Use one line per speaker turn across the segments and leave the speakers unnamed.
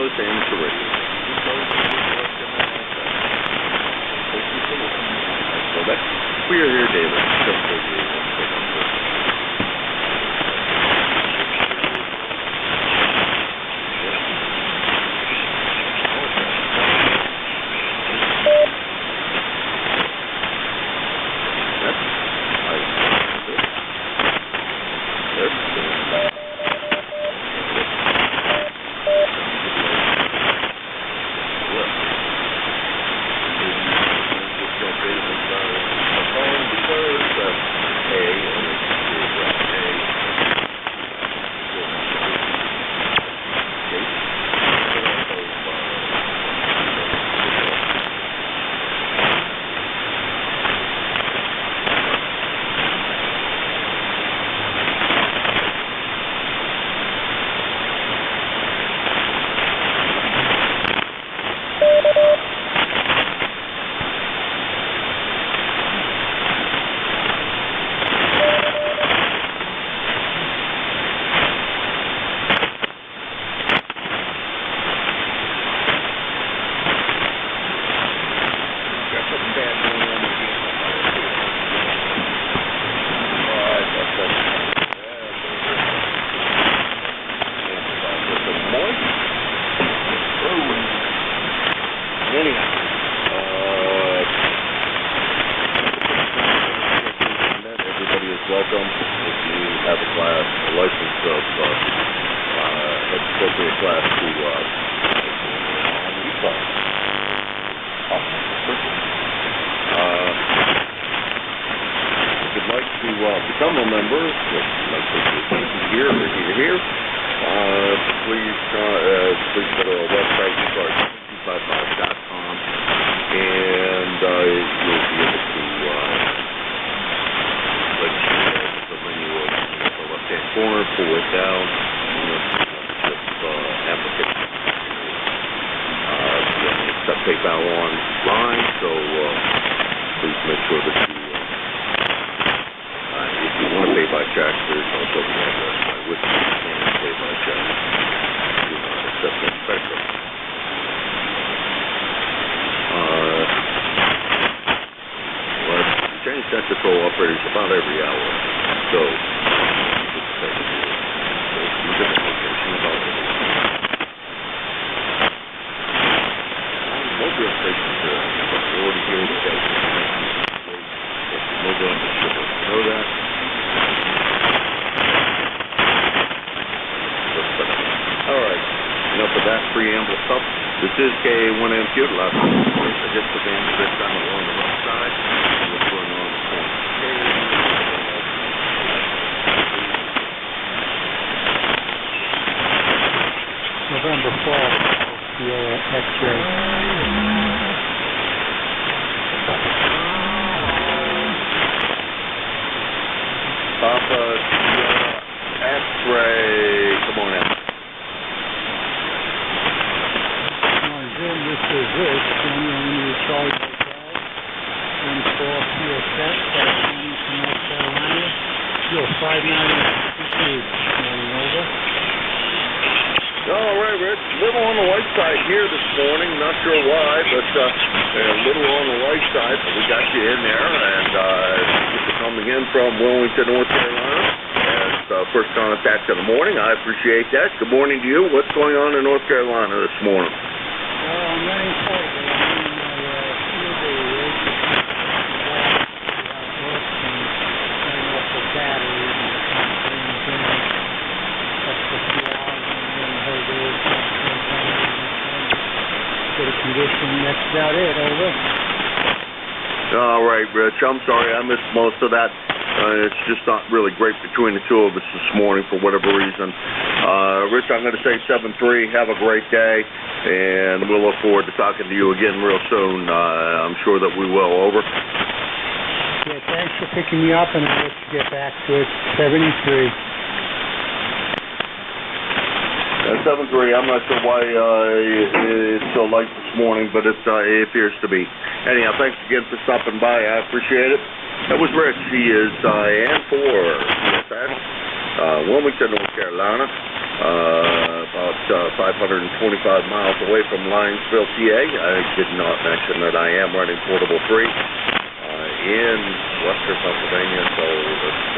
wireless amateur radio. So that's, we are here, David. Welcome. If you have a class, a license of appropriate class to ECARS. If you'd like to become a member, here or here, please go to our website, ECARS255.com, and you'll be able to corner, pull it down, applicant. We accept PayPal online, so please make sure that you, if you want to pay by check, there's also the website which you can pay by check. Do not accept that credit card. Change that control operators about every hour, so mobile stations are already here today. Mobile stations know that. All right, enough of that preamble stuff. This is K1MQ, last I guess the band this time along the left side. What's going on?
November 12th, X-ray.
Papa, X-ray, come on out.
This is Rich, January Charlie and 4 PSX, from North Carolina. You're 598 morning over.
All right, Rich. A little on the white side here this morning. Not sure why, but a little on the white side. But we got you in there, and you're coming in from Wilmington, North Carolina. As first contact in the morning, I appreciate that. Good morning to you. What's going on in North Carolina this morning?
I'm running portable. I'm in my field day race. Turning off the battery and that's for 2 hours, and then the whole day get a condition. That's about it. Over.
All right, Rich. I'm sorry I missed most of that. It's just not really great between the two of us this morning for whatever reason. Rich, I'm going to say 7-3. Have a great day, and we'll look forward to talking to you again real soon. I'm sure that we will. Over.
Yeah, thanks for picking me up, and I'll let you get back to it. 73.
7-3. I'm not sure why it's so light this morning, but it appears to be. Anyhow, thanks again for stopping by. I appreciate it. That was Rich. He is AN4 PSX, Wilmington, North Carolina, about 5 525 miles away from Linesville, PA. I did not mention that I am running Portable 3 in western Pennsylvania, so that's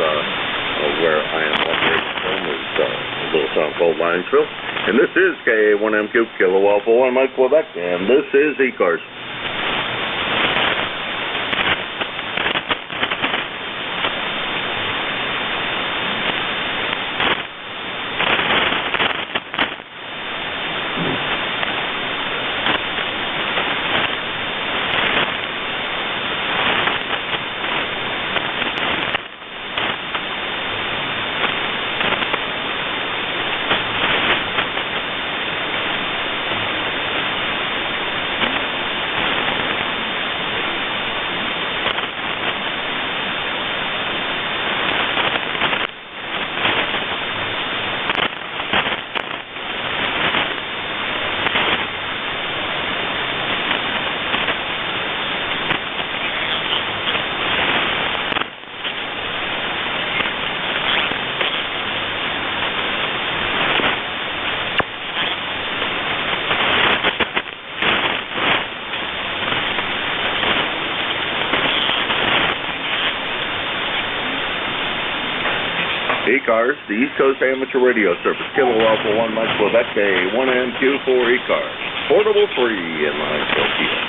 where I am operating from, is a little town called Linesville. And this is KA1MQ, Kilo Alpha 1 Mike, Quebec, and this is ECARS. ECARS, the East Coast Amateur Radio Service, Kilo Alpha 1 Mike, Quebec, KA1MQ for ECARS. Portable 3 in Linesville, PA.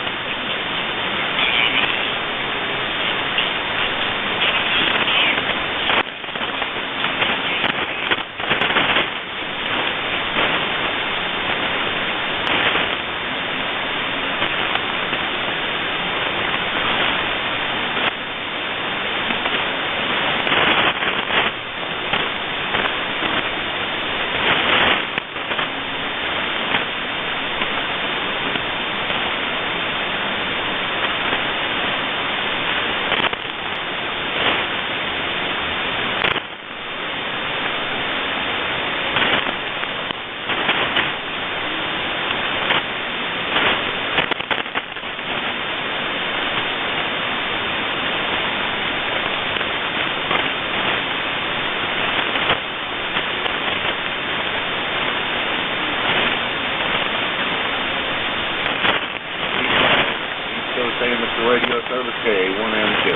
Amateur Radio Service, KA1MQ.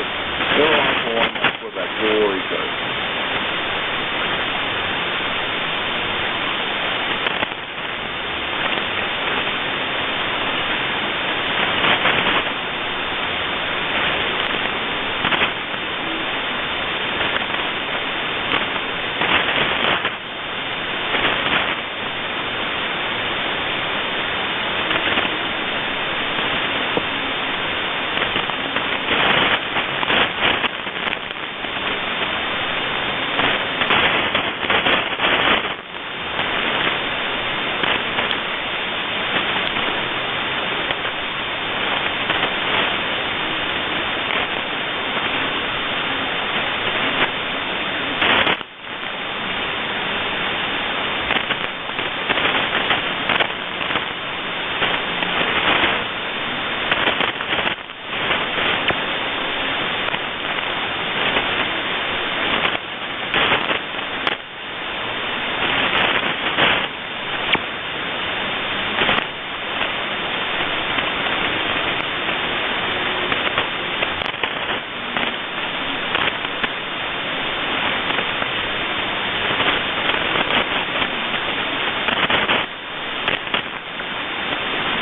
Kilo Alpha 1 Mike, Quebec, for ECARS.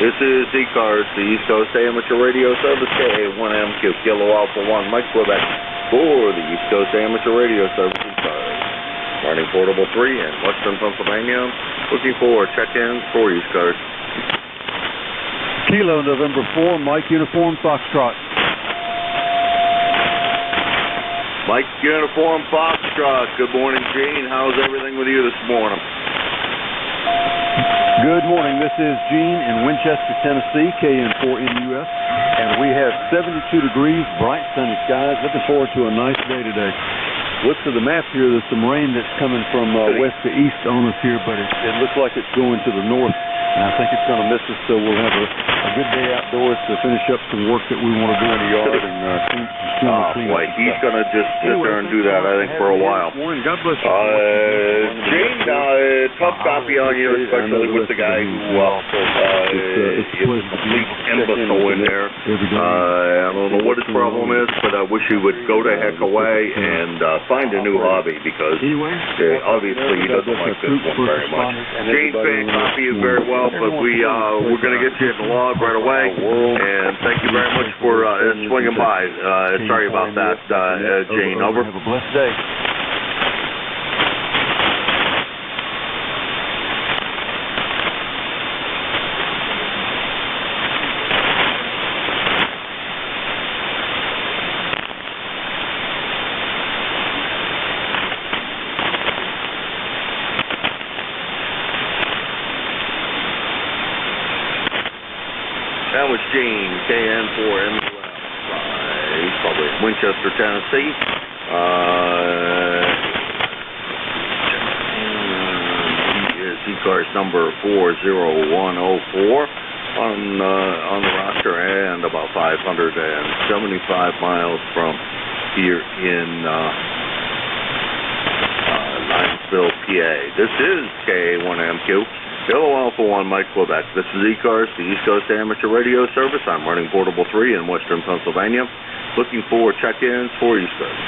This is ECARS, the East Coast Amateur Radio Service, KA1MQ, Kilo Alpha 1 Mike, Quebec, for the East Coast Amateur Radio Service, ECARS. Running Portable 3 in western Pennsylvania, looking for check-ins for ECARS.
Kilo November 4, Mike Uniform Foxtrot.
Mike Uniform Foxtrot, good morning, Gene. How's everything with you this morning?
Good morning. This is Gene in Winchester, Tennessee, KN4NUS, and we have 72 degrees, bright sunny skies. Looking forward to a nice day today. Looks at the map here, there's some rain that's coming from west to east on us here, but it looks like it's going to the north And I think it's going to miss us, so we'll have a good day outdoors to finish up some work that we want to do in the yard and clean
boy,
up.
he's going to just sit there and do that, I think, for a while.
God bless you.
Gene, tough copy on you, especially with the guy who is a complete imbecile in there. I don't know what his problem is, but I wish he would go the heck away and find a new hobby, because obviously he doesn't like this one very much. Gene, fan copy you very well, but we're going to get you in the log right away, and thank you very much for swinging by. Sorry about that, Gene. Over.
Have a blessed day.
That was Gene, KN4MUF. He's probably in Winchester, Tennessee. He is ECARS number 40104 on the roster, and about 575 miles from here in Niceville, PA. This is KA1MQ. Kilo Alpha 1 Mike Quebec. This is ECARS, the East Coast Amateur Radio Service. I'm running Portable 3 in Western Pennsylvania. Looking for check-ins for ECARS.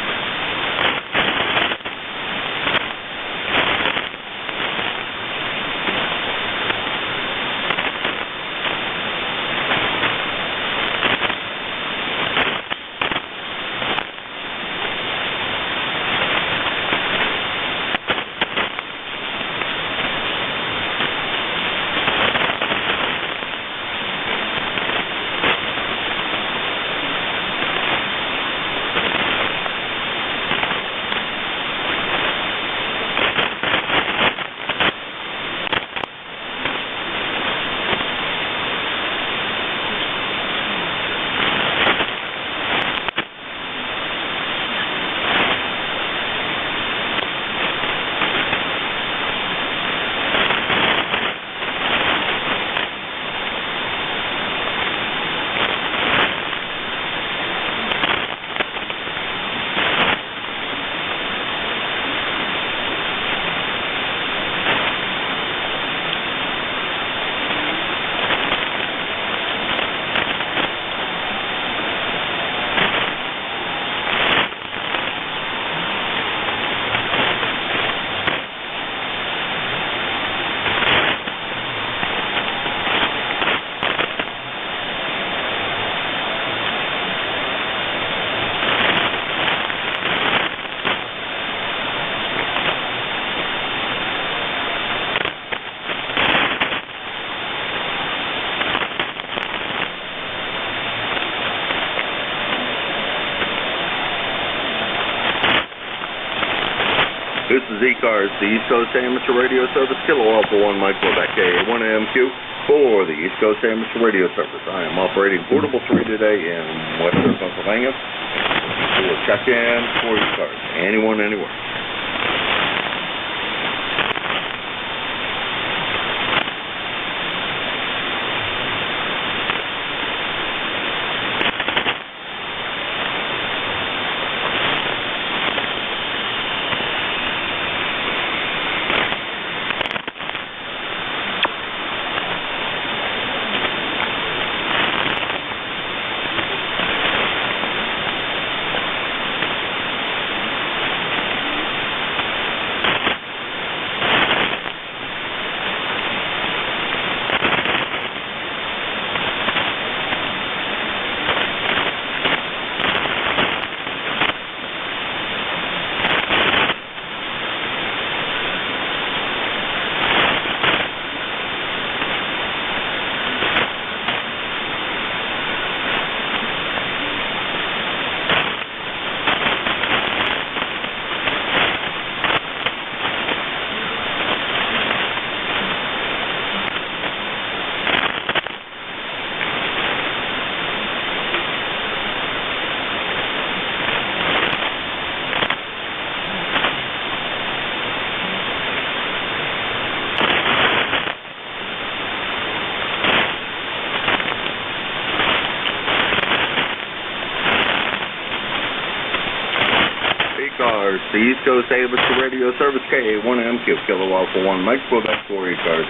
This is ECARS, the East Coast Amateur Radio Service, Kilo Alpha 1 Mike Quebec, KA1MQ for the East Coast Amateur Radio Service. I am operating Portable 3 today in Western Pennsylvania. We will check in for ECARS, anyone, anywhere. the East Coast Amateur Radio Service, KA1M, Kilo Alpha 1, Mike, Quebec 4 ECARS.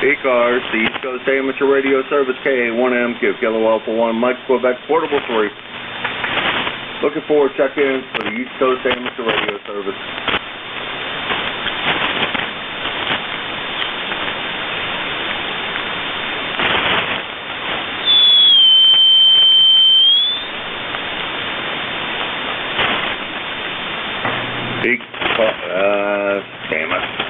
ECARS, the East Coast Amateur Radio Service, KA1M, Kilo Alpha 1, Mike, Quebec, Portable 3. Looking for check-ins for the East Coast Amateur Radio Service. Damn it.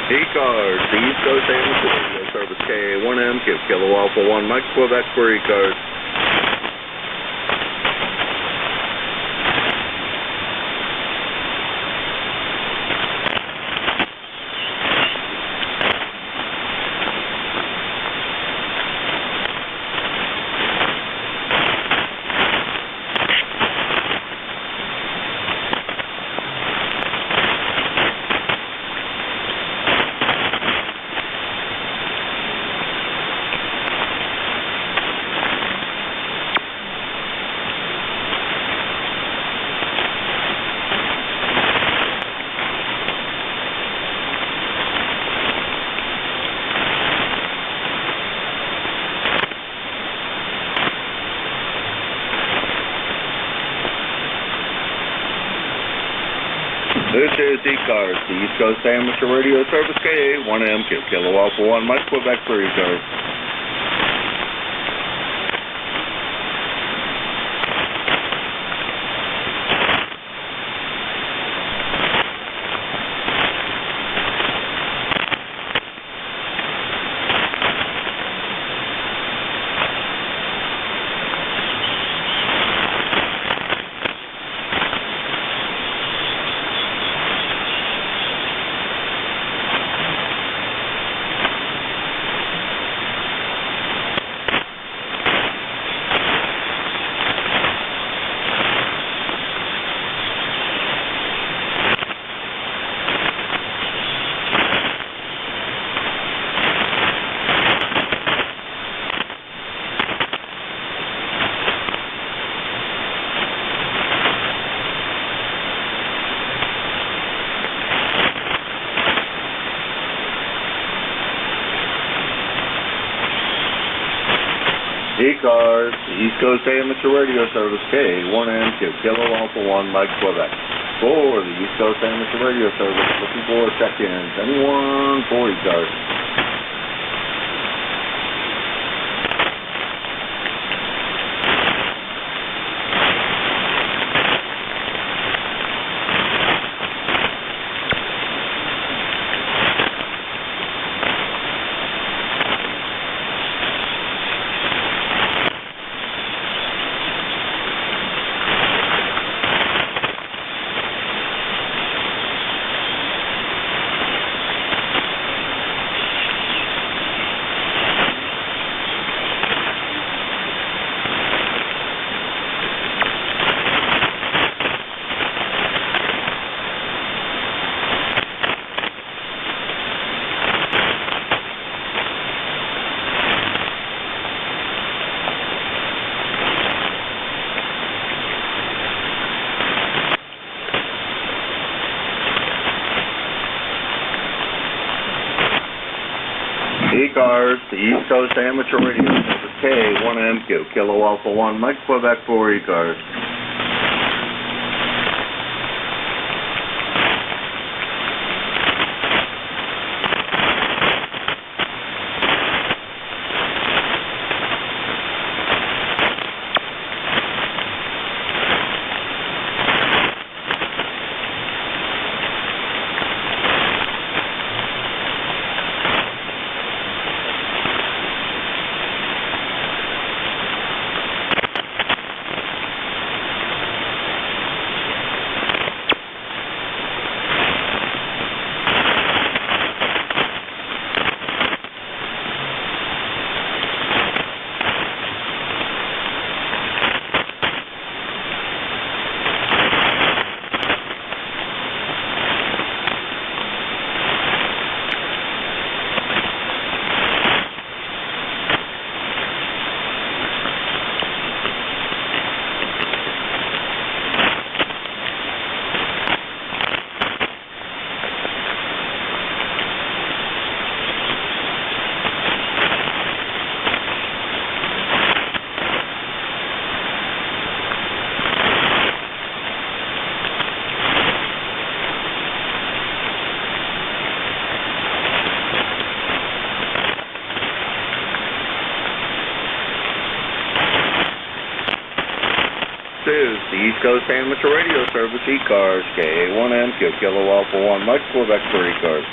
ECARS, the East Coast Amateur Radio Service, KA1M, Kilo Alpha 1, Mike, Quebec for ECARS. This is ECARS, the East Coast Amateur Radio Service, KA1M, Kilo Alpha 1, Mike, Quebec for ECARS. ECARS, the East Coast Amateur Radio Service, K1MQ, Kilo Alpha 1, Mike, Quebec. For the East Coast Amateur Radio Service, looking for check-ins. Anyone for ECARS? ECARS, the East Coast Amateur Radio Service, K1MQ, Kilo Alpha 1, Mike, Quebec for ECARS. Is the East Coast Amateur Radio Service, ECARS, K1MQ, Kilo Alpha 1, Mike, Quebec for ECARS.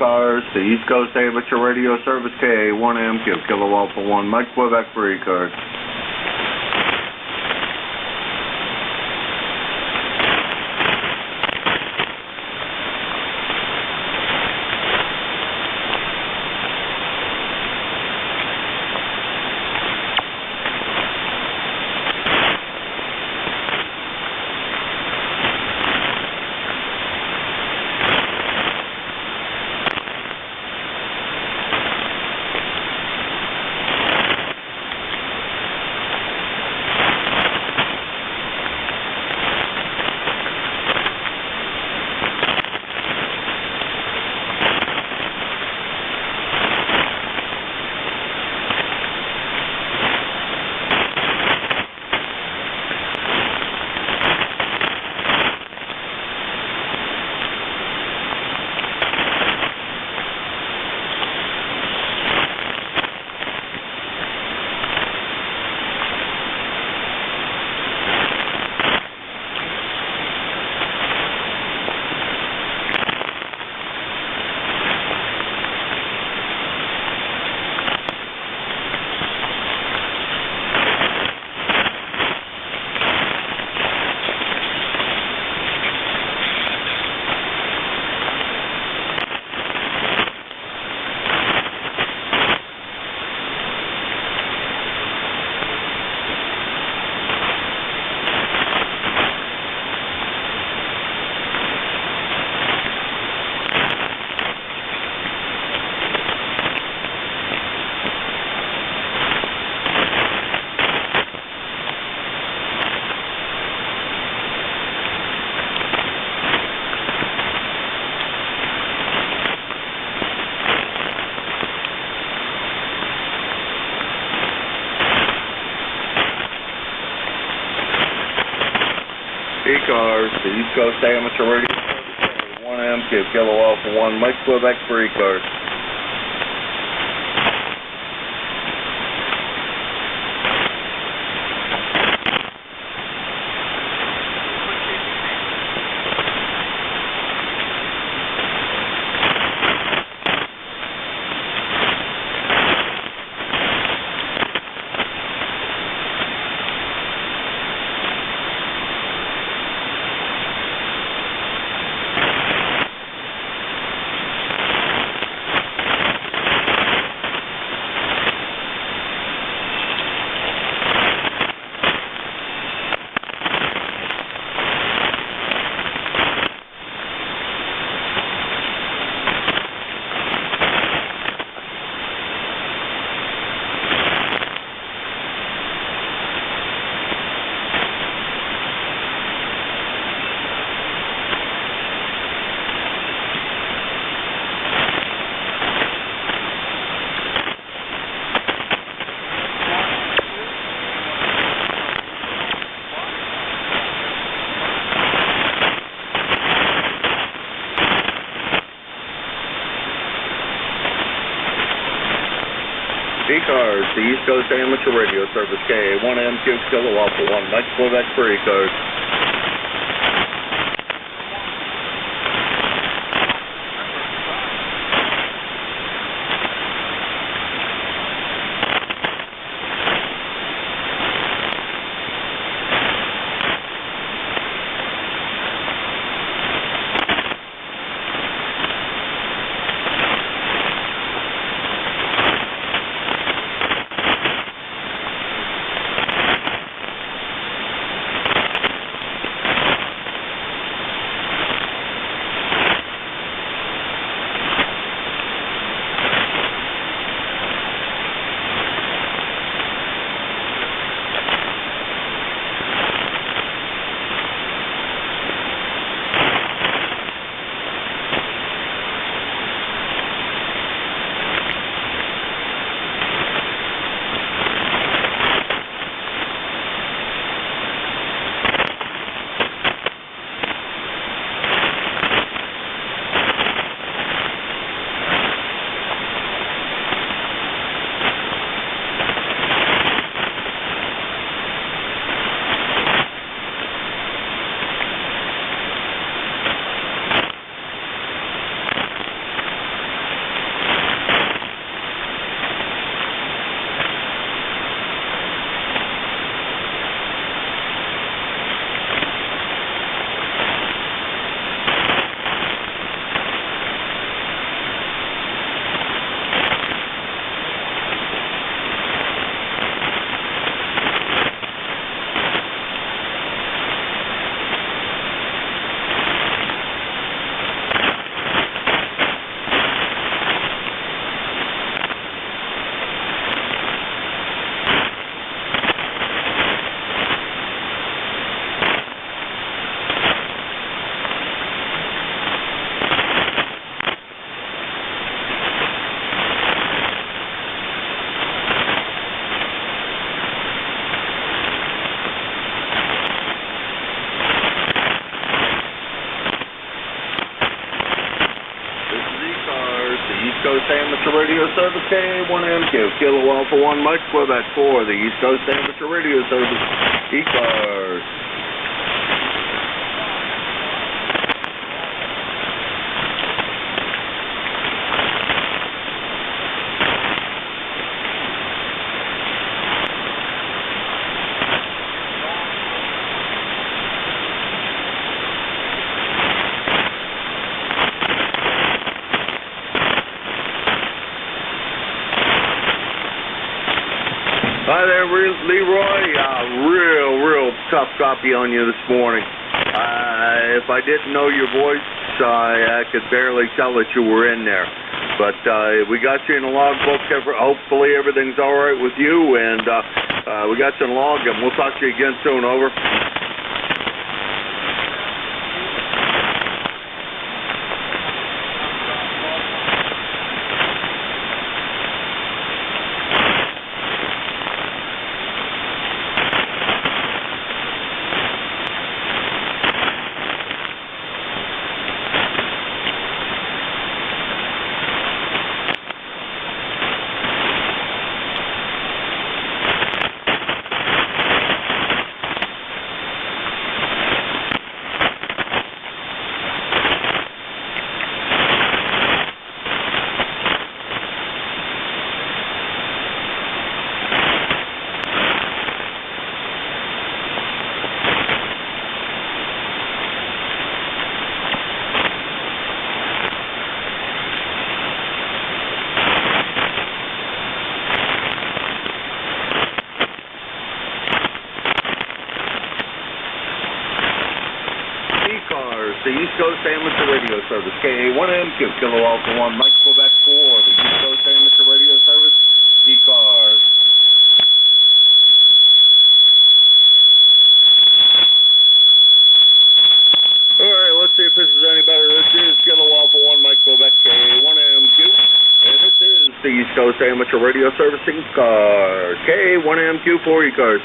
ECARS, the East Coast Amateur Radio Service, K1MQ, Kilo Alpha 1, Mike, Quebec for ECARS. ECARS, the East Coast Amateur Radio Service, 1M, Kilo Alpha 1, Mike Quebec for ECARS. ECARS, the East Coast Amateur Radio Service, KA1M, Kilo Alpha 1, Mike Quebec for ECARS. East Coast Amateur Radio Service, KA1M, Kilo Alpha 1, Mike Quebec for the East Coast Amateur Radio Service, ECARS. Hi there, Leroy. Real tough copy on you this morning. If I didn't know your voice, I could barely tell that you were in there. But we got you in the logbook. Hopefully everything's all right with you, and we got you in the log, and we'll talk to you again soon. Over. Coast Amateur Radio Service, KA1MQ, Kilo Alpha 1, Mike Quebec 4, the East Coast Amateur Radio Service, ECARS. All right, let's see if this is any better. This is Kilo Alpha 1, Mike Quebec, KA1MQ, and this is the East Coast Amateur Radio Service, ECARS, KA1MQ for ECARS.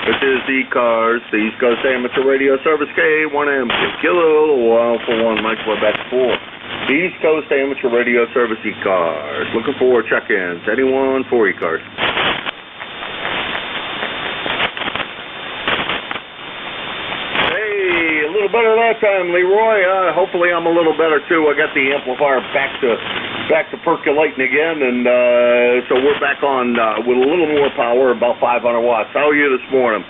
This is ECARS, the East Coast Amateur Radio Service, KA1MQ, Kilo Alpha 1, Mike Quebec 4. The East Coast Amateur Radio Service, ECARS. Looking for check-ins. Anyone for ECARS? Hey, a little better that time, Leroy. Hopefully I'm a little better, too. I got the amplifier back to percolating again, and so we're back on with a little more power, about 500 watts. How are you this morning?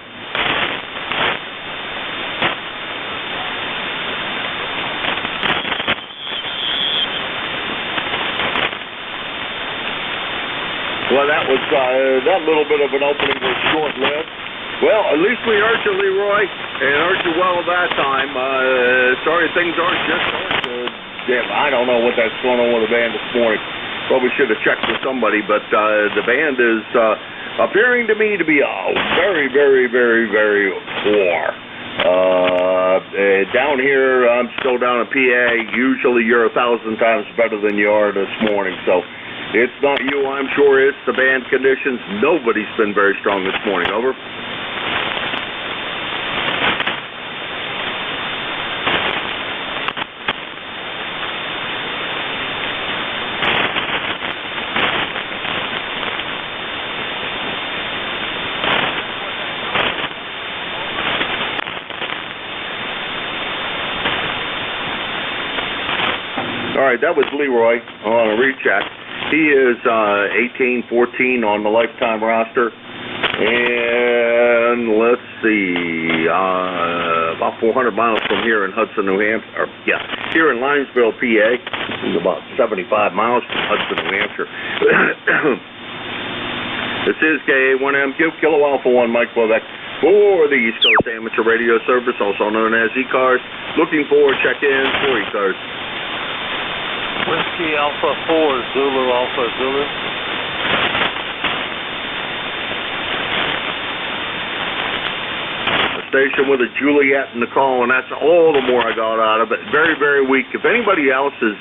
Well, that was that little bit of an opening was short-lived. Well, at least we heard you, Leroy, and heard you well that time. Sorry things aren't just I don't know what that's going on with the band this morning. Probably should have checked with somebody, but the band is appearing to me to be very, very, very, very poor. Down here, I'm still down in PA. Usually you're 1,000 times better than you are this morning, so it's not you, I'm sure. It's the band conditions. Nobody's been very strong this morning. Over. All right, that was Leroy on a recheck. He is 18-14 on the lifetime roster. And let's see, about 400 miles from here in Hudson, New Hampshire. Here in Linesville, PA. He's about 75 miles from Hudson, New Hampshire. This is KA1MQ, Kilo Alpha 1, Mike Quebec, for the East Coast Amateur Radio Service, also known as ECARS. Looking for check-ins for ECARS.
Whiskey Alpha 4, Zulu Alpha Zulu.
A station with a Juliet in the call, and that's all the more I got out of it. Very, very weak. If anybody else is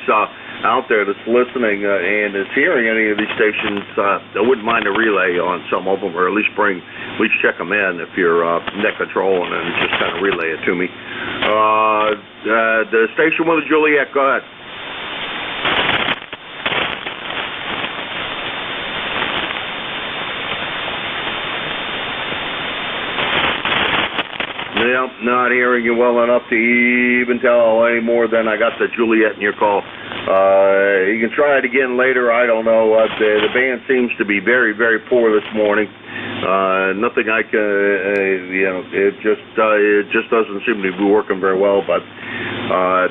out there that's listening and is hearing any of these stations, I wouldn't mind a relay on some of them, or at least check them in if you're net controlling and just kind of relay it to me. The station with a Juliet, go ahead. Yep, not hearing you well enough to even tell any more than I got the Juliet in your call. You can try it again later. I don't know. The band seems to be very, very poor this morning. Nothing I can, it just doesn't seem to be working very well. But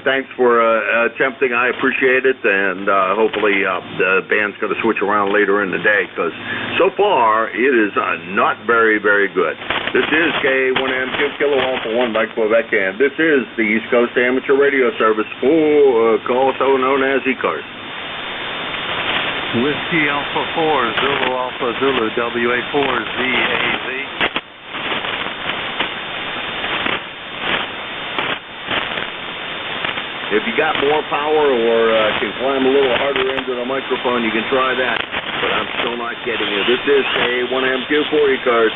thanks for attempting. I appreciate it, and hopefully the band's going to switch around later in the day, because so far it is not very, very good. This is KA1MQ, Kilo Alpha 1 by Quebec, and this is the East Coast Amateur Radio Service, also known as ECARS.
Whiskey Alpha 4, Zulu Alpha Zulu, WA4, ZAZ.
If you got more power or can climb a little harder into the microphone, you can try that, but I'm still not getting it. This is KA1MQ for ECARS.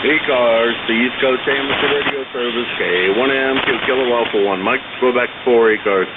ECARS, the East Coast Amateur Radio Service, K1M, Kilo Alpha 1. Mike, go back to 4, ECARS.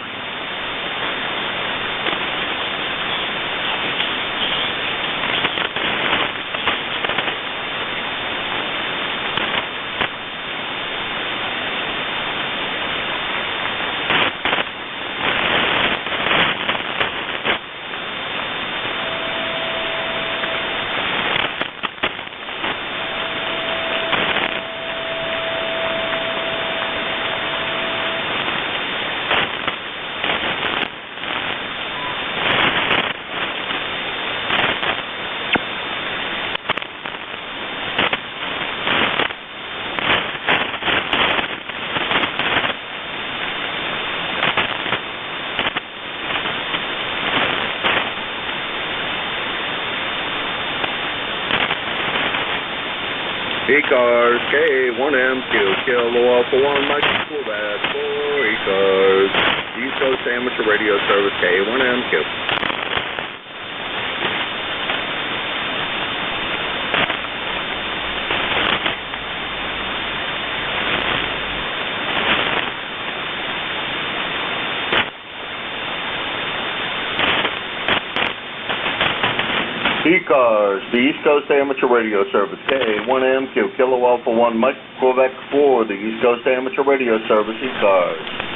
ECARS, K1MQ, Kilo Alpha 1, Mike, cool that, 4 ECARS, East Coast Amateur Radio Service, K1MQ. ECARS, the East Coast Amateur Radio Service, K1MQ, Kilo Alpha 1, Mike, Quebec 4, the East Coast Amateur Radio Service, ECARS.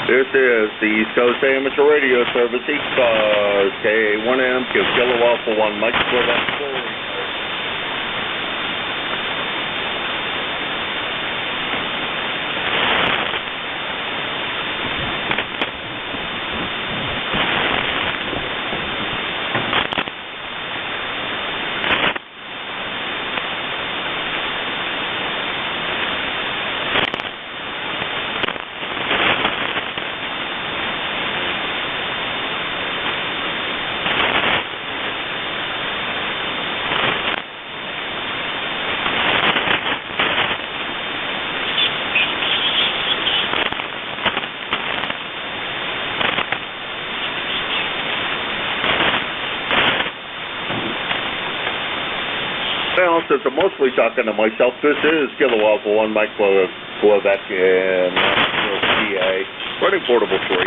This is the East Coast Amateur Radio Service, ECARS, K1MQ, Kilo Alpha 1, Mike, Quebec 4. Well, since I'm mostly talking to myself, this is Kilo Alpha 1, Mike Quebec in PA, running portable 3.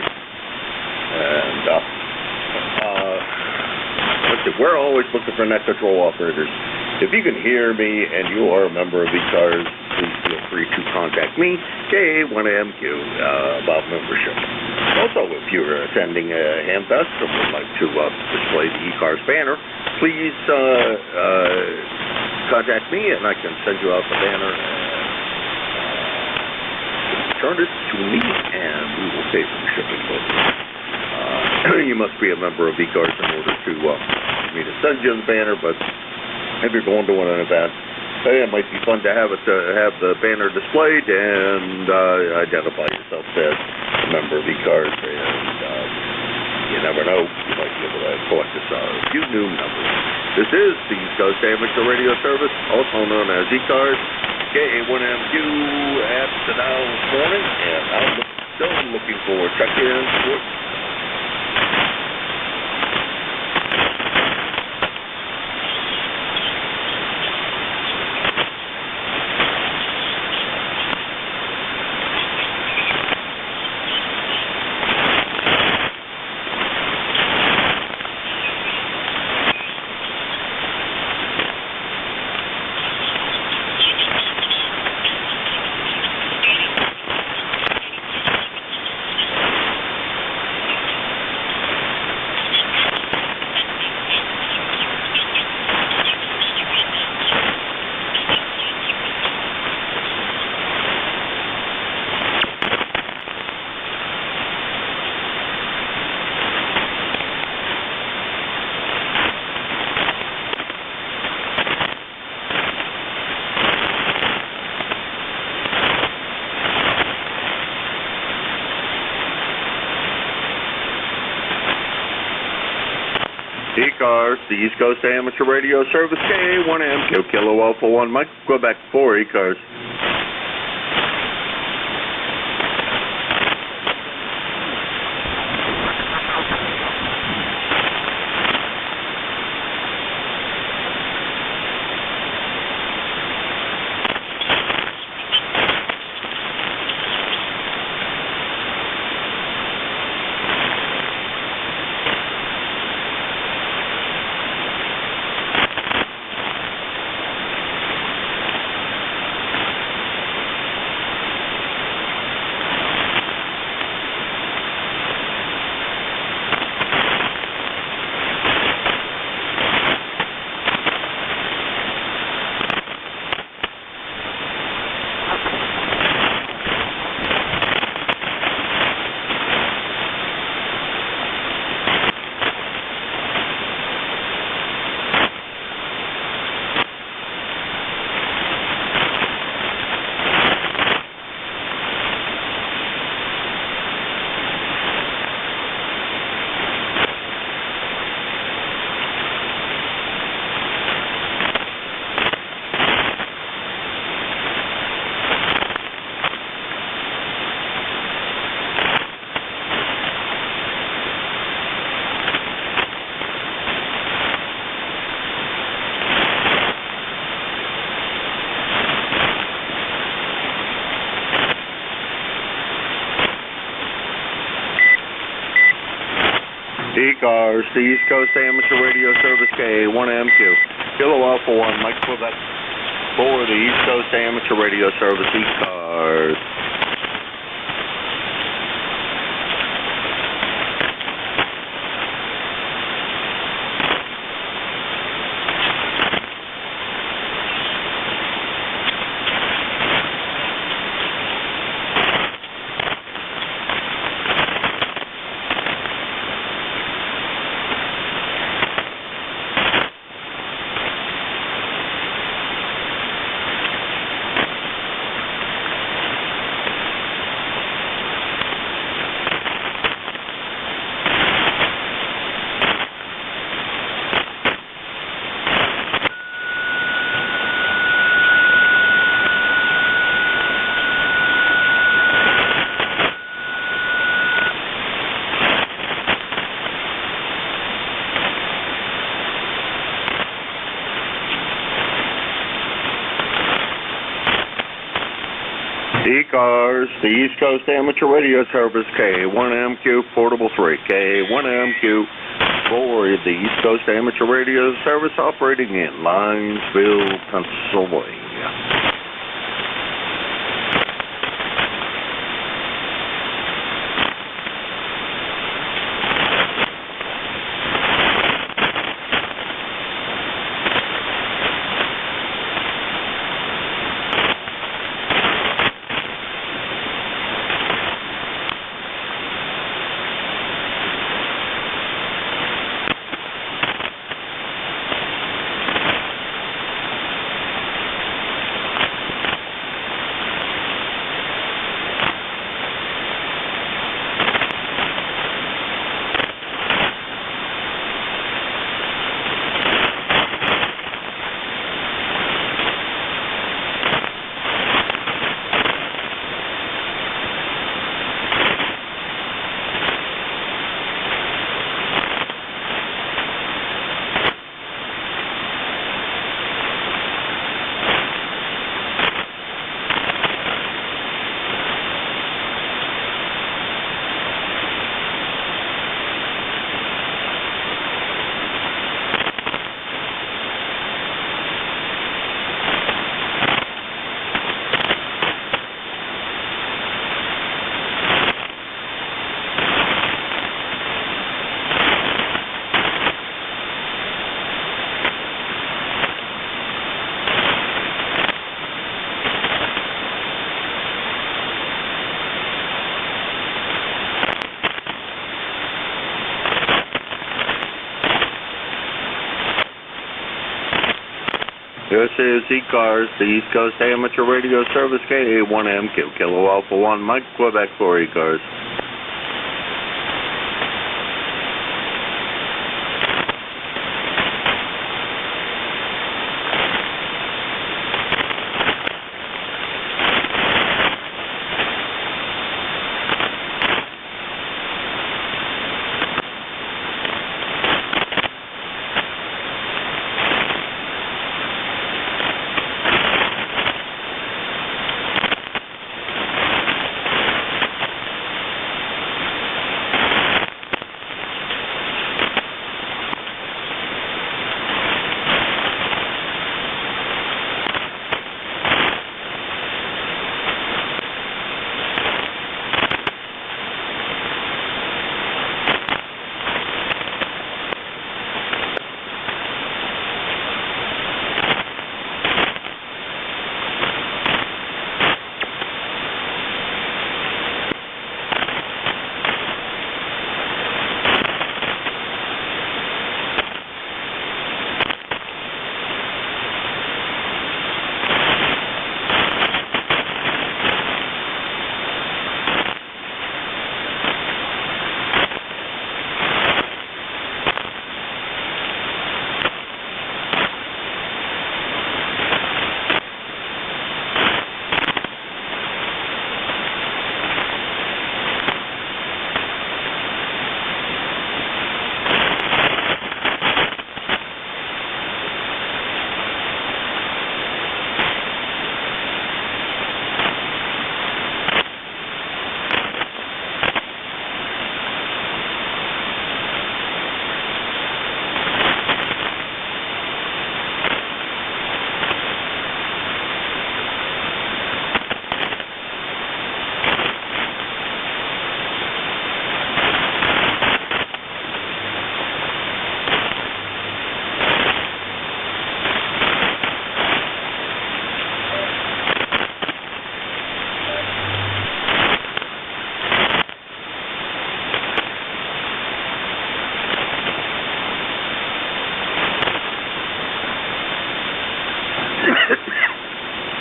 And let's see, we're always looking for net control operators. If you can hear me and you are a member of ECARS, please feel free to contact me, KA1MQ, about membership. Also, if you're attending Hamfest and would like to display the ECARS banner, please contact me and I can send you out the banner and return it to me and we will pay for the shipping for you. You must be a member of ECARS in order to me to send you the banner, but if you're going to an event, hey, it might be fun to have the banner displayed and identify yourself as a member of ECARS, and you never know, you might be able to collect us a few new numbers. This is the East Coast Amateur Radio Service, also known as ECARS, KA1MQ at the dial this morning, and I'm still looking for check-in. ECARS, the East Coast Amateur Radio Service, KA1MQ, Kilo Alpha 1, Mike, Quebec 4, ECARS. ECARS, the East Coast Amateur Radio Service, KA1MQ, Kilo Alpha 1, Mike Quebec for the East Coast Amateur Radio Service, ECARS. ECARS, the East Coast Amateur Radio Service, K1MQ, Portable 3, K1MQ, for the East Coast Amateur Radio Service operating in Linesville, Pennsylvania.
This is ECARS, the East Coast Amateur Radio Service, KA1MQ, Kilo Alpha 1, Mike, Quebec for ECARS.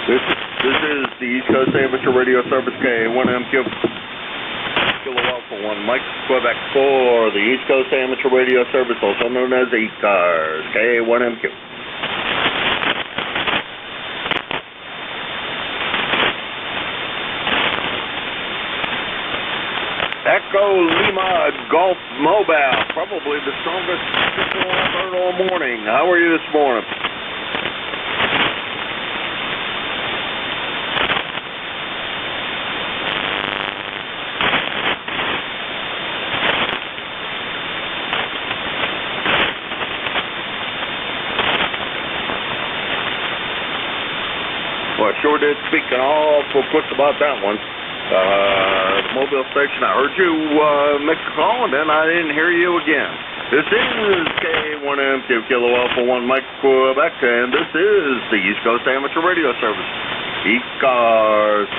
This is the East Coast Amateur Radio Service, KA1MQ, Kilo Alpha 1, Mike, Quebec for the East Coast Amateur Radio Service, also known as ECARS, KA1MQ. Echo Lima Golf Mobile, probably the strongest signal I've heard all morning. How are you this morning? Well, I sure did speak an awful quick about that one. The mobile station, I heard you make a call, and then I didn't hear you again. This is K1M2 Kilo Alpha 1 Mike, Quebec, and this is the East Coast Amateur Radio Service, ECARS.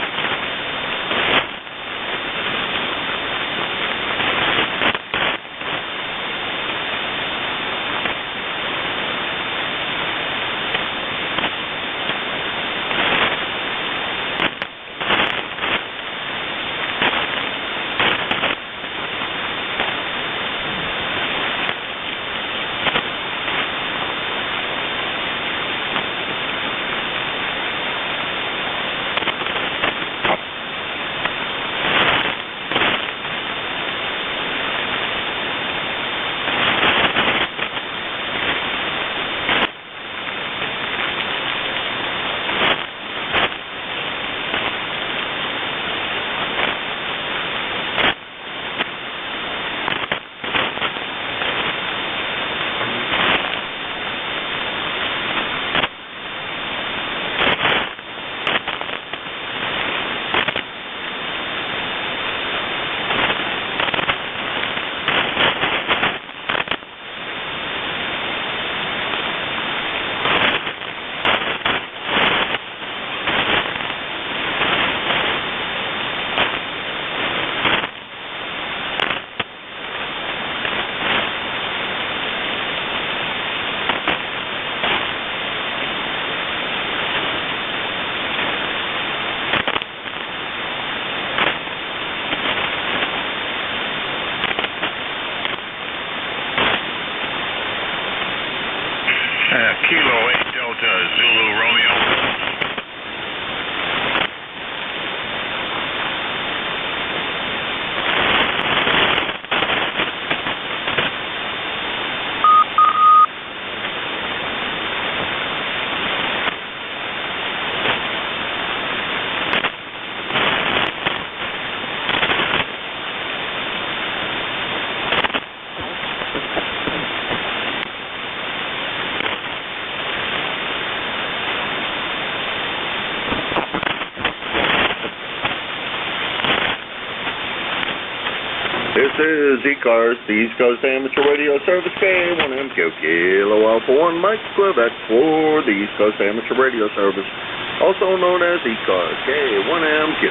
is ECARS, the East Coast Amateur Radio Service, K1MQ, Kilo Alpha 1, Mike Quebec for the East Coast Amateur Radio Service, also known as ECARS, K1MQ.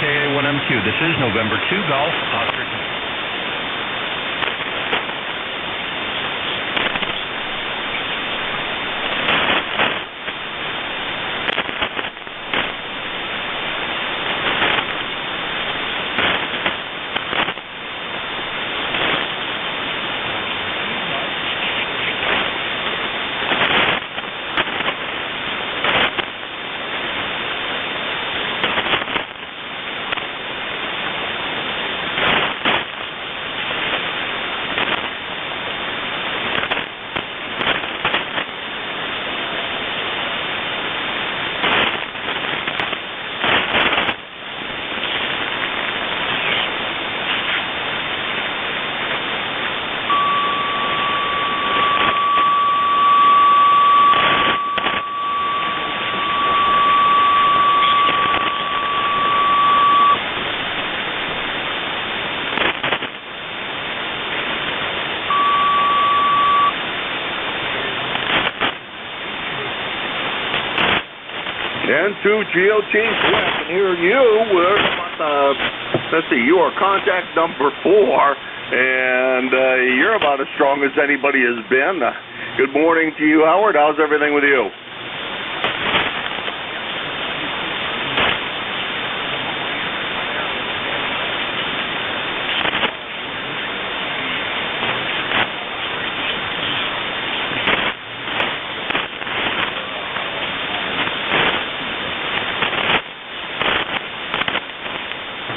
KA1MQ, this is November 2 Golf, Oscar.
And to GOT, I can hear you. Let's see, you are contact number 4, and you're about as strong as anybody has been. Good morning to you, Howard. How's everything with you?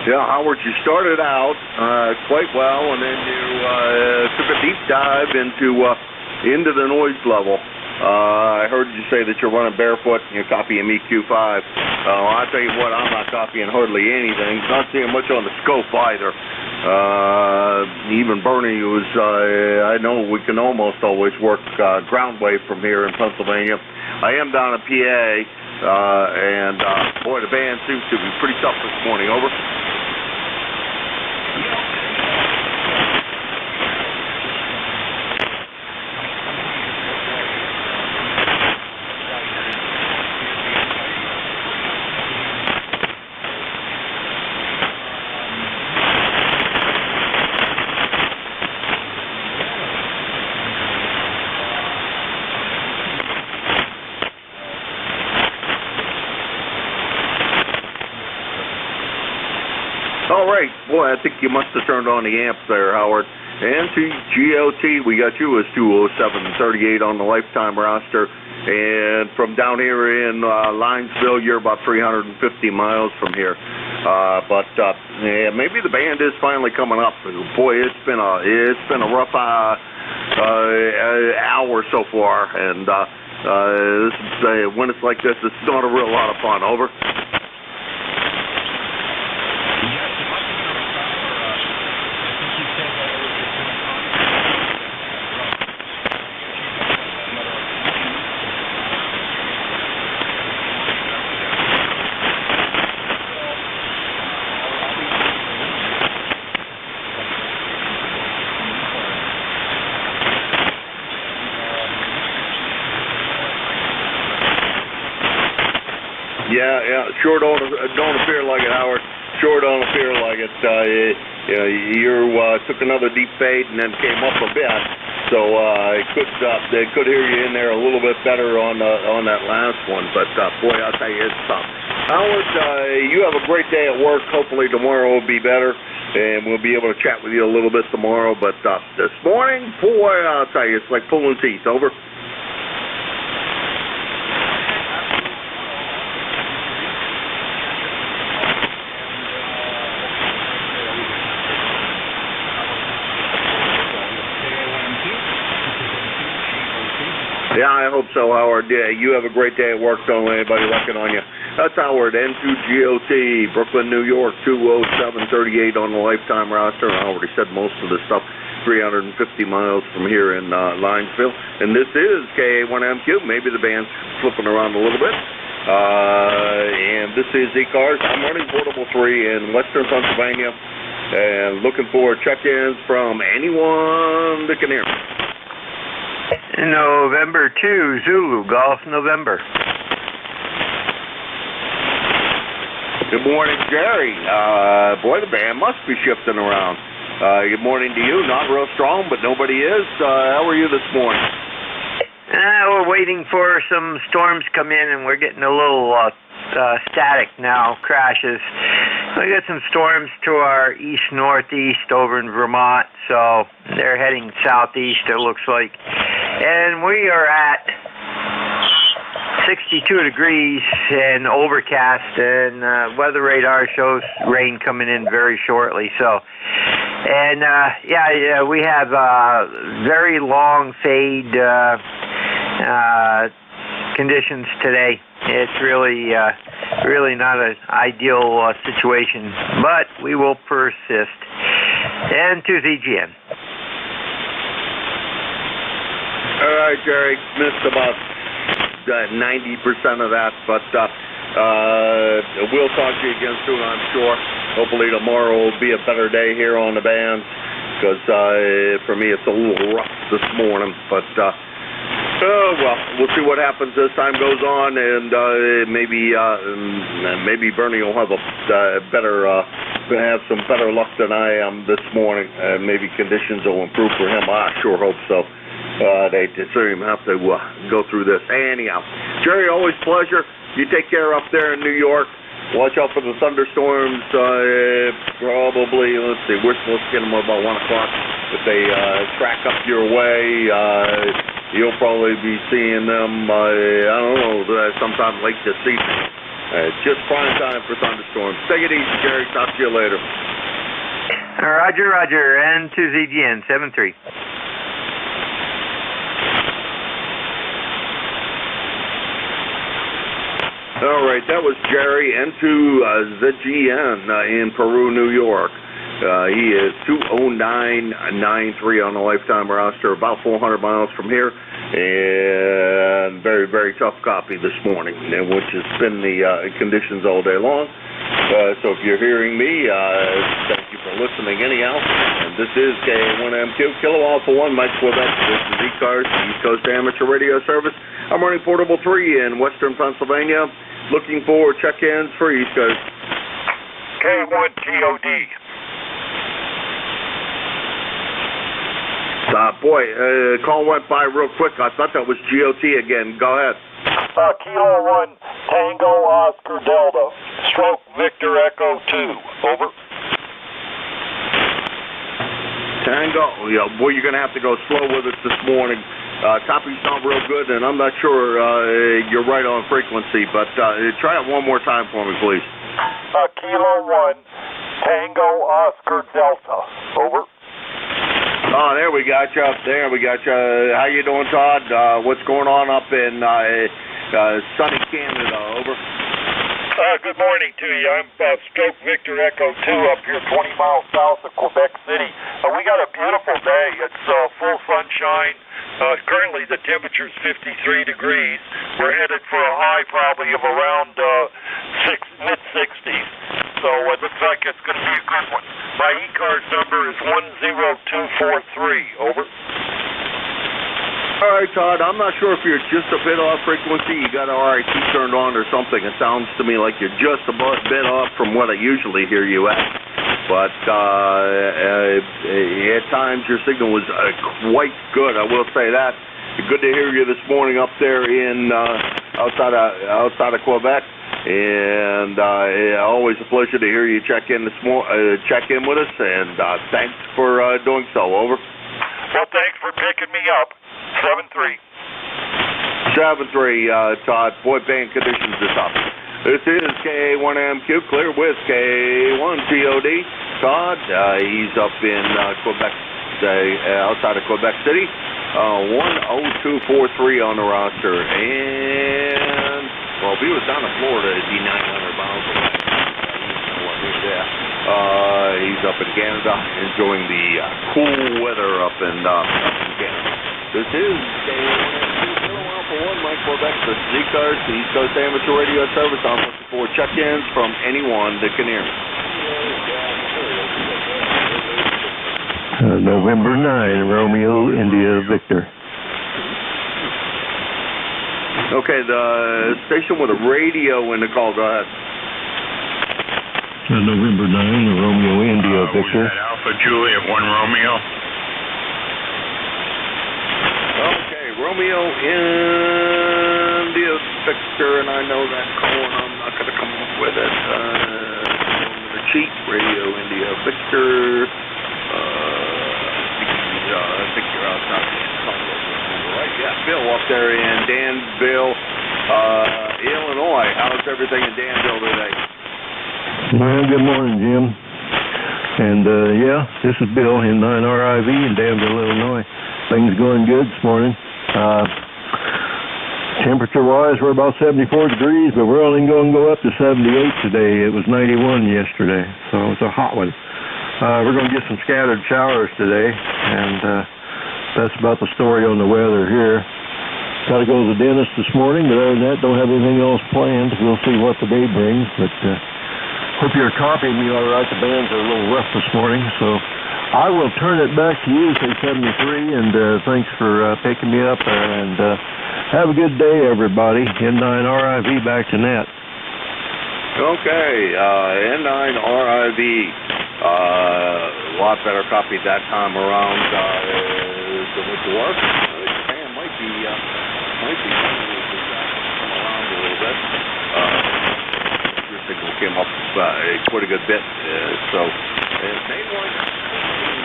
Yeah, Howard, you started out quite well, and then you took a deep dive into the noise level. I heard you say that you're running barefoot and you're copying EQ5. I'll tell you what, I'm not copying hardly anything. Not seeing much on the scope either. Even Bernie was, I know we can almost always work ground wave from here in Pennsylvania. I am down in PA, and boy, the band seems to be pretty tough this morning. Over. All right. Boy, I think you must have turned on the amp there, Howard. And to GOT, we got you as 207-38 on the lifetime roster. And from down here in Linesville, you're about 350 miles from here. Yeah, maybe the band is finally coming up. Boy, it's been a rough hour so far. And when it's like this, it's not a real lot of fun. Over. Yeah. Sure don't appear like it, Howard. Sure don't appear like it. You took another deep fade and then came up a bit, so they could hear you in there a little bit better on that last one. But boy, I'll tell you, it's tough. Howard, you have a great day at work. Hopefully tomorrow will be better, and we'll be able to chat with you a little bit tomorrow. But this morning, boy, I'll tell you, it's like pulling teeth. Over. Yeah, I hope so, Howard. Yeah, you have a great day at work. Don't let anybody reckon on you. That's Howard, N2GOT, Brooklyn, New York, 20738 on the lifetime roster. I already said most of the stuff, 350 miles from here in Linesville. And this is KA1MQ. Maybe the band's flipping around a little bit. And this is ECARS. I'm running Portable 3 in Western Pennsylvania. And looking for check-ins from anyone that can hear me.
November 2, Zulu, Golf, November.
Good morning, Jerry. Boy, the band must be shifting around. Good morning to you. Not real strong, but nobody is. How are you this morning?
We're waiting for some storms come in, and we're getting a little static now, crashes. We got some storms to our east-northeast over in Vermont, so they're heading southeast, it looks like. And we are at 62 degrees and overcast, and weather radar shows rain coming in very shortly. So, and we have very long fade conditions today. It's really not an ideal situation, but we will persist. And to ZGN.
All right, Jerry. Missed about 90% of that, but we'll talk to you again soon, I'm sure. Hopefully tomorrow will be a better day here on the band, because for me it's a little rough this morning, but well, we'll see what happens as time goes on, and maybe Bernie will have have some better luck than I am this morning. Maybe conditions will improve for him. I sure hope so. They certainly have to go through this. Anyhow, Jerry, always pleasure. You take care up there in New York. Watch out for the thunderstorms. Probably, let's see, we're supposed to get them about 1 o'clock. If they track up your way, you'll probably be seeing them, I don't know, sometime late this evening. Just prime time for thunderstorms. Take it easy, Jerry. Talk to you later.
Roger, Roger. And to ZGN, 7-3.
All right, that was Jerry N2 ZGN in Peru, New York. He is 20993 on the lifetime roster, about 400 miles from here, and very, very tough copy this morning, which has been the conditions all day long. So if you're hearing me, thank you for listening anyhow. And this is KA1MQ, Kilo Alpha 1, Mike Quebec. This is ECARS, East Coast Amateur Radio Service. I'm running Portable 3 in Western Pennsylvania. Looking for check-ins for East Coast.
K1TOD.
Call went by real quick. I thought that was GOT again. Go ahead.
Kilo 1, Tango Oscar Delta, stroke Victor Echo 2. Over.
Tango. Yeah, boy, you're going to have to go slow with it this morning. Copy's not real good, and I'm not sure you're right on frequency, but try it one more time for me, please.
Kilo 1, Tango Oscar Delta. Over.
Oh, there we got you. How you doing, Todd? What's going on up in sunny Canada? Over.
Good morning to you. I'm stroke Victor Echo 2 up here 20 miles south of Quebec City. We got a beautiful day. It's full sunshine. Currently the temperature's 53 degrees. We're headed for a high probably of around mid-60s. So it looks like it's going to be a good one. My ECARS number is 10243. Over.
All right, Todd, I'm not sure if you're just a bit off frequency. You got RIT turned on or something. It sounds to me like you're just a bit off from what I usually hear you at. But at times your signal was quite good, I will say that. Good to hear you this morning up there in outside of Quebec. And always a pleasure to hear you check in check in with us. And thanks for doing so. Over.
Well, thanks for picking me up. 7-3.
7-3, Todd. Boy, band conditions are tough. This is KA1MQ, clear with KA1COD. Todd, he's up in Quebec, outside of Quebec City. 10243 on the roster. And, well, if he was down in Florida, it'd be 900 miles away. He's up in Canada, enjoying the cool weather up in Canada. This is KA1MQ, for one, Mike Quebec, the ECARS, the East Coast Amateur Radio Service. I'm looking for check-ins from anyone that can hear me.
November 9, Romeo, India, Victor.
Okay, the station with a radio in the call, go ahead.
November 9, Romeo, India, Victor.
Was that Alpha Juliet 1 Romeo?
Okay, Romeo, India, Victor, and I know that call, and I'm not going to come up with it. I'm going to cheat. Radio, India, Victor. I think you're outside the right? Yeah, Bill up there in Danville, Illinois. How's everything in Danville today?
Well, good morning, Jim. And, yeah, this is Bill in 9RIV in Danville, Illinois. Things going good this morning. Temperature-wise, we're about 74 degrees, but we're only going to go up to 78 today. It was 91 yesterday, so it's a hot one. We're going to get some scattered showers today, and that's about the story on the weather here. Got to go to the dentist this morning, but other than that, don't have anything else planned. We'll see what the day brings, but hope you're copying me all right. The bands are a little rough this morning, so I will turn it back to you, say 73, and thanks for picking me up, and have a good day, everybody. N9RIV back to net.
Okay, N9RIV. A lot better copy that time around than with the work. Japan might be come around a little bit. Your signal came up quite a good bit. So they weren't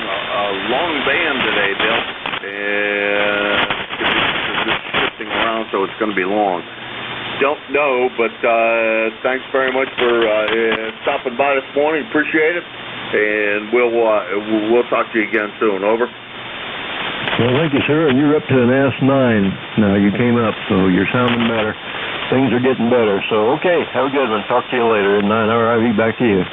a long band today, Bill. And it's shifting around, so it's going to be long. Don't know, but thanks very much for stopping by this morning. Appreciate it. And we'll talk to you again soon. Over.
Well, thank you, sir. And you're up to an S9 now. You came up, so you're sounding better. Things are getting better. So, okay, have a good one. Talk to you later. N9RIV, back to you.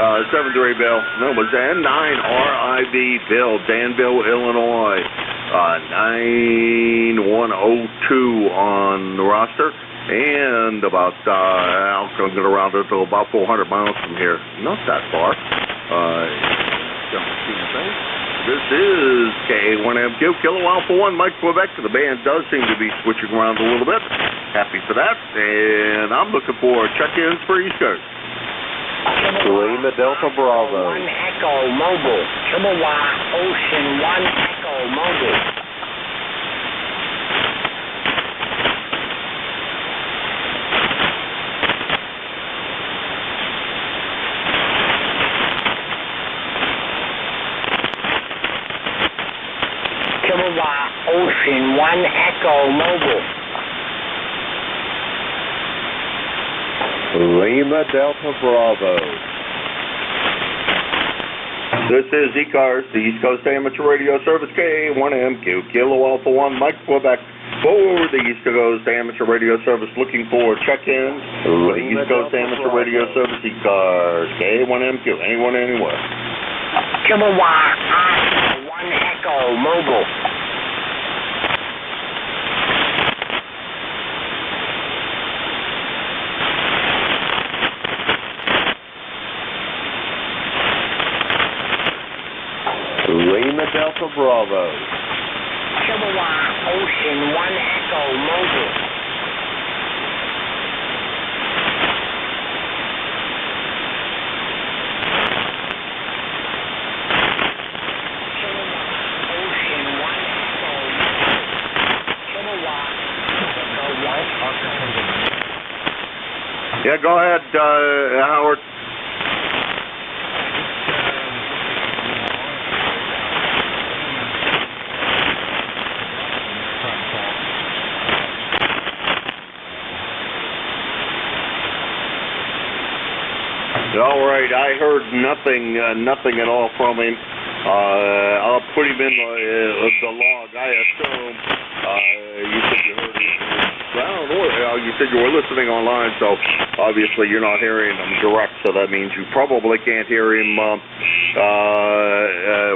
7-3, Bill. No, it was N9RIV, Bill, Danville, Illinois. 9102 on the roster. And about, I'm going to round it to about 400 miles from here. Not that far. This is KA1MQ, Kilo Alpha 1, Mike Quebec. The band does seem to be switching around a little bit. Happy for that. And I'm looking for check-ins for ECARS.
Lima Delta Bravo.
1 Echo Mobile. Chippewa Ocean 1 Echo Mobile. Chippewa Ocean 1 Echo Mobile.
Lima Delta Bravo.
This is ECARS, the East Coast Amateur Radio Service, KA1MQ, Kilo Alpha 1, Mike Quebec, for the East Coast Amateur Radio Service, looking for check-ins for the East Coast Amateur Radio Service, ECARS, KA1MQ, anyone, anywhere.
Chippewa Oscar 1 Echo Mobile.
Lima Delta Bravo.
Chippewa
Yeah, go ahead, Howard. All right, I heard nothing at all from him. I'll put him in the log. I assume you said you heard him. I don't know. You said you were listening online, so obviously you're not hearing him direct. So that means you probably can't hear him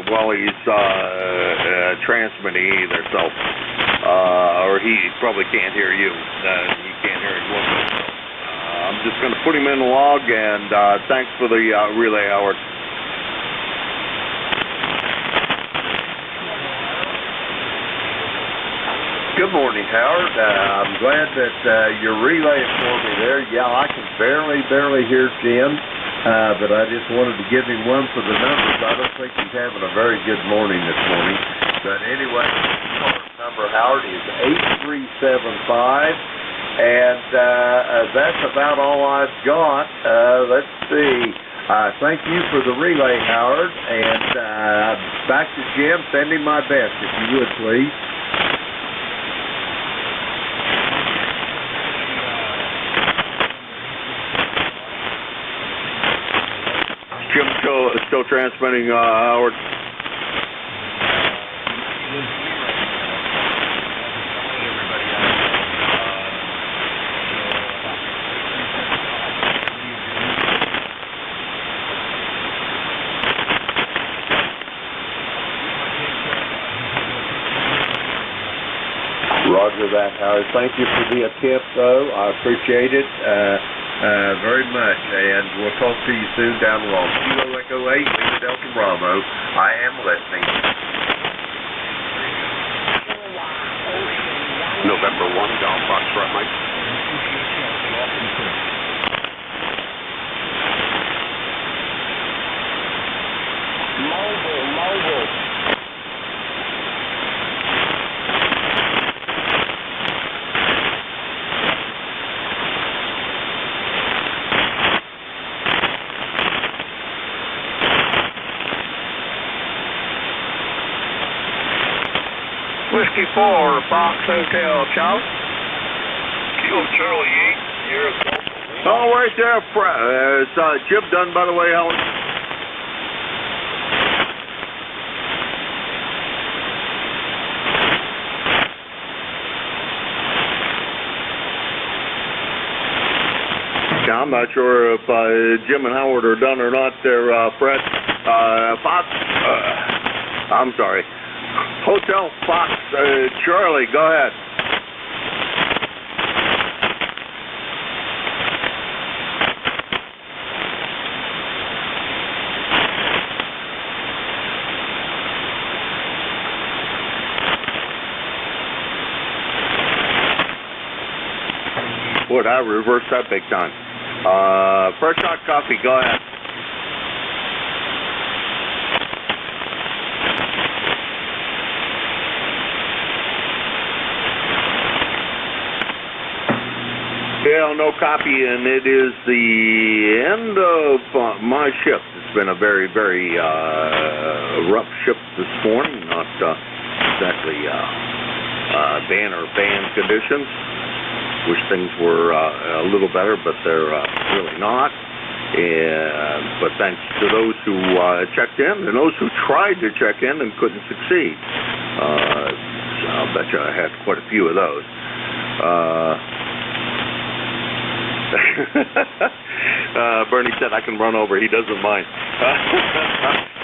while he's transmitting either. So, or he probably can't hear you. He can't hear him. I'm just going to put him in the log, and thanks for the relay, Howard.
Good morning, Howard. I'm glad that you're relaying for me there. Yeah, I can barely hear Jim, but I just wanted to give him one for the numbers. I don't think he's having a very good morning this morning. But anyway, the number, Howard, is 8375. And that's about all I've got. Let's see. Thank you for the relay, Howard. And back to Jim. Send him my best, if you would, please.
Jim still transmitting, Howard.
Roger that, Howard. Thank you for the attempt, though. I appreciate it very much. And we'll talk to you soon down the road. Kilo Echo 8, Lima Delta Bravo. I am listening.
November 1, Golf Foxtrot Mike.
Mobile.
Whiskey 4, Fox Hotel, Charlie. Kilo Charlie 8, Sierra Delta.
Oh, right there. It's Jim Dunn, by the way, Howard. Yeah, I'm not sure if Jim and Howard are done or not there, Fred. Fox, I'm sorry. Hotel Fox, Charlie, go ahead. Would I reverse that big time? Fresh hot coffee, go ahead. Yeah, no copy, and it is the end of my shift. It's been a very, very rough shift this morning. Not exactly ban conditions. Wish things were a little better, but they're really not. But thanks to those who checked in and those who tried to check in and couldn't succeed. I'll bet you I had quite a few of those. Bernie said I can run over. He doesn't mind.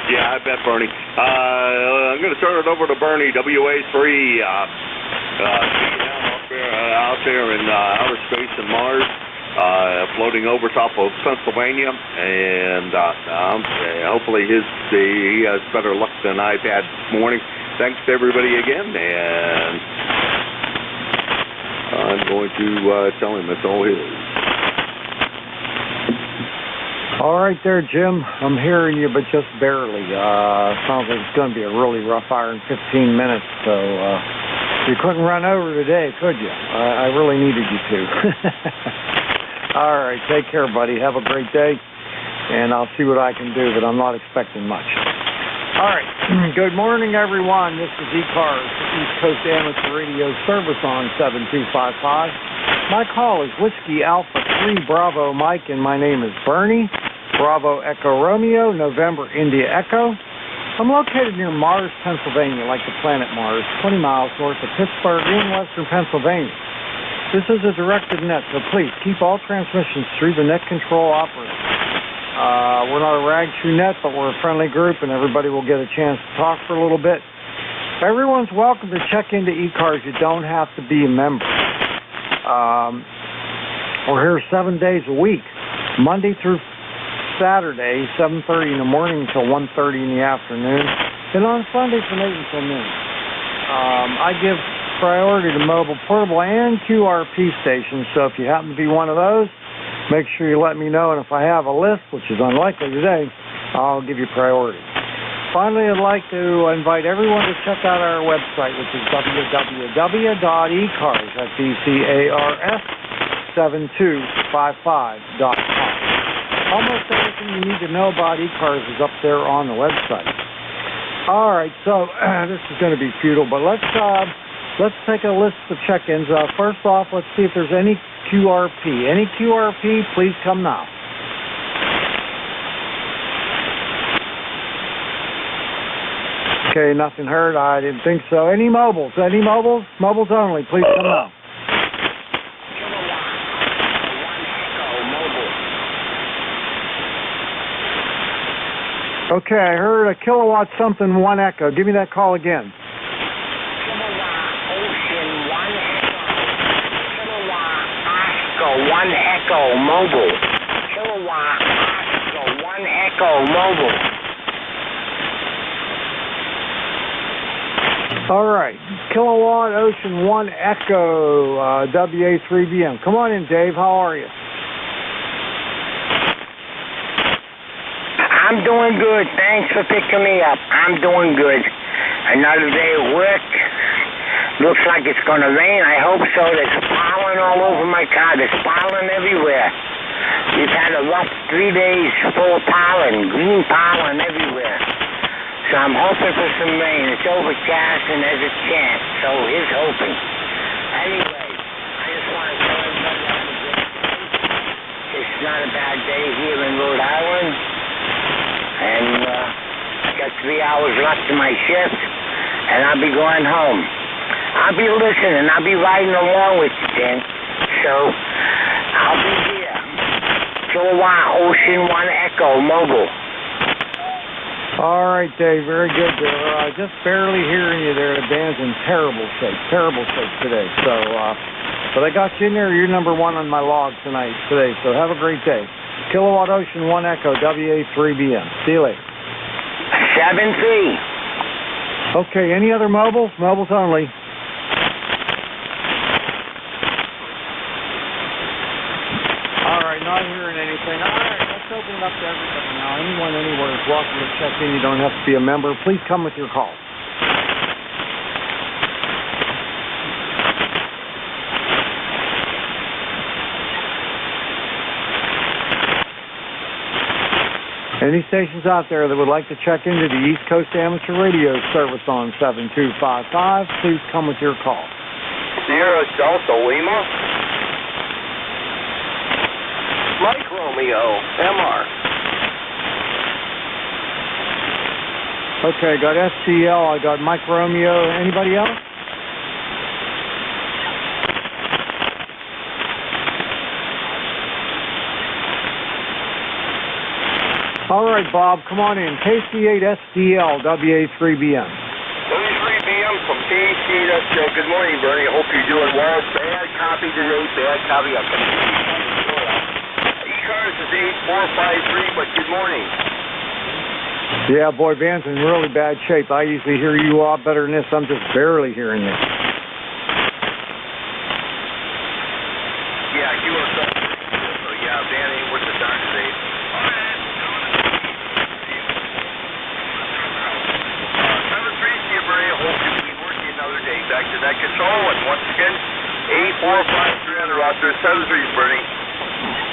Yeah, I bet, Bernie. I'm going to turn it over to Bernie, WA3. Out there in outer space in Mars, floating over top of Pennsylvania, and hopefully he has better luck than I've had this morning. Thanks to everybody again, and I'm going to tell him it's all his.
All right there, Jim. I'm hearing you, but just barely. Sounds like it's going to be a really rough hour in 15 minutes, so you couldn't run over today, could you? I really needed you to. All right, take care, buddy. Have a great day, and I'll see what I can do, but I'm not expecting much. All right, good morning, everyone. This is ECARS, East Coast Amateur Radio Service on 7255. My call is Whiskey Alpha 3 Bravo Mike, and my name is Bernie. Bravo Echo Romeo, November India Echo. I'm located near Mars, Pennsylvania, like the planet Mars, 20 miles north of Pittsburgh in western Pennsylvania. This is a directed net, so please keep all transmissions through the net control operator. We're not a rag chew net, but we're a friendly group, and everybody will get a chance to talk for a little bit. Everyone's welcome to check into ECARS. You don't have to be a member. We're here 7 days a week, Monday through Saturday, 7:30 in the morning until 1:30 in the afternoon, and on Sunday from 8 until noon. I give priority to mobile, portable, and QRP stations, so if you happen to be one of those, make sure you let me know, and if I have a list, which is unlikely today, I'll give you priority. Finally, I'd like to invite everyone to check out our website, which is www.ecars, that's ECARS7255.com. Almost everything you need to know about ECARS is up there on the website. All right, so this is going to be futile, but let's take a list of check-ins. First off, let's see if there's any QRP. Any QRP, please come now. Okay, nothing heard. I didn't think so. Any mobiles? Any mobiles? Mobiles only, please come now. Okay, I heard a kilowatt something, 1 echo. Give me that call again.
Kilowatt 1 echo mobile. Kilowatt Oscar 1 echo mobile.
All right, Kilowatt Ocean 1 echo WA3BM. Come on in, Dave. How are you?
I'm doing good. Thanks for picking me up. I'm doing good. Another day at work. Looks like it's going to rain. I hope so. There's pollen all over my car. There's pollen everywhere. We've had a rough 3 days full of pollen, green pollen everywhere. So I'm hoping for some rain. It's overcast and there's a chance. So here's hoping. Anyway, I just want to tell everybody have a great day. It's not a bad day here in Rhode Island. And got 3 hours left in my shift, and I'll be going home. I'll be listening. I'll be riding along with you, Dan. So I'll be here. Kilowatt Ocean 1 Echo Mobile.
All right, Dave. Very good. Just barely hearing you there. The band's in terrible shape today. So, but I got you in there. You're number 1 on my log today. So have a great day. Kilowatt Ocean 1 Echo WA3BM. See you later.
7-3.
Okay, any other mobiles? Mobiles only. All right, not hearing anything. All right, let's open it up to everybody now. Anyone, anywhere is welcome to check in. You don't have to be a member. Please come with your call. Any stations out there that would like to check into the East Coast Amateur Radio Service on 7255, please come with your call.
Sierra Delta Lima. Mike Romeo, MR.
Okay, got SCL, I got Mike Romeo. Anybody else? All right, Bob, come on in. KC8SDL, WA3BM.
WA3BM from KC8SDL. Good morning, Bernie. I hope you're doing well. Bad copy today, bad copy. I'm going to ECARS is 8453, but good morning.
Yeah, boy, Van's in really bad shape. I usually hear you a lot better than this. I'm just barely hearing you.
Yeah, you are so yeah, Van ain't worth the darn today. Back to that control, and once again, 8453 on the roster, 7-3, Bernie.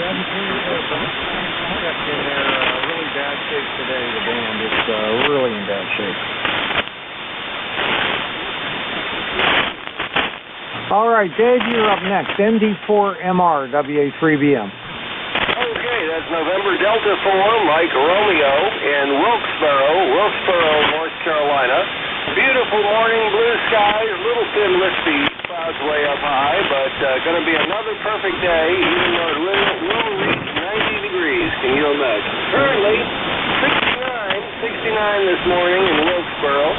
Kept in there, really bad shape today, the band. It's really in bad shape. All right, Dave, you're up next. ND4MR, WA3BM.
Okay, that's November Delta 4, Mike Romeo in Wilkesboro, North Carolina. Beautiful morning, blue skies, little thin wispy clouds way up high, but going to be another perfect day, even though it will reach 90 degrees. Can you imagine? Currently, 69 this morning in Wilkesboro.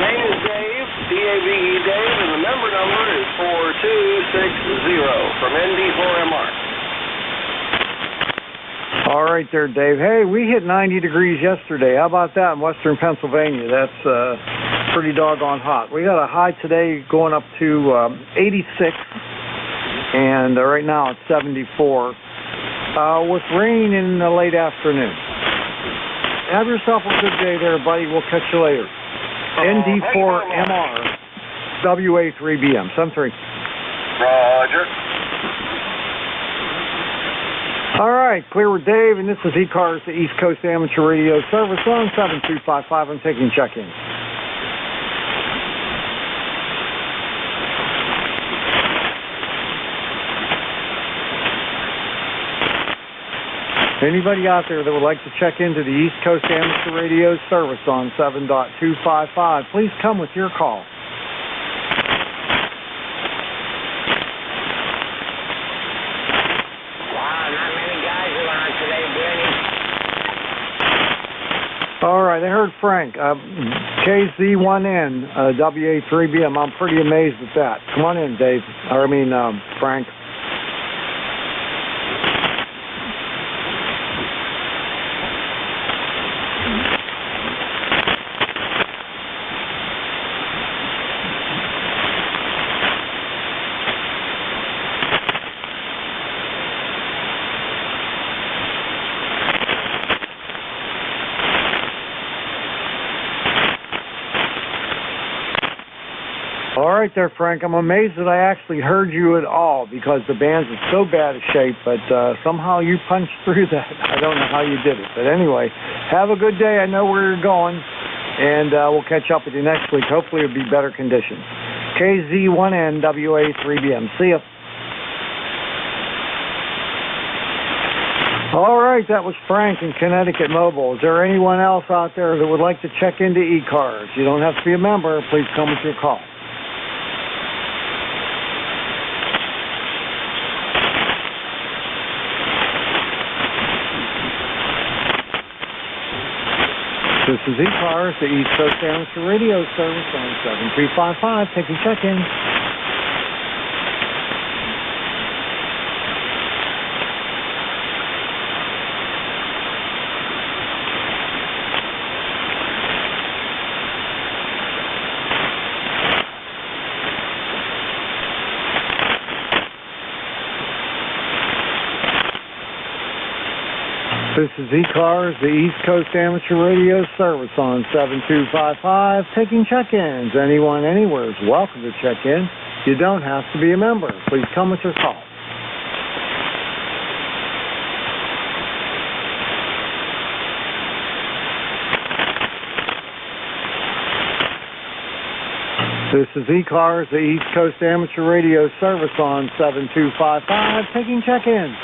Name is Dave, D-A-V-E Dave, and the member number is 4260 from ND4MR.
All right there, Dave. Hey, we hit 90 degrees yesterday. How about that in western Pennsylvania? That's pretty doggone hot. We got a high today going up to 86, and right now it's 74, with rain in the late afternoon. Have yourself a good day there, buddy. We'll catch you later. ND4MR, WA3BM, 73.
Roger.
All right, clear with Dave, and this is ECARS, the East Coast Amateur Radio Service on 7255. I'm taking check-in. Anybody out there that would like to check into the East Coast Amateur Radio Service on 7.255, please come with your call. All right, I heard Frank. KZ1N, WA3BM. I'm pretty amazed at that. Come on in, Dave. Frank. All right there, Frank. I'm amazed that I actually heard you at all because the band's in so bad a shape, but somehow you punched through that. I don't know how you did it. But anyway, have a good day. I know where you're going, and we'll catch up with you next week. Hopefully it'll be better conditions. KZ1N, WA3BM. See ya. All right, that was Frank in Connecticut Mobile. Is there anyone else out there that would like to check into ECARS? You don't have to be a member. Please come with your call. This is ECARS, the East Coast Amateur Radio Service on 7355. Taking check-in. This is ECARS, the East Coast Amateur Radio Service on 7255, taking check-ins. Anyone, anywhere is welcome to check in. You don't have to be a member. Please come with your call. This is ECARS, the East Coast Amateur Radio Service on 7255, taking check-ins.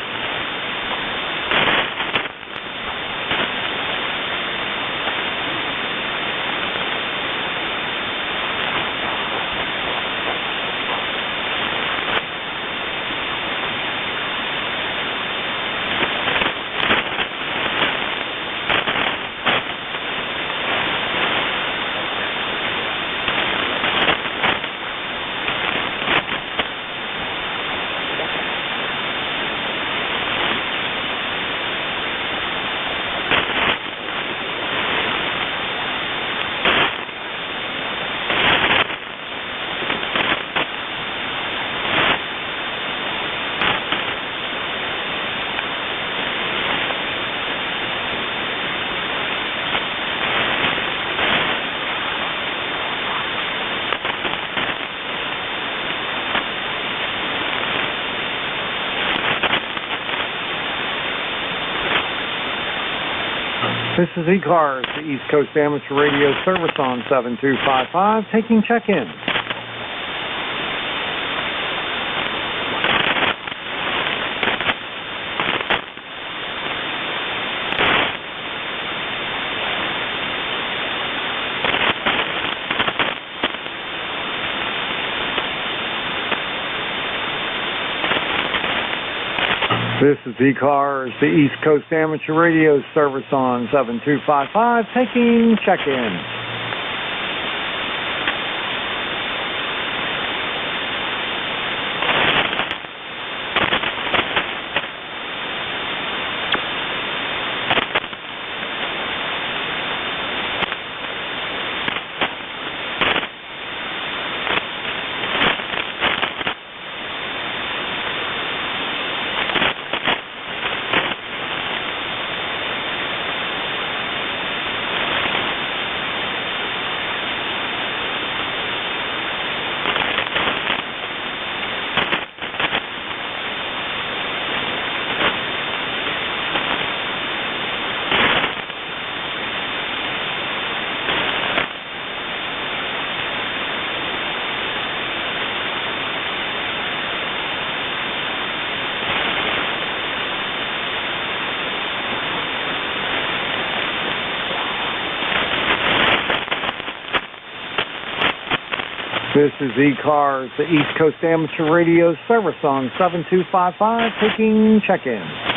This is ECARS, the East Coast Amateur Radio Service on 7255, taking check-in. This is ECARS, the East Coast Amateur Radio Service on 7255, taking check-in. This is ECARS, the East Coast Amateur Radio Service on 7255, taking check-in.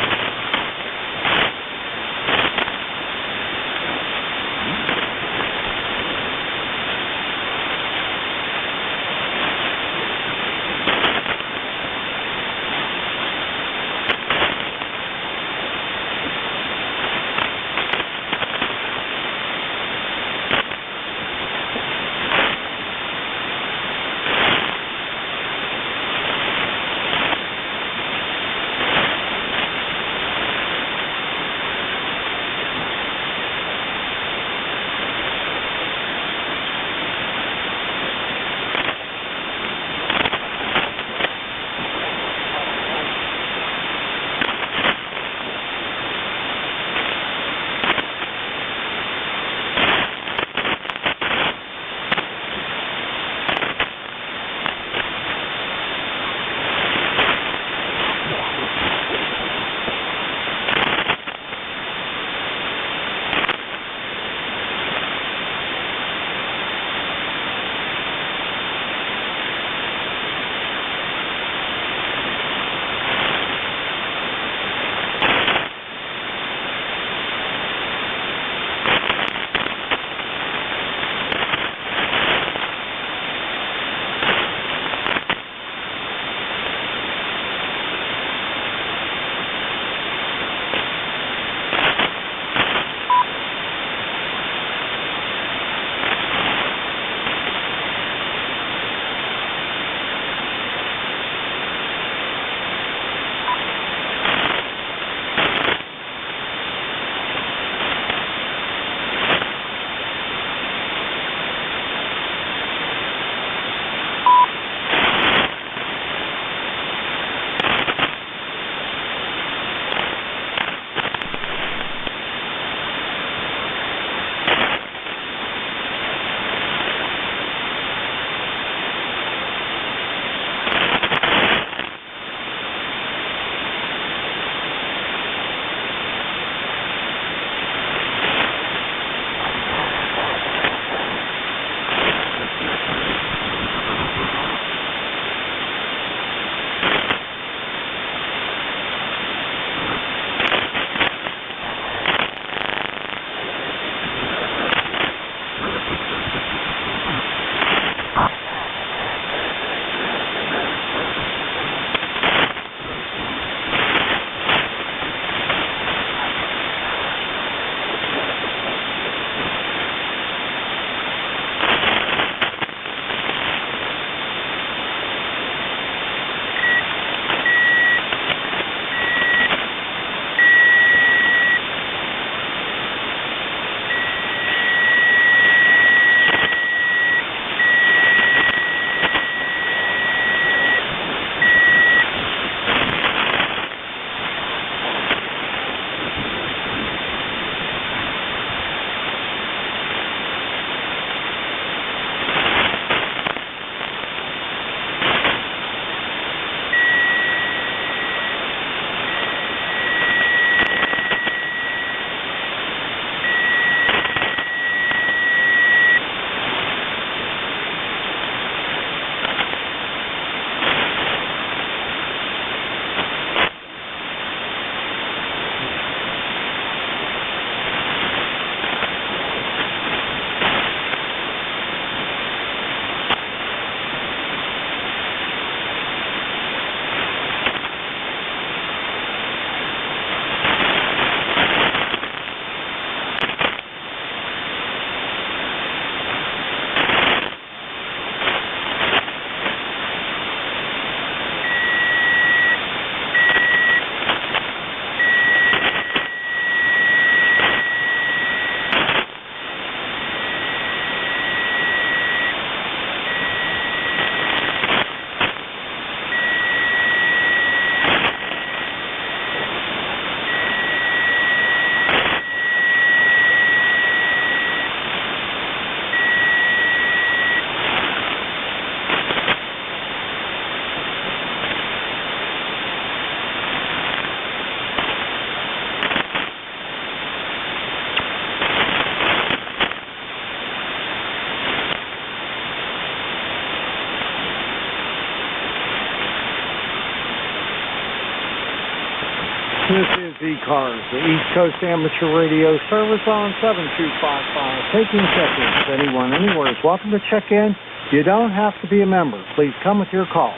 This is ECARS, the East Coast Amateur Radio Service on 7255. Taking check-ins. Anyone, anywhere is welcome to check in. You don't have to be a member. Please come with your call.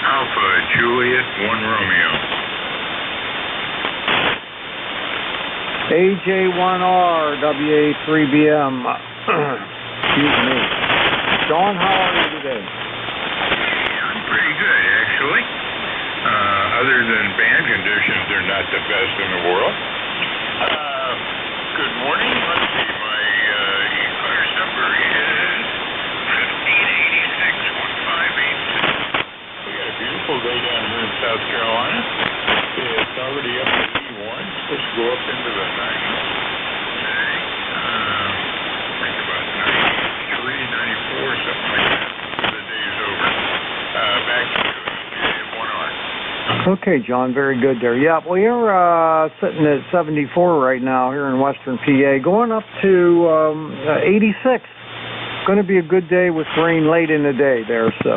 Alpha Juliet 1 Romeo.
AJ1R WA3BM. Excuse me. John, how are you today?
I'm pretty good, actually. Other than band conditions, they're not the best in the world. Good morning. Let's see, my ECARS number is 1586-1586. We got a beautiful day down here in South Carolina. It's already up to 81. Supposed to go up into the 90s today. I think about 93, 94, something like that. The day's over. Back to EJ1R.
Okay, John, very good there. Yeah, well, you're sitting at 74 right now here in western PA, going up to 86. Going to be a good day with rain late in the day there, so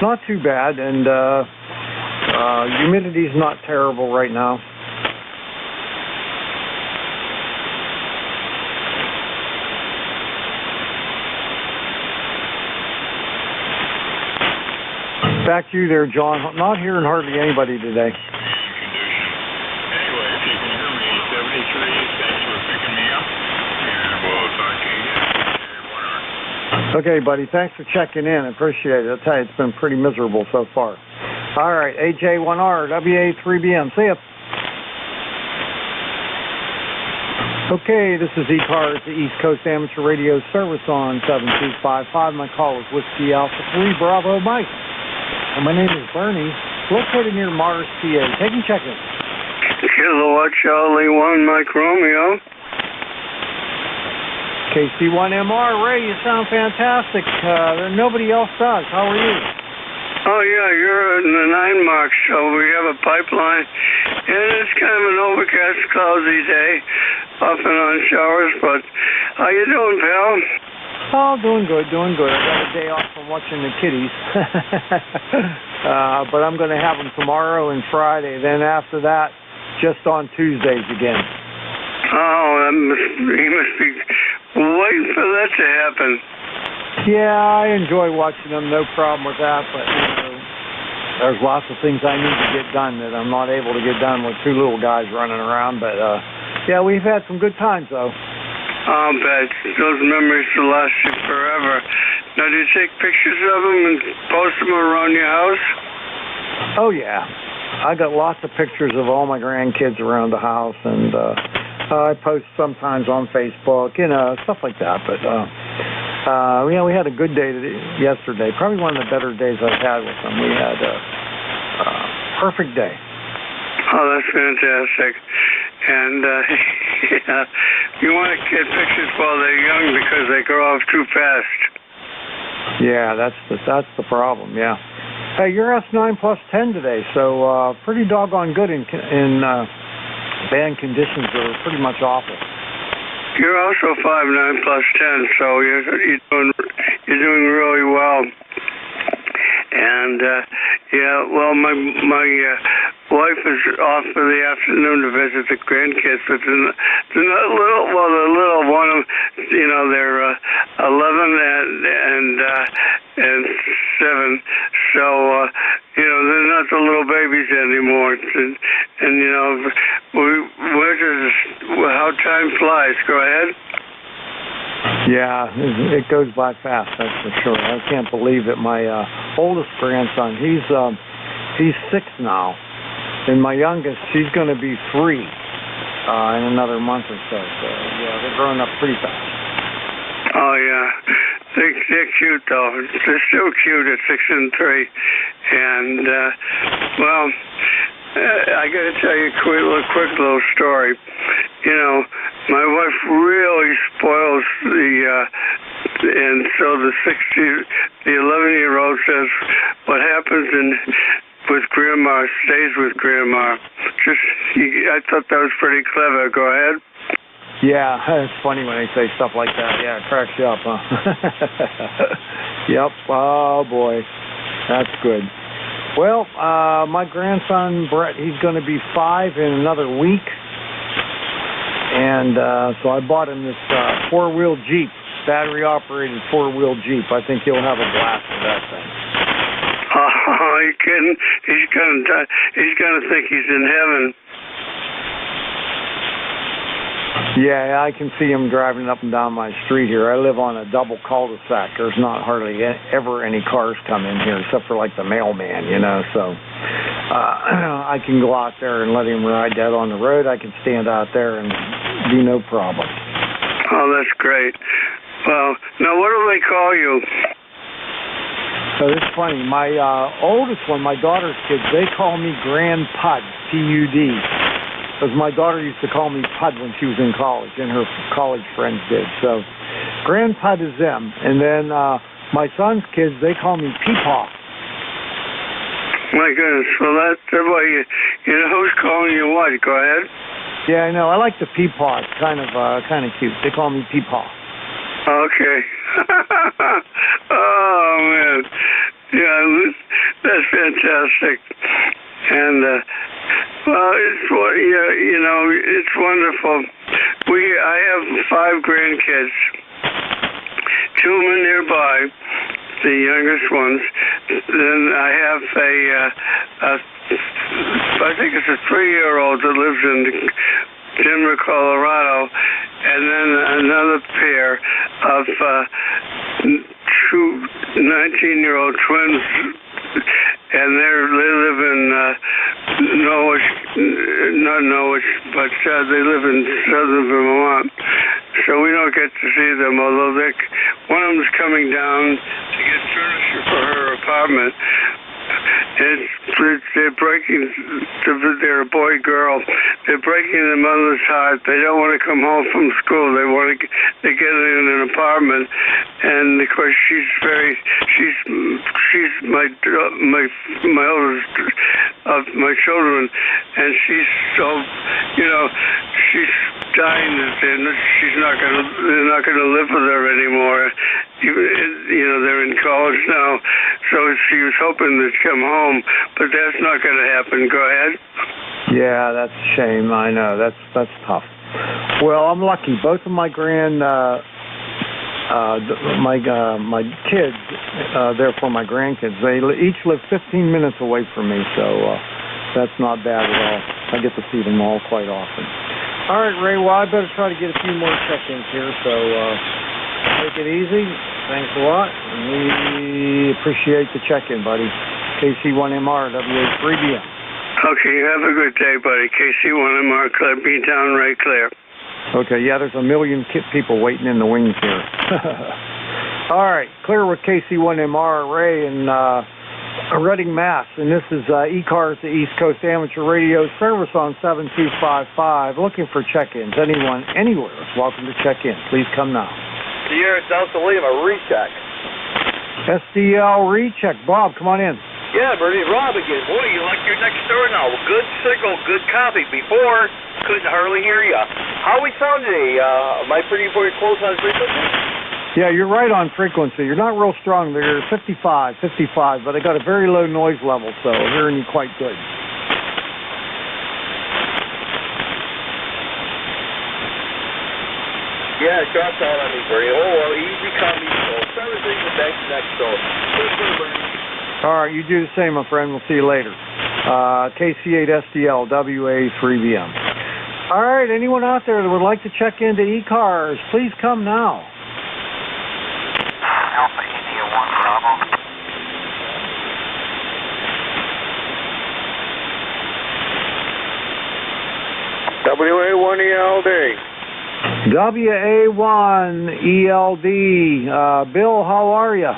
not too bad, and humidity's not terrible right now. Back to you there, John. Not hearing hardly anybody today.
Anyway, if you can hear me, 73, thanks for picking me up, and we'll talk to you again.
Okay, buddy. Thanks for checking in. I appreciate it. I'll tell you, it's been pretty miserable so far. All right, AJ1R, WA3BM. See ya. Okay, this is ECARS, the East Coast Amateur Radio Service on 7255. My call is Whiskey Alpha 3 Bravo Mike. And my name is Bernie, located near Mars, PA. Taking check-in.
Kilowatt Charlie 1 Mike Romeo.
KC1MR, Ray, you sound fantastic. Nobody else does. How are you?
Oh, yeah, you're in the 9 mark, so we have a pipeline. And it's kind of an overcast, cloudy day, off and on showers, but how you doing, pal?
Oh, doing good, doing good. I got a day off from watching the kiddies. But I'm going to have them tomorrow and Friday. Then after that, just on Tuesdays again.
Oh, he must be waiting for that to happen.
Yeah, I enjoy watching them. No problem with that. But there's lots of things I need to get done that I'm not able to get done with two little guys running around. But, yeah, we've had some good times, though.
I'll bet. Those memories will last you forever. Now, do you take pictures of them and post them around your house?
Oh, yeah. I got lots of pictures of all my grandkids around the house, and I post sometimes on Facebook, stuff like that. But, we had a good day yesterday. Probably one of the better days I've had with them. We had a perfect day.
Oh, that's fantastic. And, yeah, you want to get pictures while they're young because they grow off too fast.
Yeah, that's the problem, yeah. Hey, you're S9 plus 10 today, so pretty doggone good in band conditions that are pretty much awful.
You're also 5'9 plus 10, so you're doing really well. And yeah, well, my wife is off for the afternoon to visit the grandkids, but the little one of they're 11 and 7, so they're not the little babies anymore. And how time flies. Go ahead.
Yeah, it goes by fast, that's for sure. I can't believe that my oldest grandson, he's 6 now, and my youngest, she's going to be 3 in another month or so. So, yeah, they're growing up pretty fast.
Oh, yeah. They're cute, though. They're still cute at 6 and 3. And, well, I got to tell you a quick little story. My wife really spoils and so the 11-year-old says, what happens with Grandma stays with Grandma. I thought that was pretty clever. Go ahead.
Yeah, it's funny when they say stuff like that. Yeah, it cracks you up, huh? Yep. Oh, boy. That's good. Well, my grandson, Brett, he's going to be 5 in another week. And so I bought him this four-wheel Jeep, battery-operated four-wheel Jeep. I think he'll have a blast with that thing.
Oh, you kidding? He's gonna think he's in heaven.
Yeah, I can see him driving up and down my street here. I live on a double cul-de-sac. There's not hardly ever any cars come in here except for like the mailman, you know. So I can go out there and let him ride that on the road. I can stand out there and be no problem.
Oh, that's great. Well, now what do they call you?
So it's funny. My oldest one, my daughter's kids, they call me Grand Pud, P-U-D. Because my daughter used to call me Pud when she was in college, and her college friends did. So Grand Pud is them. And then my son's kids, they call me Peepaw.
My goodness. Well, that's why you know who's calling you what? Go ahead.
Yeah, I know. I like the Peepaw. It's kind of cute. They call me Peepaw.
Okay. Oh, man. Yeah, that's fantastic. And, well, you know, it's wonderful. I have 5 grandkids. 2 of them are nearby, the youngest ones. Then I have I think it's a 3-year-old that lives in Denver, Colorado, and then another pair of 2 19-year-old twins, and they live in not Norwich, but they live in southern Vermont. So we don't get to see them, although one of them's coming down to get furniture for her apartment. They're breaking, they're a boy, girl. They're breaking the mother's heart. They don't want to come home from school. They get in an apartment, and of course she's my oldest of my children, and she's so, you know, she's dying that they're not gonna live with her anymore. You know, they're in college now, so she was hoping to come home, but that's not going to happen. Go ahead.
Yeah, that's a shame. I know. That's tough. Well, I'm lucky. Both of my my kids, therefore my grandkids, they each live 15 minutes away from me, so that's not bad at all. I get to see them all quite often. All right, Ray, well, I better try to get a few more check-ins here, so take it easy. Thanks a lot. And we appreciate the check-in, buddy. KC1MR, WA3BM.
Okay, you have a good day, buddy. KC1MR, Claire, be downright clear.
Okay, yeah, there's a million people waiting in the wings here. All right, clear with KC1MR, Ray, and Reading, Mass. And this is ECARS, the East Coast Amateur Radio Service on 7255. Looking for check-ins. Anyone, anywhere is welcome to check in. Please come now.
Sierra Delta Lima, recheck.
SDL recheck. Bob, come on in.
Yeah, Bernie, Rob again. Boy, you like your next door now. Good signal, good copy. Before, couldn't hardly hear you. How we sound today? Am I pretty close on frequency?
Yeah, you're right on frequency. You're not real strong. They're 55, but I got a very low noise level, so I'm hearing you quite good.
Yeah, shots out on me, Bernie. Oh, well, easy copy. So, everything the next door.
All right, you do the same, my friend. We'll see you later. KC8SDL, WA3BM. All right, anyone out there that would like to check into ECARS, please come now.
Alpha India 1 Bravo.
WA1ELD.
WA1ELD. Bill, how are you?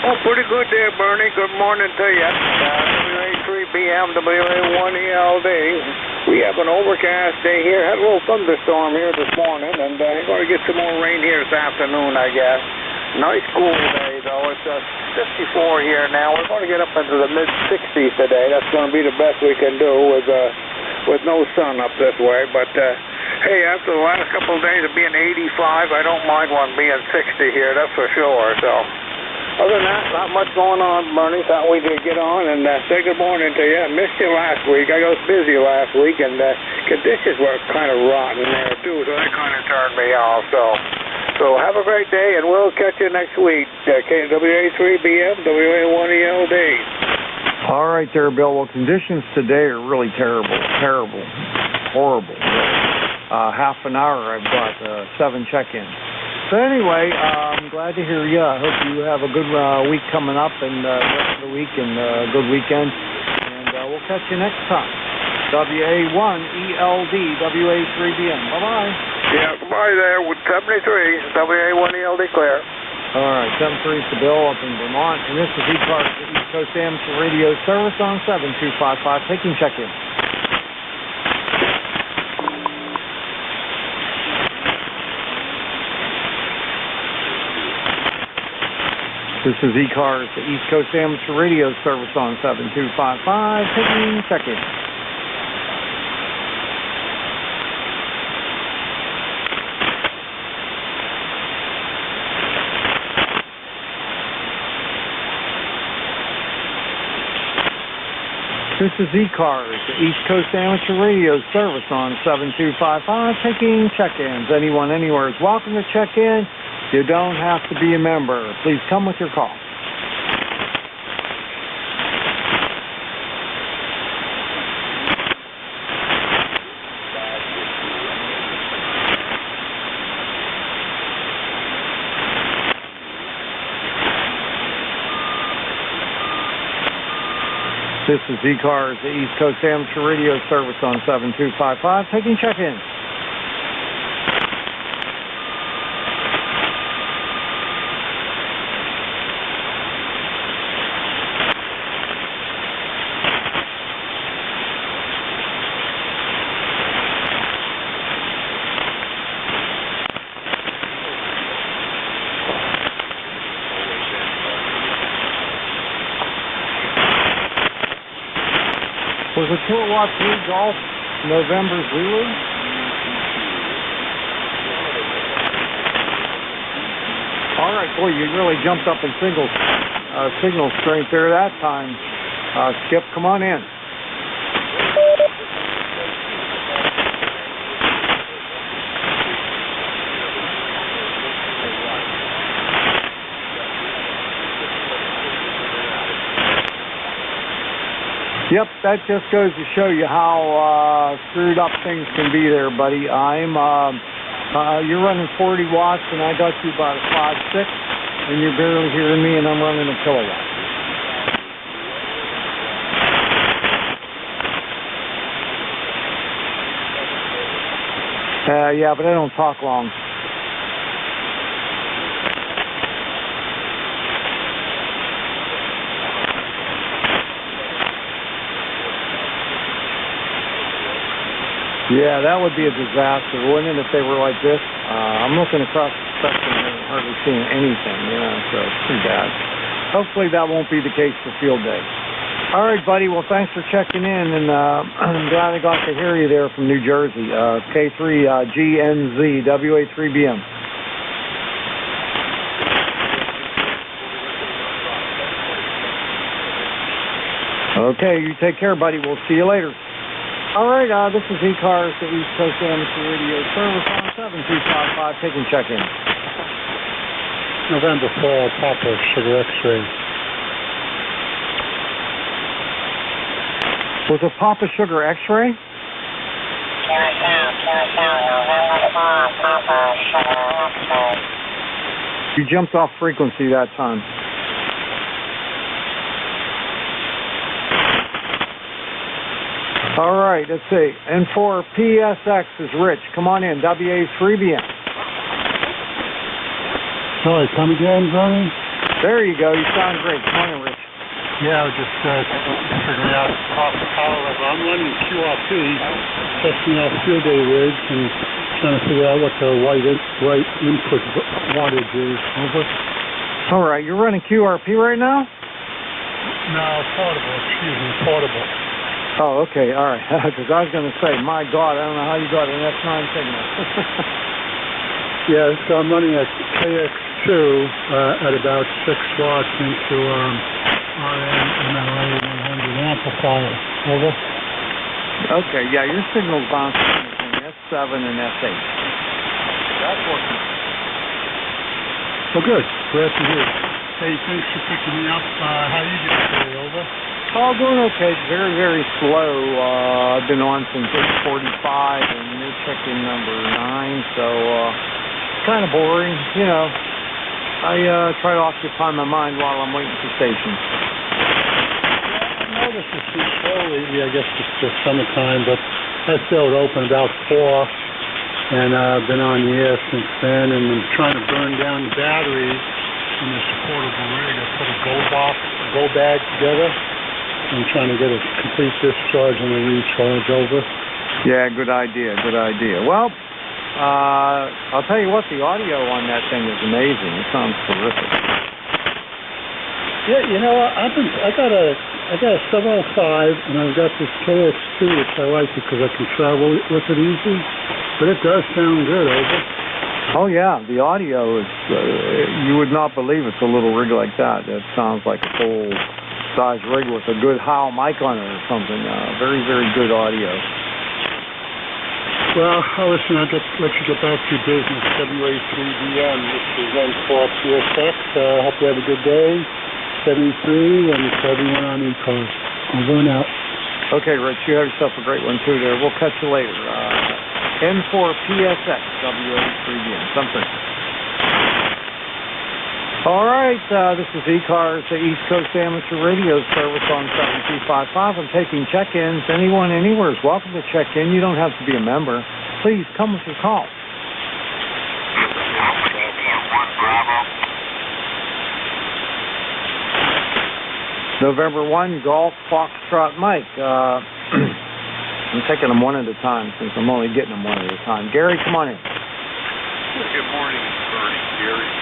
Oh, pretty good there, Bernie. Good morning to you. WA3BM, WA1ELD. We have an overcast day here. Had a little thunderstorm here this morning, and we're going to get some more rain here this afternoon, I guess. Nice cool day, though. It's 54 here now. We're going to get up into the mid-60s today. That's going to be the best we can do with no sun up this way. But, hey, after the last couple of days of being 85, I don't mind one being 60 here, that's for sure. So Other than that, not much going on, Bernie. Thought we'd get on and say good morning to you. I missed you last week. I was busy last week, and conditions were kind of rotten there, too, so that kind of turned me off. So have a great day, and we'll catch you next week. WA3BM, WA1ELD.
All right there, Bill. Well, conditions today are really terrible, horrible. Half an hour, I've got 7 check-ins. So anyway, I'm glad to hear you. I hope you have a good week coming up and the rest of the week and a good weekend. And we'll catch you next time. WA1ELD, WA3BM. Bye-bye.
Yeah, goodbye there with 73, WA1ELD clear.
All right, 73 is the Bill up in Vermont. And this is ECARS, the East Coast Amateur Radio Service on 7255, taking check-in. This is ECARS, the East Coast Amateur Radio Service on 7255, taking check-in. This is ECARS, the East Coast Amateur Radio Service on 7255, taking check-ins. Anyone, anywhere is welcome to check in. You don't have to be a member. Please come with your call. This is ECARS, the East Coast Amateur Radio Service on 7255, taking check-in. Was it Kilowatt 3 Golf November Zulu? All right, boy, you really jumped up in signal strength there that time. Skip, come on in. Yep, that just goes to show you how screwed up things can be there, buddy. You're running 40 watts, and I got you about a 5.6, and you're barely hearing me, and I'm running a kilowatt. Yeah, but I don't talk long. Yeah, that would be a disaster, wouldn't it, if they were like this? I'm looking across the spectrum and hardly seeing anything, so it's too bad. Hopefully that won't be the case for field day. All right, buddy, well, thanks for checking in, and I'm glad I got to hear you there from New Jersey. K3GNZ, WA3BM. Okay, you take care, buddy. We'll see you later. All right, this is ECARS, the East Coast Amateur Radio Service on 7255, taking check-in.
November 4, Papa Sugar X-ray.
Was it Papa Sugar X-ray? You jumped off frequency that time. All right, let's see. And for PSX is Rich. Come on in, WA3BM.
Sorry, come again, Bernie?
There you go. You sound great. Come on in, Rich.
Yeah, I was just figuring out the power level. I'm running QRP, testing out field day rigs and trying to figure out what the right input wattage is. Over.
All right, you're running QRP right now?
No, portable.
Oh, okay, all right. Because I was going to say, my God, I don't know how you got an F9 signal.
Yeah, so I'm running a KX2 at about 6 watts into RM MLA 100 amplifier. Over.
Okay, yeah, your signal's bouncing between S7 and S8. That's working.
Well, good. Glad to hear. Hey, thanks for picking me up. How you doing today? Over.
Oh, doing okay. Very, very slow. I've been on since 8:45, and you're checking number 9, so kind of boring. You know, I try to occupy my mind while I'm waiting for stations.
I noticed it's been slow lately. I guess it's just summertime, but I failed open about 4, and I've been on the air since then, and I'm trying to burn down the batteries in this portable rig. I put a go bag together. I'm trying to get a complete discharge and a recharge. Over.
Yeah, good idea, good idea. Well, I'll tell you what, the audio on that thing is amazing. It sounds terrific.
Yeah, you know, I got a 705, and I've got this KX2, which I like because I can travel with it easy. But it does sound good. Over.
Oh yeah, the audio is. You would not believe it's a little rig like that. It sounds like a full size rig with a good Howe mic on it or something. Very, very good audio.
Well, listen, I'll let you get back to your business. WA3BM, this is N4PSX. Hope you have a good day. 73, and to everyone on ECARS. Over and out.
Okay, Rich, you have yourself a great one too there. We'll catch you later. N4PSX, WA3BM, something. All right, this is ECARS, the East Coast Amateur Radio Service on 7255. I'm taking check-ins. Anyone, anywhere is welcome to check in. You don't have to be a member. Please come with your call. November 1, Golf Foxtrot Mike. I'm taking them one at a time since I'm only getting them one at a time. Gary, come on in.
Good morning, Bernie. Gary here.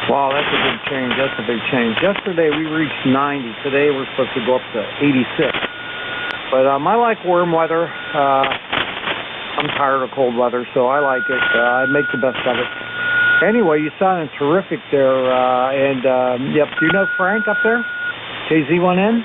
Wow, that's a big change. That's a big change. Yesterday we reached 90. Today we're supposed to go up to 86. But I like warm weather. I'm tired of cold weather, so I like it. I make the best of it. Anyway, you sounded terrific there. Yep, do you know Frank up there? KZ1N?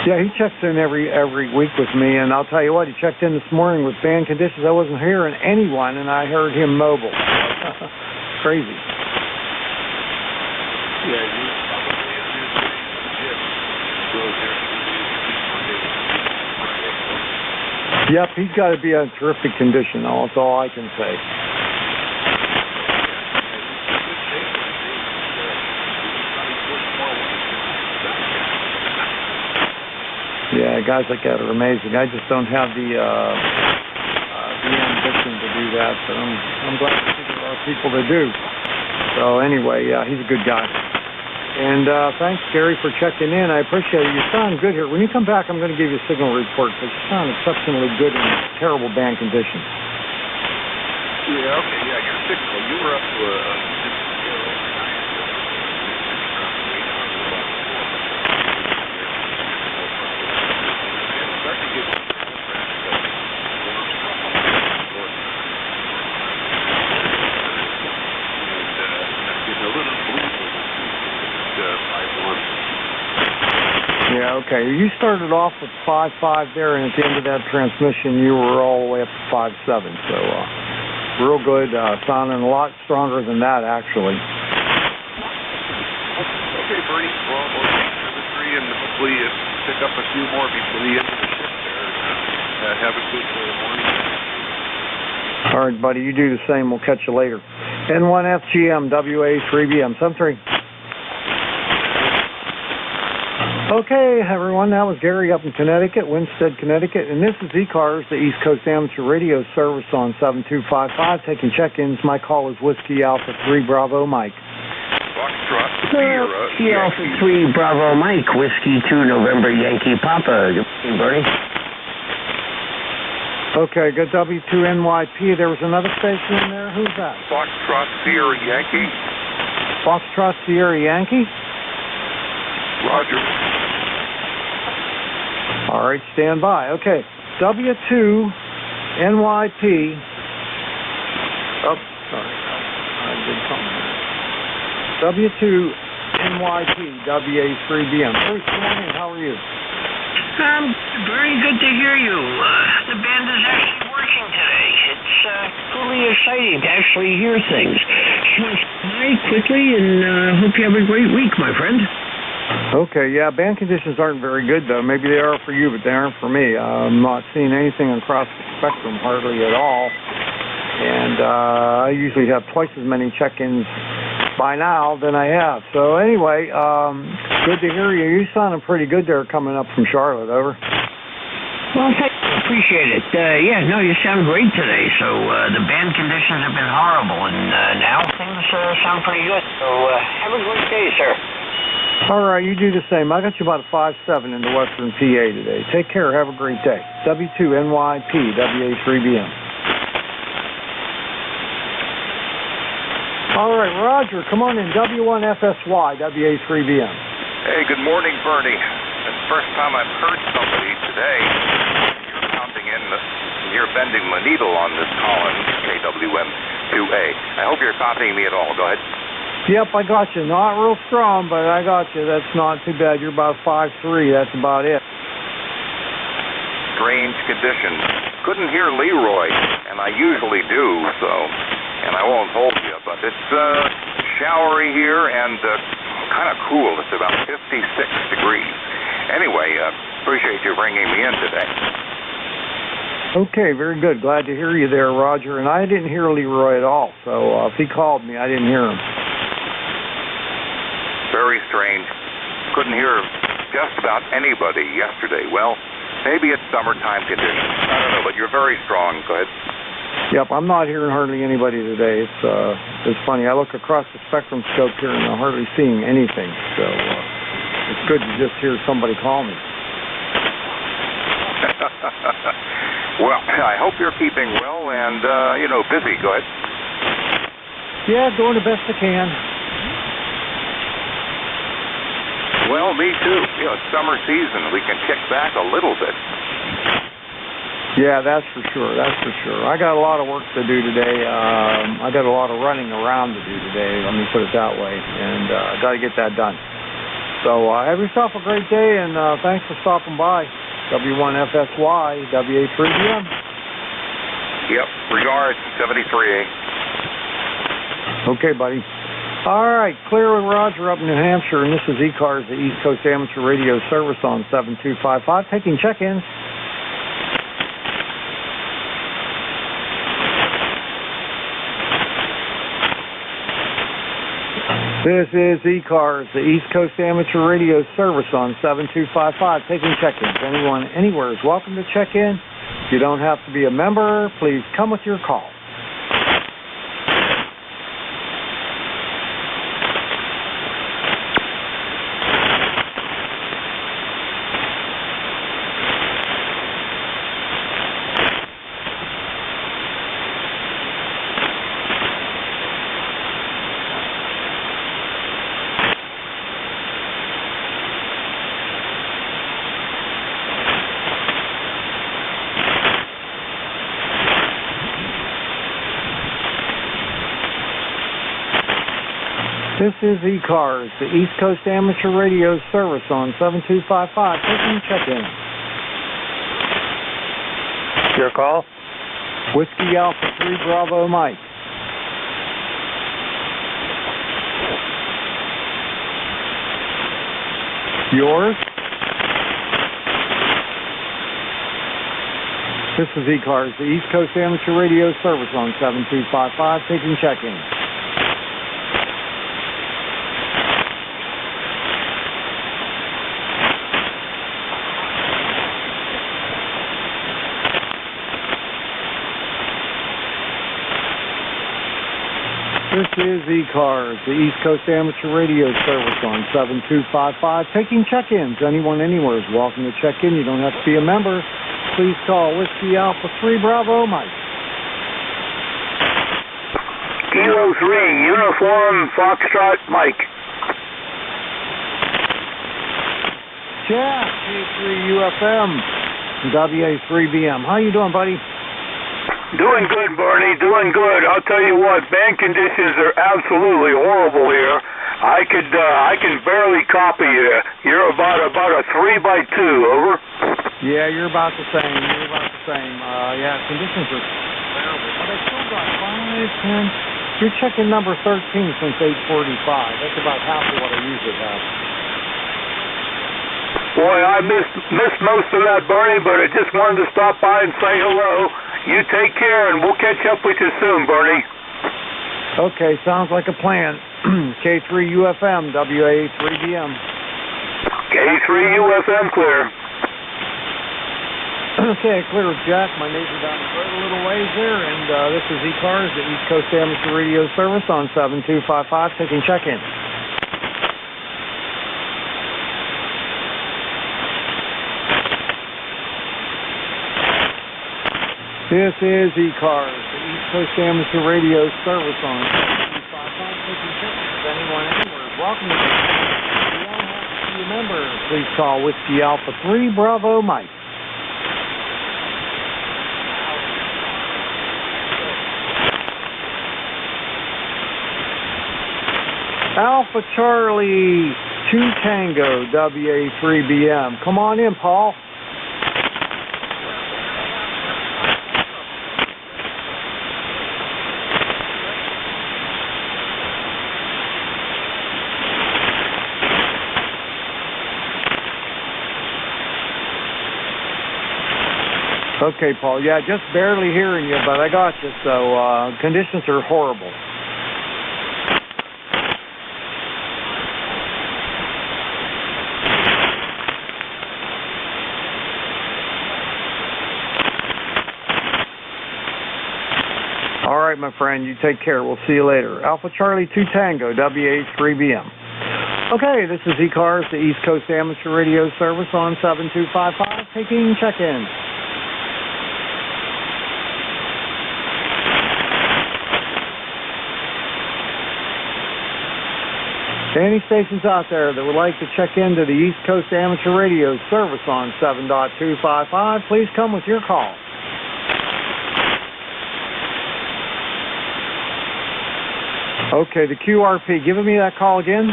Yeah, he checks in every week with me, and I'll tell you what, he checked in this morning with bad conditions. I wasn't hearing anyone, and I heard him mobile. Crazy. Yep, he's got to be in terrific condition. That's all I can say. Yeah, guys like that are amazing. I just don't have the ambition to do that, but I'm glad to see there are people that do. So anyway, he's a good guy. And thanks, Gary, for checking in. I appreciate it. You sound good here. When you come back, I'm going to give you a signal report because you sound exceptionally good in terrible band conditions.
Yeah, okay, yeah, your signal. You were up to a
Yeah, okay. You started off with 5.5 there, and at the end of that transmission, you were all the way up to 5.7. So, real good. Sounding a lot stronger than that, actually.
Okay, Bernie. Well, we'll take the 3, and hopefully pick up a few more before the end of the shift there. Have a good morning.
All right, buddy. You do the same. We'll catch you later. N1FGM, WA3BM, 73. Okay, everyone, that was Gary up in Connecticut, Winstead, Connecticut, and this is ECARS, the East Coast Amateur Radio Service on 7255, taking check-ins. My call is Whiskey Alpha 3 Bravo Mike.
Foxtrot Sierra Whiskey Alpha 3 Bravo Mike, Whiskey 2 November Yankee Papa. Good morning, Bernie.
Okay, good W2NYP. There was another station in there. Who's that?
Foxtrot Sierra Yankee.
Foxtrot Sierra Yankee?
Roger.
All right, stand by. Okay, W2NYP. Oh, sorry. I did something. W2NYP, WA3BM. Bruce, good morning. How are you?
Very good to hear you. The band is actually working today. It's truly exciting to actually hear things. Hi, quickly, and hope you have a great week, my friend.
Okay, yeah, band conditions aren't very good, though. Maybe they are for you, but they aren't for me. I'm not seeing anything across the spectrum hardly at all. And I usually have twice as many check-ins by now than I have. So anyway, good to hear you. You sounding pretty good there coming up from Charlotte. Over.
Well, thank you. Appreciate it. Yeah, no, you sound great today. So the band conditions have been horrible, and now things sound pretty good. So have a great day, sir.
All right, you do the same. I got you about a 5-7 into Western PA today. Take care. Have a great day. W2NYP, WA3BM. All right, Roger, come on in. W1FSY, WA3BM.
Hey, good morning, Bernie. It's the first time I've heard somebody today. You're pounding in, you're bending the needle on this Collins KWM2A. I hope you're copying me at all. Go ahead.
Yep, I got you. Not real strong, but I got you. That's not too bad. You're about 5'3". That's about it.
Strange conditions. Couldn't hear Leroy, and I usually do, so, and I won't hold you, but it's showery here and kind of cool. It's about 56 degrees. Anyway, appreciate you bringing me in today.
Okay, very good. Glad to hear you there, Roger. And I didn't hear Leroy at all, so if he called me, I didn't hear him.
Very strange. Couldn't hear just about anybody yesterday. Well, maybe it's summertime conditions. I don't know, but you're very strong. Go ahead.
Yep, I'm not hearing hardly anybody today. It's funny. I look across the spectrum scope here and I'm hardly seeing anything. So it's good to just hear somebody call me.
Well, I hope you're keeping well and, busy. Go ahead.
Yeah, doing the best I can.
Well, me too. It's summer season. We can kick back a little bit.
Yeah, that's for sure. That's for sure. I got a lot of work to do today. I got a lot of running around to do today. Let me put it that way. And I got to get that done. So have yourself a great day, and thanks for stopping by. W1FSY, WA3BM.
Yep. Regards, 73A.
Okay, buddy. All right, clear with Roger up in New Hampshire, and this is ECARS, the East Coast Amateur Radio Service on 7255, taking check-ins. This is ECARS, the East Coast Amateur Radio Service on 7255, taking check-ins. Anyone, anywhere is welcome to check in. You don't have to be a member. Please come with your call. This is ECARS, the East Coast Amateur Radio Service on 7255. Taking check-in.
Your call?
Whiskey Alpha 3 Bravo Mike. Yours? This is ECARS, the East Coast Amateur Radio Service on 7255. Taking check-in. This is ECARS, the East Coast Amateur Radio Service on 7255. Taking check-ins. Anyone anywhere is welcome to check in. You don't have to be a member. Please call Whiskey Alpha 3 Bravo Mike.
Kilo 3, Uniform Foxtrot Mike.
Jack, K3UFM, WA3BM. How you doing, buddy?
Doing good, Bernie, doing good. I'll tell you what, band conditions are absolutely horrible here. I can barely copy you. You're about a 3x2, over.
Yeah, you're about the same. Yeah, conditions are terrible. But I still got 5, 10. You're checking number 13 since 8:45. That's about half of what I usually have.
Boy, I missed most of that, Bernie, but I just wanted to stop by and say hello. You take care, and we'll catch up with you soon, Bernie.
Okay, sounds like a plan. K3UFM, WA3BM.
K3UFM clear.
Okay, clear with Jack, my neighbor down the road a little ways there, and this is ECARS, the East Coast Amateur Radio Service on 7255, taking check-in. This is ECARS, the East Coast Amateur Radio Service on 7255, taking check-ins. Anyone anywhere is welcome to you don't have to be a member. Please call Whiskey Alpha 3 Bravo Mike. Alpha Charlie 2 Tango WA3BM. Come on in, Paul. Okay, Paul. Yeah, just barely hearing you, but I got you. So conditions are horrible. All right, my friend. You take care. We'll see you later. Alpha Charlie 2 Tango, WH3BM. Okay, this is ECARS, the East Coast Amateur Radio Service on 7255, taking check-in. Any stations out there that would like to check into the East Coast Amateur Radio Service on 7.255, please come with your call. Okay, the QRP, giving me that call again.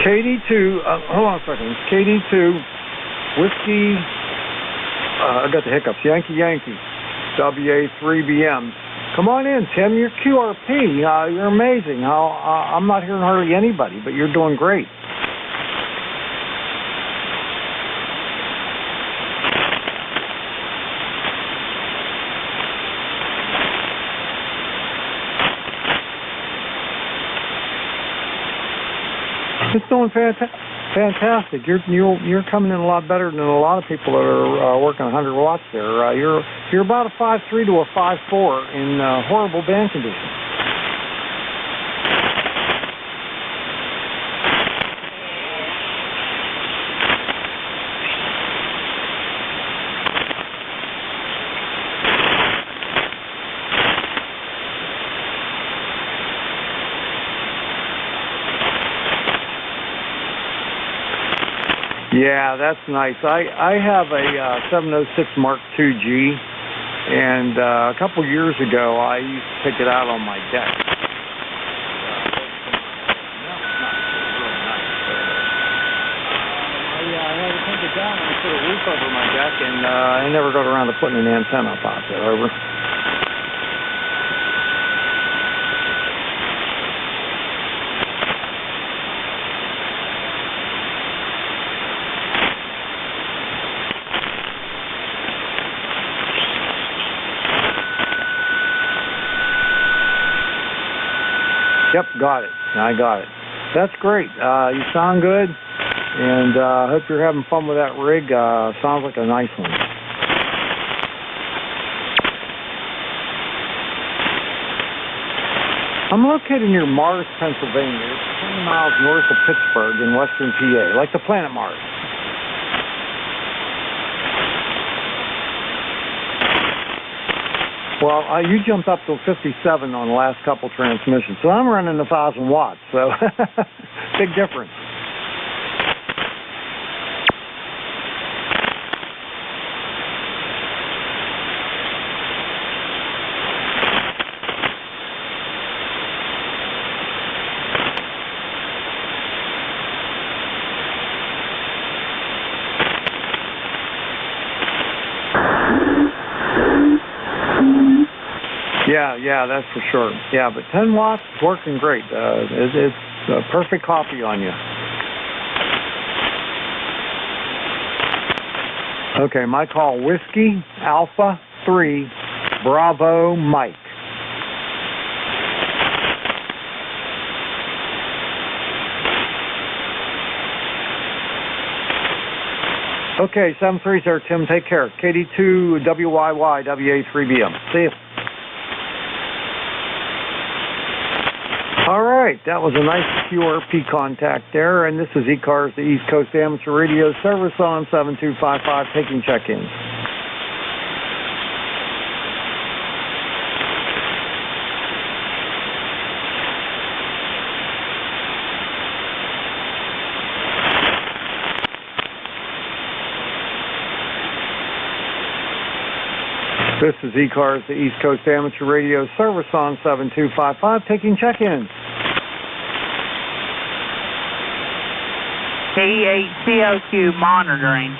KD2, hold on a second. KD2, Whiskey, I got the hiccups, Yankee. WA3BM. Come on in, Tim. You're QRP. You're amazing. I'm not hearing hardly anybody, but you're doing great. It's doing fantastic. You're coming in a lot better than a lot of people that are working 100 watts there. You're about a 5.3 to a 5.4 in horrible band conditions. Yeah, that's nice. I have a 706 Mark II-G, and a couple years ago I used to take it out on my deck. I had to take it down and put a roof over my deck, and I never got around to putting an antenna up out there. Over. Yep, got it. I got it. That's great. You sound good, and I hope you're having fun with that rig. Sounds like a nice one. I'm located near Mars, Pennsylvania. It's 20 miles north of Pittsburgh in western PA, like the planet Mars. Well, you jumped up to 57 on the last couple transmissions, so I'm running 1,000 watts, so big difference. Yeah, that's for sure. Yeah, but 10 watts is working great. It's perfect coffee on you. Okay, my call, Whiskey Alpha 3 Bravo Mike. Okay, 730 Tim, take care. KD2 WYY WA3BM. See you. All right, that was a nice QRP contact there, and this is ECARS, the East Coast Amateur Radio Service on 7255, taking check-ins. This is ECARS, the East Coast Amateur Radio Service on 7255, taking check-ins.
K8COQ monitoring.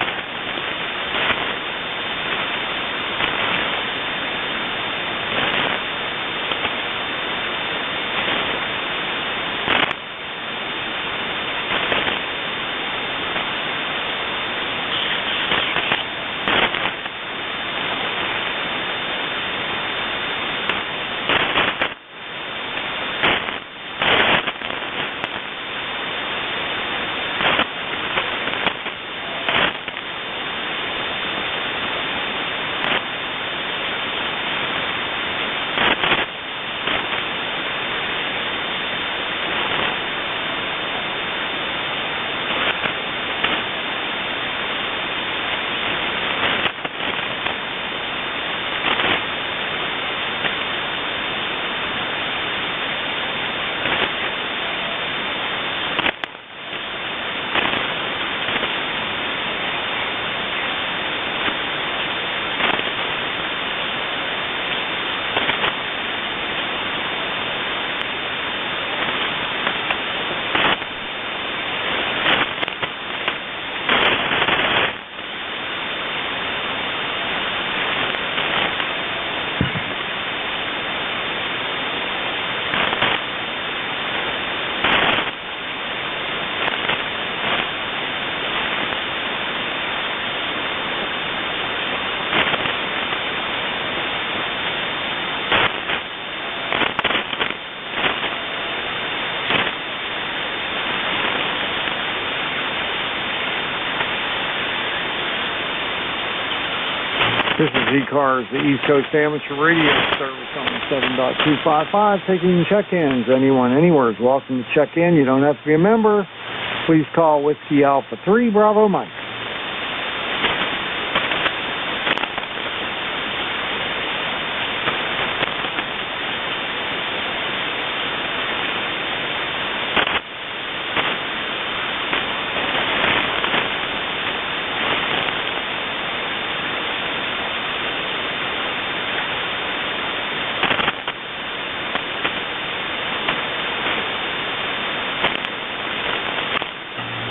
This is ECARS, the East Coast Amateur Radio Service on 7.255, taking check-ins. Anyone, anywhere is welcome to check in. You don't have to be a member. Please call Whiskey Alpha 3 Bravo Mike.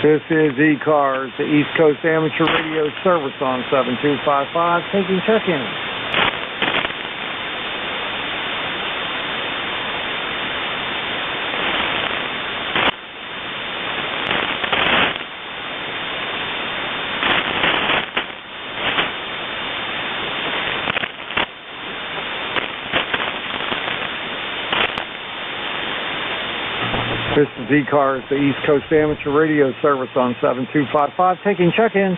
This is ECARS, the East Coast Amateur Radio Service on 7255, taking check-in. This is ECARS, the East Coast Amateur Radio Service on 7255, taking check-in.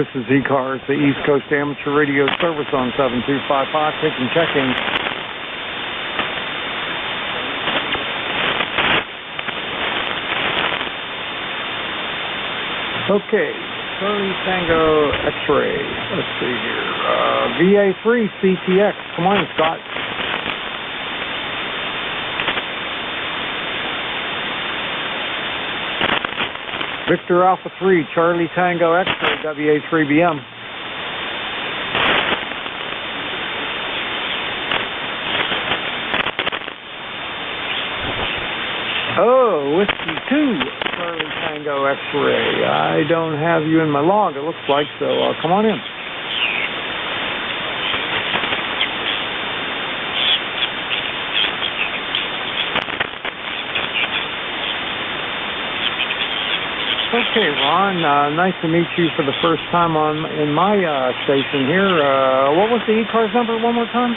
This is ECARS, the East Coast Amateur Radio Service on 7255, taking check-ins. Okay, Charlie Tango X-Ray. Let's see here. VA3 CTX. Come on, Scott. Victor Alpha 3, Charlie Tango X-Ray, WA3BM. Oh, Whiskey 2, Charlie Tango X-Ray. I don't have you in my log, it looks like, so come on in. Okay, Ron, nice to meet you for the first time in my station here. What was the ECARS number one more time?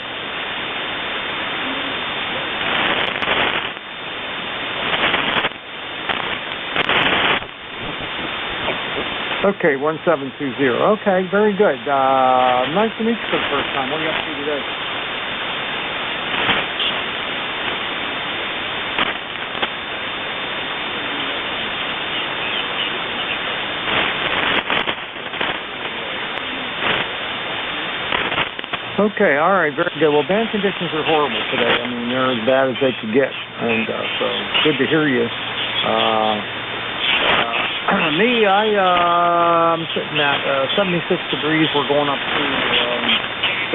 Okay, 1720. Okay, very good. Nice to meet you for the first time. What are you up to today? Okay, all right, very good. Well, band conditions are horrible today. I mean, they're as bad as they could get, and so good to hear you. I'm sitting at 76 degrees. We're going up to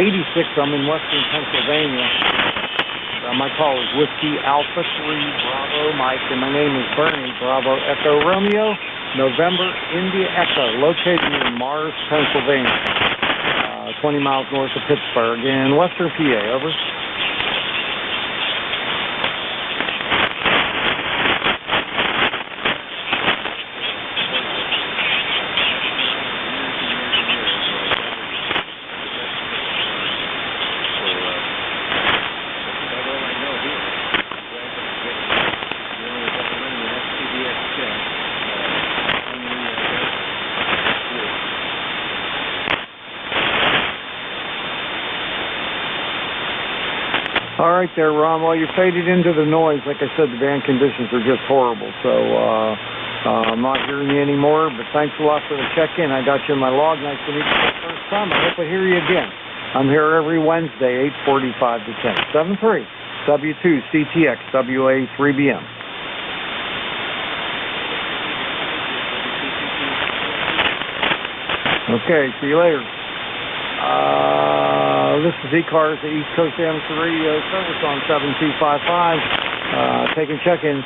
86. I'm in western Pennsylvania. My call is Whiskey Alpha 3 Bravo Mike, and my name is Bernie. Bravo Echo Romeo, November India Echo, located in Mars, Pennsylvania. 20 miles north of Pittsburgh in western PA. Over. All right there, Ron. Well, you faded into the noise. Like I said, the band conditions are just horrible. So I'm not hearing you anymore, but thanks a lot for the check-in. I got you in my log. Nice to meet you for the first time. I hope I hear you again. I'm here every Wednesday, 8:45 to 10. 73 W2 CTX WA3BM. Okay, see you later. This is ECARS, the East Coast Amateur Radio Service on 7255, taking check-ins.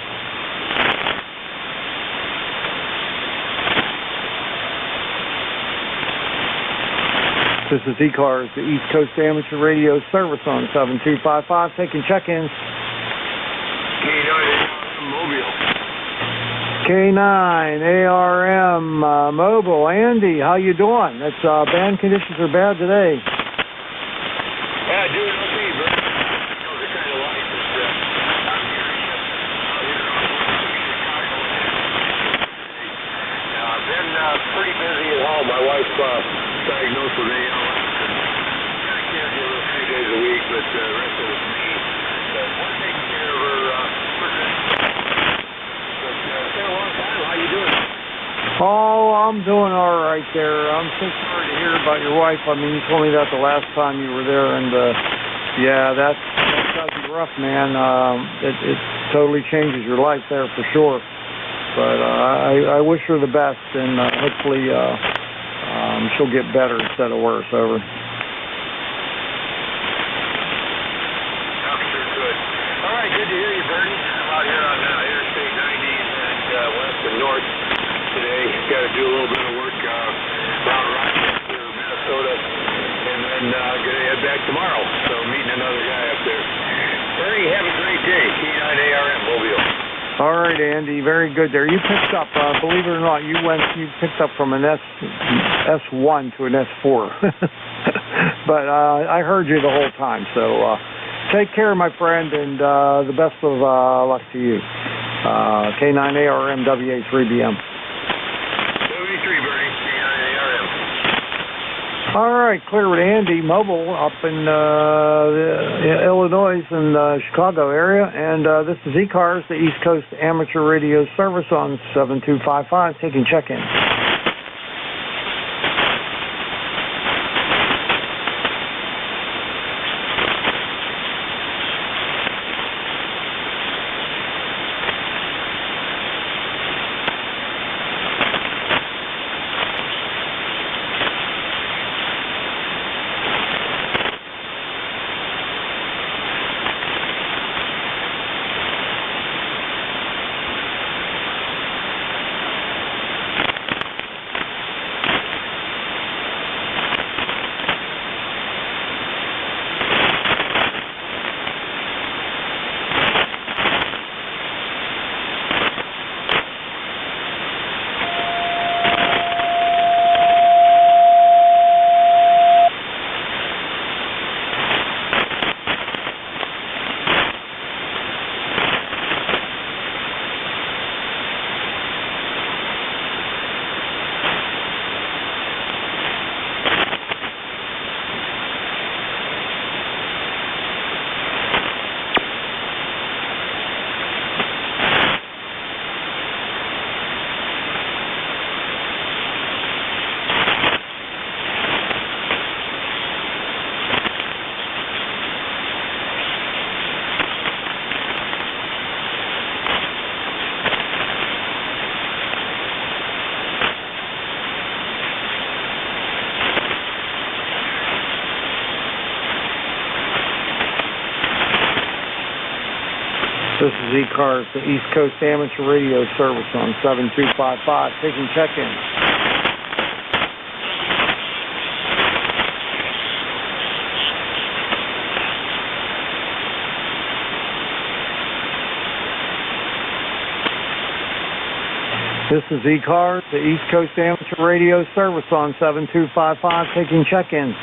This is ECARS, the East Coast Amateur Radio Service on 7255, taking check-ins. K9 ARM Mobile. Andy, how you doing? It's band conditions are bad today.
Yeah, doing okay, bro. You know, the kind of life is out here Chicago. I've been pretty busy at home. My wife's diagnosed with ALS. Got a caregiver 3 days a week, but the rest of it's me. We're taking care of her. It's been a long time. How you doing?
Oh, I'm doing all right there. I'm so sorry to hear about your wife. I mean, you told me that the last time you were there, and yeah, that's gotta be rough, man. It totally changes your life there for sure. But I wish her the best, and hopefully she'll get better instead of worse. Over.
All right, good to hear you, Bernie. I'm out here on Interstate 90 and west and north today. Got to do a little bit of work around Rochester, Minnesota, and then going to head back tomorrow. So meeting another guy up there. Bernie, have a great day. K9 ARM Mobile.
All right, Andy, very good there. You picked up, believe it or not, you picked up from an S1 to an S4. But I heard you the whole time, so take care, my friend, and the best of luck to you. K9 ARM WA3BM.
WA3, Bernie. K9 ARM.
All right, clear with Andy Mobile up in Illinois and Chicago area. And this is ECARS, the East Coast Amateur Radio Service on 7255, taking check-in. This is ECARS, the East Coast Amateur Radio Service on 7255, taking check-in. This is ECARS, the East Coast Amateur Radio Service on 7255, taking check-in.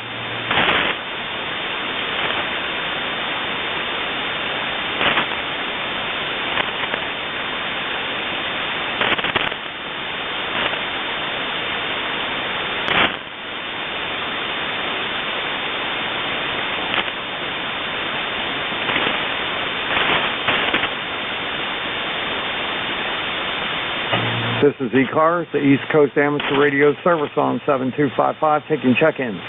This is ECARS, the East Coast Amateur Radio Service on 7255, taking check-in.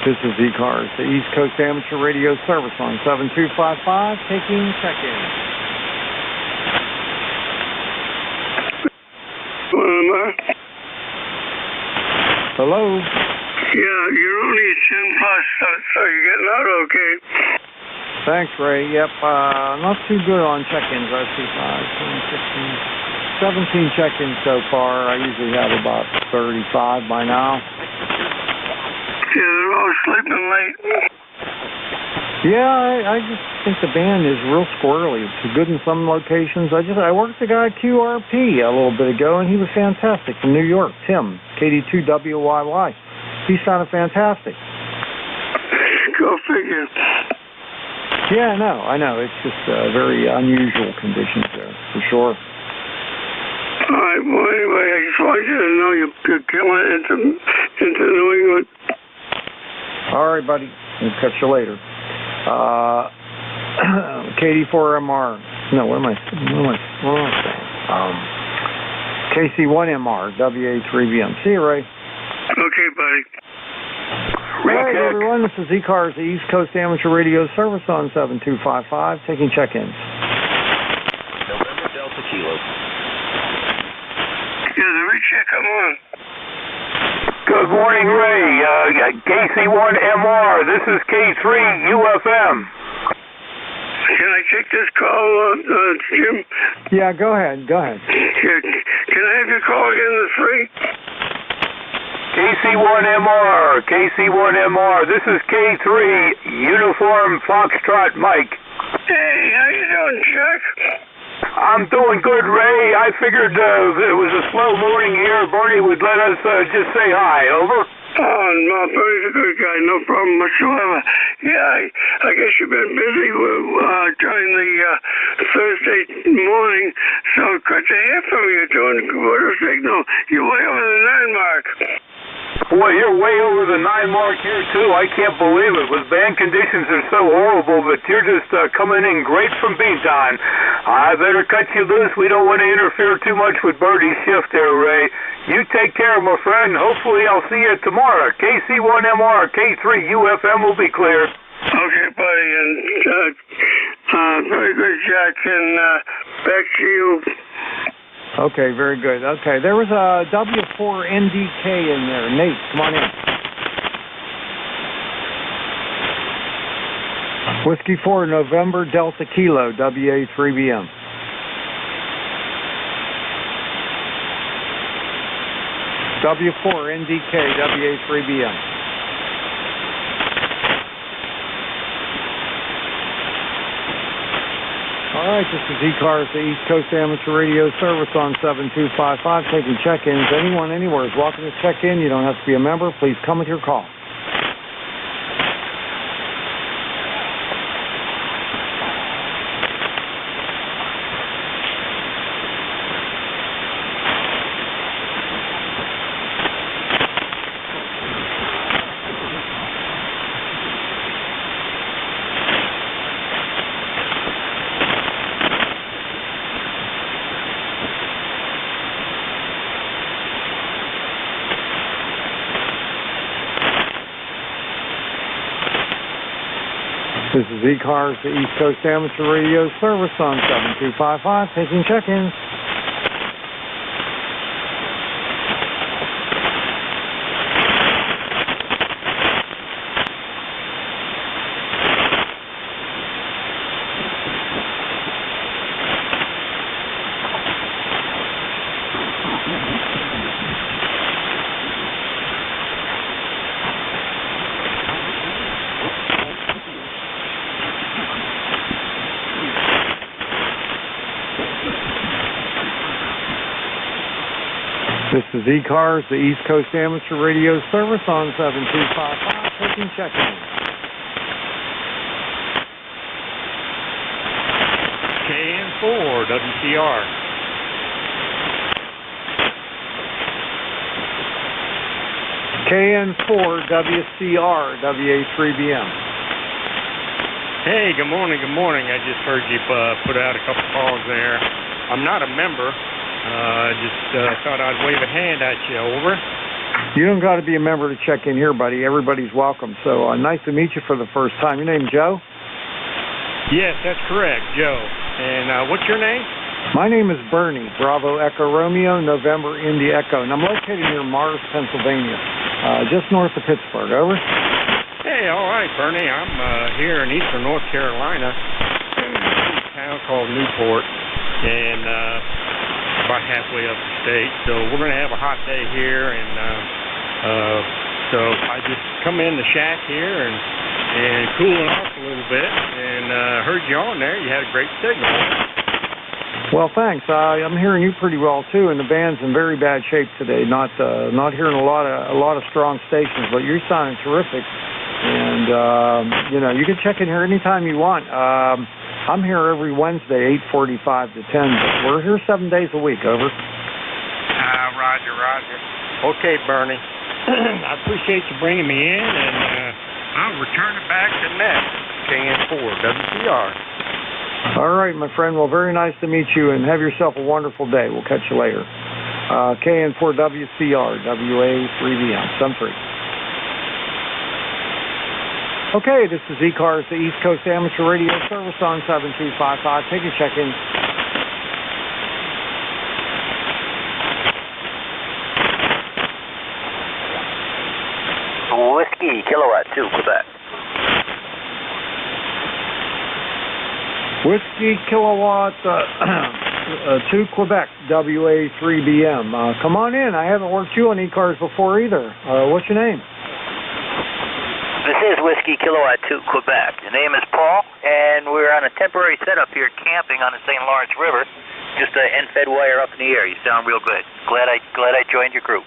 This is ECARS, the East Coast Amateur Radio Service on 7255, taking check-in. Hello?
Yeah, you're only at 10 plus, so you're getting out okay.
Thanks, Ray. Yep, not too good on check-ins. I see 5, 10, 16, 17 check-ins so far. I usually have about 35 by now.
Yeah, they're all sleeping late.
Yeah, I just think the band is real squirrely. It's good in some locations. I worked the guy QRP a little bit ago, and he was fantastic from New York. Tim, KD2WYY. He sounded fantastic.
Go figure.
Yeah, I know. It's just very unusual conditions there, for sure.
All right. Well, anyway, I just wanted you to know you're killing it into New England.
All right, buddy. We'll catch you later. KD4MR. No, what am I saying? KC1MR, WA3VM. See you, Ray.
Okay, buddy.
All right, everyone. This is ECARS, the East Coast Amateur Radio Service on 7255, taking check-ins.
November Delta Kilo.
Yeah, the recheck, come on.
Good morning, Ray. KC1MR. This is K3UFM.
Can I take this call, Jim?
Yeah, go ahead.
Can I have your call again, the 3?
KC1MR, KC1MR. This is K3, Uniform Foxtrot Mike.
Hey, how you doing, Chuck?
I'm doing good, Ray. I figured it was a slow morning here. Bernie would let us just say hi. Over.
Oh, no, Bernie's a good guy. No problem whatsoever. Yeah, I guess you've been busy during the Thursday morning, so good to hear from you. Doing good signal. You're way over the 9 mark.
Boy, you're way over the 9 mark here, too. I can't believe it. With band conditions are so horrible, but you're just coming in great from Beantown. I better cut you loose. We don't want to interfere too much with Birdie's shift there, Ray. You take care, my friend. Hopefully I'll see you tomorrow. KC1MR, K3 UFM will be clear.
Okay, buddy, and very good, Jack, and back to you.
Okay, very good. Okay, there was a W4NDK in there. Nate, come on in. Whiskey 4, November, Delta Kilo, WA3BM. W4NDK, WA3BM. All right, this is ECARS, the East Coast Amateur Radio Service on 7255, taking check-ins. Anyone, anywhere is welcome to check in. You don't have to be a member. Please come with your call. This is ECARS, the East Coast Amateur Radio Service on 7255, taking check-ins. This is ECARS, the East Coast Amateur Radio Service on 7255, taking check-in.
KN4, WCR.
KN4, WCR, WA3BM.
Hey, good morning, good morning. I just heard you put out a couple calls there. I'm not a member. Just thought I'd wave a hand at you. Over.
You don't got to be a member to check in here, buddy. Everybody's welcome. So nice to meet you for the first time. Your name Joe?
Yes, that's correct, Joe. And what's your name?
My name is Bernie. Bravo Echo Romeo, November Indy Echo. And I'm located near Mars, Pennsylvania, just north of Pittsburgh. Over.
Hey, all right, Bernie. I'm here in eastern North Carolina, a town called Newport, and about halfway up the state. So we're going to have a hot day here, and so I just come in the shack here and cooling off a little bit, and heard you on there. You had a great signal.
Well, thanks. I'm hearing you pretty well too, and the band's in very bad shape today. Not hearing a lot of strong stations, but you're sounding terrific. And you can check in here anytime you want. I'm here every Wednesday, 8:45 to 10. But we're here 7 days a week. Over.
Roger. Okay, Bernie. I appreciate you bringing me in, and I'll return it back to next KN4 WCR.
All right, my friend. Well, very nice to meet you, and have yourself a wonderful day. We'll catch you later. KN4 WCR WA3BM. Some 3. Okay, this is ECARS, the East Coast Amateur Radio Service on 7255. Take a check-in.
Whiskey, Kilowatt 2, Quebec.
Whiskey, Kilowatt, to Quebec, WA3BM. Come on in. I haven't worked you on ECARS before either. What's your name?
This is Whiskey Kilowatt 2, Quebec. The name is Paul, and we're on a temporary setup here camping on the St. Lawrence River. Just an end-fed wire up in the air. You sound real good. Glad I joined your group.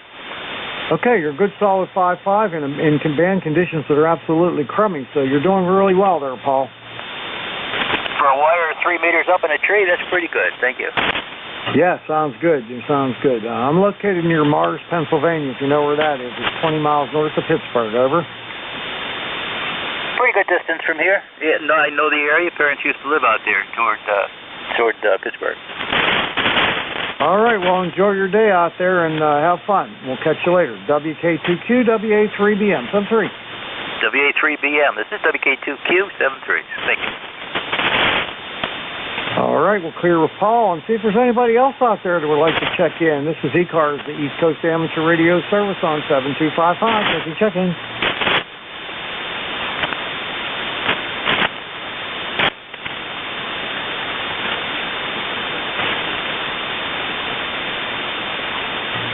Okay, you're a good solid 5.5 in band conditions that are absolutely crummy, so you're doing really well there, Paul.
For a wire 3 meters up in a tree, that's pretty good. Thank you.
Yeah, sounds good. It sounds good. I'm located near Mars, Pennsylvania, if you know where that is. It's 20 miles north of Pittsburgh. Over.
Pretty good distance from here. Yeah, no, I know the area. Parents used to live out there toward Pittsburgh.
All right, well, enjoy your day out there and have fun. We'll catch you later. WK2Q, WA3BM, 73.
WA3BM. This is WK2Q, 73. Thank you.
All right, we'll clear with Paul and see if there's anybody else out there that would like to check in. This is ECARS, the East Coast Amateur Radio Service on 7255. Taking check-in.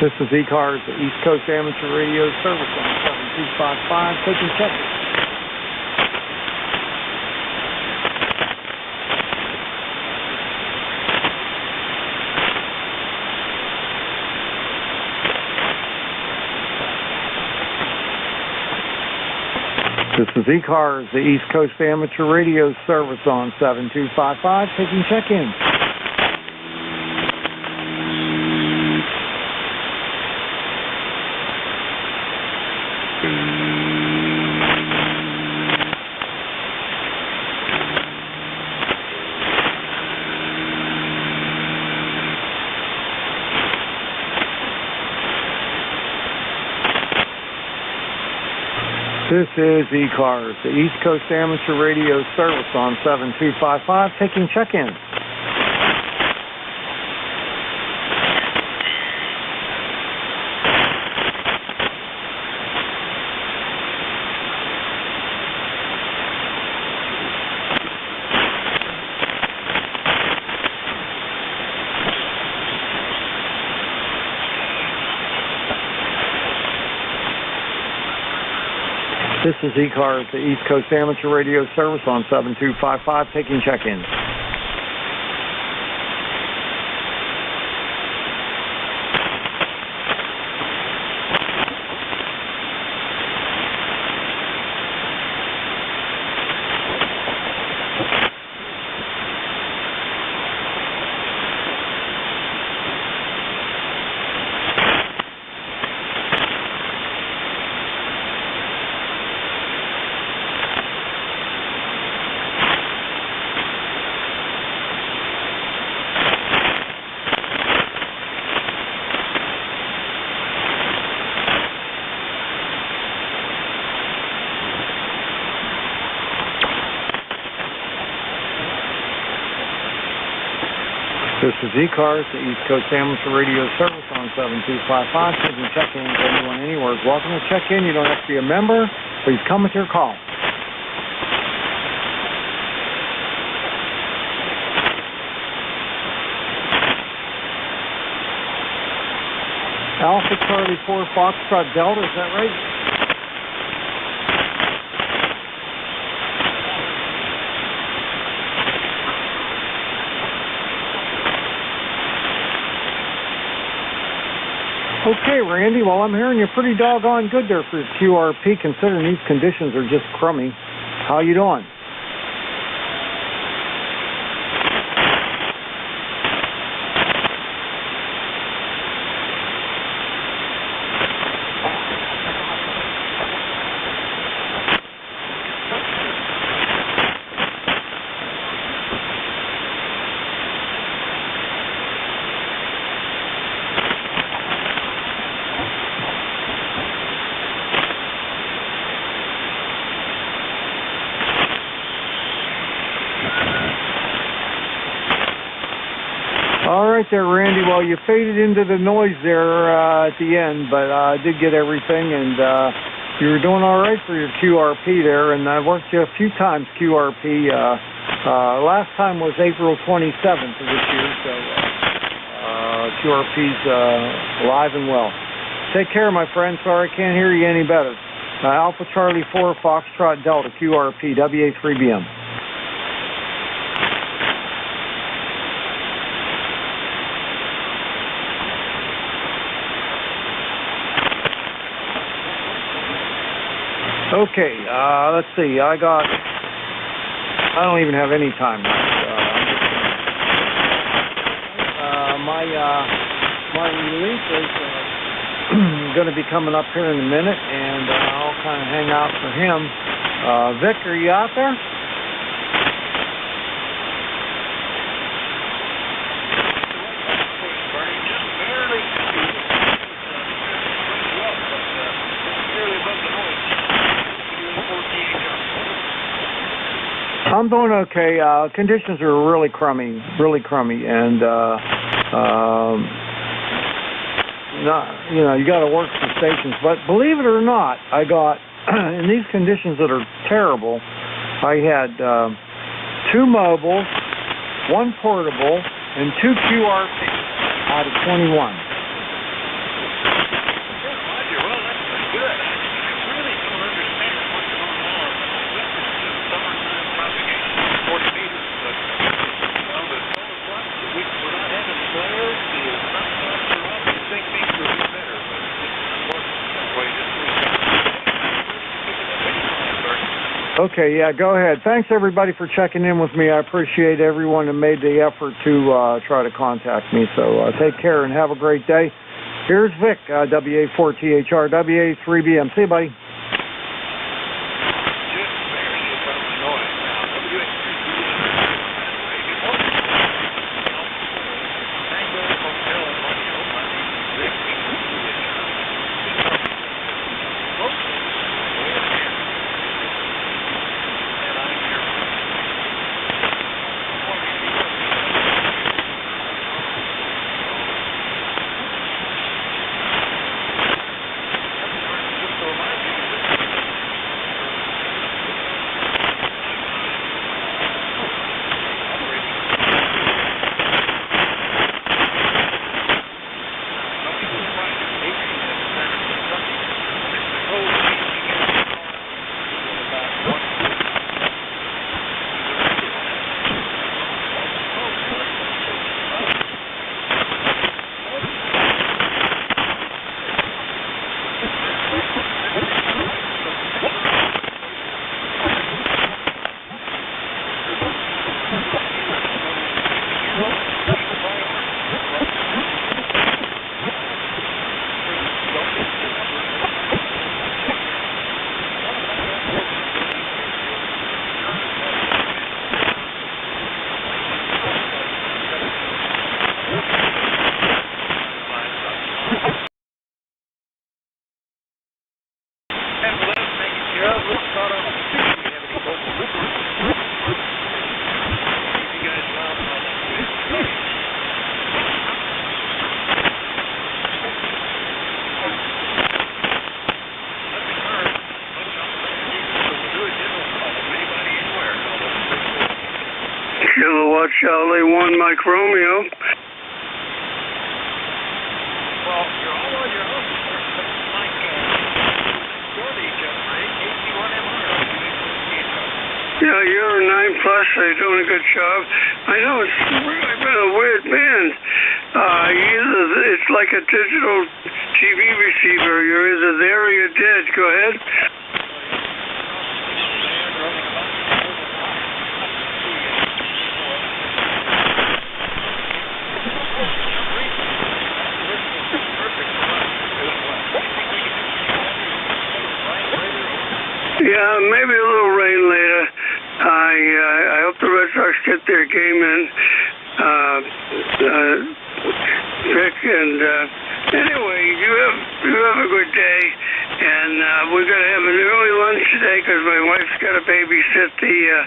This is ECARS, the East Coast Amateur Radio Service on 7255. Taking check-in. This is ECARS, the East Coast Amateur Radio Service on 7255, taking check-in. This is ECARS, the East Coast Amateur Radio Service on 7255, taking check-in. This is ECARS, the East Coast Amateur Radio Service on 7255, taking check-in. This is ECARS, the East Coast Amateur Radio Service on 7255, taking check-ins. Anyone, anywhere is welcome to check in. You don't have to be a member. Please come with your call. Alpha Charlie 4 Foxtrot Delta, is that right? Okay, Randy, well, I'm hearing you're pretty doggone good there for QRP, considering these conditions are just crummy. How you doing? All right there, Randy. Well, you faded into the noise there at the end, but I did get everything, and you were doing all right for your QRP there, and I worked you a few times QRP Last time was April 27th of this year, so QRP's alive and well. Take care, my friend. Sorry I can't hear you any better. Alpha Charlie 4, Foxtrot Delta, QRP, WA3BM. Okay, let's see. I don't even have any time left. My relief is going to be coming up here in a minute, and I'll kind of hang out for him. Vic, are you out there? I'm doing okay. Conditions are really crummy, and you got to work the stations. But believe it or not, I got in these conditions that are terrible. I had 2 mobiles, 1 portable, and 2 QRP out of 21. Okay, yeah, go ahead. Thanks, everybody, for checking in with me. I appreciate everyone that made the effort to try to contact me. So take care and have a great day. Here's Vic, WA4THR, WA3BM. See you, buddy.
Kilowatt Charlie 1, Mike Romeo.
Well, you're all on your own. Like,
yeah, you're a 9+. You're doing a good job. I know it's really been a weird band. It's like a digital TV receiver. You're either there or you're dead. Go ahead. Yeah, maybe a little rain later. I hope the Red Sox get their game in. Vic, and anyway, you have a good day, and we're gonna have an early lunch today because my wife's got to babysit the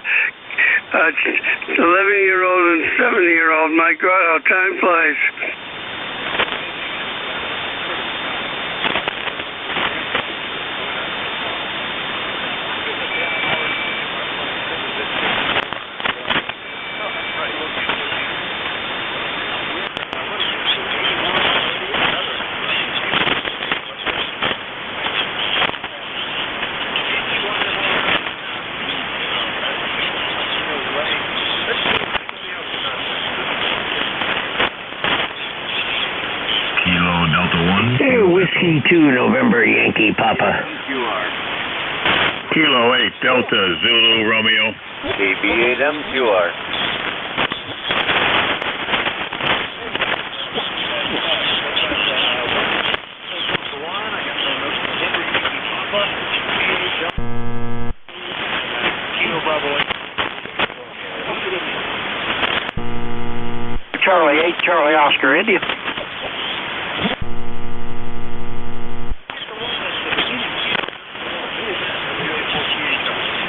11-year-old and 7-year-old. My God, how time flies.
November Yankee Papa.
Kilo 8 Delta Zulu Romeo.
KB8MQR.
Charlie 8, Charlie Oscar, India.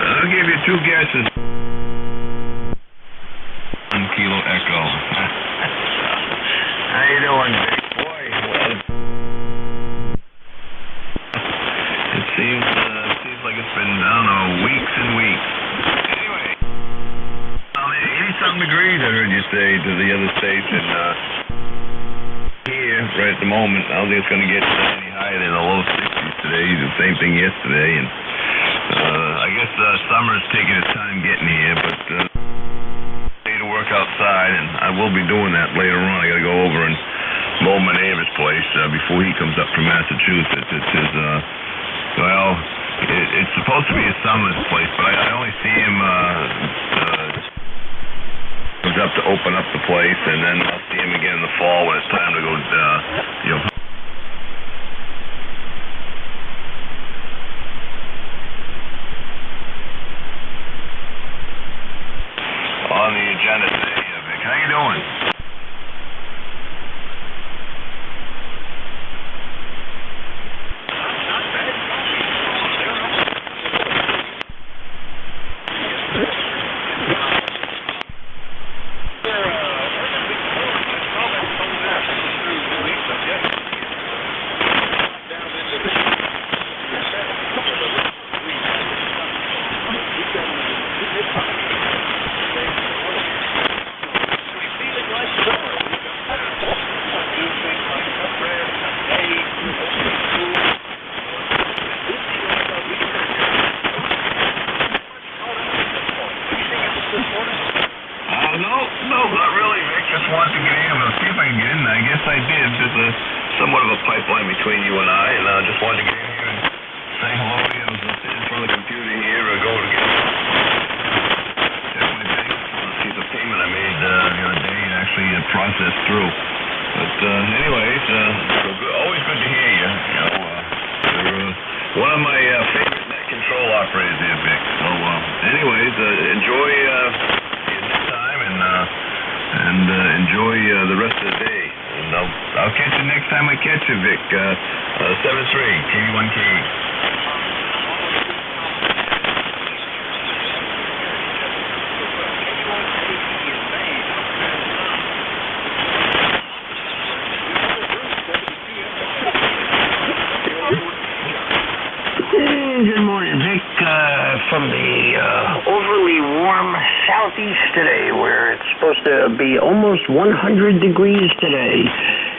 I'll give you 2 guesses. 1 Kilo Echo. How you doing, Vic? Boy, well, it seems like it's been, I don't know, weeks and weeks. Anyway, 80-something degrees, I heard you say, to the other station. Here, right at the moment, I don't think it's going to get any higher than the low 60s today. The same thing yesterday, and I guess summer's taking its time getting here, but need to work outside, and I will be doing that later on. I got to go over and mow my neighbor's place before he comes up from Massachusetts. It's his, it's supposed to be his summer's place, but I only see him comes up to open up the place, and then I'll see him again in the fall when it's time to go, on the agenda today, Vic. How you doing? No, not really, Vic. Just wanted to get in. I'll see if I can get in. I guess I did. There's somewhat of a pipeline between you and I, and I just wanted to get in here and say hello to you. I was sitting in front of the computer here to go to check my bank. See the payment I made the other day actually processed through. But anyways, always good to hear you. You're one of my favorite net control operators here, Vic. So anyways, enjoy and enjoy the rest of the day. And I'll catch you next time I catch you, Vic. 7-3, KV1K.
Good morning, Vic, from the overly warm southeast today, where it's supposed to be almost 100 degrees today.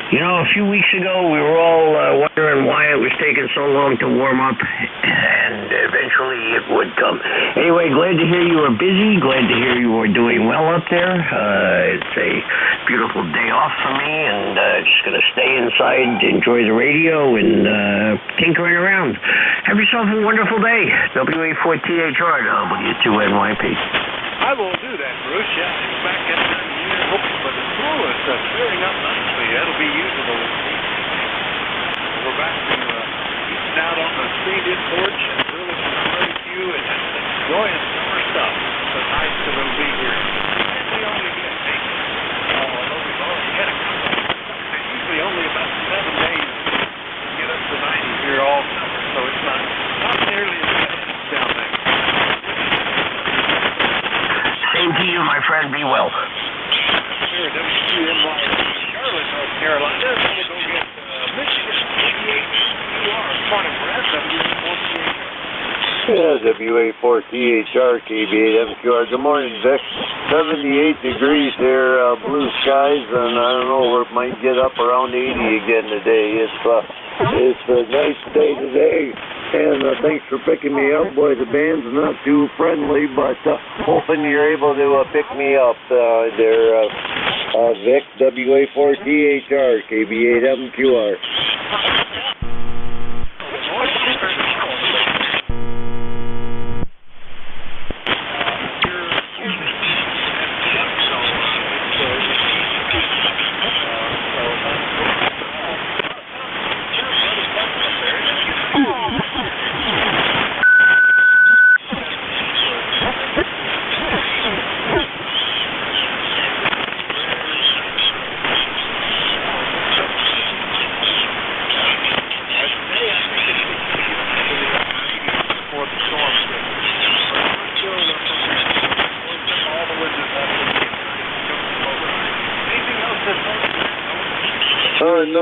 You know, a few weeks ago, we were all wondering why it was taking so long to warm up, and eventually it would come. Anyway, glad to hear you are busy. Glad to hear you are doing well up there. It's a beautiful day off for me, and just going to stay inside, enjoy the radio, and tinkering around. Have yourself a wonderful day. WA4THR to W2NYP.
I will do that, Bruce. Yeah, it's back in here, hoping for the school is clearing up nicely. That'll be usable. We're back to eating out on the screened-in porch and grilling some barbecue and just enjoying summer stuff. So nice that it'll be here. And we only get although we've already had a couple. There's usually only about 7 days to get up to 90 here all summer, so it's not nearly as bad down there.
Same to you, my friend. Be well.
Here at WQNY, Charlotte, North Carolina. We're going to go get Michigan 88UR. Morning, Brad.
WA4THR, KB8MQR. Good morning, Vic. 78 degrees here, blue skies, and I don't know, it might get up around 80 again today. It's a nice day today, and thanks for picking me up. Boy, the band's not too friendly, but hoping you're able to pick me up there, Vic, WA4THR, KB8MQR.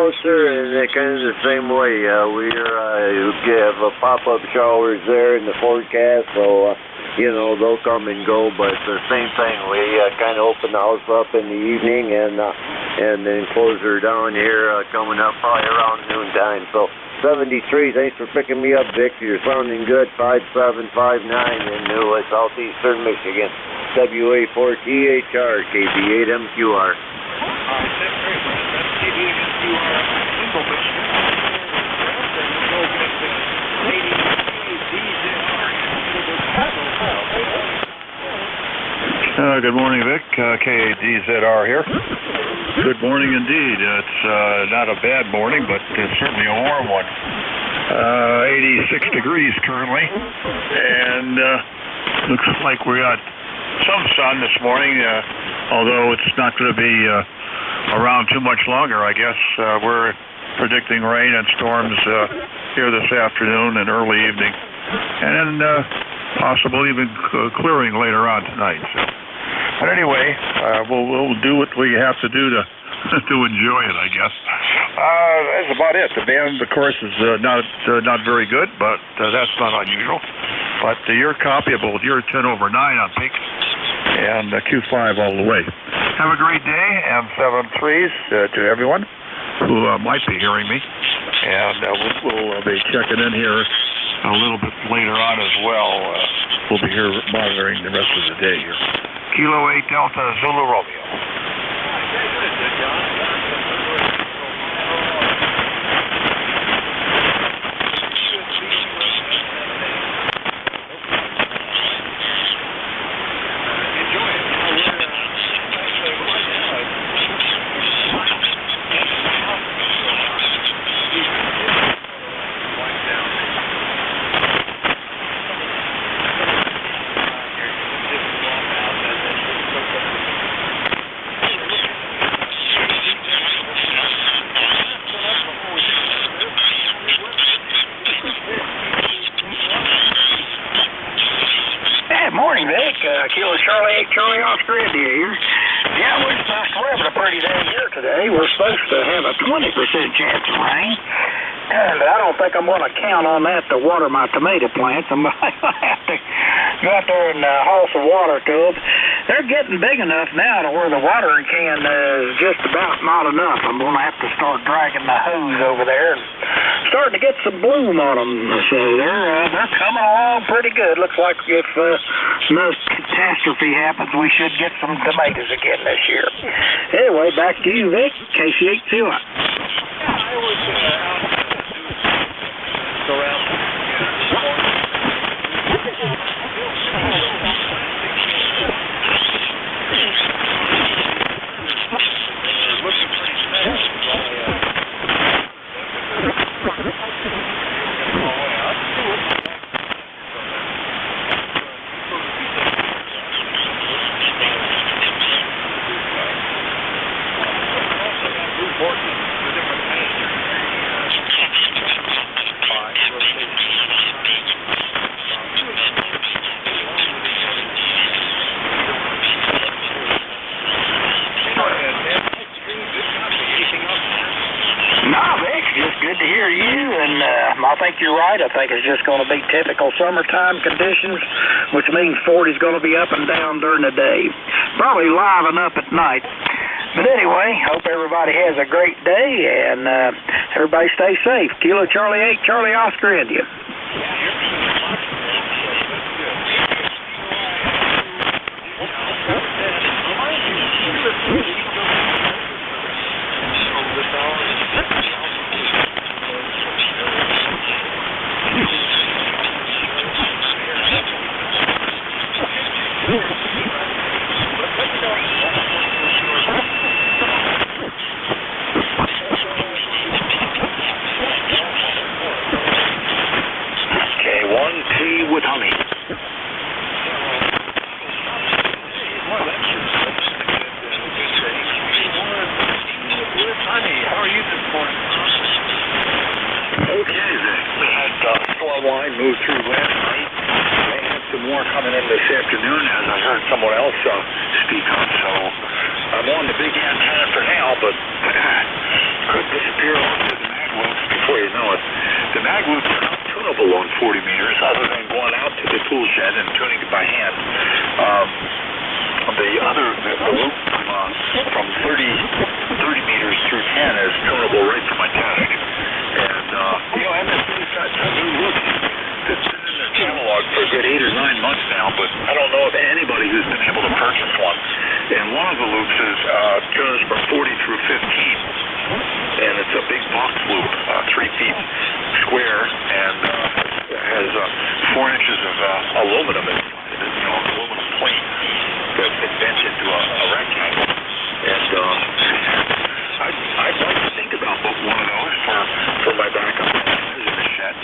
No, sir, and kind of the same way. We have pop-up showers there in the forecast, so, they'll come and go, but the same thing. We kind of open the house up in the evening and then close her down here coming up probably around noontime. So 73, thanks for picking me up, Vic. You're sounding good. 5759 in New Southeastern Michigan. WA4THR, KB8MQR.
Good morning, Vic. KADZR here. Good morning indeed. It's not a bad morning, but it's certainly a warm one. 86 degrees currently, and looks like we got some sun this morning, although it's not going to be around too much longer, I guess. We're predicting rain and storms here this afternoon and early evening, and then possible even clearing later on tonight. So. But anyway, we'll do what we have to do to enjoy it, I guess. That's about it. The band, of course, is not very good, but that's not unusual. But you're copyable. You're 10 over 9 on peak, and Q5 all the way. Have a great day, and 7-3s to everyone who might be hearing me. And we'll be checking in here a little bit later on as well. We'll be here monitoring the rest of the day here. Kilo 8 Delta Zulu Romeo.
Morning, Vic. Kilo Charlie 8 Charlie Oscar India here. Yeah, we're supposed to have a pretty day here today. We're supposed to have a 20% chance of rain. But I don't think I'm going to count on that to water my tomato plants. I'm going to have to go out there and haul some water to them. They're getting big enough now to where the watering can is just about not enough. I'm going to have to start dragging the hose over there and starting to get some bloom on them. So they're coming along pretty good. Looks like if no catastrophe happens, we should get some tomatoes again this year. Anyway, back to you, Vic. KC8
I was around looking pretty sad.
Good to hear you, and I think you're right. I think it's just going to be typical summertime conditions, which means 40's going to be up and down during the day. Probably liven up at night. But anyway, hope everybody has a great day, and everybody stay safe. Kilo Charlie 8 Charlie Oscar India.
With honey. How are you this morning? Okay, then. We had store wine move through last night. They had some more coming in this afternoon, as I heard someone else speak on. So
I'm on the big antenna for now, but could disappear onto the mag loops before you know it. The mag loops are not tunable on 40 meters, other than going out to the tool shed and tuning it by hand. The loop from 30 meters through 10 is tunable right from my desk. And, MSA's got some new loops that's been in their catalog for a good 8 or 9 months now, but I don't know of anybody who's been able to purchase one. And one of the loops is tunes from 40 through 15, and it's a big box loop, 3 feet square, and has 4 inches of aluminum inside it, aluminum plate that's been bent into a rectangle. And I'd like to think about one of those for my backup in the shed.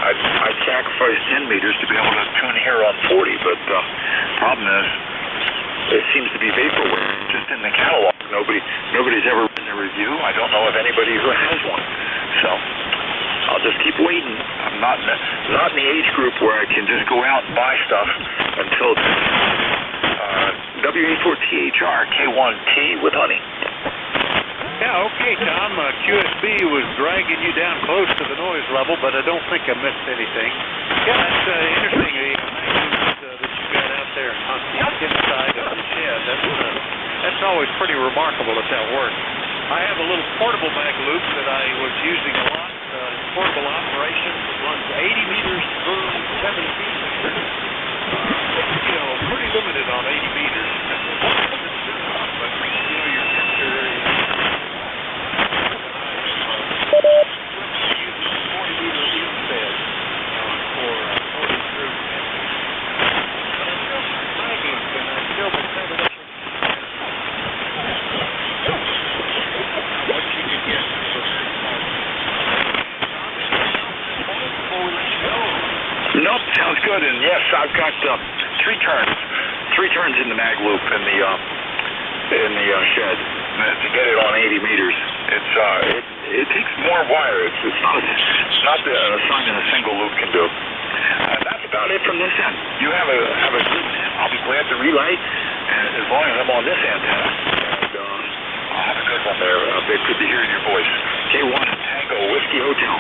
I'd sacrifice 10 meters to be able to tune here on 40, but problem is, it seems to be vaporware, just in the catalog. Nobody's ever written a review. I don't know of anybody who has one. So I'll just keep waiting. I'm not in the age group where I can just go out and buy stuff until it's W84THR K1T with honey.
Yeah, okay, Tom. QSB was dragging you down close to the noise level, but I don't think I missed anything. Yeah, that's interesting. That you got out there on the inside of the shed. That's always pretty remarkable if that works. I have a little portable mag loop that I was using a lot. Portable operation. It runs 80 meters through 7 feet. Pretty limited on 80 meters. But, your temperature there,
Nope, sounds good. And yes, I've got 3 turns in the mag loop in the shed to get it on 80 meters. It takes more wire. It's not an assignment a single loop can do. That's about it from this end. You have a good. I'll be glad to relay, and as long as I'm on this antenna. And I'll have a good one there. It's good to hear your voice. K1 Tango Whiskey Hotel.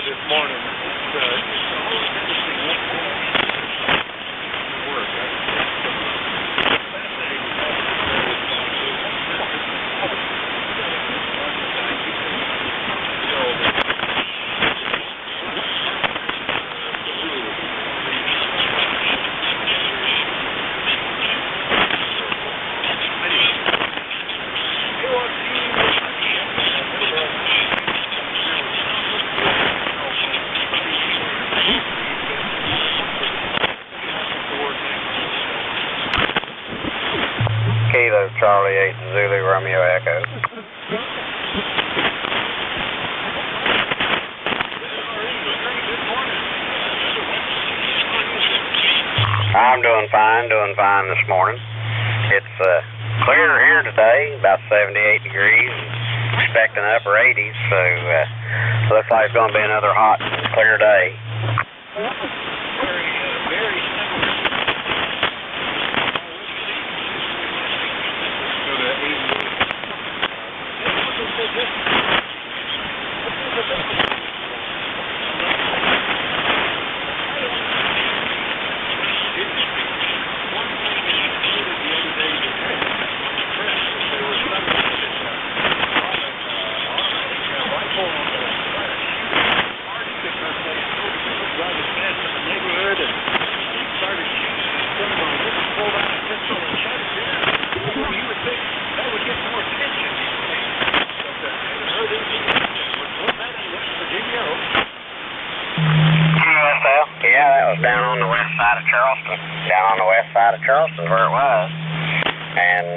This morning. It's a whole interesting work.
Kilo Charlie 8 Zulu Romeo Echo. I'm doing fine this morning. It's clear here today, about 78 degrees, expecting upper 80s, so looks like it's going to be another hot and clear day. Charleston where it was, and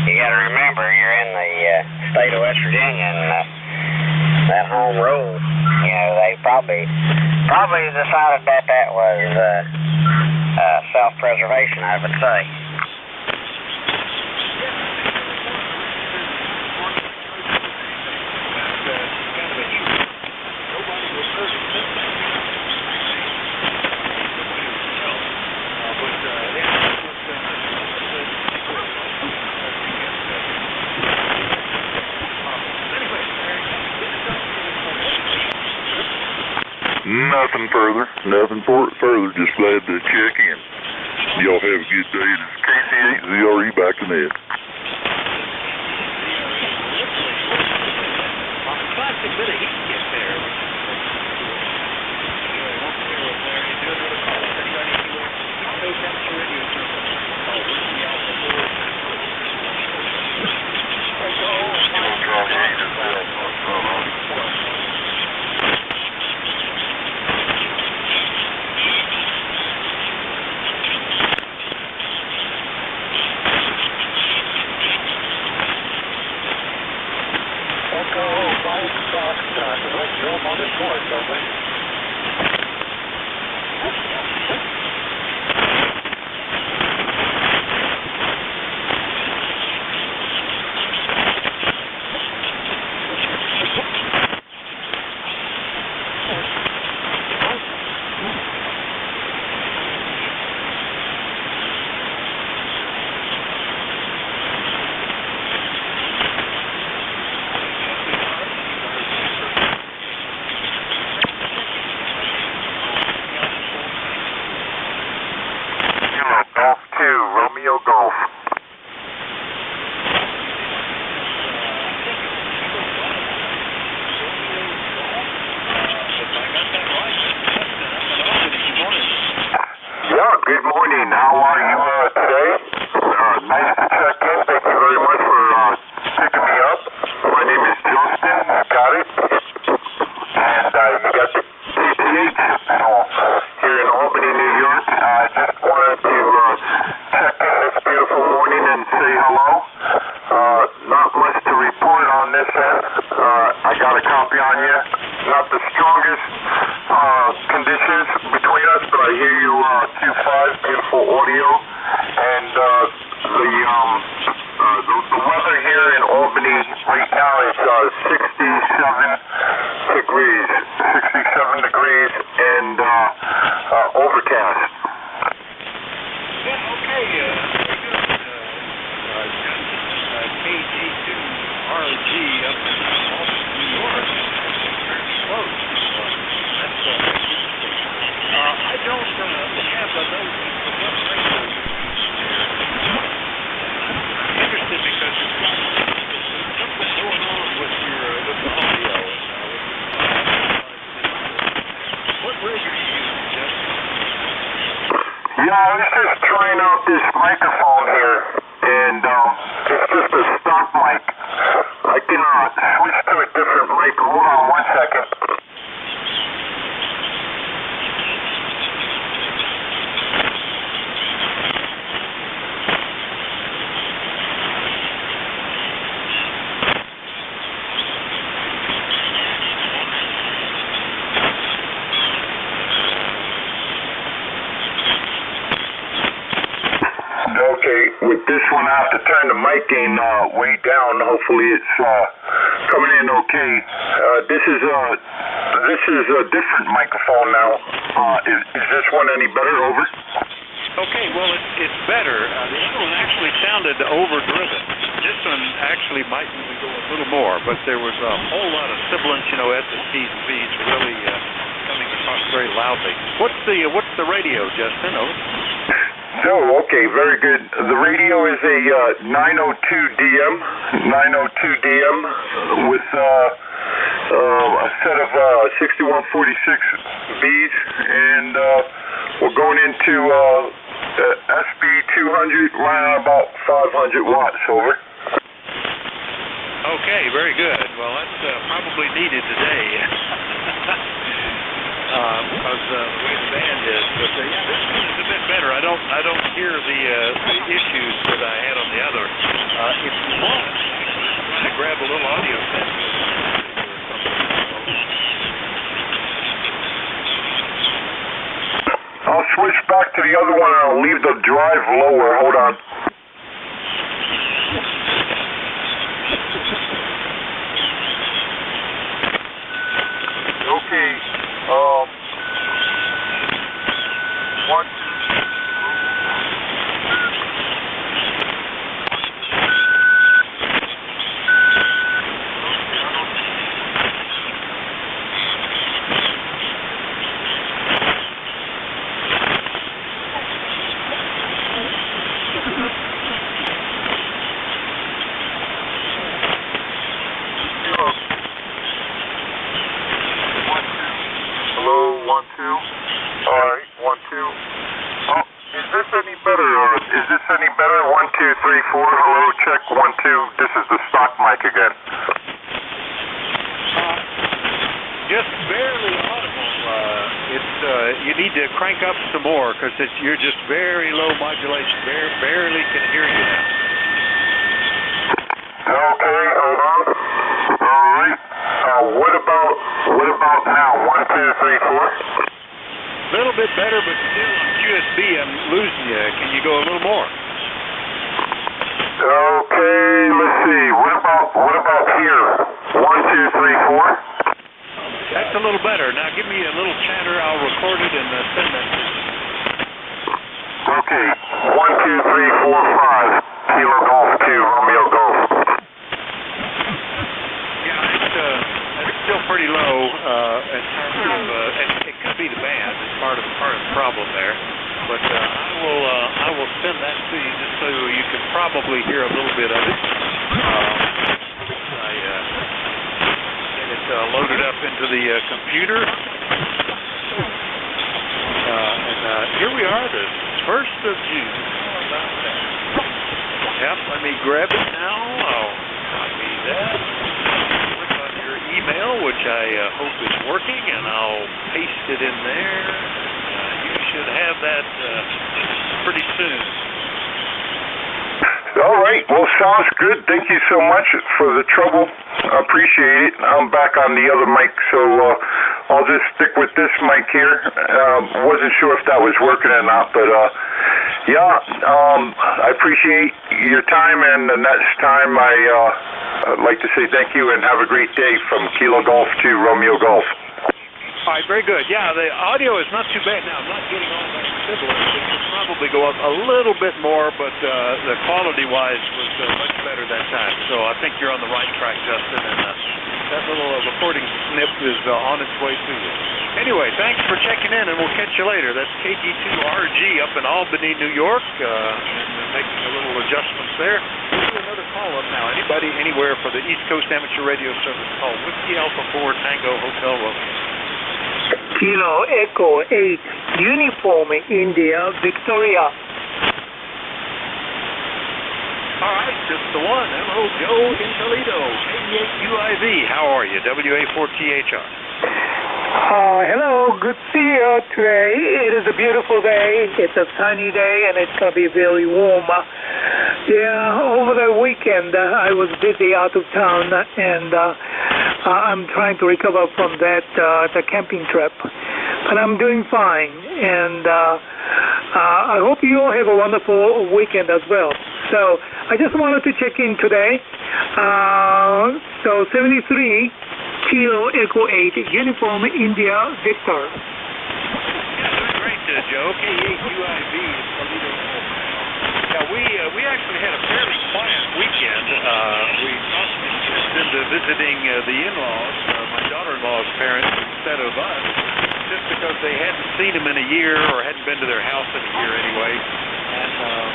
you got to remember you're in the state of West Virginia, and that home rule, they probably decided that was self-preservation, I would say.
Nothing further. Further. Just glad to check in. Y'all have a good day. This is KC8ZRE back to net.
Classic bit of heat get there.
Good morning. How are you today? Nice to check in. Thank you very much for picking me up. My name is Justin. Got it? And you got the KTH channel here in Albany, New York. I just wanted to check in this beautiful morning and say hello. Not much to report on this end. I got a copy on you. Not the strongest conditions between us, but I hear you Q5, beautiful audio, and the weather here in Albany right now is 67 degrees, and overcast.
Yeah, okay, KG2RG up in Albany, New York. Close. That's I don't have a note of what radio I'm interested because there's something going on with the audio. What radio do you use, Jeff?
Yeah, I was just trying out this microphone here, and it's just a stock mic. I can switch to a different mic. Hold on 1 second. Okay, with this one I have to turn the mic gain way down. Hopefully it's coming in okay. This is a different microphone now. Is this one any better? Over?
Okay, well it's better. The other one actually sounded overdriven. This one actually might even go a little more, but there was a whole lot of sibilance, at the T's and B's really coming across very loudly. What's the radio, Justin? Over.
Oh, okay, very good. The radio is a 902DM with a set of 6146Bs, and we're going into SB200, running about 500 watts, over.
Okay, very good. Well, that's probably needed today. Because the way the band is, but this one is a bit better. I don't hear the issues that I had on the other. If you want, I'm trying to grab a little audio sample.
I'll switch back to the other one and I'll leave the drive lower. Hold on. Okay. One. better? 1, 2, 3, 4. Hello, check 1, 2. This is the stock mic again.
Just barely audible. You need to crank up some more because you're just very low modulation. Barely can hear you now.
Okay, hold on. All right. What about now? 1, 2, 3, 4.
A little bit better, but still on QSB I'm losing you. Can you go a little more?
Okay, let's see. What about here? 1, 2, 3, 4.
That's a little better. Now give me a little chatter. I'll record it and send that to you.
Okay. 1, 2, 3, 4, 5. Kilo Golf 2, Romeo Golf.
Yeah, it's still pretty low in terms of, and it could be the band. It's part of the problem there. But I will send that to you just so you can probably hear a little bit of it. Loaded up into the computer. And here we are, the 1st of June. How about that? Yep, let me grab it now. I'll copy that. Click on your email, which I hope is working, and I'll paste it in there. You should have that pretty soon.
All right. Well, sounds good. Thank you so much for the trouble. I appreciate it. I'm back on the other mic, so I'll just stick with this mic here. Wasn't sure if that was working or not, but I appreciate your time, and the next time I'd like to say thank you and have a great day from Kilo Golf to Romeo Golf.
All right, very good. Yeah, the audio is not too bad now. I'm not getting all that sibilant. It could probably go up a little bit more, but the quality-wise was much better that time. So I think you're on the right track, Justin, and that little recording snip is on its way to you. Anyway, thanks for checking in, and we'll catch you later. That's KG2RG up in Albany, New York, and making a little adjustments there. We'll do another call up now. Anybody, anywhere for the East Coast Amateur Radio Service, call Whiskey Alpha 4 Tango Hotel Romeo.
Kilo Echo 8, Uniform India, Victoria.
All right, just the one. Hello, Joe in Toledo. 88UIV. How are you? WA4THR.
Hello, good to see you today. It is a beautiful day. It's a sunny day, and it's going to be very warm. Over the weekend, I was busy out of town, and I'm trying to recover from that the camping trip. But I'm doing fine, and I hope you all have a wonderful weekend as well. So I just wanted to check in today. So 73 Kilo Echo 8 Uniform India Victor.
Great, Joe. K8UIV is Toledo. Yeah, we actually had a fairly quiet weekend. We just into visiting the in-laws, my daughter-in-law's parents, instead of us, just because they hadn't seen them in a year or hadn't been to their house in a year anyway. And their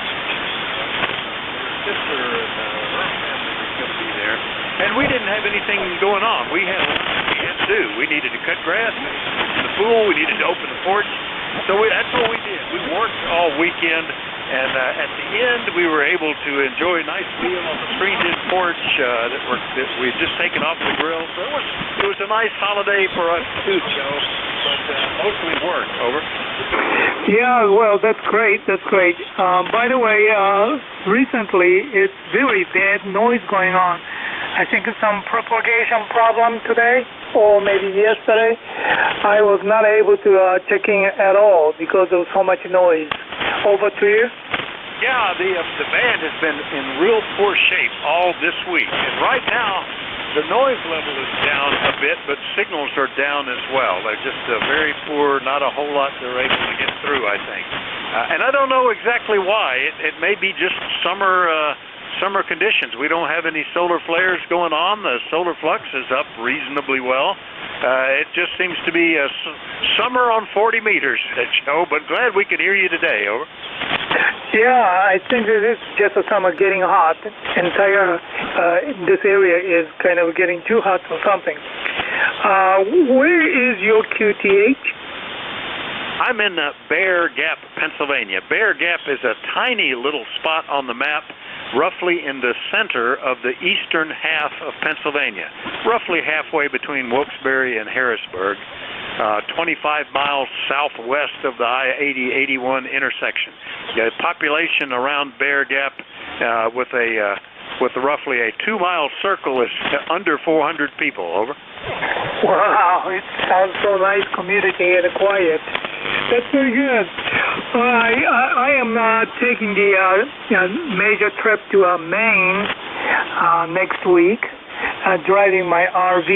sister and her family was going to be there. And we didn't have anything going on. We had a lot we had to do. We needed to cut grass, we needed to open the pool, we needed to open the porch. So that's what we did. We worked all weekend, and at the end, we were able to enjoy a nice meal on the screened-in porch that we had just taken off the grill. So it was a nice holiday for us too, Joe. But mostly work. Over.
Yeah, well, that's great. That's great. By the way, recently it's very bad noise going on. I think it's some propagation problem today, or maybe yesterday. I was not able to check in at all because of so much noise. Over to you.
Yeah, the band has been in real poor shape all this week, and right now the noise level is down a bit, but signals are down as well. They're just very poor. Not a whole lot they're able to get through, I think. And I don't know exactly why. It may be just summer conditions. We don't have any solar flares going on. The solar flux is up reasonably well. It just seems to be summer on 40 meters, Joe, but glad we could hear you today. Over.
Yeah, I think it is just the summer getting hot. This area is kind of getting too hot or something. Where is your QTH?
I'm in Bear Gap, Pennsylvania. Bear Gap is a tiny little spot on the map, roughly in the center of the eastern half of Pennsylvania, roughly halfway between Wilkes-Barre and Harrisburg, 25 miles southwest of the I-80-81 intersection. The population around Bear Gap with roughly a 2-mile circle is under 400 people. Over.
Wow, it sounds so nice, community and quiet. That's very good. I am taking the major trip to Maine next week, driving my RV,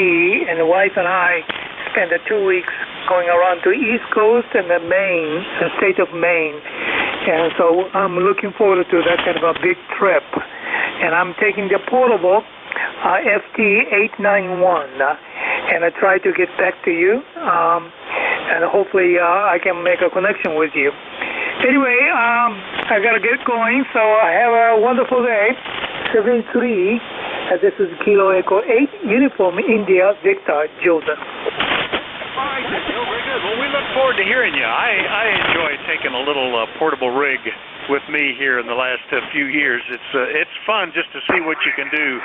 and the wife and I spend 2 weeks going around to East Coast and the state of Maine. And so I'm looking forward to that kind of a big trip. And I'm taking the portable FT891, and I try to get back to you, and hopefully I can make a connection with you. Anyway, I got to get going, so have a wonderful day. 73, this is Kilo Echo 8, Uniform India, Victor, Jordan.
All right, Joe, very good. Well, we look forward to hearing you. I enjoy taking a little portable rig with me here in the last few years. It's fun just to see what you can do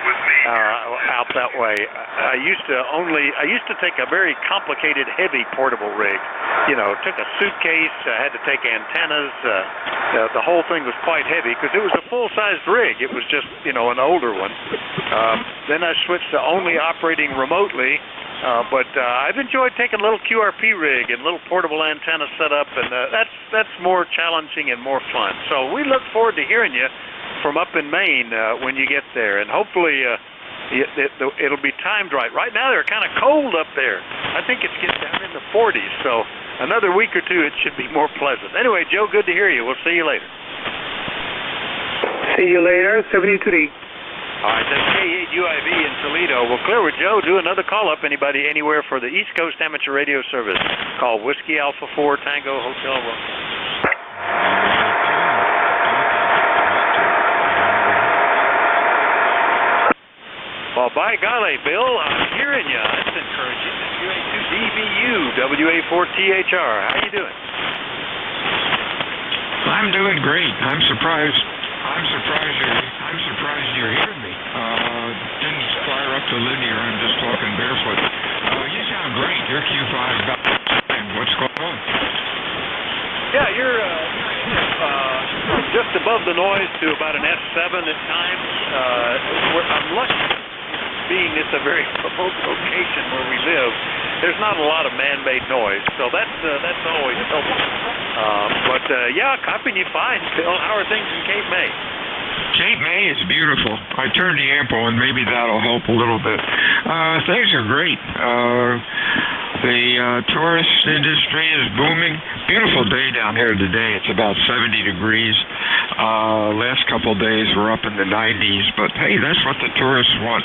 out that way. I used to take a very complicated, heavy portable rig. You know, took a suitcase, had to take antennas. The whole thing was quite heavy because it was a full-sized rig. It was just, an older one. Then I switched to only operating remotely. But I've enjoyed taking a little QRP rig and little portable antenna setup, and that's more challenging and more fun. So we look forward to hearing you from up in Maine when you get there, and hopefully it'll be timed right. Right now they're kind of cold up there. I think it's getting down in the 40s, so another week or two it should be more pleasant. Anyway, Joe, good to hear you. We'll see you later.
See you later, 73.
All right, that's K8UIV in Toledo. Well, clear with Joe. Do another call-up. Anybody anywhere for the East Coast Amateur Radio Service. Call Whiskey Alpha 4 Tango Hotel. Well, by golly, Bill, I'm hearing you. That's encouraging. UA2DBU, WA4THR. How you doing?
I'm doing great. I'm surprised you're hearing me. Didn't fire up the linear. I'm just talking barefoot. You sound great. You're Q5 about time. What's going on?
Yeah, you're just above the noise to about an F7 at times. I'm lucky, being it's a very remote location where we live. There's not a lot of man-made noise, so that's always helpful. But copying you fine, Phil. How are things in Cape May?
Cape May is beautiful. I turned the amp on. Maybe that'll help a little bit. Things are great. The tourist industry is booming. Beautiful day down here today. It's about 70 degrees. Last couple of days we're up in the 90s, but hey, that's what the tourists want.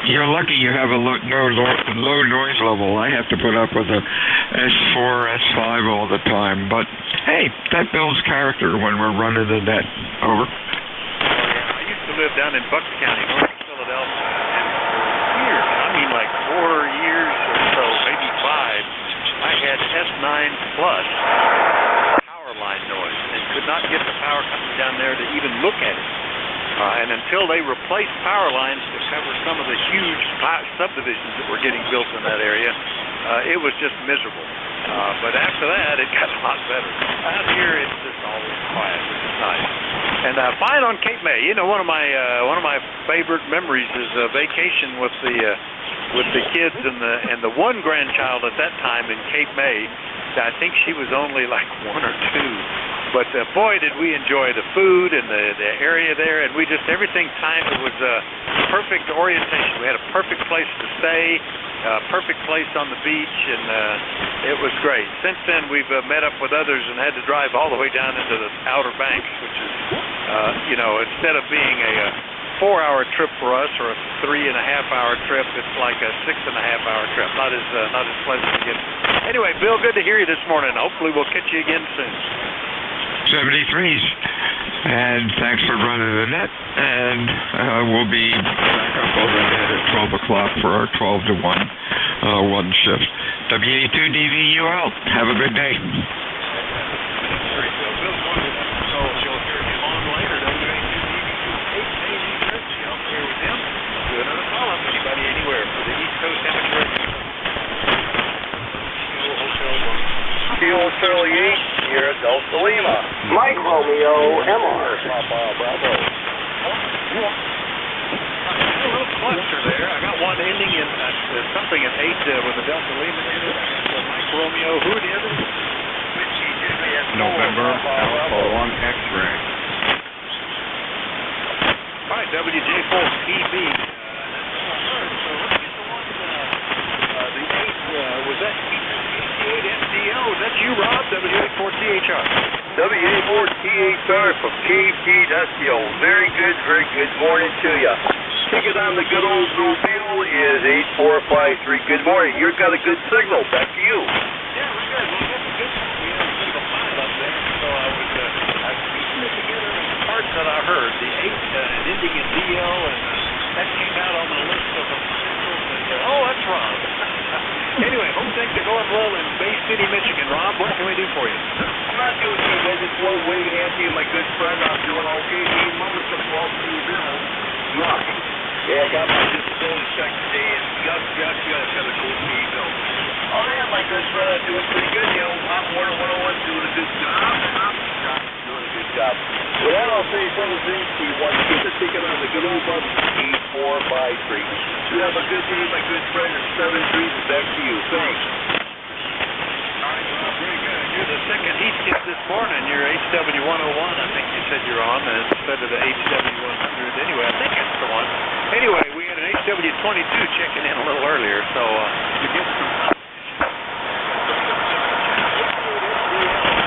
You're lucky you have a low noise level. I have to put up with a S4, S5 all the time, but hey, that builds character when we're running the net. Over.
I used to live down in Bucks County, north of Philadelphia, and for years, I mean like 4 years or so, maybe 5, I had S9 plus power line noise and could not get the power company down there to even look at it. And until they replaced power lines to cover some of the huge subdivisions that were getting built in that area, it was just miserable. But after that, it got a lot better. Out here, it's just always quiet, which is nice. And fine on Cape May. You know, one of my favorite memories is a vacation with the kids and the one grandchild at that time in Cape May. I think she was only like 1 or 2. But boy, did we enjoy the food and the area there, and we just everything timed. It was perfect orientation. We had a perfect place to stay, perfect place on the beach, and it was great. Since then, we've met up with others and had to drive all the way down into the Outer Banks, which is, instead of being a 4-hour trip for us or a 3.5-hour trip, it's like a 6.5-hour trip. Not as pleasant to get. Anyway, Bill, good to hear you this morning. Hopefully, we'll catch you again soon.
73s, and thanks for running the net, and we'll be back up on the net at 12 o'clock for our 12 to 1 shift. WA2DVU out. Have a good day.
Hotel Yates here at Delta Lima. Mike Romeo, MR. Bravo.
A little cluster there. I got one ending in something at 8 with the Delta Lima in it. Mike Romeo. Who it is?
November Alpha 1 X-ray.
All right, WJ4PB. The 8, was that 8MDO? Is that you, Rob? WA4THR.
WA4THR from KPWO. Very good morning to you. Ticket on the good old mobile is 8453. Good morning. You've got a good signal. Back to you.
Yeah, we're good. Well, that's good. We had a bit of a file up there, so I was piecing it together in the parts that I heard. The 8 ending in DL, and that came out on the list of the potentials. Oh, that's Rob. Anyway, hope things are going well in Bay City, Michigan. Rob, what can we do for you?
I'm not doing too bad. Just one wave Anthony and my good friend. I'm doing okay. Need moments of false bill. Yuck. Yeah, I got my disability check today, and yuck, got a cool bill. Oh, yeah, my good friend, I'm doing pretty good. You know, Pop Warner 101 doing a good job. Doing a good job. With that, I'll say some things to you. Want to get the ticket on the good old bus, 8453. You have a good day, my good friend. It's 7-3. Back to you. Thanks.
Very good. You're the second heat skip this morning. You're HW101, I think you said you're on, instead of the HW100. Anyway, I think that's the one. Anyway, we had an HW22 checking in a little earlier, so you get some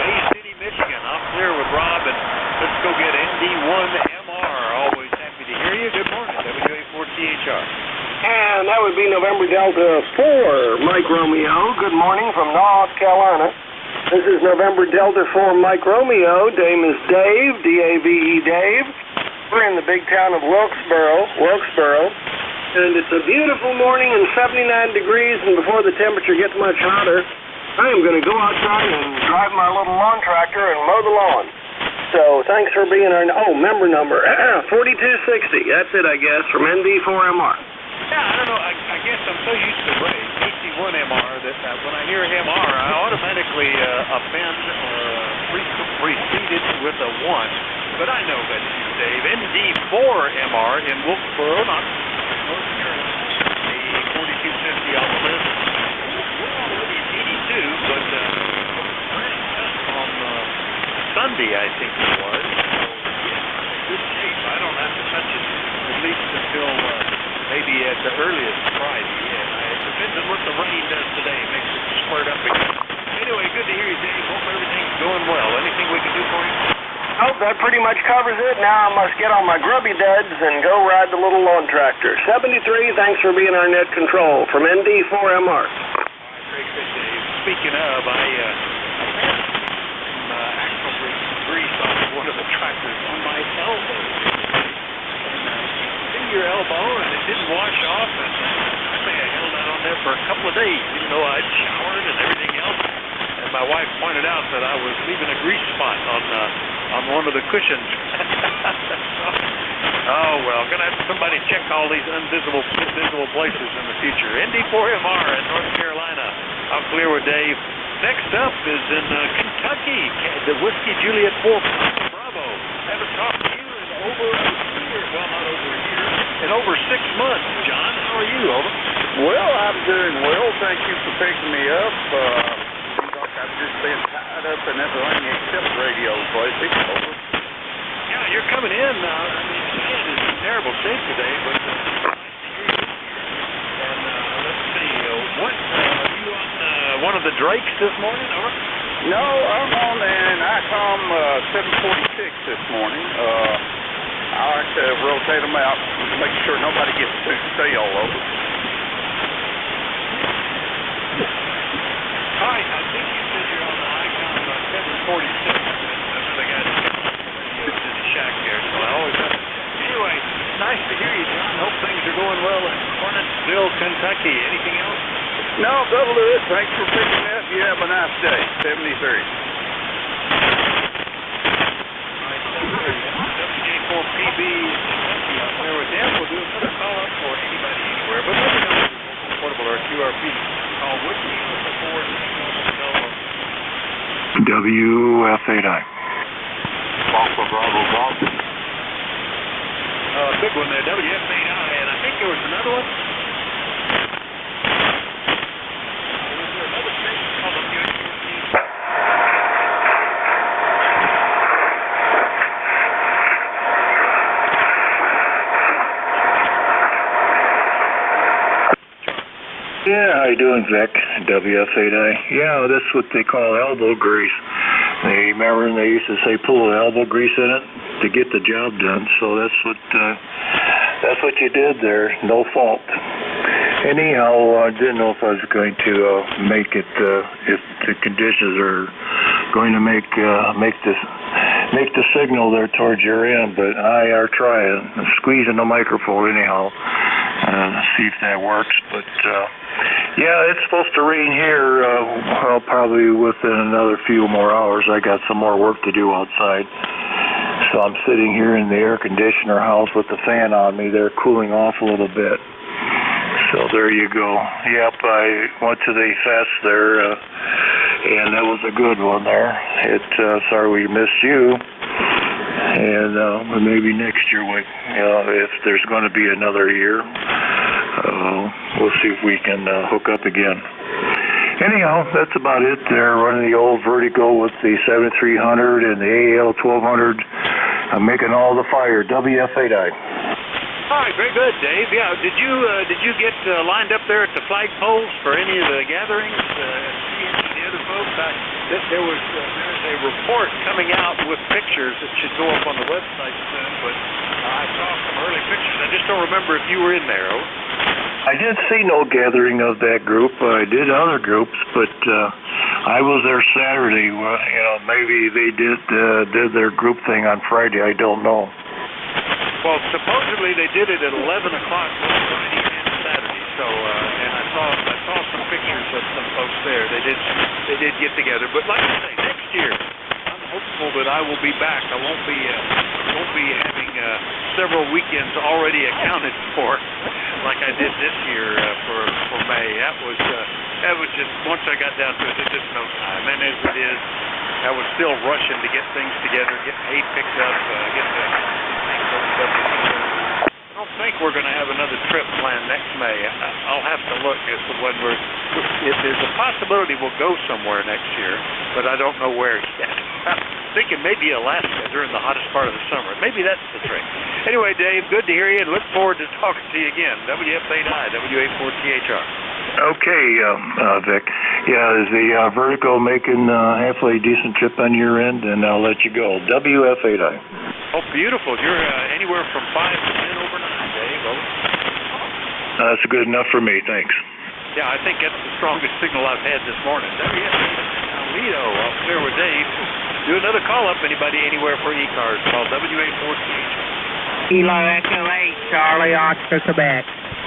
Bay City, Michigan. I'm clear with Rob, and let's go get ND1MR. Always happy to hear you. Good morning, WA4THR.
And that would be November Delta 4, Mike Romeo. Good morning from North Carolina. This is November Delta 4, Mike Romeo. Name is Dave, D-A-V-E, Dave. We're in the big town of Wilkesboro. And it's a beautiful morning and 79 degrees, and before the temperature gets much hotter, I am going to go outside and drive my little lawn tractor and mow the lawn. So thanks for being our, member number, 4260. That's it, I guess, from ND4MR.
Yeah, I don't know. I guess I'm so used to Ray, AC1MR, that when I hear MR, I automatically append or precede it with a 1. But I know that it's you, Dave. ND4MR in Wilkesboro, not North Carolina. The 4250 on the list. We're already at 82, but running just on Sunday, I think it was. So, yeah, good shape. I don't have to touch it at least until maybe at the earliest Friday. And it depends on what the rain does today. It makes it squirt up again. Anyway, good to hear you, Dave. Hope everything's going well. Anything we can do for you?
Nope, that pretty much covers it. Now I must get on my grubby duds and go ride the little lawn tractor. 73, thanks for being our net control from ND4MR.
All right, very good, Dave. Speaking of, I had some axle grease on one of the tractors on my elbow. Your elbow, and it didn't wash off, and I think I held that on there for a couple of days, even though I'd showered and everything else. And my wife pointed out that I was leaving a grease spot on one of the cushions. Oh well, gonna have somebody check all these invisible places in the future. ND4MR in North Carolina. I'm clear with Dave. Next up is in Kentucky, the Whiskey Juliet 4 Bravo. Haven't talked to you in over a year. Well, not over a year. In over 6 months. John, how are you? Over.
Well, I'm doing well. Thank you for picking me up. I've just been tied up and everything except radio voicing. Over.
Yeah, you're coming in. I mean, Ken is in terrible shape today, but nice to hear you. And let's see. What are you on one of the Drakes this morning? Over.
No, I'm on an ICOM 746 this morning. I like to rotate them out, make sure nobody gets to stay all over.
All right, I think you said you're on the ICOM 746. That's the guy that's in the shack here, so I always have to check. Anyway, nice to hear you, John. Hope things are going well in Hornetsville, Kentucky. Anything else?
No, that'll do it. Thanks for picking me up. You have a nice day. 73.
WJ4PB out there with them. We'll do another call up for anybody anywhere. But let me know if it's portable or QRP. Call Whiskey. Look forward to
WF8I.
Alpha Bravo Golf.
big one there, WF8I, and I think there was another one. Was there another station called WF14?
Yeah, how you doing, Vic? WF8I. Yeah, that's what they call elbow grease. They remember they used to say put a little elbow grease in it to get the job done. So that's what you did there. No fault. Anyhow, I didn't know if I was going to make it if the conditions are going to make the signal there towards your end, but I are trying. I'm squeezing the microphone anyhow. See if that works. But yeah, it's supposed to rain here. Well, probably within another few more hours. I got some more work to do outside. So I'm sitting here in the air conditioner house with the fan on me. They're cooling off a little bit. So there you go. Yep, I went to the fest there, and that was a good one there. Sorry we missed you. And maybe next year, if there's going to be another year, we'll see if we can hook up again. Anyhow, that's about it there. Running the old Vertigo with the 7300 and the AL 1200. I'm making all the fire. WF8I.
All right, very good, Dave. Yeah, did you get lined up there at the flagpoles for any of the gatherings? See any of the other folks? There's a report coming out with pictures that should go up on the website soon, but I saw some early pictures. I just don't remember if you were in there.
I didn't see no gathering of that group. I did other groups, but I was there Saturday. Maybe they did their group thing on Friday. I don't know.
Well, supposedly they did it at 11 o'clock Friday and Saturday. So, and I saw some pictures of some folks there. They did get together. But like I say, next year, I'm hopeful that I will be back. I won't be having several weekends already accounted for, like I did this year for May. That was just once I got down to it, there's just no time. And as it is, I was still rushing to get things together, get hay picked up, get the things opened up. I don't think we're going to have another trip planned next May. I'll have to look as to when if there's a possibility we'll go somewhere next year, but I don't know where yet. I'm thinking maybe Alaska during the hottest part of the summer. Maybe that's the trick. Anyway, Dave, good to hear you, and look forward to talking to you again. WF8I, WA4THR. Okay, Vic. Yeah, is the Vertigo making halfway decent trip on your end? And I'll let you go. WF8I. Oh, beautiful. You're anywhere from 5 to 10 over 9, Dave.
That's good enough for me. Thanks.
Yeah, I think that's the strongest signal I've had this morning. Lido up there with Dave. Do another call up. Anybody anywhere for ECARS? Call WA4THR.
Eli Echo 8, Charlie Oscar, Quebec.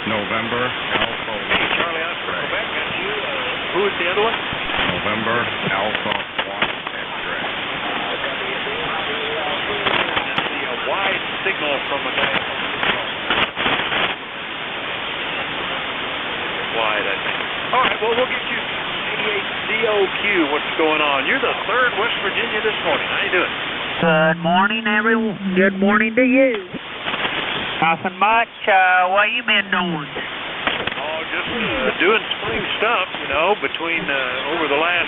November Alpha.
Hey, Charlie Oscar, Quebec. Got you. Who is the other one?
November Alpha 1 X-ray.
A wide signal from a guy. Wide, I think. All right, well, we'll get you 88 DOQ. What's going on? You're the third West Virginia this morning. How you doing?
Good morning, everyone. Good morning to you. Nothing much. What you been doing?
Oh, just doing spring stuff, between over the last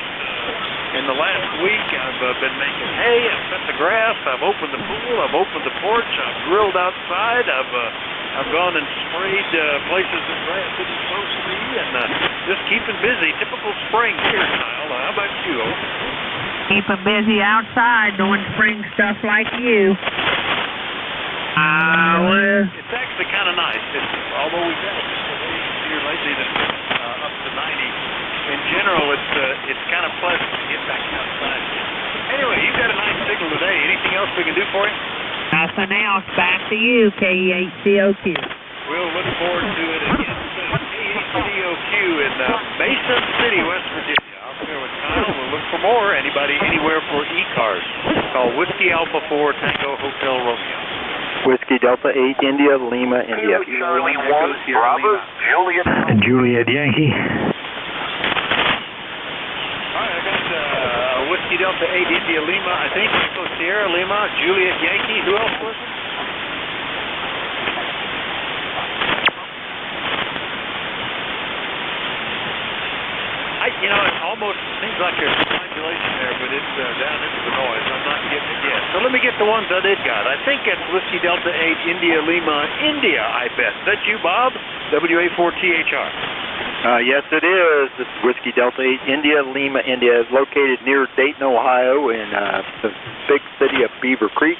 week. I've been making hay, I've cut the grass, I've opened the pool, I've opened the porch, I've grilled outside, I've gone and sprayed places that grass isn't supposed to be, and just keeping busy. Typical spring here, Kyle. How about you?
Keeping busy outside doing spring stuff like you.
It's actually kind of nice. Although we've had a couple of days here lately that's been up to 90. In general, it's kind of pleasant to get back outside. Anyway, you've got a nice signal today. Anything else we can do for you?
Nothing else. Back to you, KE8COQ.
We'll look forward to it again soon. KE8COQ, and City, West Virginia. I'm here with Kyle. We'll look for more. Anybody, anywhere for ECARS. Call Whiskey Alpha 4 Tango Hotel Romeo.
Whiskey Delta 8 India Lima India.
Charlie 1 Bravo Juliet.
Juliet Yankee.
All right, I got Whiskey Delta 8 India Lima, I think. Echo Sierra Lima, Juliet Yankee. Who else was it? It almost seems like there's modulation there, but it's down into the noise. I'm not getting it yet. So let me get the ones I did got. I think it's Whiskey Delta 8 India Lima India, I bet. Is that you, Bob? WA4THR.
Yes, it is. It's Whiskey Delta 8 India Lima India. It's located near Dayton, Ohio, in the big city of Beaver Creek.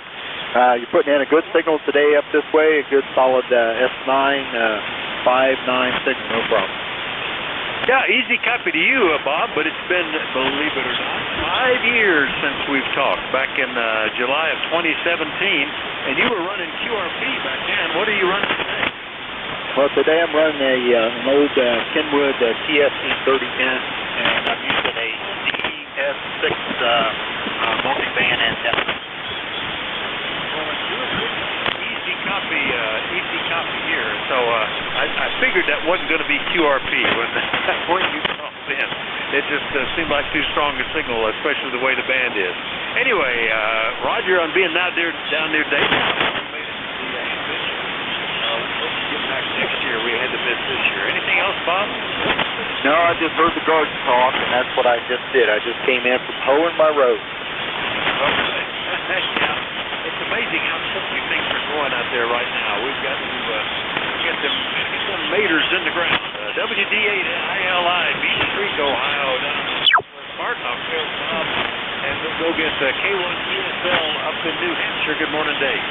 You're putting in a good signal today up this way, a good solid S9 596, no problem.
Yeah, easy copy to you, Bob, but it's been, believe it or not, 5 years since we've talked, back in July of 2017, and you were running QRP back then. What are you running today?
Well, today I'm running an old Kenwood TSC 3010, and I'm using a CS6 multi-band antenna.
Easy copy here. So I figured that wasn't going to be QRP when you called in. It just seemed like too strong a signal, especially the way the band is. Anyway, Roger, on being down near Dayton, we made it to the ambition. We hope to get back next year. We had to miss this year. Anything else, Bob?
No, I just heard the guards talk, and that's what I just did. I just came in from hoeing my road.
Okay. Yeah. It's amazing how quickly things are going out there right now. We've got to get some maters in the ground. WD8ILI, Beach Creek, Ohio, down in Spartan. I'll go Bob, and we'll go get K1ESL up in New Hampshire. Good morning, Dave.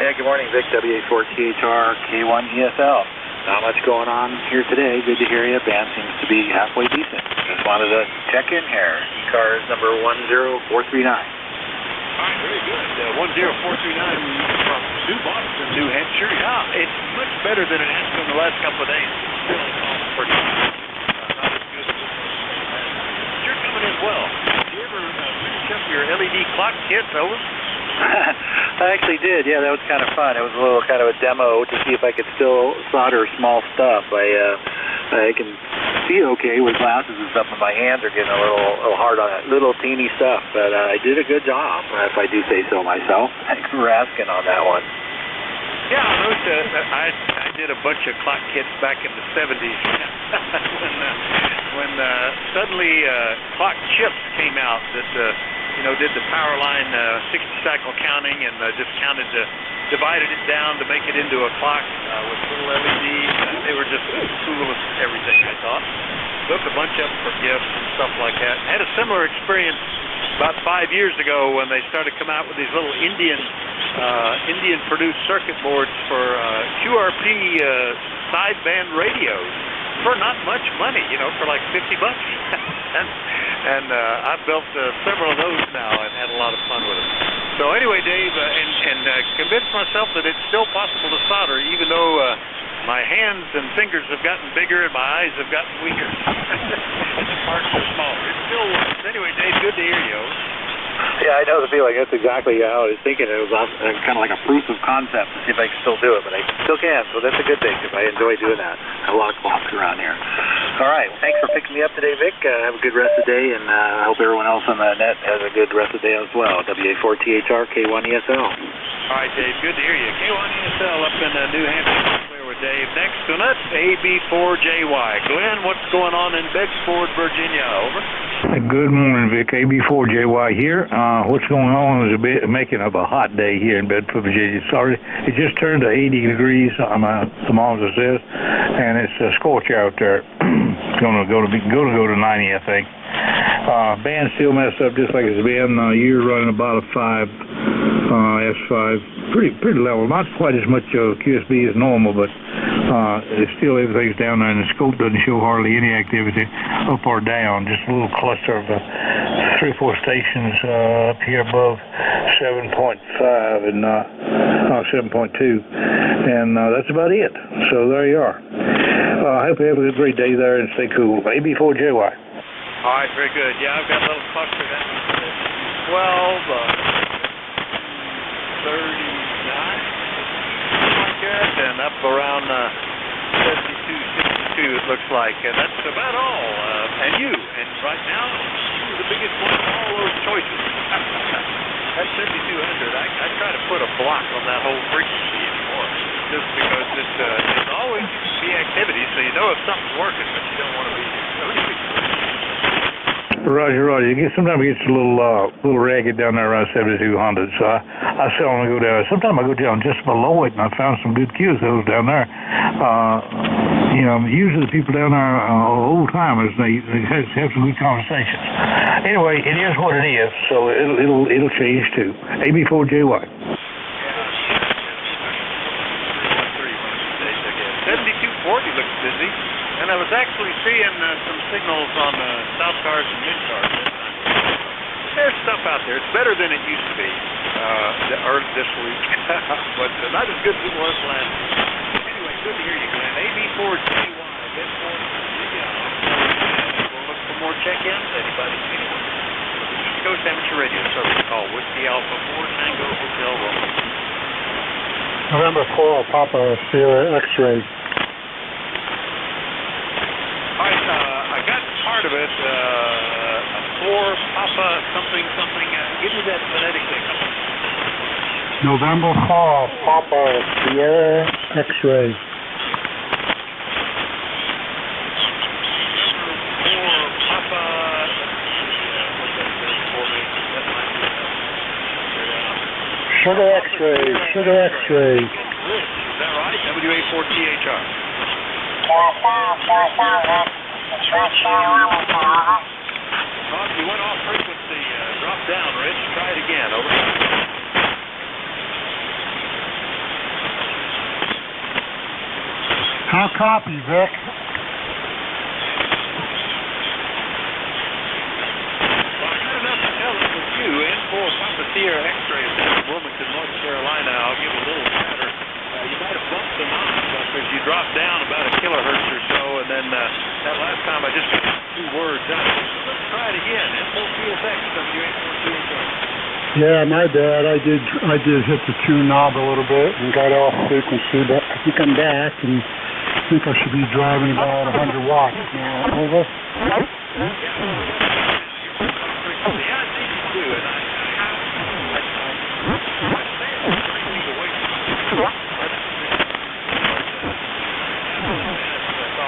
Hey, good morning, Vic, WA4THR, K1ESL. Not much going on here today. Good to hear you. Band seems to be halfway decent. Just wanted to check in here. ECARS number 10439.
All right, very good. 10439 from New Boston, New Hampshire. Yeah, it's much better than it has been the last couple of days. Still pretty not as good as you're coming in well. Did you ever finish up your LED clock kits, over?
I actually did. Yeah, that was kind of fun. It was a little kind of a demo to see if I could still solder small stuff. I can see okay with glasses and stuff, but my hands are getting a little hard on it. Little teeny stuff, but I did a good job, if I do say so myself. Thanks for asking on that one.
Yeah, I did a bunch of clock kits back in the 70s when suddenly clock chips came out that did the power line 60-cycle counting and just divided it down to make it into a clock with little LEDs. They were just the coolest everything, I thought. Took a bunch of them for gifts and stuff like that. Had a similar experience about 5 years ago when they started coming out with these little Indian-produced circuit boards for QRP sideband radios for not much money, for like $50. and I've built several of those now and had a lot of fun with them. So anyway, Dave, and convinced myself that it's still possible to solder, even though my hands and fingers have gotten bigger and my eyes have gotten weaker. And the parts are smaller. It still works. Anyway, Dave, good to hear you.
Yeah, I know the feeling. That's exactly how I was thinking. It was kind of like a proof of concept to see if I can still do it, but I still can, so that's a good thing because I enjoy doing that. I have a lot of clocks around here. All right, well, thanks for picking me up today, Vic. Have a good rest of the day, and I hope everyone else on the net has a good rest of the day as well. WA4THR, K1ESL.
All right, Dave, good to hear you. K1ESL up in New Hampshire. Clear with Dave. Next to us, AB4JY. Glenn, what's going on in Bedford, Virginia? Over.
Good morning, Vic. AB4JY here. What's going on is making of a hot day here in Bedford, Virginia. Sorry, it just turned to 80 degrees. Thermometer says, and it's a scorch out there. Gonna go to 90, I think. Band still messed up just like it's been. You're running about a 5 S5, pretty level. Not quite as much QSB as normal, but Still everything's down there, and the scope doesn't show hardly any activity up or down. Just a little cluster of 3 or 4 stations up here above 7.5 and 7.2, and that's about it. So there you are. I hope you have a great day there and stay cool. AB4JY.
All right, very good. Yeah, I've got a little cluster down at 12, 39, like that, and up around 72, 62, it looks like. And that's about all. And you. And right now, you're the biggest one of all those choices. That's 7,200. I try to put a block on that whole frequency anymore, just because it's always be activity, so you know if something's working, but you don't want to be.
Roger. Sometimes it gets a little ragged down there around 7200, so I seldom go down. Sometimes I go down just below it, and I found some good QSLs down there. Usually the people down there are old timers. They have some good conversations. Anyway, it is what it is, so it'll change too. AB4JY.
7240 looks busy, and I was actually seeing some signals on South Cars and Mid Cars. There's stuff out there. It's better than it used to be this week, but not as good as it was last week. Anyway, good to hear you, Glenn. AB4JY. We'll look for more check-ins. Anybody see anyone? East Coast Amateur Radio Service call Whiskey Alpha 4 Tango Hotel Room.
November 4, Papa Sierra X-ray.
All right, I got part of it. 4 Papa something. Give me that phonetic thing.
November 4, Papa Sierra X-ray. Sugar X-ray.
Is that right? WA4THR. You went off frequency. Drop down, Rich. Try it again. Over.
How copy, Vic?
N4 Papa Sierra X-ray is in Wilmington, North Carolina. I'll give a little chatter. You might have bumped the knob because you dropped down about a kilohertz or so, and then that last time I just got 2 words out. Let's try it again. N4 PSX, WA4THR.
Yeah, my bad. I did hit the 2 knob a little bit and got off frequency, but I think I'm back, and I think I should be driving about 100 watts now. Over.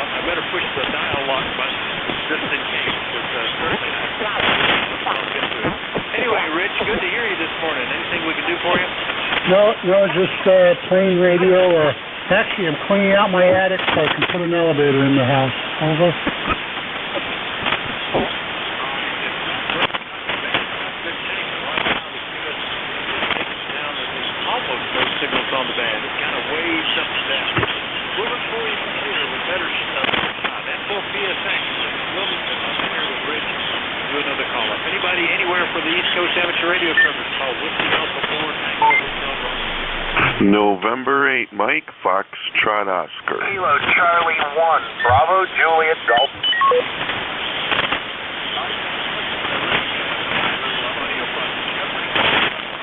I better push the dial lock button just in case, because certainly I'll get to it. Anyway, Rich, good to hear you this morning. Anything we can do for you?
No, just plain radio. Actually, I'm cleaning out my attic so I can put an elevator in the house. Over.
Signals on the band. It kind of waves up and down. We're looking for you here with better stuff. N4 PSX in Wilmington. I'm here with Rich. Do another call up. Anybody anywhere for the East Coast Amateur Radio Service call Whiskey Alpha 4 Tango Hotel Room.
November 8, Mike, Foxtrot Oscar.
Kilo Charlie 1, Bravo Juliet Golf.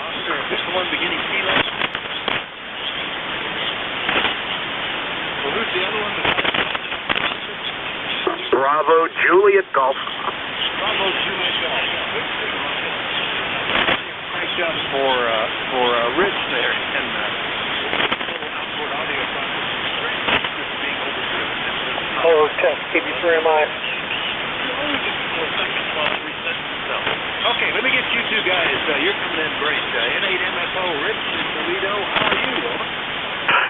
Oscar, is this the one beginning kilo? Well, who's the other one?
Bravo Juliet Golf.
Bravo Juliet Golf. Nice job for Rich there, and outboard audio processing.
Oh, test KB3MI.
Okay, let me get you two guys. You're coming in great. N8MFO, Rich in Toledo. How are you?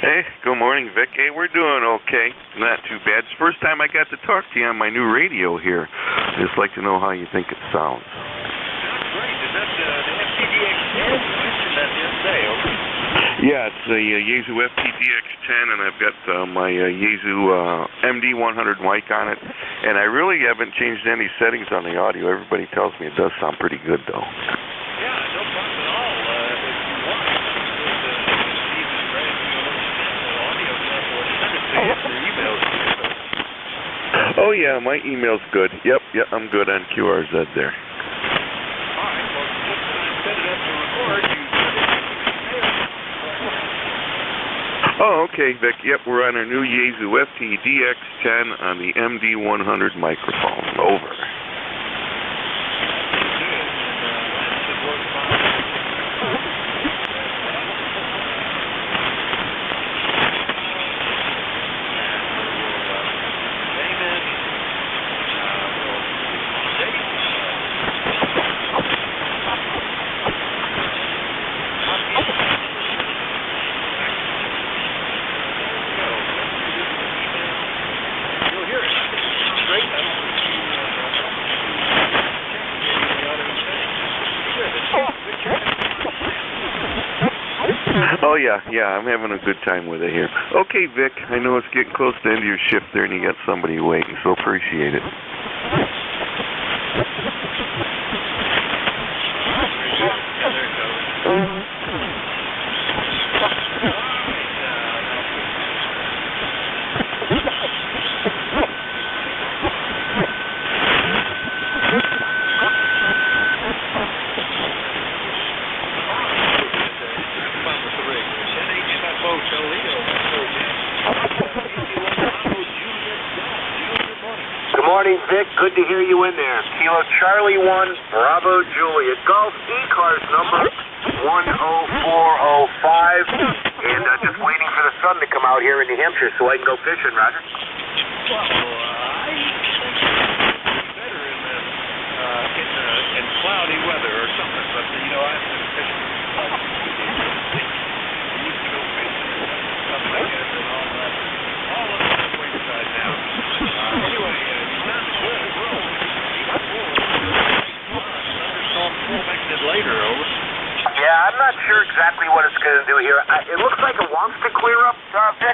Hey, good morning, Vic. Hey, we're doing okay. Not too bad. It's the first time I got to talk to you on my new radio here. I'd just like to know how you think it sounds.
Great. Is that the FTDX 10? You mentioned that the other day, okay?
Yeah, it's the Yaesu FTDX 10 10, and I've got my Yaesu MD100 mic on it, and I really haven't changed any settings on the audio. Everybody tells me it does sound pretty good, though.
Yeah, no problem at all. If you want, even Greg, the audio stuff, we'll send it to you for emails.
Oh, yeah, my email's good. Yep, I'm good on QRZ there.
All right, well, just set it up to record.
Oh, okay, Vic. Yep, we're on our new Yaesu FT-DX10 on the MD100 microphone. Over. Oh, yeah, I'm having a good time with it here. Okay, Vic, I know it's getting close to the end of your shift there, and you got somebody waiting, so appreciate it.
Good morning, Vic. Good to hear you in there. Kilo Charlie 1, Bravo Juliet. Golf ECARS number 10405. And just waiting for the sun to come out here in New Hampshire so I can go fishing, Roger.
Well, I think it's better in cloudy weather or something, but, you know, I've been fishing I used to go fishing and stuff like that and all that. All of the wayside now. Anyway, it sounds good. Well, thunderstorm expected later, over.
Yeah, I'm not sure exactly what it's going to do here. It looks like it wants to clear up, Vic,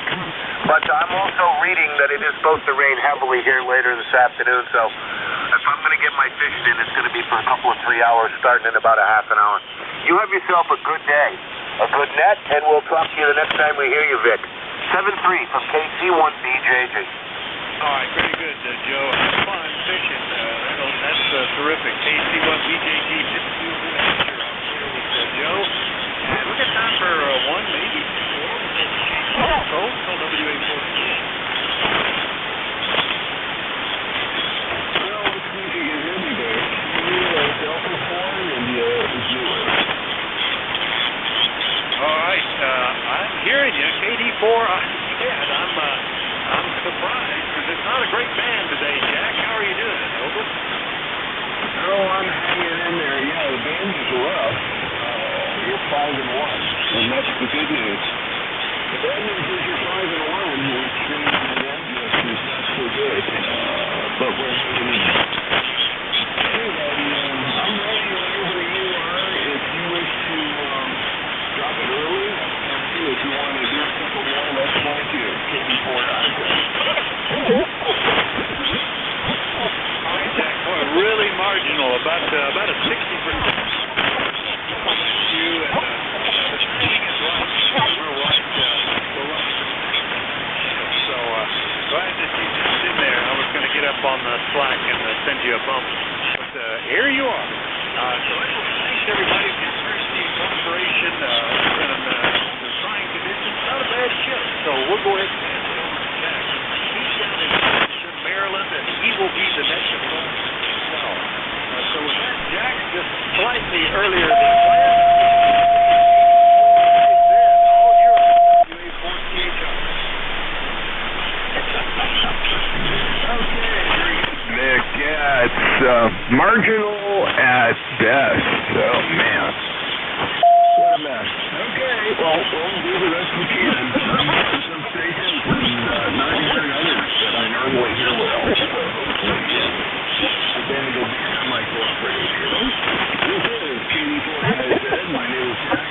but I'm also reading that it is supposed to rain heavily here later this afternoon, so if I'm going to get my fishing in, it's going to be for a couple of 3 hours, starting in about a half an hour. You have yourself a good day, a good net, and we'll talk to you the next time we hear you, Vic. 7-3 from KC1BJJ.
All right, very good, Joe. Have fun fishing. That's terrific. KC1BJG, Pittsfield, New Hampshire. I'm here with Joe. And we got time for one, maybe four. Call WA14.
Well, let's see if you can hear me there. Delta 4 and
All right, I'm hearing you, KD4. I'm surprised because it's not a great band today, Jack. How are you doing? Over.
Oh, I'm hanging in there. Yeah, the band is rough. You're 5-1, and that's the good news. The bad news is you're 5-1, which means the Angels is not so good. But we're hanging in there. Anyway, I'm ready whenever you are. If you wish to drop it early, that's you. If you want to do a couple more, that's fine too. KD4
All right, Jack. Boy, really marginal. About a 60%. You and the timing is right. We're right. So glad that you just in there. I was going to get up on the Slack and send you a bump, but here you are. So anyway, thanks everybody for your courtesy and cooperation in the trying conditions. Not a bad show. So we'll go ahead and pass it over to Jack. He's down in Maryland, and he will be the next one. So with that, Jack, just slightly earlier than planned.
Nick, yeah, it's marginal at best. Oh, man.
What a mess. Okay, well, we'll do the best we can. Some stations and not hearing others that I normally hear well. So hopefully, then it'll be my cooperative here. This is KD4 My name is Jack,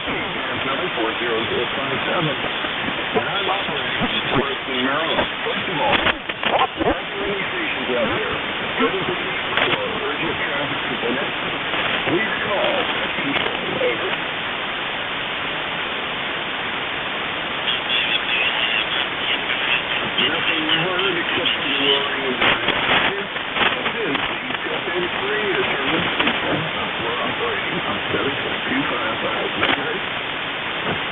740-057. And I'm operating good in position for urgent traffic incident. Please call at control. Over. Nothing heard except for the roaring of the fire. This is ECARS 3 determined we're operating on 7.255 megahertz.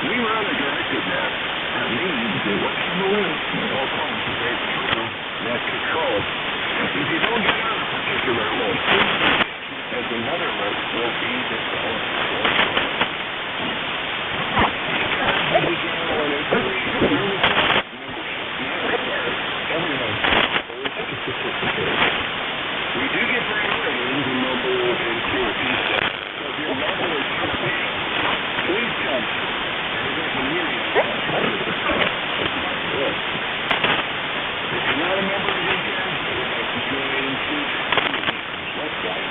We run a directed net. That means that what's on the list is all concentrated through net control. If you don't get on a particular list, as another list will be developed for we do get very early in mobile and QRP stuff. So if you're mobile or QRP, please come. There's a community. If you're not a member of ECARS, you would like to join website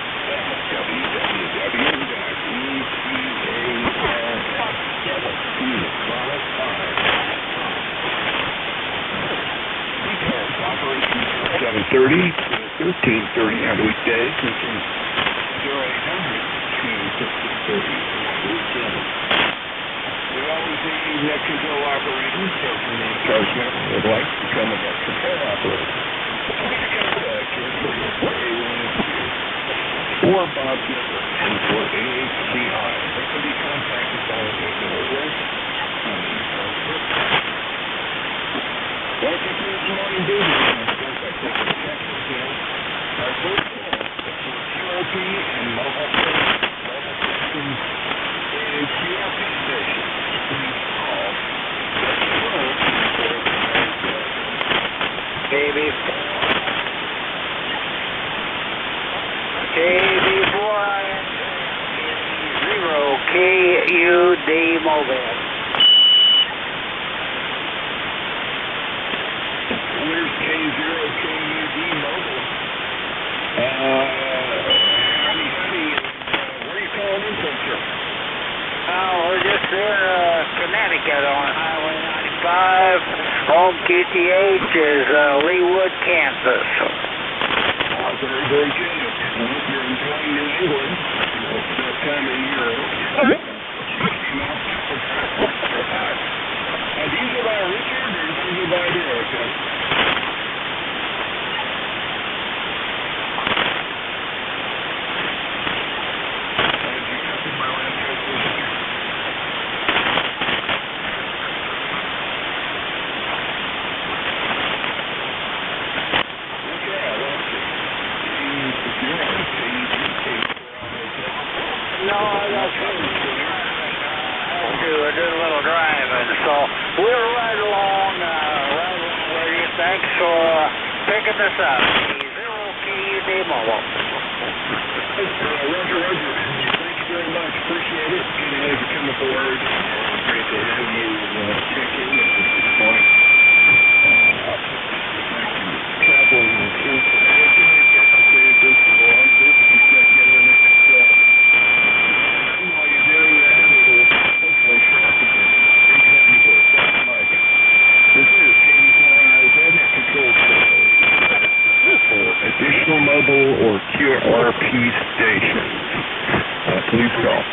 ECARS operations 7:30 to 13:30 on weekdays and from 0800 to 15:30 on weekends. We always need net control operators, so from the ECARS member would like to become a net control operator. Please contact your or Bob Gipper and for AHCI. They can be contacted by the ECARS. Welcome to this morning business. Our first goal for QRP and mobile systems is QRP stations. Please call
KUD Mobile.
Where's K0KUD Mobile? Howdy, where are you calling in from, sir?
We're just here, Connecticut on Highway 95. Home QTH is Leawood, Kansas.
Very, very good. I hope you're enjoying New England. It's that time of year. These are by Richard, or these are by Derek?
We're doing a little driving, so we're right along where you. Thanks for picking this up. KUD Mobile.
Roger. Thank you very much. Appreciate it. Good to have you come aboard. Great to have you check in with us this morning. Traveling through Connecticut yesterday, this is the long trip. You check in with us. While you're doing that, it'll hopefully show up again. Example, something like this is KD4IZ net control for additional mobile or QRP stations. Please call.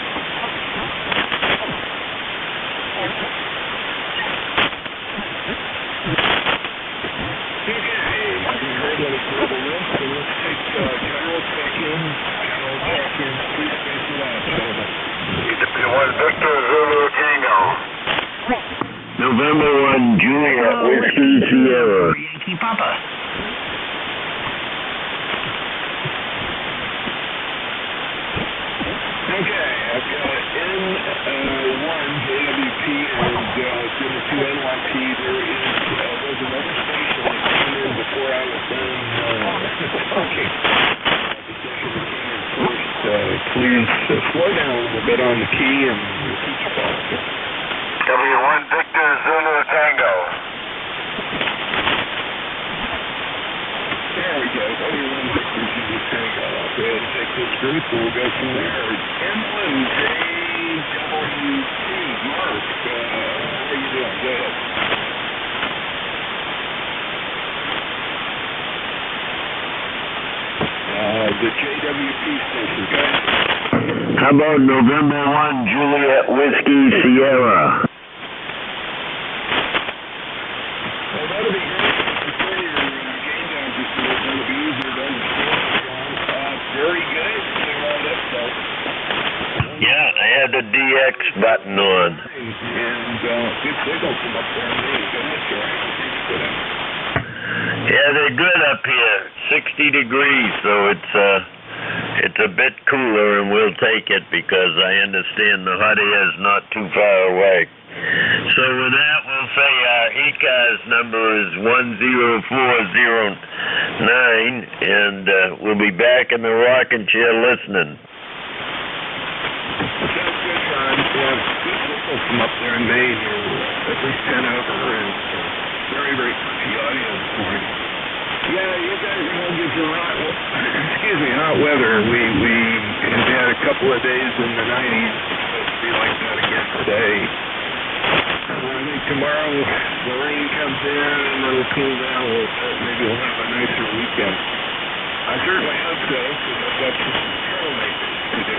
November 1, Juliet, Whiskey Sierra.
Yankee Papa.
Okay, I've got N1 JWP and 2NYP. There's another station that came in before I was done talking. The station that came in first. Please slow down a little bit on the key and repeat your thoughts.
W1 Victor Zulu Tango.
There we go. W1 Victor Zulu Tango. I'll go ahead and take this group. We'll go from there. N1 JWP. Mark, how are you doing? Go ahead.
the JWP station, guys.
How about November 1, Juliet Whiskey Sierra?
Well, that'll be great. Before your game down just a little, it'll be easier to understand. Very good.
Yeah, I had the DX button on.
And good signal from up there.
Yeah, they're good up here. 60 degrees, so it's a bit cooler, and we'll take it because I understand the hot air is not too far away. So with that, we'll say our ECARS number is 10409, and we'll be back in the rocking chair listening.
Sounds good, John. Yeah, good signal from up there in Maine. At least 10 over, and very, very pretty audio this morning. Yeah, you guys are going to get some hot weather. We have had a couple of days in the 90s. It'll be like that again today. I think tomorrow the rain comes in and it'll cool down a little bit. Maybe we'll have a nicer weekend. I certainly hope so, because I've got some trail maintenance to do.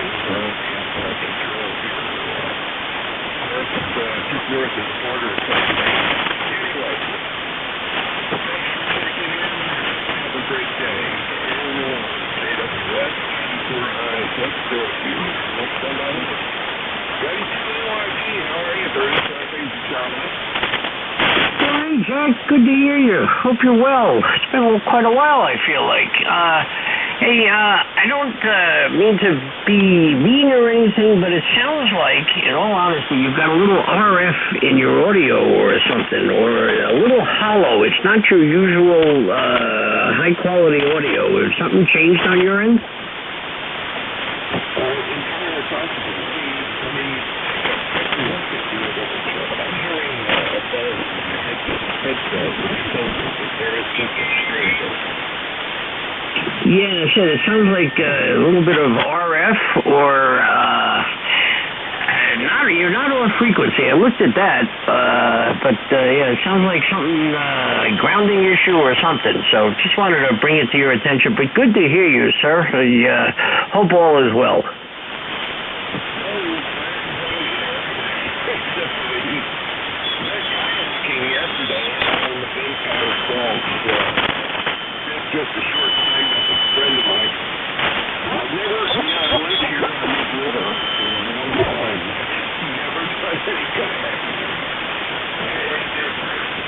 Just north of the border of Pennsylvania. Anyway, thanks for checking in. Have a great day. JWS, let's go to you. Let's go down here. Ready to NYG. How are you, Bruce? Things are solid.
Hey, Jack. Good to hear you. Hope you're well. It's been quite a while, I feel like. Hey, I don't mean to be mean or anything, but it sounds like, in all honesty, you've got a little RF in your audio or something, or a little hollow. It's not your usual high-quality audio. Has something changed on your end?
Entirely possible. I mean, I'm hearing a buzz in the headset, which tells us that there is just a stream.
Yeah, I said it sounds like a little bit of RF or you're not on frequency. I looked at that, but yeah, it sounds like something grounding issue or something. So just wanted to bring it to your attention. But good to hear you, sir. I hope all is well.
Just a short segment with a friend of mine. I've never lived here on this river for a long time. Never done any kayak.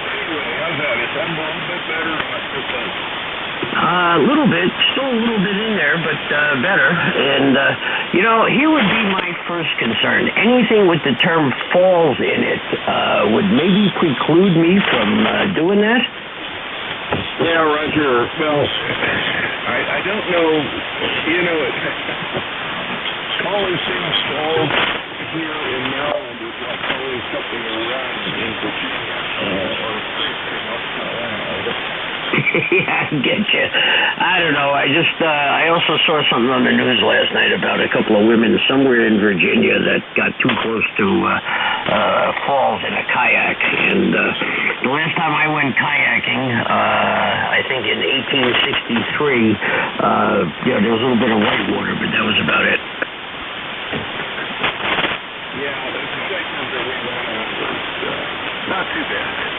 Anyway, how's that? Is that a little bit better or not so bad?
A little bit. Still a little bit in there, but better. And, here would be my first concern. Anything with the term falls in it would maybe preclude me from doing that?
Yeah, Roger. Well, I don't know. Calling things falls here in Maryland is like calling something a run in Virginia or a creek in North Carolina.
Yeah, I get you. I don't know. I also saw something on the news last night about a couple of women somewhere in Virginia that got too close to falls in a kayak. And the last time I went kayaking, I think in 1863, there was a little bit of white water, but that was about it.
Yeah, the segment that we went on was not too bad.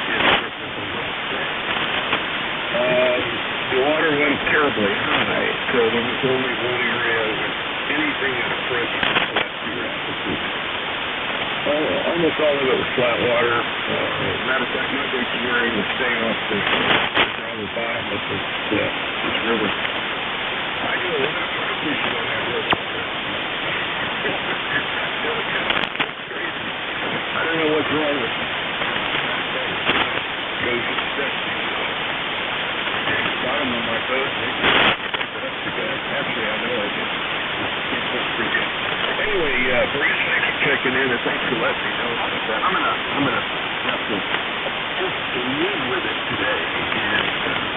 The water went terribly high, so there was only one area with anything that approached flat sea. Almost all of it was flat water. Matter of fact, my big gearing was staying off the bottom of this river. I do a lot of fishing on that river. I don't know what's wrong with it. Goes to steps. Bottom of my boat. Actually, I know I did. Anyway, Bruce, thanks for checking in, and thanks for letting me know about that. I'm gonna have to just live with it today, and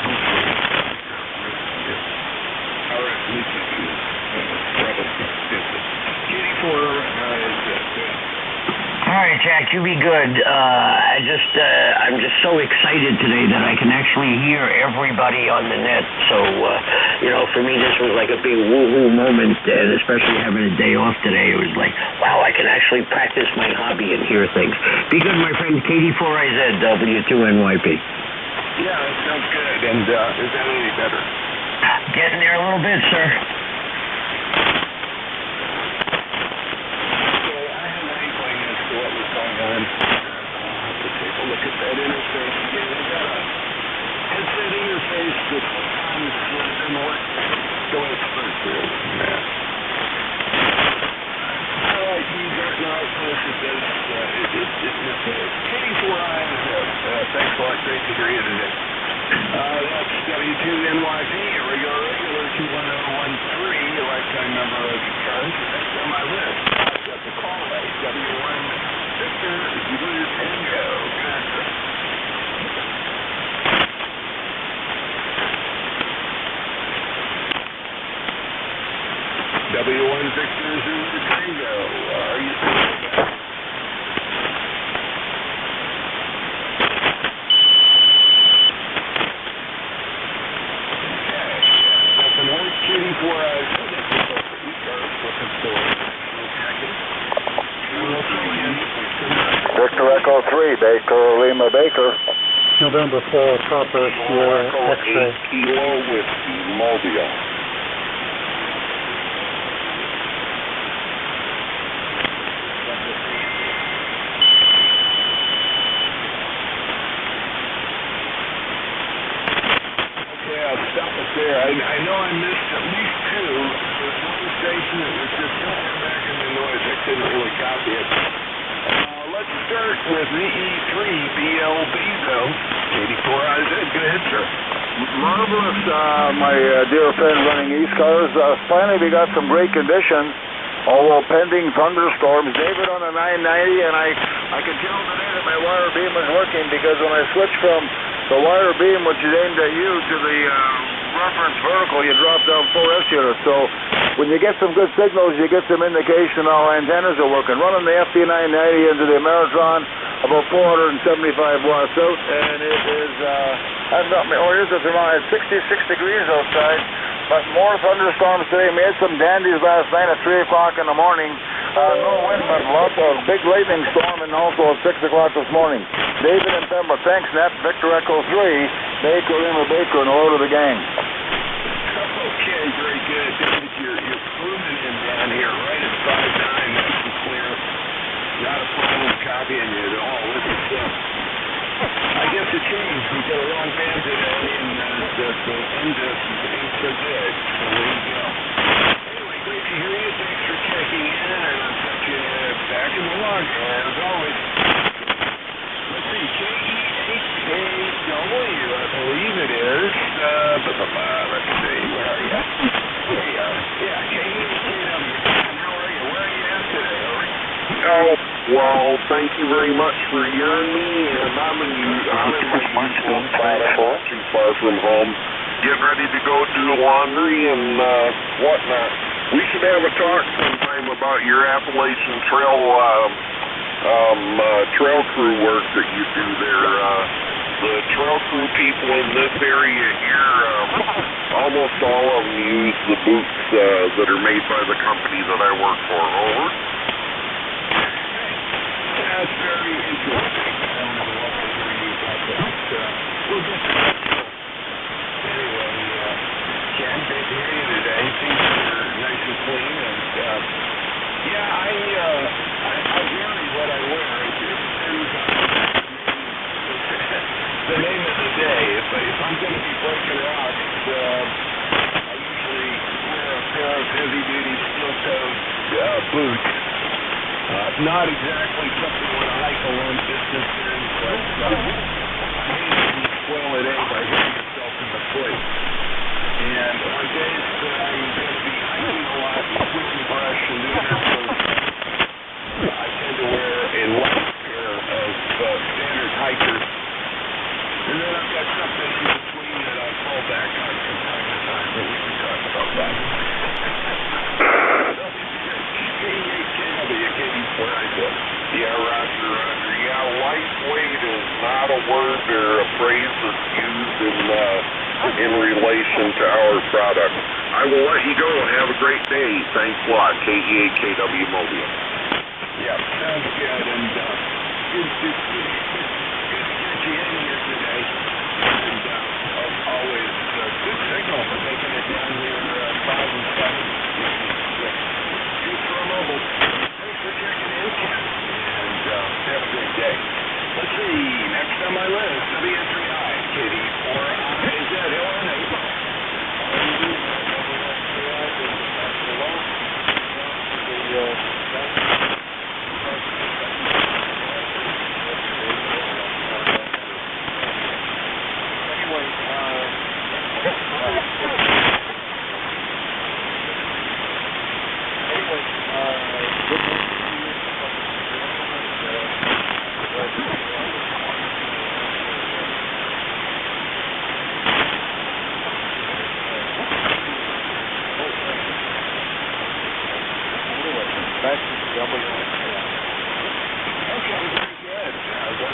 hopefully, all right, at least it's probably Katie Porter is
All right, Jack, you be good. I'm just so excited today that I can actually hear everybody on the net. So you know, for me this was like a big woohoo moment, and especially having a day off today, it was like, wow, I can actually practice my hobby and hear things. Be good, my friend. KD4IZ, W2NYP.
Yeah, that sounds good. And is that any better?
Getting there a little bit, sir.
Okay, I have an inkling as to what was going on. I'll have to take a look at that interface again. I've got a headset interface that sometimes doesn't work. Go ahead first there. Alright, you got the right place. It does, it misbehaves. KD4IZ, thanks a lot. Great to hear you today. That's W2NYP, regular 21013, lifetime member of ECARS. Next on my list, I've got the call rate, W1 Victor Zulu Tango. W1 Victor Zulu Tango. Are you still there?
Victor Echo 3, Baker, Lima Baker.
November 4, Papa Sierra X-ray.
Kilo Whiskey, Mobile. Okay, I'll stop it there. I know I missed at least two. There was one station that was just going back in the noise. I couldn't really copy it. Let's start with VE3BLB, though. KD4IZ, go ahead, sir.
Marvelous, my dear friend running ECARS. Finally, we got some great conditions, although pending thunderstorms. David on the 990, and I can tell today that my wire beam is working, because when I switch from the wire beam, which is aimed at you, to the reference vertical, you drop down 4S units. So when you get some good signals, you get some indication how antennas are working. Running the FD990 into the Ameritron, about 475 watts out, and it is, I've got my, here's the thermometer, it's 66 degrees outside, but more thunderstorms today. Made some dandies last night at 3 o'clock in the morning. No wind, but lots of big lightning storm, and also at 6 o'clock this morning. David and Pembroke, thanks, Nat. Victor Echo 3, Baker, Lima Baker, and hello to the gang.
Okay, very good. David, you're zooming in down here right at 5.9, nice and clear. Not a problem copying you at all. I guess it changed. We got a wrong band today, and the indus ain't so good. So there you go. Anyway, great to hear you. Thanks for checking in, and I'll put you back in the log, as always. Let's see, KE8KW, I believe it is. Let's see, where are you? Here you are. Yeah, KE8KW. How are you? Where are you at today? Oh, well, thank you very much for hearing me, and I'm in usual spot. I'm not too far from home. Getting ready to go do laundry and whatnot. We should have a talk sometime about your Appalachian Trail trail crew work that you do there. The trail crew people in this area here, almost all of them use the boots that are made by the company that I work for. Over. That's very interesting. I don't know what to hear you about that. We'll get to that. Anyway, Ken, great to hear you today. Things are nice and clean, and yeah, I vary what I wear. It depends on the name of the day. If I'm going to be breaking rocks, I usually wear a pair of heavy-duty steel-toed boots. Not exactly something when I hike a long distance in, but I hate to spoil a day by hitting yourself in the foot. And on days that I'm going to be hiking a lot and switching brush and doing episodes, I tend to wear a light pair of standard hikers. And then I've got something in between that I fall back on from time to time, but we can talk about that. Yeah, Roger. Yeah, lightweight is not a word or a phrase that's used in
in relation to our product. I will let you go and have a great day. Thanks a lot, KEAKW Mobile.
Yeah, sounds good. And good to get you in here today. And always good signal for making it down here 5 and 7. Good for a mobile. Thanks for checking in, Ken. And have a great day. Let's see, next on my list, W3I, KD4IZ, Illinois.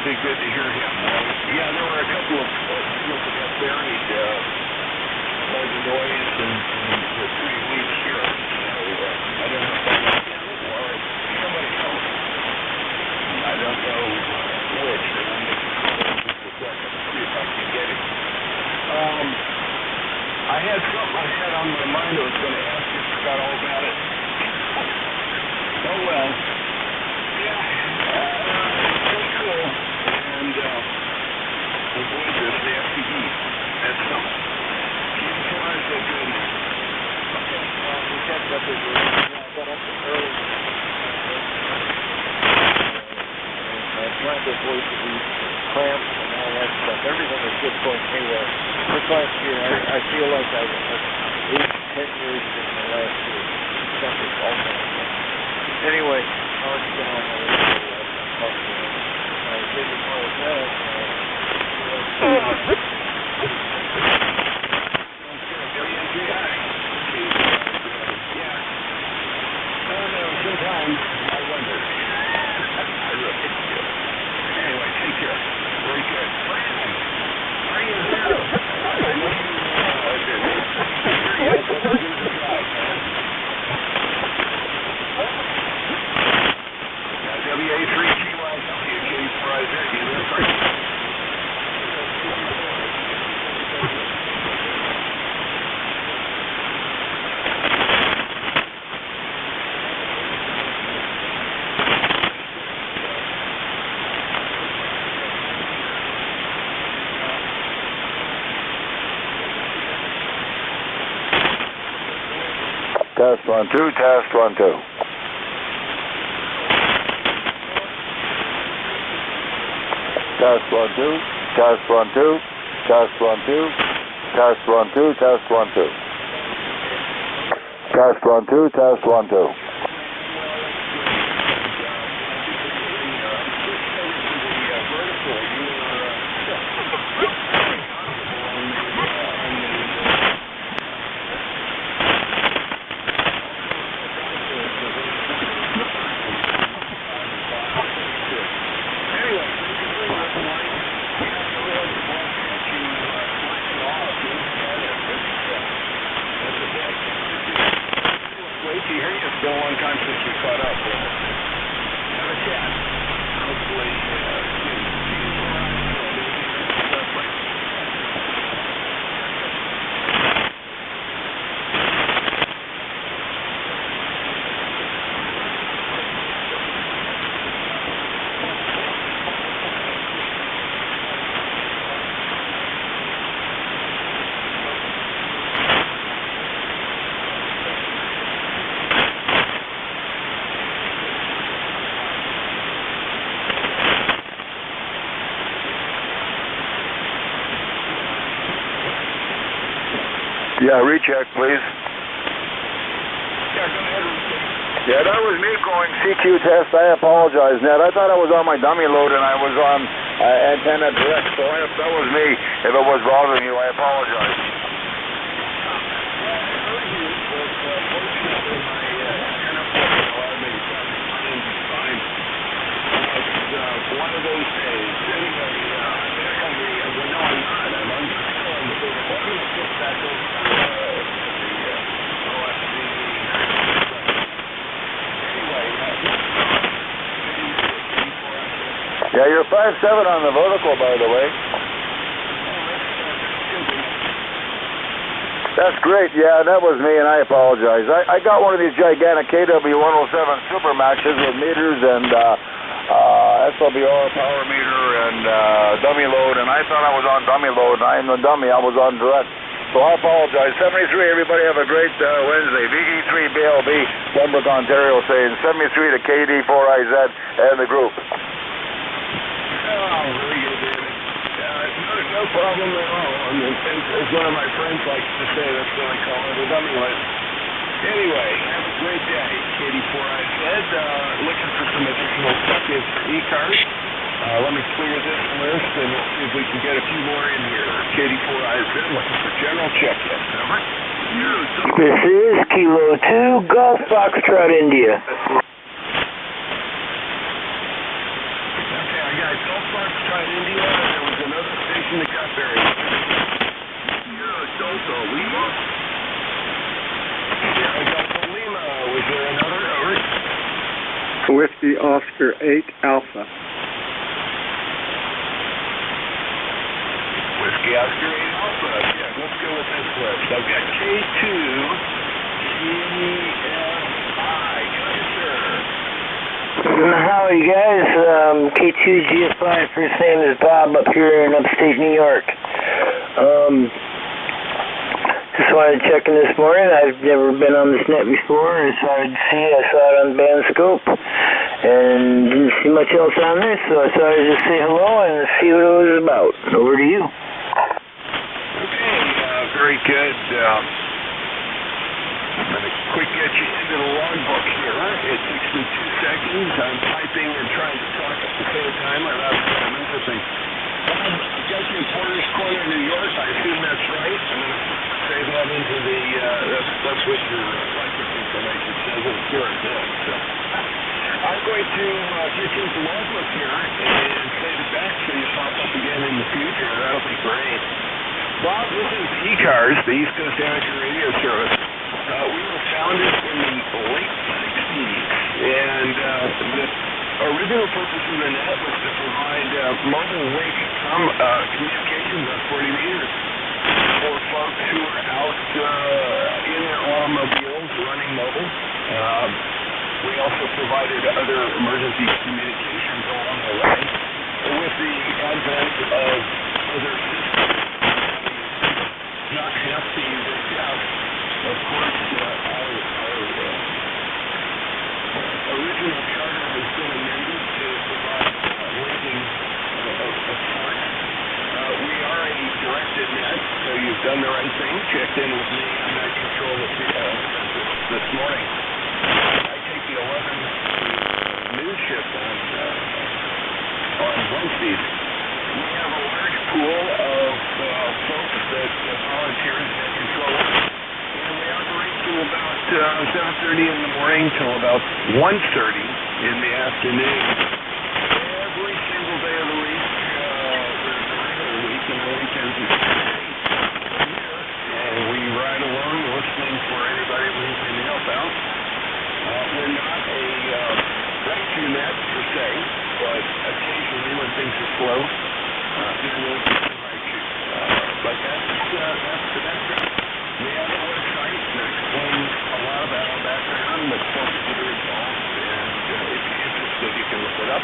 Good to hear him. Yeah, there were a couple of signals that got buried by the noise and the 3 weeks here. So I don't know if that was him or somebody else. I don't know which. And I'm going to call him just a second to see if I can get him. I had something I had on my mind I was going to ask you. Forgot all about it. Oh well. Yeah. Pretty cool. And the Voyager, the FPV, that's something. ECARS, they're good. Okay, we checked up with you. I got up early. I tried to avoid the cramps and all that stuff. Everything is just going haywire. This last year, I feel like I was 8, 10 years in the last year. Stuff is all that. Anyway, I'll get on my way. I did it all that. Sometimes I wonder. I really do. Anyway, take care. Very good. Bring it down. I know WA3GYW, K4IZ, you live right.
Test 1 2, test 1 2. Test 1 2, test 1 2, test 1 2, test 1 2, test 1 2. Test 1 2, test 1 2. Yeah, recheck, please. Yeah, that was me going CQ test. I apologize, Ned. I thought I was on my dummy load and I was on antenna direct, so that was me. If it was bothering you, I apologize.
One of those days. Anyway, no, I'm not. I'm uncontrolled.
You're 5'7" on the vertical, by the way. That's great. Yeah, that was me, and I apologize. I got one of these gigantic KW107 Supermaxes with meters and SLBR power meter and dummy load, and I thought I was on dummy load, and I am the dummy. I was on direct. So I apologize. 73, everybody have a great Wednesday. VG3BLB, Pembroke, Ontario, saying 73 to KD4IZ and the group.
Oh, very good, David. No problem at all. And as one of my friends likes to say, that's what I call it, a dummy list. Anyway, have a great day. KD4IZ, looking for some additional check-ins for ECARS. Let me clear this list and we'll see if we can get a few more in here. KD4IZ, looking for general check-ins. Over.
This is Kilo 2, Golf Foxtrot, India.
Okay, I got Golf Foxtrot, India, and there was another station that got buried. Delta Lima. Yeah, I got the Lima. Was there another? Over.
Whiskey Oscar 8 Alpha.
Whiskey Oscar 8 Alpha. Yeah, let's go with this list. I've got K2 GFI. Yes, sir.
Howdy, guys. K2 GFI. First name is Bob up here in upstate New York. Just wanted to check in this morning. I've never been on this net before. I saw it on band scope and didn't see much else on there, so I thought I'd just say hello and see what it was about. Over to you.
Okay, very good. I'm going to quick get you into the logbook here. It takes me 2 seconds. I'm typing and trying to talk at the same time. I'm interesting. Bob, I've got you in Porter's Corner, New York. I assume that's right. I'm going to save that into the, that's what your license information says. It's yours then. So I'm going to get you into the logbook here and save it back so you pop up again in the future. That'll be great. Bob, this is ECARS, the East Coast Amateur Radio Service. We were founded in the late 60s, and the original purpose of the net was to provide mobile link communications on 40 meters for folks who are out in their automobiles running mobile. We also provided other emergency communications along the way. With the advent of other systems, not have to use it out. Of course, our original charter has been amended to provide linking of sorts. We are a directed net, so you've done the right thing. Checked in with me. I'm at control this morning. I take the 11 news shift on Wednesdays. We have a large pool of folks that volunteers at control. We operate from about 7:30 in the morning till about 1:30 in the afternoon. Every single day of the week, the week and the weekends is and we ride along listening for anybody who can help out. We're not a rescue net per se, but occasionally when things are slow, it will invite you. But that's the background. We have a website that explains a lot about our background, the folks that are involved, and if you're interested, you can look it up.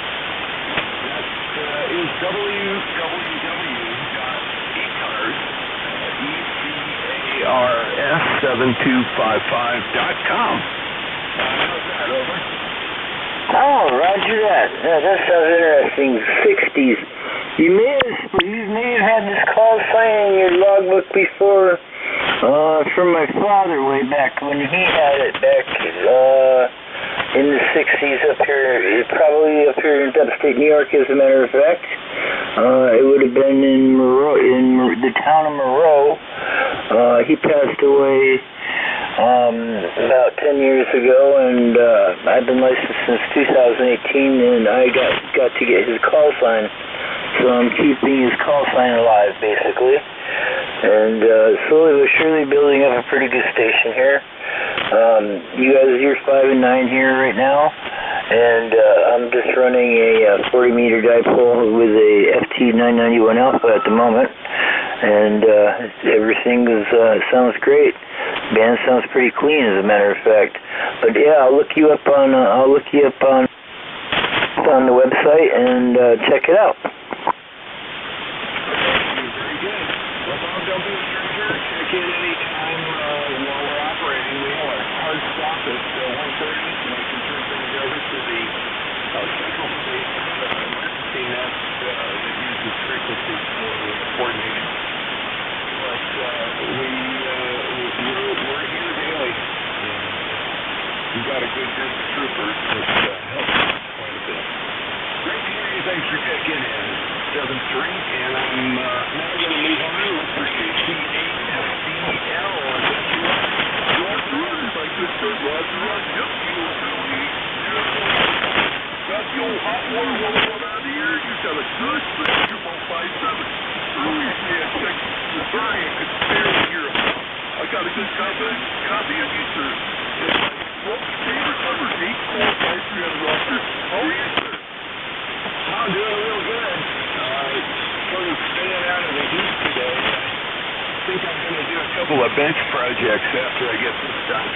That is www.ecars, ECARS7255.com. How's that, over?
Oh, roger that. Yeah, that sounds interesting. 60s. You may have had this call sign in your logbook before. From my father way back when he had it back in the 60s up here, probably up here in upstate New York, as a matter of fact. It would have been in the town of Moreau. He passed away about 10 years ago, and I've been licensed since 2018, and I got to get his call sign. So I'm keeping his call sign alive, basically. And slowly but surely building up a pretty good station here. You guys, you're 5 and 9 here right now.
and I'm just running a 40-meter dipole with a FT991 alpha at the moment, and everything sounds great. Band sounds pretty clean, as a matter of fact. But yeah, I'll look you up on the website and check it out.
Very good. Well, Bob, don't be a stranger. Check in anytime while we're operating. We have a hard stop at 1:30, and we can turn things over to the central state emergency net that uses frequencies for coordination. But we're here daily. We've got a good group of troopers that help us quite a bit. Great to hear you. Thanks for checking in. 7-3, and I'm now going to move on and look for KC8FDL. Like this good Roger. Yep, got the old hot water rolling out of here. You got a good 257. Yeah, check the burning. I could barely hear him. I got a good copy of you, sir. What's your favorite number? 845 Roger. Oh, yes, sir. I'm doing real good. Sort of staying out of the heat today. I think I'm going to do a couple of bench projects after I get this done.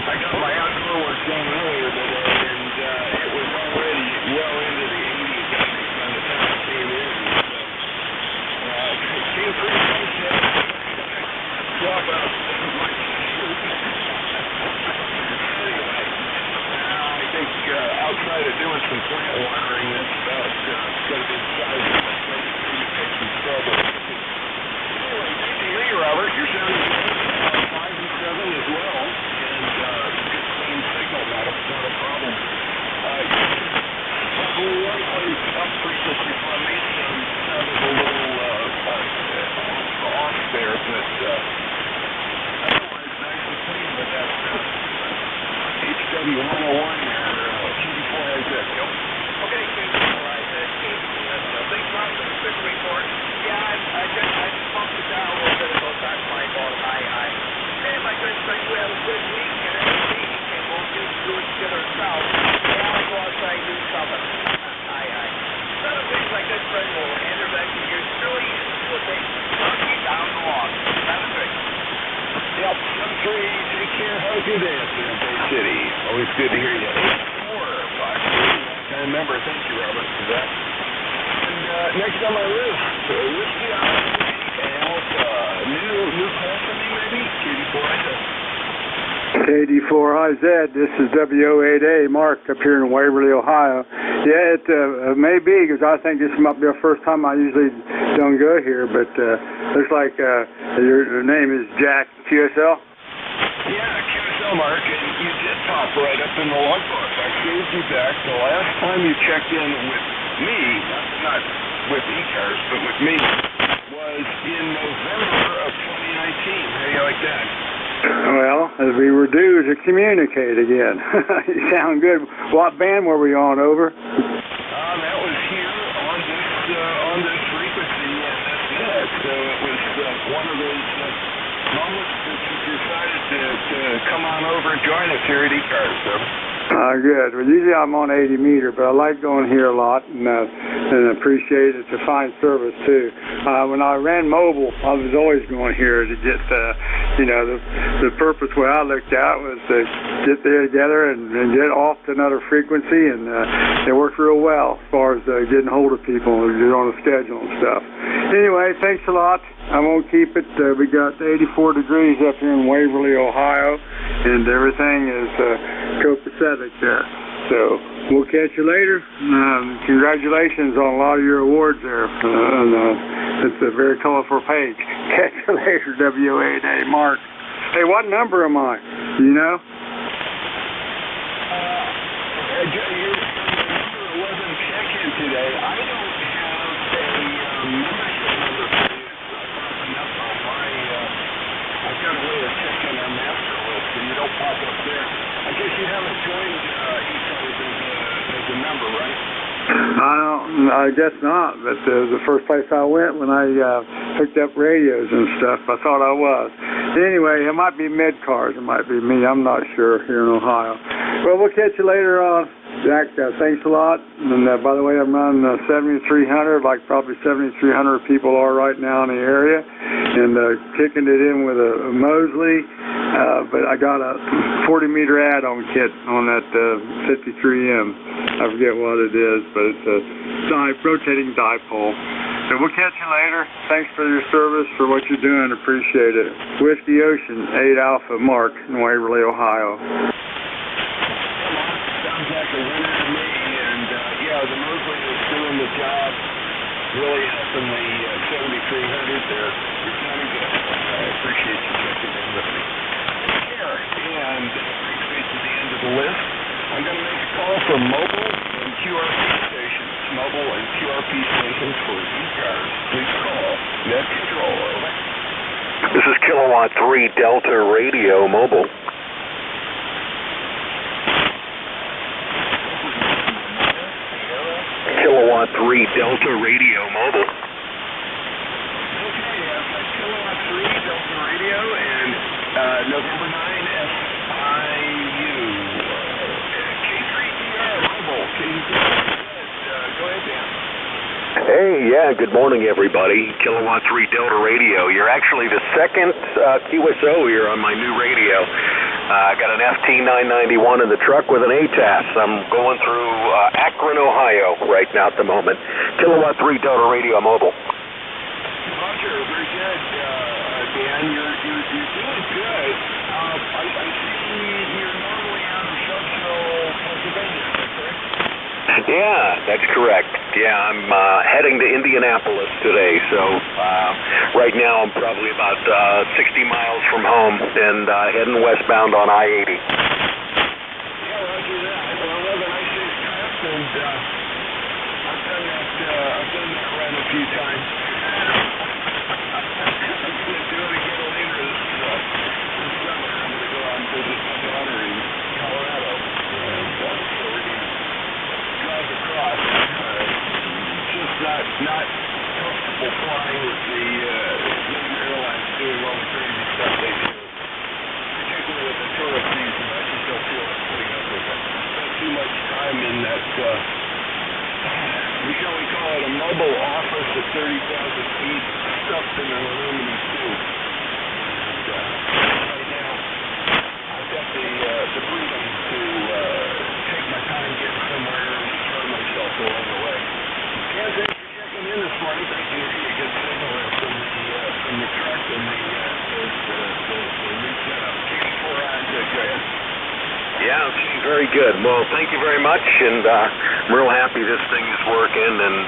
I got my outdoor work done earlier today, and it was already well into the 80s by the time I came in. It came pretty close to swap out my shirt. Anyway, I think outside of doing some plant watering, that's about going to be the size of my place. Maybe take some strawberries. Anyway, good to hear you, Robert. You're sounding good. 5 and 7 as well. And good clean signal. Not a problem. We're running up frequency from me. Sounded a little off there, but otherwise nice and clean with that HW101 there. TV4 has that. Yep. Okay, thanks, Rob, for the quick report. Yeah, I just bumped it down a little bit ago, so that's my fault. Hey, my good friend, we had a good week, and every week, and we'll do it together ourselves. Yeah, I'll go outside and do something. None of things, my good friend, will hand her back to you. Truly, will take you down the walk. Have a good. Yep, 7-3, take care. Have a good day up there in Bay City. Always good to hear you. 8-4, 5-3. Member, thank you, Robert, for that. And next on my list, Whiskey Alpha, new call for me, maybe?
KD4IZ, this is WO8A, Mark, up here in Waverly, Ohio. Yeah, it may be, because I think this might be the first time I usually don't go here, but looks like your name is Jack QSL?
Yeah, QSL, Mark, and you did pop right up in the logbook. I saved you back. The last time you checked in with me, not with ECARS, but with me, was in November of 2019. How do you like that?
Well, as we were due to communicate again. You sound good. What band were we on, over?
That was here on this frequency, and that's it. So it was one of those moments that you decided to come on over and join us here at ECARS. So.
Good. Well, usually I'm on 80 meter, but I like going here a lot and appreciate it. It's a fine service too. When I ran mobile, I was always going here to get, the purpose where I looked at was to get there together and get off to another frequency, and it worked real well as far as getting hold of people and get on a schedule and stuff. Anyway, thanks a lot. I won't keep it. We got 84 degrees up here in Waverly, Ohio, and everything is copacetic there. So we'll catch you later. Congratulations on a lot of your awards there. It's a very colorful page. Catch you later, WO8A, Mark. Hey, what number am I? Do you know?
Your number wasn't checking today. I don't have a membership number for you. I've got a way of checking our master list, so you don't pop up there. I guess you haven't joined ECARS as a member, right?
I guess not, but the first place I went when I hooked up radios and stuff, I thought I was. Anyway, it might be mid-cars, it might be me, I'm not sure, here in Ohio. Well, we'll catch you later on. Jack, thanks a lot. And by the way, I'm running 7,300, like probably 7,300 people are right now in the area, and kicking it in with a Mosley. But I got a 40-meter add-on kit on that 53M. I forget what it is, but it's a rotating dipole. So we'll catch you later. Thanks for your service, for what you're doing. Appreciate it. Whiskey Ocean, 8 Alpha Mark in Waverly, Ohio.
Sounds like a winner to me, and yeah, the Mosley is doing the job. Really helping the 7,300 there. You're sounding good. I appreciate you checking in with me. Here, and that brings me to the end of the list. I'm going to make a call from mobile and QRP stations. Mobile and QRP stations for ECARS. Please call. Net control, over.
This is Kilowatt 3 Delta Radio Mobile. Kilowatt 3 Delta Radio Mobile.
Okay, Kilowatt 3 Delta Radio and November 9 FIU. K3DR Mobile. Go ahead, Dan.
Hey, yeah, good morning, everybody. Kilowatt 3 Delta Radio. You're actually the second QSO here on my new radio. I got an FT991 in the truck with an ATAS. I'm going through Akron, Ohio right now at the moment. Kilowatt 3 Delta Radio Mobile.
Roger, very good, Dan. You're doing good. I see you're normally out of Shutsville, Pennsylvania, correct?
Yeah, that's correct. Yeah, I'm heading to Indianapolis today, so right now I'm probably about 60 miles from home and heading westbound on I-80.
Yeah, roger that. Well, have a nice safe trip, and I've done that run a few times. I'm going to do it again later this summer. I'm going to go out and visit my daughter in Colorado, and so we're going to drive across. Just not comfortable flying with the major airlines doing all the crazy stuff they do. Particularly with the tourist season, I just don't feel like putting up with it. Spent too much time in that, shall we call it a mobile office at 30,000 feet, stuffed in an aluminum suit. And right now, I've got the freedom to take my time getting somewhere and enjoy myself along the way. Yeah, thanks for checking in this morning. Thank you for your good signal from the truck and the new setup. Keep 4 eyes there, Graham.
Yeah, okay, very good. Well, thank you very much, and I'm real happy this thing is working, and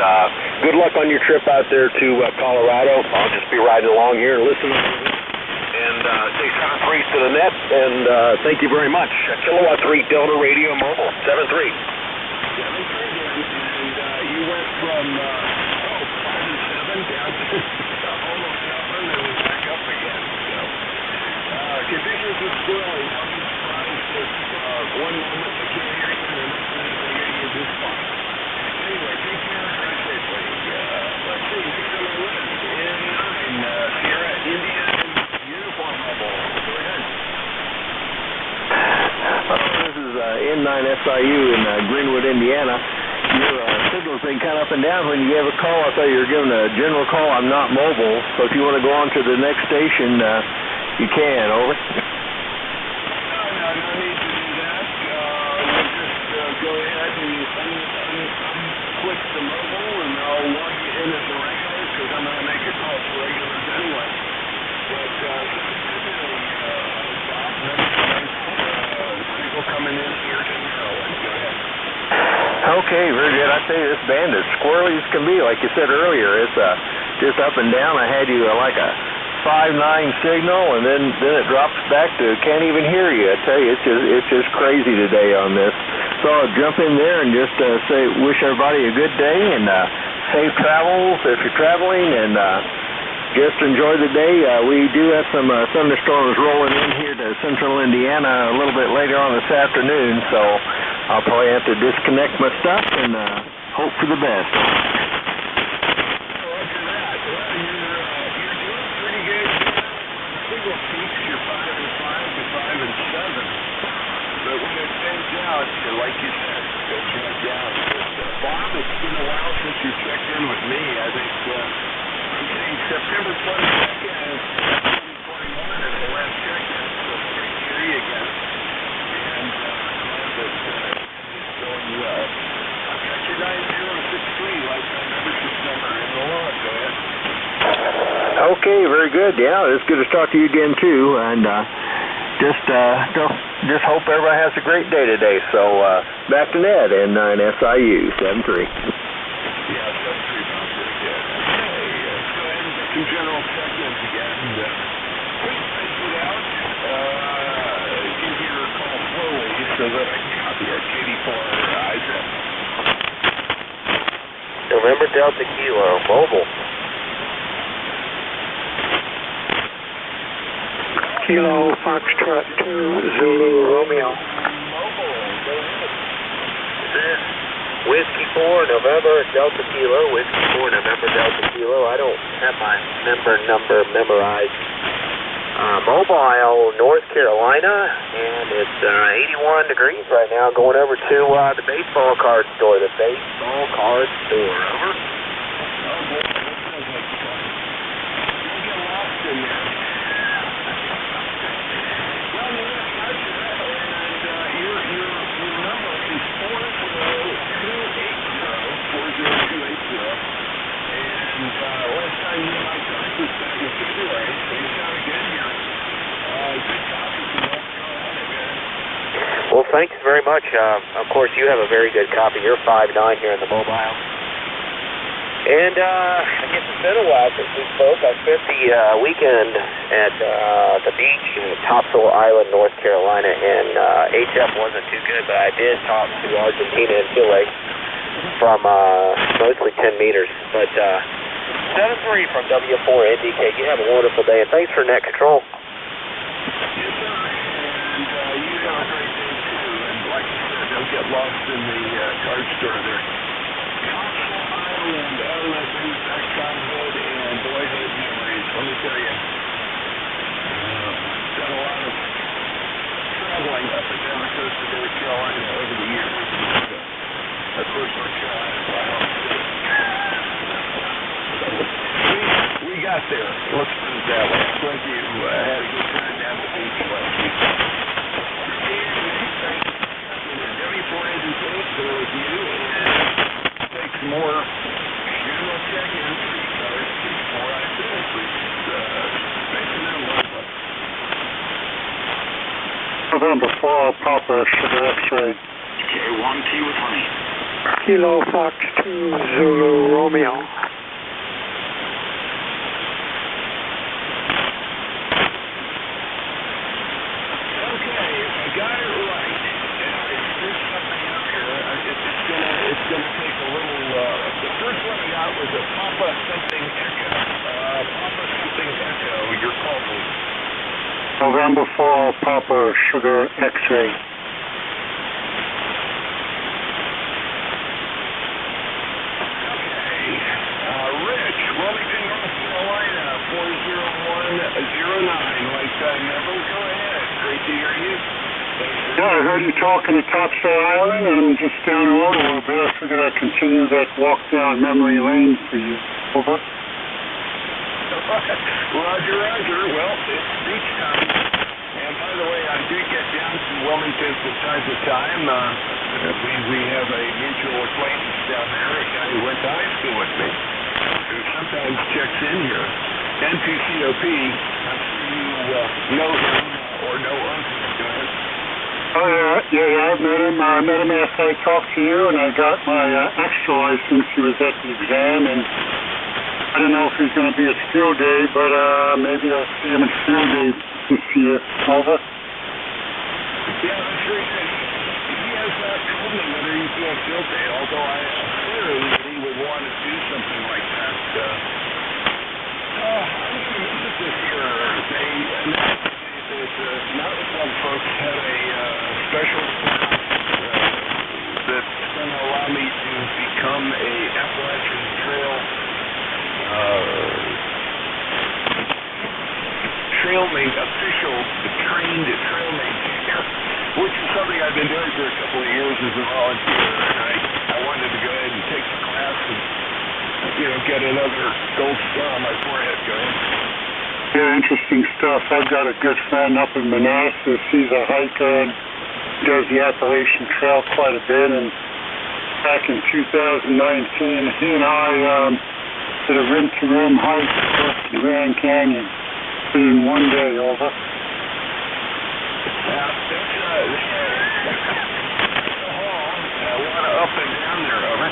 good luck on your trip out there to Colorado. I'll just be riding along here and listening. And say 7-3 to the net, and thank you very much. Kilowatt 3 Delta Radio Mobile, 7-3.
7-3, and you went from 5 and 7 down to almost nothing, and we're back up again. So, conditions are swirling. Don't be surprised if one moment they can't hear you, and the next minute they hear you just fine. Anyway, take care and drive safely. Let's see, next on the list in 9, Sierra India Uniform Mobile. Go ahead.
This is N9SIU in Greenwood, Indiana. Your signal's been kind of up and down. When you gave a call, I thought you were giving a general call. I'm not mobile, so if you want to go on to the next station, you can. Over.
No need to do that. We'll just go ahead and unclick the mobile, and I'll log you in as a regular, because I'm going to make a call for regulars anyway. But people coming in here to Maryland. Go ahead.
Okay, very good. I tell you, this band is squirrely as can be. Like you said earlier, it's just up and down. I had you like a 5-9 signal, and then it drops back to can't even hear you. I tell you, it's just crazy today on this. So I'll jump in there and just wish everybody a good day and safe travels if you're traveling, and just enjoy the day. We do have some thunderstorms rolling in here to central Indiana a little bit later on this afternoon, so I'll probably have to disconnect my stuff and hope for the best.
Peaks, you're 5 and 5 to 5 and 7, but when it ends like you said, goes right down. Bob, it's been a while since you checked in with me. I think I'm getting September 22nd and 2021 as the last check-in, so it's great to hear you again. And glad that it's going well. I've got your 9063 lifetime membership number in the log. Go ahead.
Okay, very good. Yeah, it's good to talk to you again too, and just hope everybody has a great day today. So back to Ned in SIU 73.
Yeah, 73, Bob. Very good. Okay, let's go ahead and get some general check-ins again. Please space it out. Give your call slowly so that I can copy it. KD4 Isaac.
November Delta Kilo, mobile.
Kilo Foxtrot 2 Zulu Romeo.
This is Whiskey 4 November Delta Kilo, Whiskey 4 November Delta Kilo. I don't have my member number memorized. Mobile, North Carolina, and it's 81 degrees right now. Going over to the baseball card store. The baseball card store. Over. Well, thanks very much. Of course, you have a very good copy. You're 5'9" here in the mobile. And I guess it's been a while since we spoke. I spent the weekend at the beach in Topsail Island, North Carolina, and HF wasn't too good, but I did talk to Argentina and Chile from mostly 10 meters. But 7-3 from W4 NDK. You have a wonderful day, and thanks for net control.
Yes, sir. And you have a great day, too. And like you said, don't get lost in the card store there. Island, LSU's that childhood and boyhood memories. Let me tell you, done a lot of traveling up and down the coast of North Carolina over the years. Of course, North Carolina is my home state. We got there. Let's put it that way. Thank you. Had a good time down the beach last week. W4 Entertainment there with you, and take some more general check-ins for ECARS before I finish with spacing them up.
November 4 Papa Sugar X-ray.
K1 T with honey.
Kilo Fox 2 Zulu Romeo. November 4 Papa Sugar X-ray.
Rich, Wilmington, North Carolina, 40109, lifetime member. Go ahead. Great to hear you.
Yeah, I heard you talking to Topsail Island, and I'm just down the road a little bit. I figured I'd continue that walk down memory lane for you. Over.
Roger, Roger. Well, it's beach time. And by the way, I do get down to Wilmington from time to time. We have a mutual acquaintance down there, a guy who went to high school with me, who sometimes checks in here. NPCOP, I'm sure you know him or know of him. Go ahead.
Oh, yeah, I've met him. I met him after I talked to you, and I got my extra license. He was at the exam, and I don't know if he's going to be at field day, but maybe I'll see him at field day this year. Over.
Yeah, I'm sure he has not told me whether he's doing field day, although I assume that he would want to do something like that. I'm going to visit this year. They announced that Mountain Club folks had a special that's going to allow me to become a Appalachian Trail official trained trail maintainer, which is something something I've been doing for a couple of years as a volunteer, and I wanted to go ahead and take the class and, get another gold star on my forehead. Go ahead.
Yeah, interesting stuff. I've got a good friend up in Manassas. He's a hiker and does the Appalachian Trail quite a bit. And back in 2019, he and I did a rim-to-rim hike across the Grand Canyon. Did it in one day, over.
Yeah, that's a lot of up and down there, over.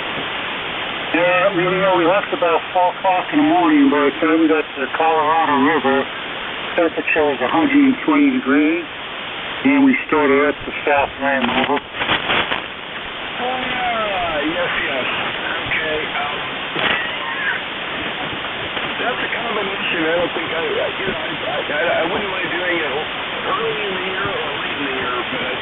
Yeah, we left about 4 o'clock in the morning. By the time we got to the Colorado River, temperature was 120 degrees. And we started at the South Rim River.
Yes. Okay. That's a combination. I don't think I wouldn't mind doing it early in the year or late in the year, but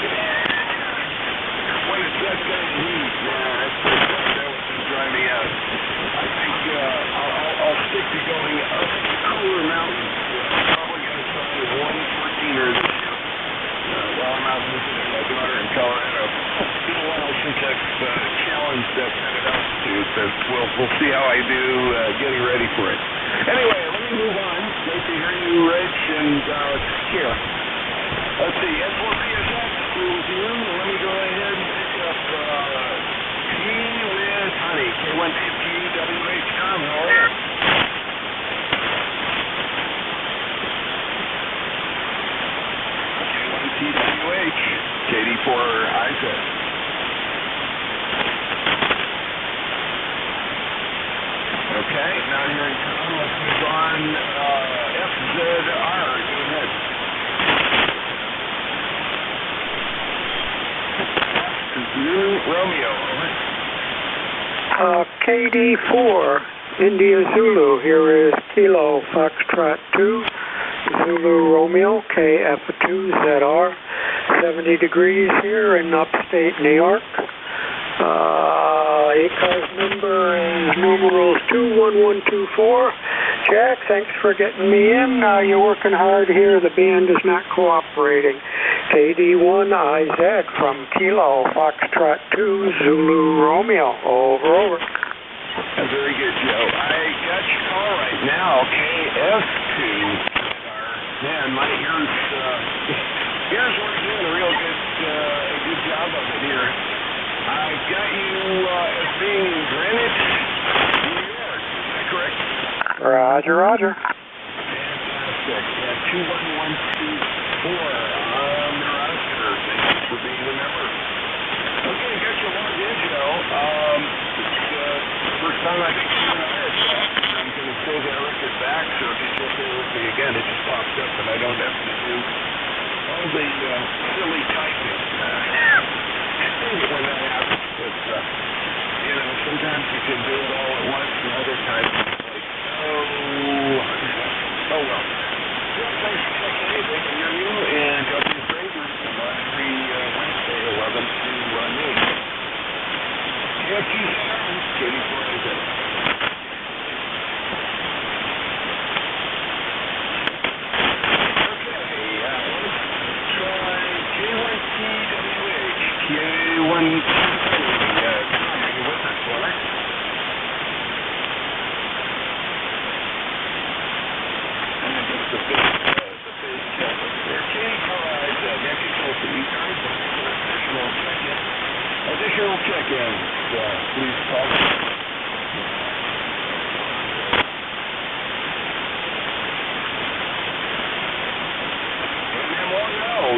when it's that kind of heat, that would just drive me out. I think I'll stick to going up to cooler mountains. Probably going to try one 14er this year while I'm out visiting my daughter in Colorado. It's been a while since I've challenged that kind of altitude, but we'll see how I do getting ready for it. Anyway, let me move on. Nice to hear you, Rich, and here. Let's see, S4PSX is you. Let me go ahead and pick up Tea with Honey. K1 Dave QWH Tom, how are you? K1 TWH, KD4 Isaac. Okay, now here in Tom, let's move on. FZR, go ahead. Zulu Romeo,
KD4, India Zulu. Here is Kilo Foxtrot 2, Zulu Romeo, KF2ZR. 70 degrees here in upstate New York. ECARS number is numerals 21124. Jack, thanks for getting me in. You're working hard here. The band is not cooperating. KD1 IZ from Kilo Foxtrot 2 Zulu Romeo. Over.
Very good, Joe. I got your call right now. KF2. Man, my ears weren't doing a real good job of it here. I got you as being in Greenwich, New York. Is that correct?
Roger.
Fantastic. 21124 on the roster. Thanks for being a member. Okay, got you logged in, Joe. It's the first time I think you and I are talking. I'm going to save that record back, so if you check in with me again, it just pops up and I don't have to do all the silly typing. When that happens, but sometimes you can do it all at once, and other times it's like, oh well. So thanks for checking in. Great to hear you, and W. Fraser every Wednesday, 11 to noon. KFG Center, Katie Flores. Additional check-ins, please call.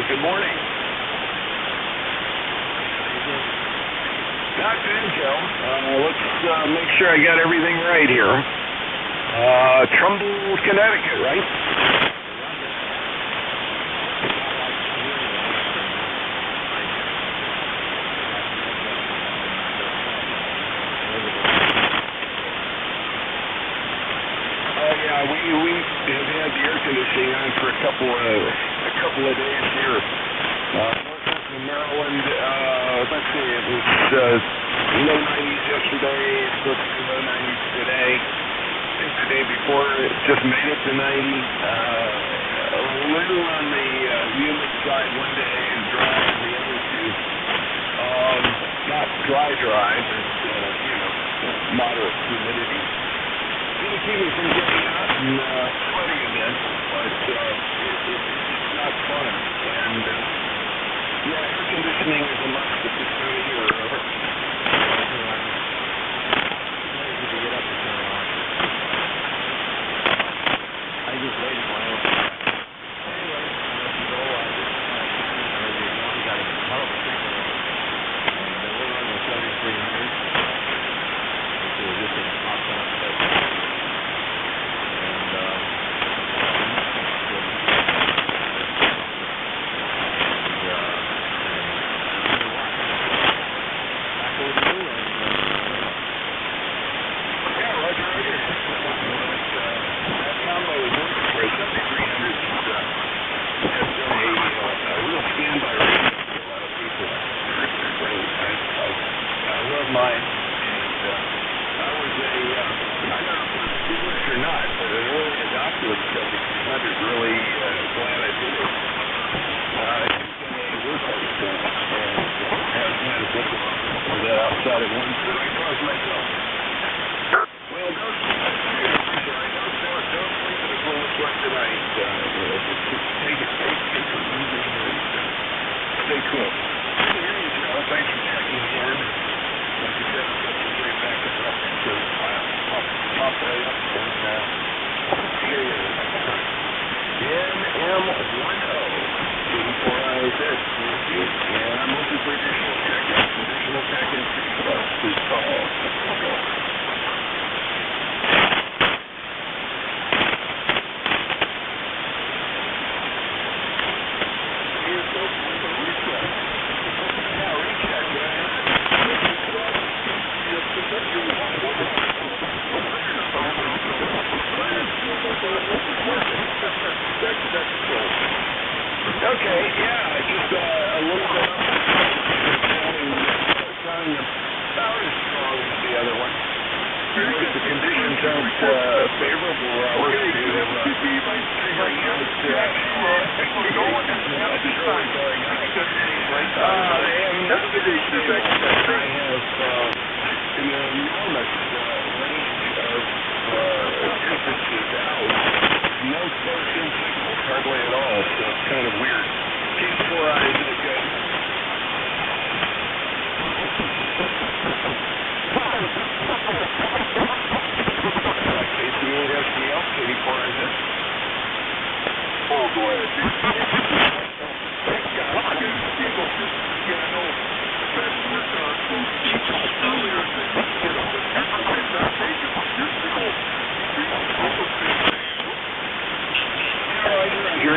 Good morning. Not bad, Joe. Let's make sure I got everything right here. Trumbull, Connecticut, right? We have had the air conditioning on for a couple of days here. Northwestern Maryland, let's see, it was low 90s yesterday, it's supposed to be low 90s today. I think the day before it just made it to 90. A little on the humid side one day and dry on the other two.
dry, but, moderate humidity. It'll keep me from getting out and sweating again, but it's not fun. And, air conditioning is a must at this time of year. I just waited my own time.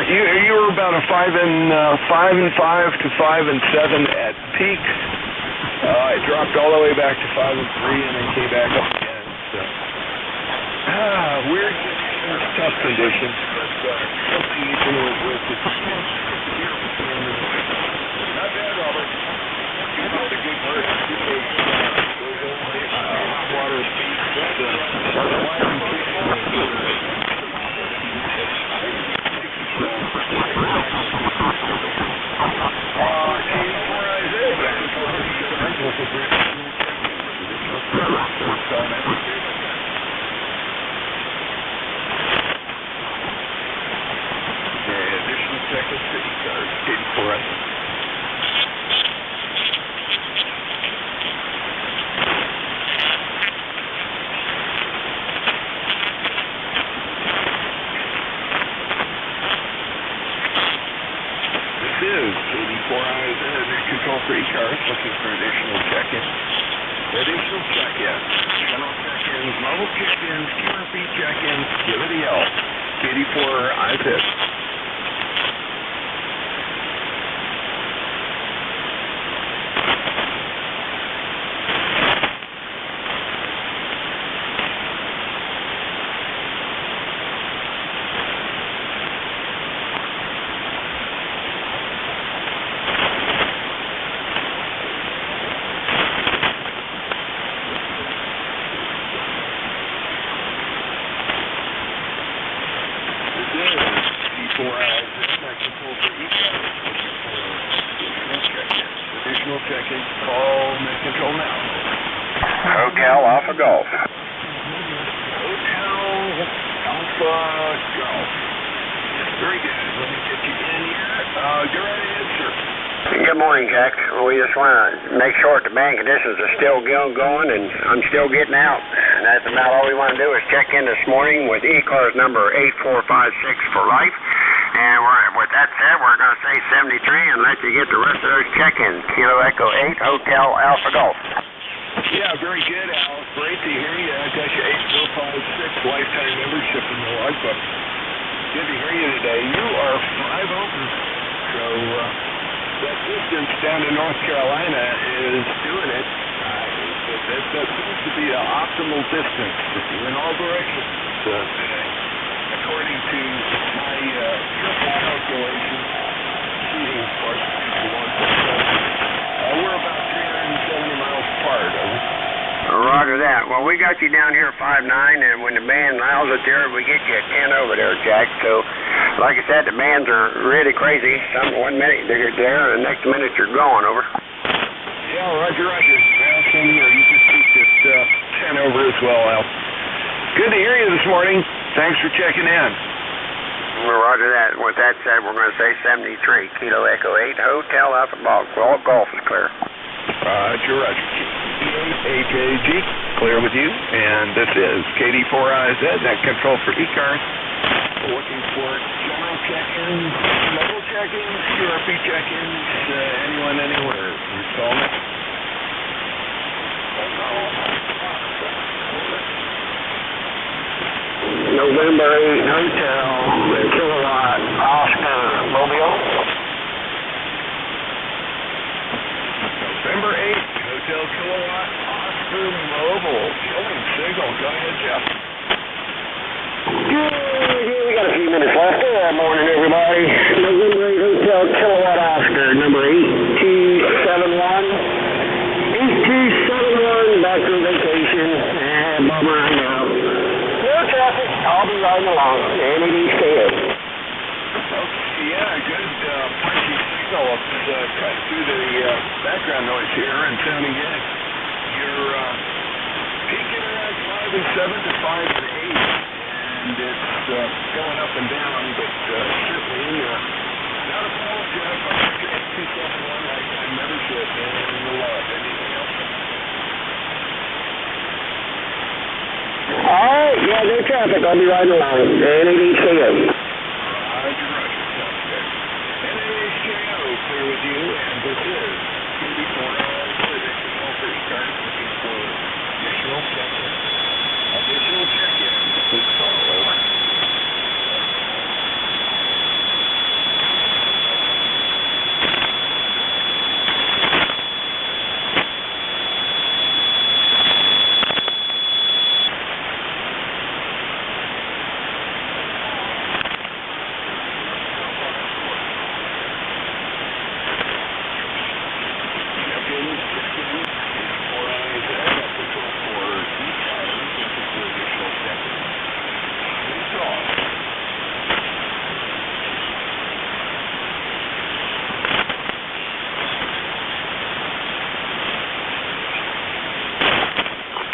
You were about a 5 and 5 to 5 and 7 at peak. It dropped all the way back to 5 and 3 and then came back up again. So, weird conditions, tough conditions, but something you can live with. Not bad, Robert. You found a good bird. Water speed. Additional seconds to ECARS, 84 control for ECARS, looking for additional check-in. Additional check-in. General check-ins, level check-ins, QRP check-ins, give it a yell. KD4, eyes hit. Visual check-in. Call net control now.
Hotel Alpha Golf.
Hotel Alpha Golf. Very good. Let me get you in here. You're right ahead, sir.
Good morning, Jack. We just want to make sure that the band conditions are still going and I'm still getting out. And that's about all we want to do is check in this morning with ECARS number 8456 for life. And with that said, we're going to say 73 and let you get the rest of those check-ins. Kilo Echo 8, Hotel Alpha Golf.
Yeah, very good, Al. Great to hear you. I got you 8456 lifetime membership in the logbook. Good to hear you today. You are 5 over. So, that distance down to North Carolina is doing it. That seems to be the optimal distance in all directions today, according to my trip calculation. Seating, of course, we're about 370 miles apart.
Roger that. Well, we got you down here at 5'9", and when the band allows it there, we get you at 10 over there, Jack. So, like I said, the bands are really crazy. One minute they're there, and the next minute you're gone, over.
Yeah, roger. Well, same here. You just peaked at 10 over as well, Al. Good to hear you this morning. Thanks for checking in.
Roger that. With that said, we're going to say 73. Kilo Echo 8, Hotel Alpha Golf is clear.
Roger. AKG, clear with you. And this is KD4IZ, net control for ECARS. Looking for general check-ins, mobile check-ins, QRP check-ins, anyone, anywhere. Installment.
November 8 Hotel, Kilowatt, Oscar, Mobile.
November 8 Hotel Kilowatt, Oscar, Mobile. Killing signal. Go ahead, Jeff.
We got a few minutes left. Good morning, everybody. November 8 Hotel Kilowatt, Oscar, number 8271. Back from vacation. Bummer, I know. Traffic. I'll be riding along. NEDCS.
Okay, yeah, good punchy signal. Cut through the background noise here and sounding good. You're peaking at 5 and 7 to 5 and 8, and it's going up and down, but certainly not a problem, Jeff. I got your 8271 lifetime membership and the love. Anything else?
All right, yeah, no traffic. I'll be riding along. NEDCS.
Roger. Sounds good. NHKO, clear with you, and this is KD4IZ, additional for ECARS, looking for additional check-in. Please call over.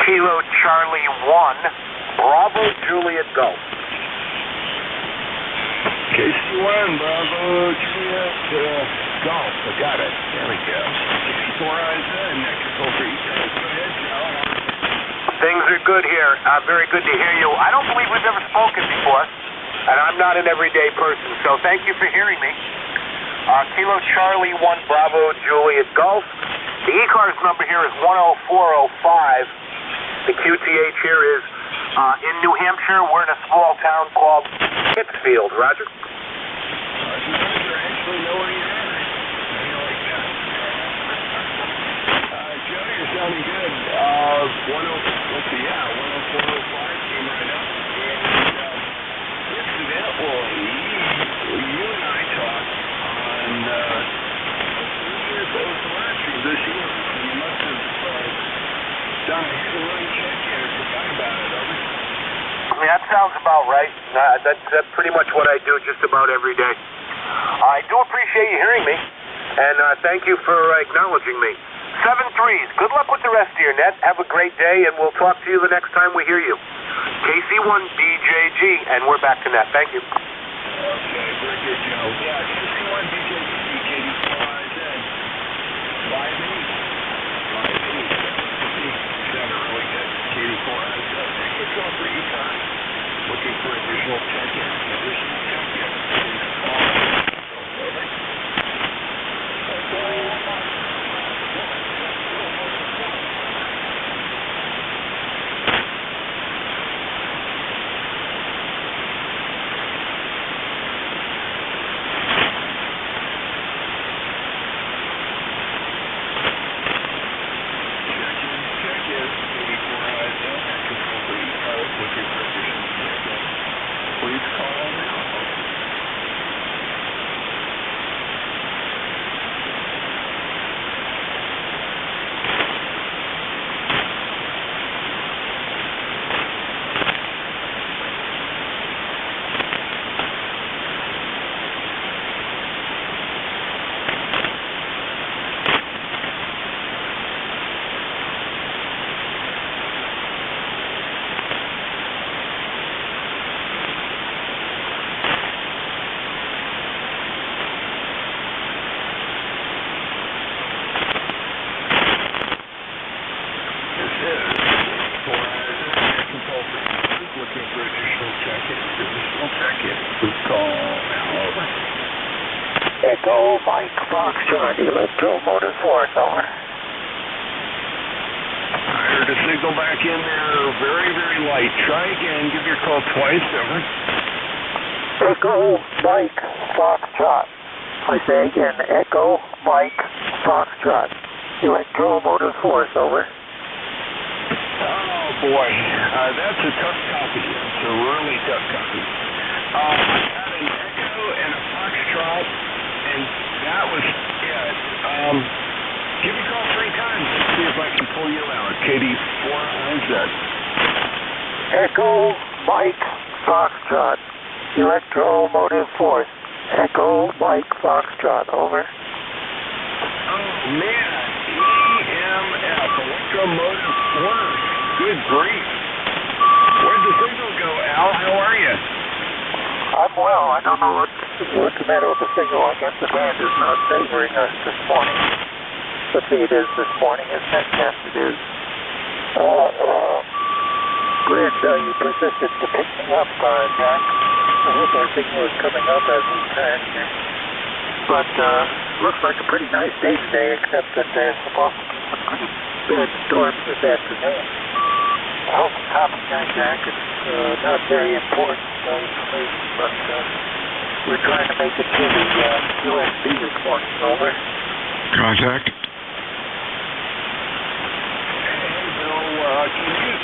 Kilo Charlie 1, Bravo Juliet Golf.
KC1, Bravo Juliet Golf. I got it. There we go. KD4IZ, net control for ECARS. Go ahead, Joe.
Things are good here. Very good to hear you. I don't believe we've ever spoken before, and I'm not an everyday person, so thank you for hearing me. Kilo Charlie 1, Bravo Juliet Golf. The ECARS number here is 10405. The QTH here is in New Hampshire. We're in a small town called Pittsfield. Roger?
Actually know where you're at. Joe, you're sounding good. 10405 came right up. And incidentally, you and I talked on New Year's anniversary this year. You must have done a hit-and-run check-in or forgot about it, over.
That sounds about right. That's pretty much what I do just about every day. I do appreciate you hearing me.
And thank you for acknowledging me. 7-3s. Good luck with the rest of your net. Have a great day, and we'll talk to you the next time we hear you. KC1BJG, and we're back to net. Thank you.
Okay, very good, Joe. Yeah, KC1BJG, KD4IZ. 5-8. 5-8. Really good. KD4IZ. Good call for ECARS. Looking for additional check-in. Additional check-in.
Echo Mike Foxtrot, Electromotive Force, over.
I heard a signal back in there, very, very light. Try again, give your call twice, over.
Echo Mike Foxtrot. I say again, Echo Mike Foxtrot, Electromotive Force, over.
Oh boy, that's a tough copy. It's a really tough copy. I had an Echo and a Foxtrot, and that was it. Give me a call 3 times. Let's see if I can pull you out. KD4IZ.
Echo Mike Foxtrot, Electromotive Force. Echo Mike Foxtrot, over.
Oh man, EMF, Electromotive Force. Good grief. Where'd the signal go, Al? How are you?
I'm well. I don't know what's the matter with the signal. I guess the band is not favoring us this morning. Let's see, it is this morning. Yes, it is. Grid, you persisted to pick me up, Jack. I hope our signal is coming up as we can here. But looks like a pretty nice day today, except that there's supposed to be some pretty bad storms this afternoon. I hope you copy that, Jack. It's not very important information, but we're trying to make it to the USB this morning, over.
Contact.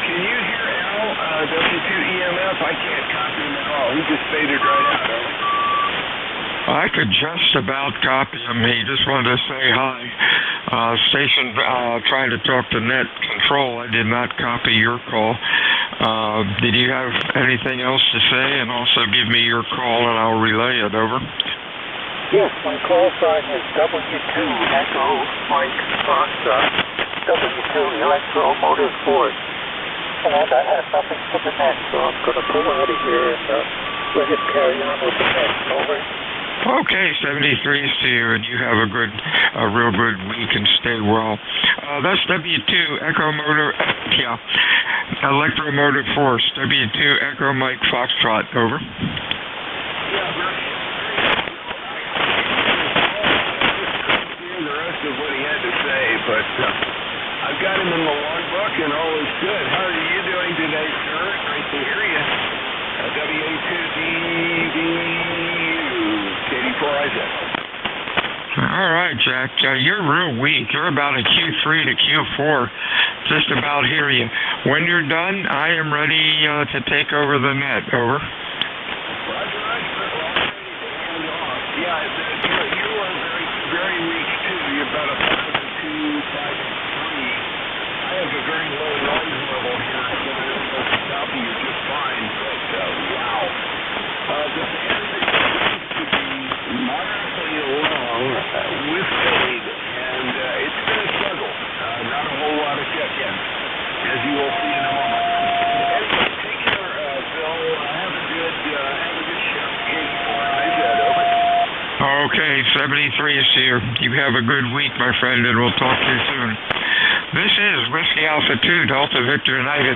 Can you hear Al, W2EMF? I can't copy him at all. He just faded right out, over.
I could just about copy him. He just wanted to say hi. Station trying to talk to net control. I did not copy your call. Did you have anything else to say? And also give me your call and I'll relay it, over.
Yes, my call sign is W2 Echo Mike Foxtrot, W2 Electromotive Force. And I have nothing for the net, so I'm going to pull out of here and let it carry on with the net, over.
Okay, 73s to you, and you have a real good week and stay well. That's W2 Electromotive Force, W2 Echo Mike Foxtrot, over.
The rest of what he had to say, but I've got him in the logbook and all is good. How are you doing today, sir? Great to hear you. WA2DVU, KD4IZ.
All right, Jack. You're real weak. You're about a Q3 to Q4. Just about hear you. When you're done, I am ready to take over the net. Over.
Yeah, you are very weak too. You're about a 5-2, 5-3. I have a very low noise level here, so I don't know if it's out to you just fine, but wow. The band seems to be moderately long with
You have a good week, my friend, and we'll talk to you soon. This is Whiskey Alpha 2, Delta Victor United.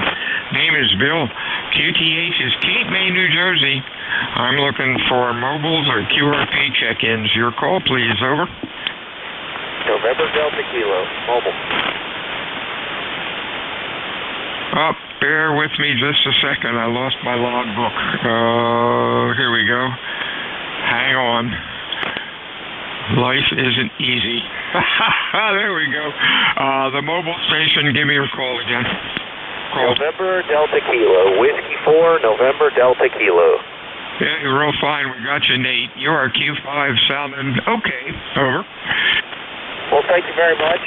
Name is Bill. QTH is Cape May, New Jersey. I'm looking for mobiles or QRP check-ins. Your call, please. Over.
November Delta Kilo, mobile.
Bear with me just a second. I lost my logbook. Here we go. Hang on. Life isn't easy. There we go. The mobile station, give me your call again. Call.
November Delta Kilo, Whiskey 4, November Delta Kilo.
Yeah, you're real fine. We got you, Nate. You're Q5 sounding okay. Over.
Well, thank you very much.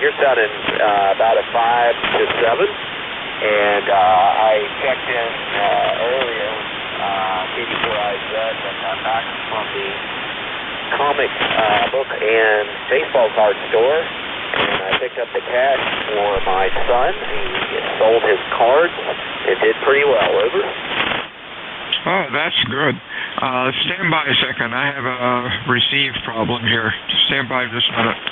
You're sounding about a 5 to 7. And I checked in earlier, KD4IZ, and I'm back from the comic book and baseball card store, and I picked up the cash for my son. He sold his cards. It did pretty well. Over.
Oh, that's good. Stand by a second. I have a receive problem here. Stand by just a minute.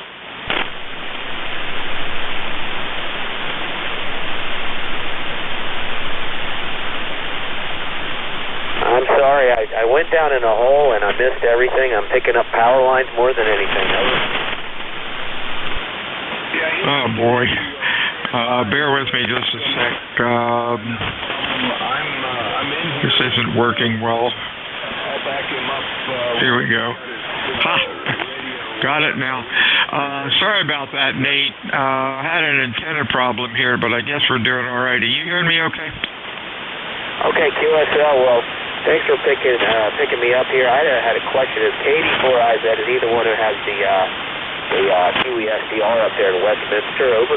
I'm sorry, I went down in a hole and I missed everything. I'm picking up power lines more than anything.
Oh, boy. Bear with me just a sec. This isn't working well.
I'll back him up.
Here we go. Ha! Got it now. Sorry about that, Nate. I had an antenna problem here, but I guess we're doing all right. Are you hearing me okay?
Okay, QSL, well, thanks for picking me up here. I had a question. Is KD4IZ is he the one who has the QESDR up there in Westminster? Over.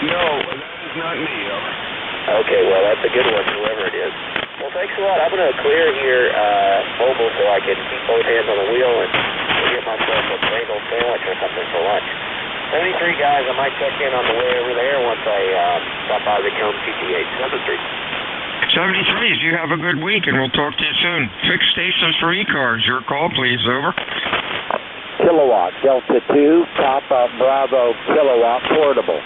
No, that is not me. Over.
Okay, well, that's a good one, whoever it is. Well, thanks a lot. I'm going to clear here mobile so I can keep both hands on the wheel and get myself a bagel sandwich or something for lunch. 73 guys, I might check in on the way over there once I stop by the Cone QTH.
73s, you have a good week, and we'll talk to you soon. Fixed stations for ECARS. Your call, please. Over.
Kilowatt, Delta 2, Papa Bravo Kilowatt Portable.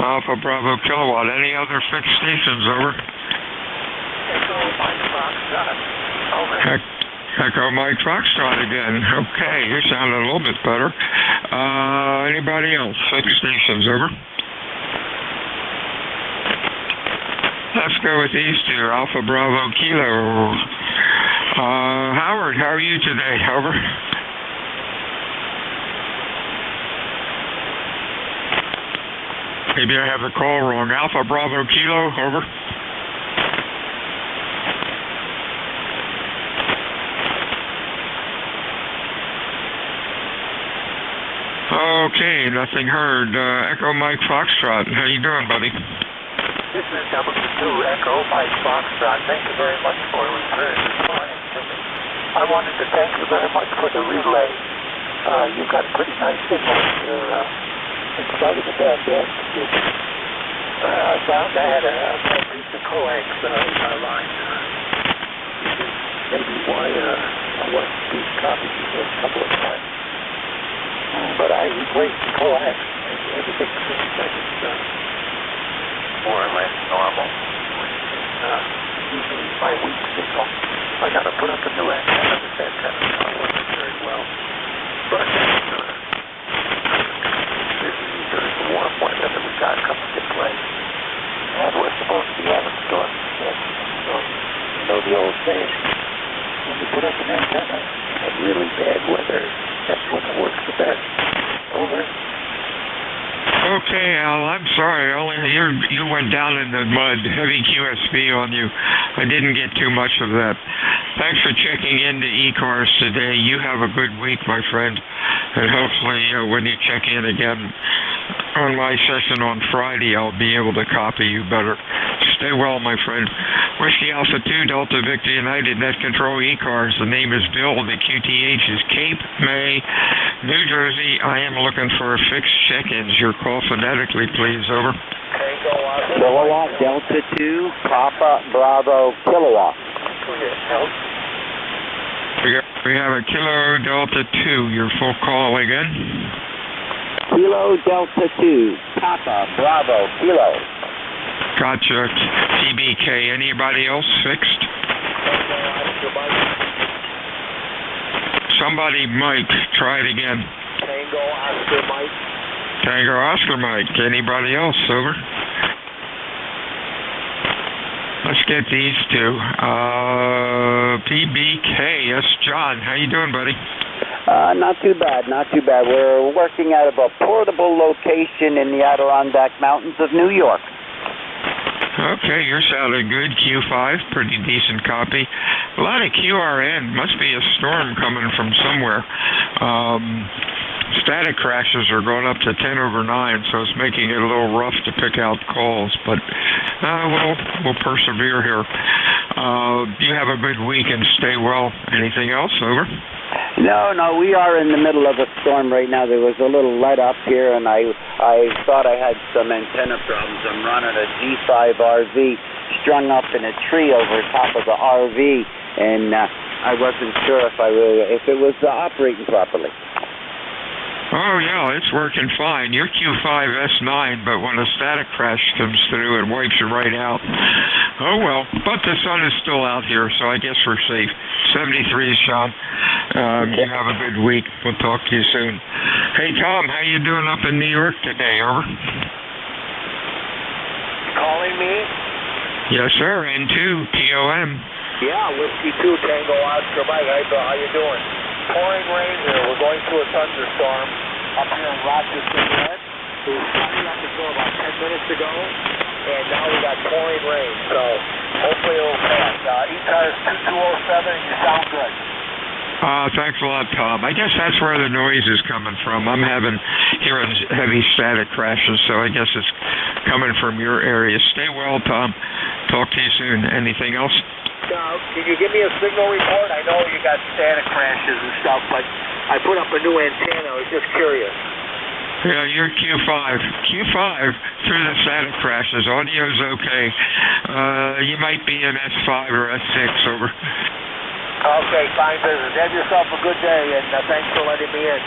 Alpha Bravo Kilowatt. Any other fixed stations? Over. Echo Mike Foxtrot again. Okay, you're sounding a little bit better. Anybody else? Fixed stations, over. Let's go with these two. Alpha Bravo Kilo. Howard, how are you today? Over. Maybe I have the call wrong. Alpha Bravo Kilo, over. Okay, nothing heard. Echo Mike Foxtrot. How you doing, buddy?
This is W2 Echo Mike Foxtrot. Thank you very much for returning this morning to me. I wanted to thank you very much for the relay. You've got a pretty nice signal here in spite of the bad gas conditions. I found I had a piece of coax in our line. Maybe why I wasn't being copied a couple of times. But I replaced the coax. Everything seems like it's more or less normal. Usually my weak signal. I got to put up a new antenna. This antenna is not working very well. But during the warm weather that we got comes into play. And we're supposed to be having storms. So, you know the old saying, when you put up an antenna in really bad weather, that's when it works the best. Over.
Okay, Al, I'm sorry. You went down in the mud. Heavy QSB on you. I didn't get too much of that. Thanks for checking into ECARS today. You have a good week, my friend. And hopefully when you check in again on my session on Friday, I'll be able to copy you better. Stay well, my friend. Whiskey Alpha 2, Delta Victor United, Net Control ECARS. The name is Bill. The QTH is Cape May, New Jersey. I am looking for fixed check-ins. Your call phonetically, please. Over.
Kilowatt, Delta 2, Papa Bravo Kilowatt.
We have a Kilo Delta 2, your full call again.
Kilo Delta 2, Papa, Bravo, Kilo.
Gotcha. TBK. Anybody else fixed? Somebody, Mike. Try it again.
Tango Oscar Mike.
Tango Oscar Mike. Anybody else? Over. Let's get these two. PBK. Yes, John. How you doing, buddy?
Not too bad, not too bad. We're working out of a portable location in the Adirondack Mountains of New York.
Okay, you're sounding good. Q5, pretty decent copy. A lot of QRN. Must be a storm coming from somewhere. Static crashes are going up to 10 over 9, so it's making it a little rough to pick out calls, but we'll persevere here. You have a good week and stay well. Anything else? Over.
No, we are in the middle of a storm right now. There was a little let up here, and I thought I had some antenna problems. I'm running a G5 RV strung up in a tree over top of the RV, and I wasn't sure if it was operating properly.
Oh, yeah, it's working fine. You're Q5S9, but when a static crash comes through, it wipes you right out. Oh, well, but the sun is still out here, so I guess we're safe. 73, Sean. You have a good week. We'll talk to you soon. Hey, Tom, how you doing up in New York today? Over.
Calling me?
Yes, sir. N2, POM.
Yeah, Whiskey 2, Tango Oscar Mike. How you doing? Pouring rain here. We're going through a thunderstorm up here in Rochester, Red. It was sunny up until about 10 minutes ago, and now we got pouring rain, so hopefully it'll pass. ECARS 2207, you sound good.
Thanks a lot, Tom. I guess that's where the noise is coming from. I'm hearing heavy static crashes, so I guess it's coming from your area. Stay well, Tom. Talk to you soon. Anything else?
Can you give me a signal report? I know you got static crashes and stuff, but I put up a new antenna. I was just curious.
Yeah, you're Q5. Q5 through the static crashes. Audio's okay. You might be in S5 or S6. Over.
Okay, fine business. Have yourself a good day, and thanks for letting me in.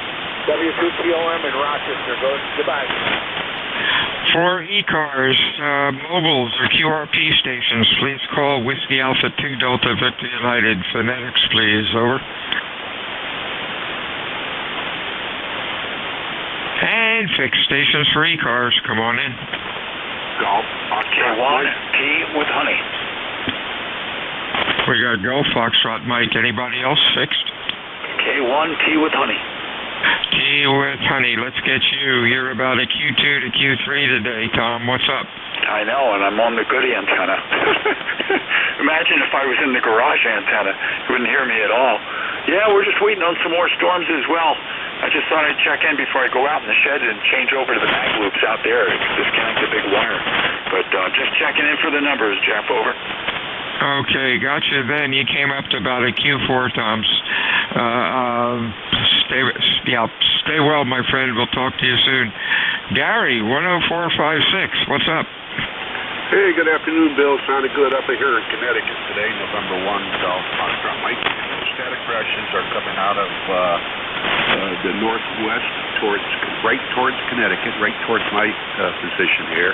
W2POM in Rochester. Goodbye.
For ECARS, mobiles or QRP stations, please call Whiskey Alpha 2 Delta Victor United. Phonetics, please. Over. And fixed stations for ECARS. Come on in.
Golf. K1, T with honey.
We got Golf Foxtrot Mike. Anybody else fixed?
K1, T with honey.
T with honey. Let's get you. You're about a Q2 to Q3 today, Tom. What's up?
I know, and I'm on the goody antenna. Imagine if I was in the garage antenna. You wouldn't hear me at all. Yeah, we're just waiting on some more storms as well. I just thought I'd check in before I go out in the shed and change over to the mag loops out there and disconnect the big wire. But just checking in for the numbers, Jeff. Over.
Okay, gotcha. Then you came up to about a Q4, Tom. Stay well, my friend. We'll talk to you soon. Gary, 10456. What's up?
Hey, good afternoon, Bill. Sounded good up here in Connecticut today, November 1, Golf Foxtrot Mike. Static crashes are coming out of the northwest right towards Connecticut, right towards my position here.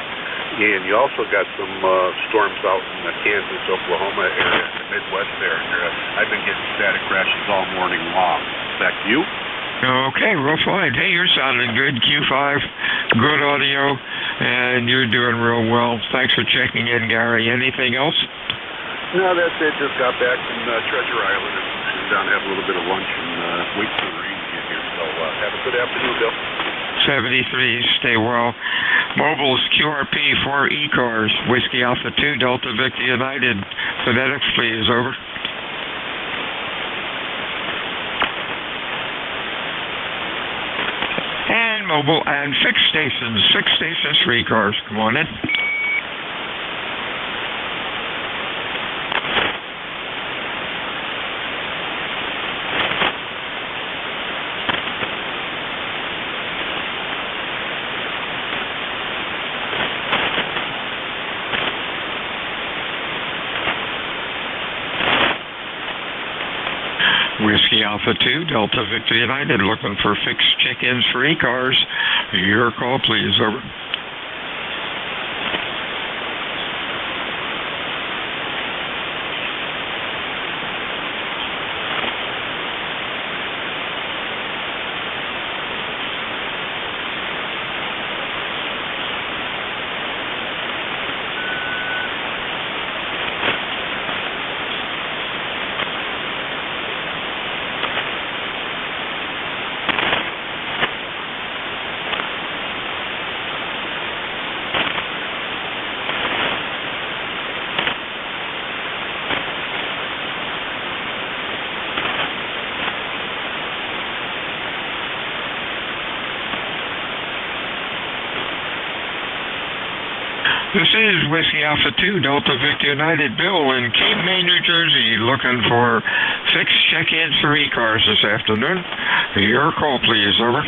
And you also got some storms out in the Kansas, Oklahoma area, the Midwest there. I've been getting static crashes all morning long. Back to you.
Okay, real fine. Hey, you're sounding good. Q5, good audio, and you're doing real well. Thanks for checking in, Gary. Anything else?
No, that's it. Just got back from Treasure Island and sit down and have a little bit of lunch and wait for the rain to get here. So have a good afternoon, Bill.
73, stay well. Mobiles QRP for ECARS, Whiskey Alpha 2 Delta Victor United. Phonetics, please. Over. And mobile and fixed stations for ECARS. Come on in. Whiskey Alpha 2, Delta Victor United, looking for fixed check-ins for ECARS. Your call, please. Over. This is Whiskey Alpha 2, Delta Victor United, Bill in Cape May, New Jersey, looking for fixed check-ins for ECARS this afternoon. Your call, please. Over.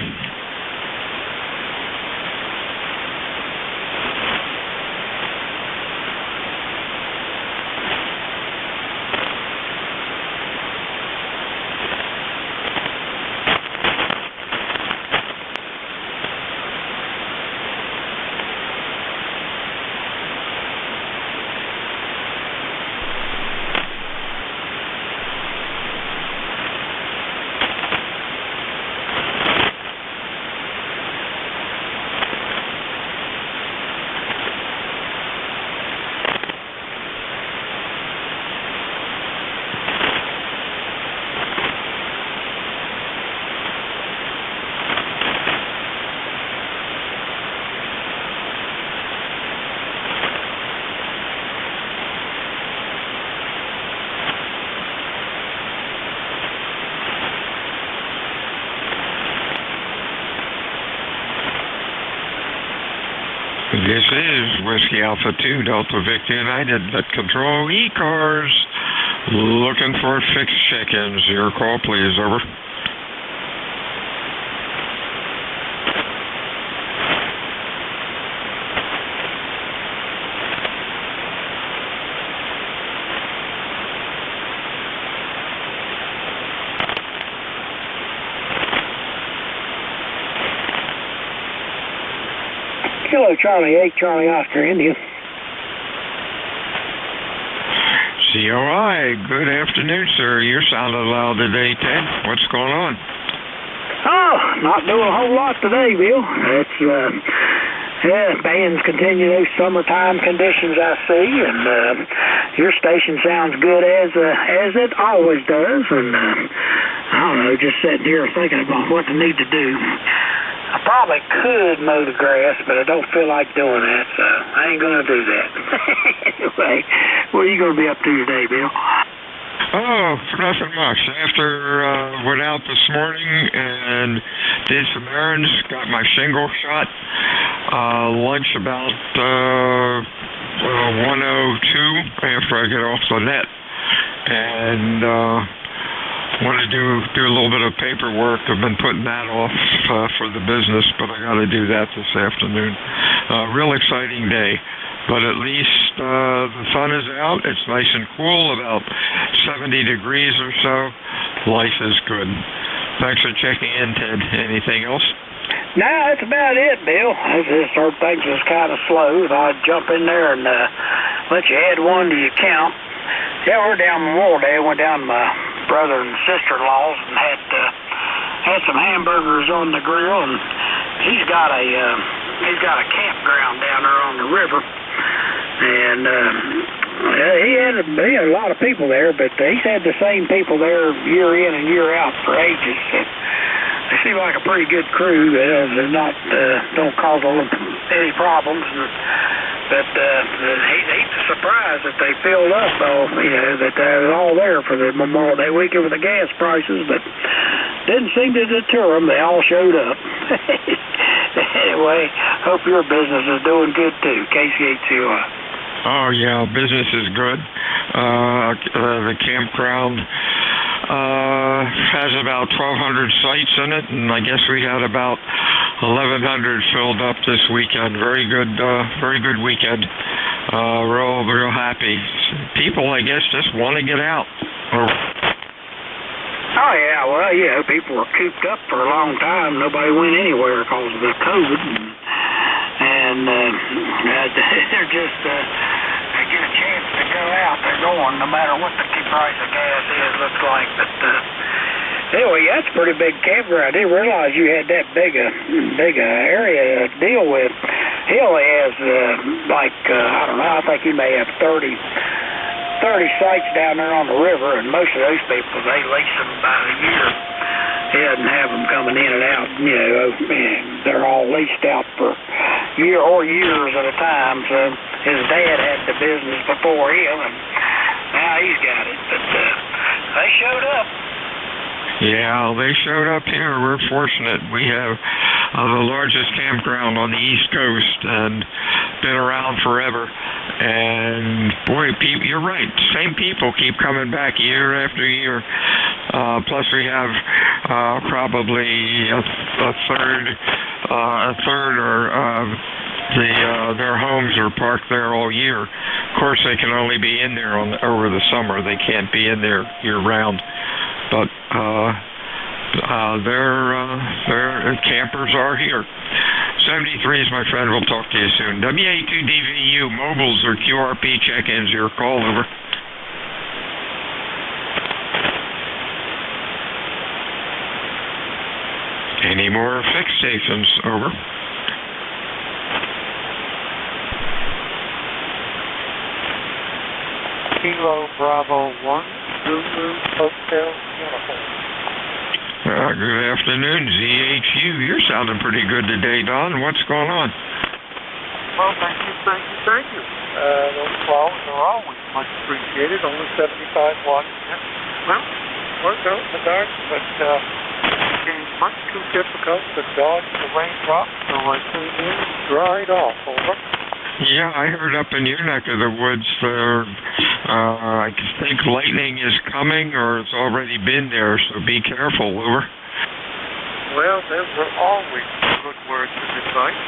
This is Whiskey Alpha 2, Delta Victor United, at Control ECARS, looking for fixed check-ins. Your call, please. Over.
Kilo Charlie 8, Charlie Oscar, India.
COI, good afternoon, sir. You're sounding loud today, Ted. What's going on?
Oh, not doing a whole lot today, Bill. It's, bands continue those summertime conditions I see, and your station sounds good as it always does, and I don't know, just sitting here thinking about what I need to do. I probably could mow the grass, but I don't feel like doing that, so I ain't going to do that. Anyway, what are you going to be up to today, Bill?
Oh, nothing much. After went out this morning and did some errands, got my shingle shot. Lunch about 1:02 after I get off the net, and want to do a little bit of paperwork. I've been putting that off for the business, but I got to do that this afternoon. Real exciting day, but at least the sun is out. It's nice and cool, about 70 degrees or so. Life is good. Thanks for checking in, Ted. Anything else?
No, that's about it, Bill. Our things was kind of slow. I'd jump in there and let you add one to your count. Yeah, we're down Memorial Day. I went down to my brother and sister-in-law's and had some hamburgers on the grill, and he's got a campground down there on the river, and he had a lot of people there, but he's had the same people there year in and year out for ages. They seem like a pretty good crew. They're not don't cause any problems. But he's surprised that they filled up, that they're all there for the Memorial Day weekend with the gas prices, but didn't seem to deter them. They all showed up. Anyway, hope your business is doing good too, KCHCI.
Oh, yeah, business is good. The campground has about 1,200 sites in it, and I guess we had about 1,100 filled up this weekend. Very good weekend. Real happy. People, I guess, just want to get out.
Oh, yeah, well, people were cooped up for a long time. Nobody went anywhere because of the COVID. And they're just, they get a chance to go out, they're going, no matter what the price of gas is, looks like. But anyway, that's a pretty big campground. I didn't realize you had that big a area to deal with. He only has, I don't know, I think he may have 30 sites down there on the river, and most of those people, they lease them by the year. He doesn't have them coming in and out, they're all leased out for years at a time. So his dad had the business before him, and now he's got it. But they showed up.
Yeah, they showed up here. We're fortunate. We have the largest campground on the East Coast and been around forever. And boy, you're right. Same people keep coming back year after year. Plus, we have probably a third or their homes are parked there all year. Of course, they can only be in there over the summer. They can't be in there year round. But their campers are here. 73 is my friend. We'll talk to you soon. WA2DVU mobiles or QRP check-ins. Your call, over. Any more fixed stations, over.
Kilo Bravo 1, Zulu Hotel Uniform.
Good afternoon, ZHU. You're sounding pretty good today, Don. What's going on?
Well, thank you. Those flowers are always much appreciated. Only 75 watts. Well, worked out in the dark, but became much too difficult to dodge the raindrops, so I came in and dried off, over.
Yeah, I heard up in your neck of the woods there, I think lightning is coming or it's already been there, so be careful, over.
Well, there were always good words of advice.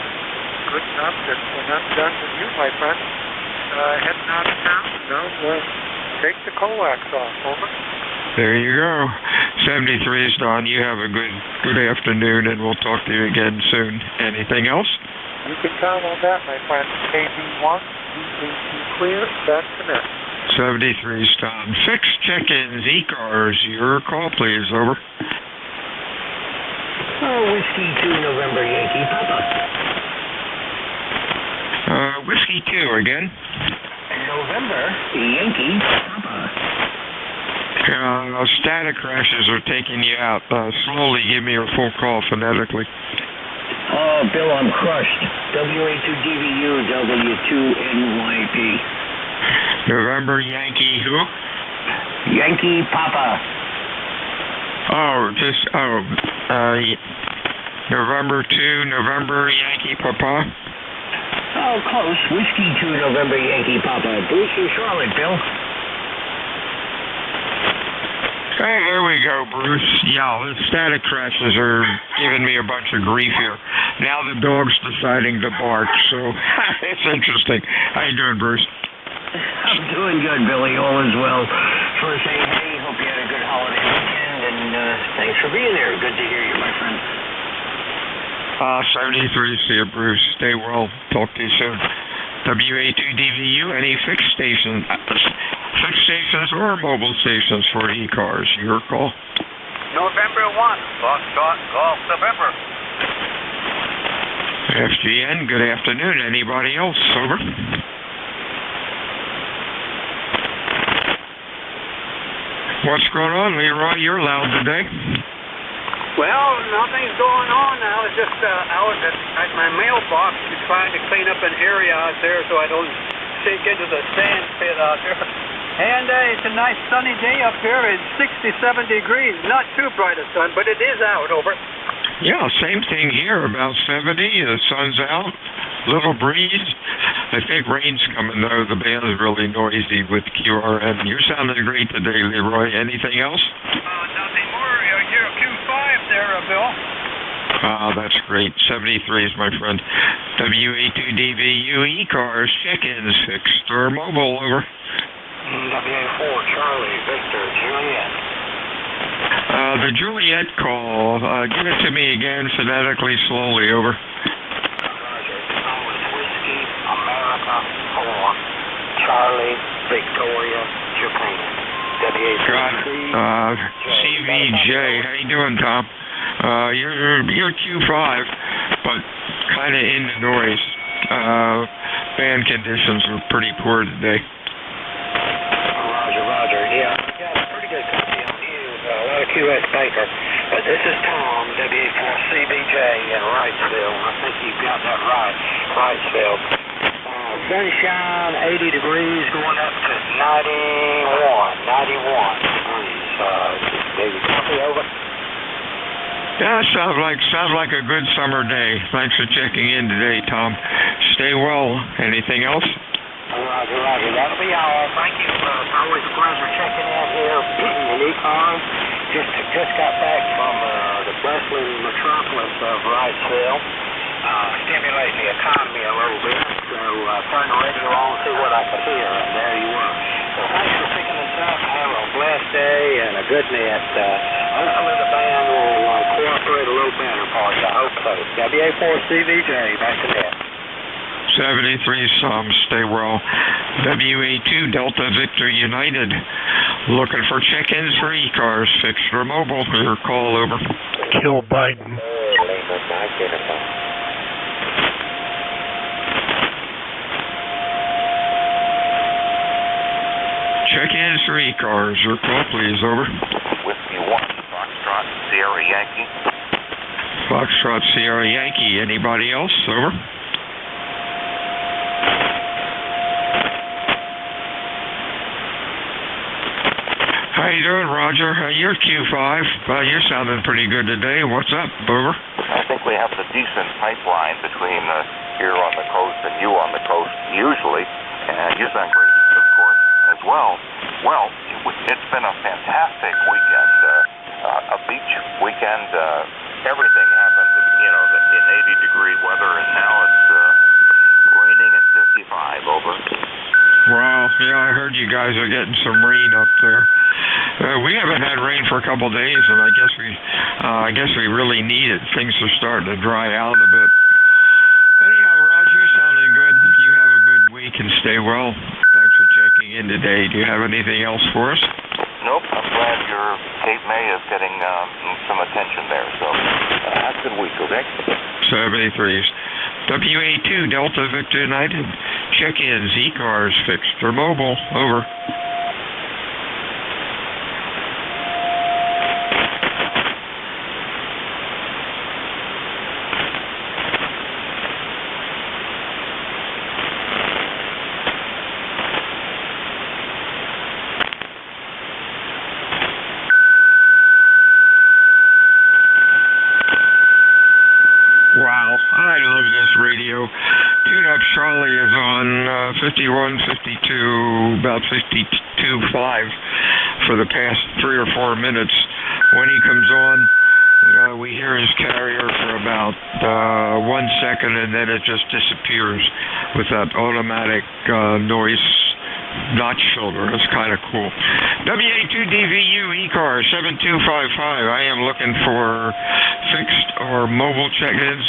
Good enough that when I'm done with you, my friend, heading out of town, take the coax off, over.
There you go. 73 is Don. You have a good afternoon, and we'll talk to you again soon. Anything else?
You can count on that, my friend. KB1, clear, that's connect.
73 is Don. Fixed check-ins, ECARS. Your call, please, over.
Whiskey 2 November Yankee Papa.
Whiskey 2 again.
November Yankee Papa.
Static crashes are taking you out. Slowly give me your full call phonetically.
Oh, Bill, I'm crushed. WA2DVU, W2NYP.
November Yankee who?
Yankee Papa.
November 2, November Yankee Papa.
Oh, close. Whiskey 2, November Yankee Papa. Bruce in Charlotte, Bill.
Hey, there we go, Bruce. Yeah, the static crashes are giving me a bunch of grief here. Now the dog's deciding to bark, so it's interesting. How you doing, Bruce?
I'm doing good, Billy. All is well. First, hey, hope you had a good holiday weekend, and thanks for being there. Good to hear you, my friend.
73, see you, Bruce. Stay well. Talk to you soon. WA2DVU, any fixed stations or mobile stations for ECARS? Your call.
November 1, Golf November.
FGN, good afternoon. Anybody else? Over. What's going on, Leroy? You're loud today.
Well, nothing's going on now. It's just out at my mailbox trying to clean up an area out there so I don't sink into the sand pit out there. And it's a nice sunny day up here. It's 67 degrees. Not too bright a sun, but it is out, over.
Yeah, same thing here, about 70. The sun's out, little breeze. I think rain's coming, though. The band's really noisy with QRN. You're sounding great today, Leroy. Anything else?
Nothing more. You're Q5 there, Bill.
That's great. 73 is my friend. WA2DVU ECARS check-ins fixed or mobile, over.
WA4 Charlie Victor Juliet.
The Juliet call, give it to me again phonetically, slowly, over.
Whiskey, America, 4, Charlie, Victoria, Japan.
Got it. CVJ, how you doing, Tom? You're Q5, but kind of in the noise. Band conditions were pretty poor today.
Roger. Yeah, got a pretty good copy on you. A lot of QS Baker. But this is Tom, WA4CBJ in Wrightsville. I think you've got that right. Wrightsville. Sunshine, 80 degrees, going up to 91 degrees. David, copy, over.
Yeah, sounds like a good summer day. Thanks for checking in today, Tom. Stay well. Anything else?
Roger. That'll be all. Thank you. It's always a pleasure checking in here in ECARS. Just got back from the bustling metropolis of Wrightsville. Stimulate the economy a little bit. So turn the radio on, see what I could hear, and there you were. So thanks for picking us up. Have a blessed day and a good net. Hopefully the band will cooperate a little better for you. I hope so. WA4CVJ, back to net.
73 some, stay well. WA2 Delta Victor United. Looking for check-ins for ECARS, fixed or mobile. Your call, over.
Kill Biden.
Check-ins for ECARS, your call, please, over.
Whiskey 1, Foxtrot, Sierra Yankee.
Foxtrot, Sierra Yankee. Anybody else, over? How you doing, Roger? You're Q5. You're sounding pretty good today. What's up, over?
I think we have a decent pipeline between here on the coast and you on the coast, usually. And you sound great, of course, as well. Well, it's been a fantastic weekend, a beach weekend. Everything happened, in 80-degree weather, and now it's raining at 55, over.
Wow, yeah, I heard you guys are getting some rain up there. We haven't had rain for a couple of days, and I guess we really need it. Things are starting to dry out a bit. Anyhow, Roger, you're sounding good. You have a good week and stay well. Thanks for checking in today. Do you have anything else for us?
Nope, I'm glad your Cape May is getting some attention there. So have a good week, okay?
73s. WA2 Delta Victor United. Check-ins, ECARS, fixed or mobile, over. Wow, I love this radio. Tune Up Charlie is on 5152, about 52.5 for the past 3 or 4 minutes. When he comes on, we hear his carrier for about 1 second, and then it just disappears with that automatic noise notch filter. It's kind of cool. WA2DVU ECAR 7255. I am looking for fixed or mobile check-ins.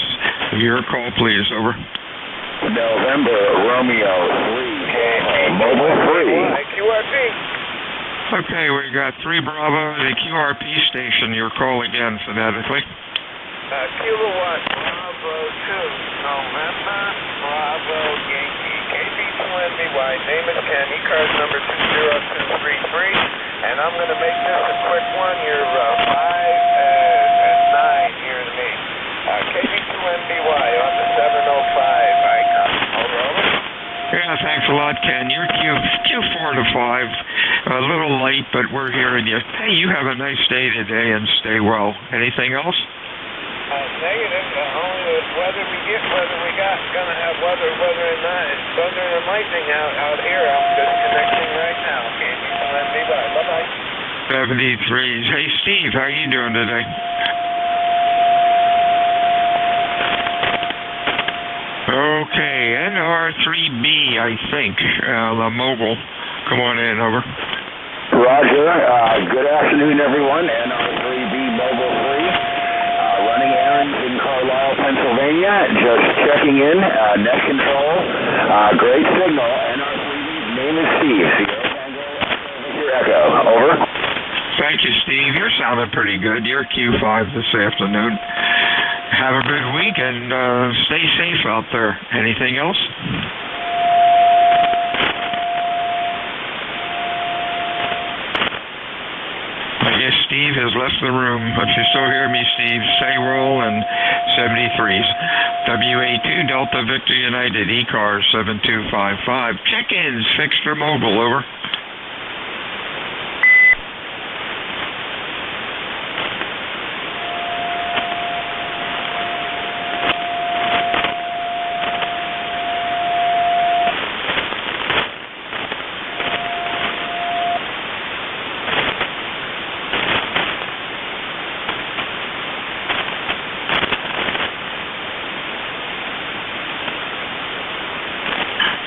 Your call, please. Over.
November Romeo 3. Mobile 3.
QRP.
Okay, we got 3 Bravo, the QRP station. Your call again phonetically.
Kilowatt Bravo 2. November Bravo Yankee. KB2NBY, name is Ken, ECARS number 20233, and I'm going to make this a quick one. You're 5 and 9 here to me. KB2NBY on the 705 icon. Over.
Yeah, thanks a lot, Ken. You're Q4 to 5, a little late, but we're hearing you. Hey, you have a nice day today and stay well. Anything else?
Negative. Only the weather we get, whether we got gonna have weather or not. It's thunder and lightning out here. I'm just connecting right now. Bye-bye.
73s. Hey, Steve, how you doing today? Okay, NR3B, I think, the mobile. Come on in, over.
Roger. Good afternoon, everyone. NR3
just checking in, net control, great signal, NR3B's name is Steve, Sierra Tango, Echo, over.
Thank you, Steve. You're sounding pretty good. You're Q5 this afternoon. Have a good week and stay safe out there. Anything else? I guess Steve has left the room. If you still hear me, Steve, say roll and 73s. WA2 Delta Victor United, ECARS 7255. Check-ins, fixed or mobile, over.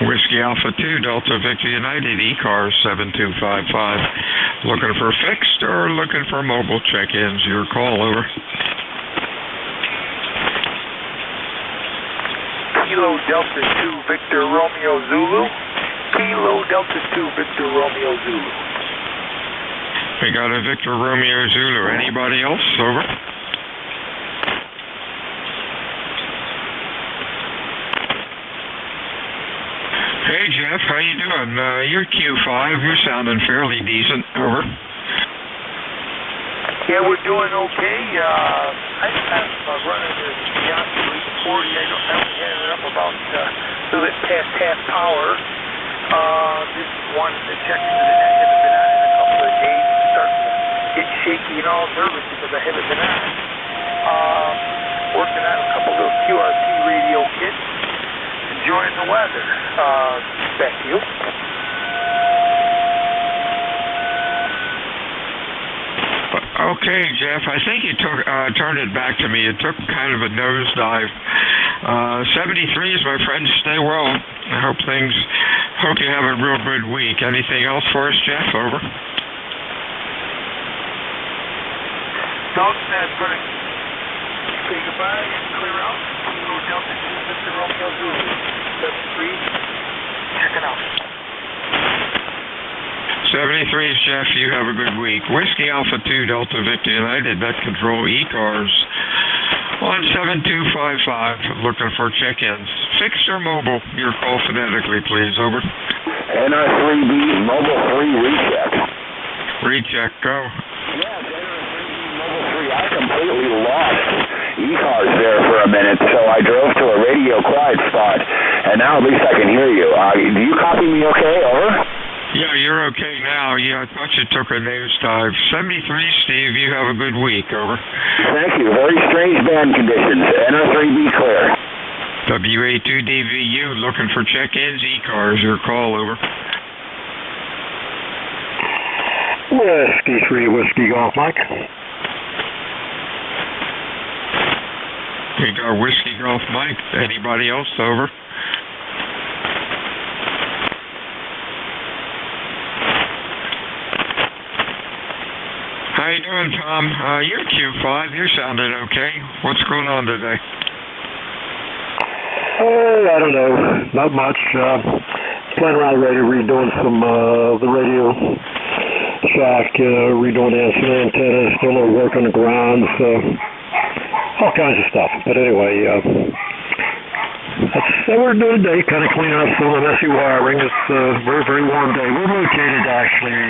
Whiskey Alpha 2, Delta Victor United, ECARS 7255. Looking for fixed or looking for mobile check-ins? Your call, over.
Kilo Delta 2 Victor Romeo Zulu. Kilo Delta 2 Victor Romeo Zulu.
We got a Victor Romeo Zulu. Anybody else? Over. Hey, Jeff, how you doing? You're Q5. You're sounding fairly decent. Over.
Yeah, we're doing okay. I'm running the Beyond 340. I haven't had it up about a little bit past half power. Just wanted to check into the net. Haven't been on in a couple of days. It's starting to get shaky and all nervous because I haven't been on. Working on a couple little QRT radio kits. Enjoying the weather. Back to you.
Okay, Jeff, I think you turned it back to me. It took kind of a nosedive. 73s, my friend, stay well. I hope you have a real good week. Anything else for us, Jeff? Over.
Dalton, that's going to say goodbye and clear out. Kilo Delta 2 Victor Romeo Zulu. 73, check it out.
73s, Jeff, you have a good week. Whiskey Alpha 2 Delta Victor United, net control ECARS on 7255, looking for check-ins. Fixed or mobile? Your call phonetically, please. Over.
NR3B Mobile 3 recheck.
Recheck, go.
Yeah, NR3B Mobile 3. I completely lost ECARS there for a minute, so I drove to a radio quiet spot, and now at least I can hear you. Do you copy me okay? Over?
Yeah, you're okay now. Yeah, I thought you took a nosedive. 73, Steve, you have a good week. Over.
Thank you. Very strange band conditions. NR3B clear.
WA2DVU looking for check-ins. ECARS, your call. Over.
Whiskey 3, Whiskey Golf, Mike.
We got Whiskey Golf Mike. Anybody else? Over. How you doing, Tom? You're Q5. You're sounding okay. What's going on today?
I don't know. Not much. Playing around the radio, redoing some the radio shack, redoing some antennas, doing a little work on the ground, so all kinds of stuff. But anyway, that's what we're doing today, kind of cleaning up some of the messy wiring. It's a very, very warm day. We're located actually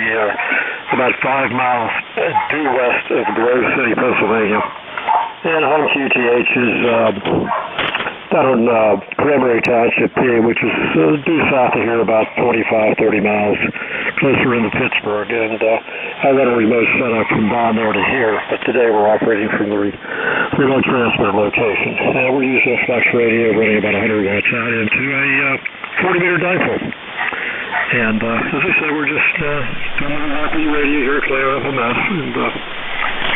about 5 miles due west of Grove City, Pennsylvania. And home QTH is down in Cranberry Township, PA, which is due south of here about 25, 30 miles closer into Pittsburgh. And I run a remote setup from down there to here, but today we're operating from the remote transmitter location. And we're using a flex radio running about 100 watts out into a 40-meter dipole. And as I said, we're just doing a little work with the radio here, clearing up a mess, and got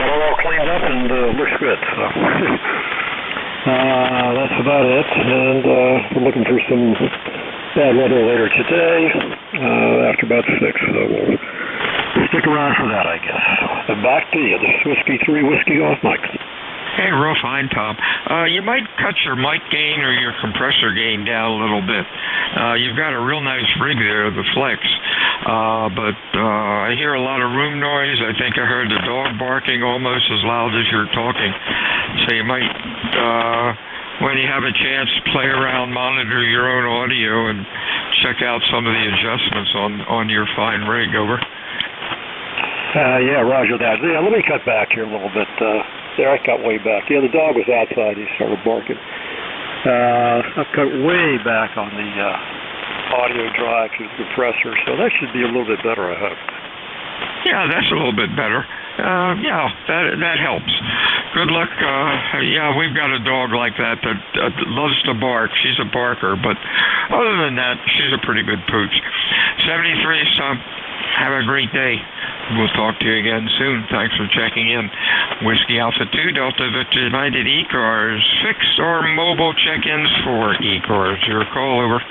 it all cleaned up and looks good. So that's about it. And we're looking for some bad weather later today, after about 6. So we'll stick around for that, I guess. And back to you. This is Whiskey 3, Whiskey Golf Mike.
Hey, real fine, Tom. You might cut your mic gain or your compressor gain down a little bit. You've got a real nice rig there, the Flex. But I hear a lot of room noise. I think I heard the dog barking almost as loud as you're talking. So you might, when you have a chance, play around, monitor your own audio, and check out some of the adjustments on your fine rig. Over.
Yeah, roger that. Yeah, let me cut back here a little bit. There, I cut way back. Yeah, the dog was outside. He started barking. I've cut way back on the audio drive to the compressor, so that should be a little bit better, I hope.
Yeah, that's a little bit better. Yeah, that helps. Good luck. Yeah, we've got a dog like that loves to bark. She's a barker, but other than that, she's a pretty good pooch. 73, so have a great day. We'll talk to you again soon. Thanks for checking in. Whiskey Alpha 2 Delta Victor United ECARS. Fixed or mobile check-ins for ECARS. Your call, over.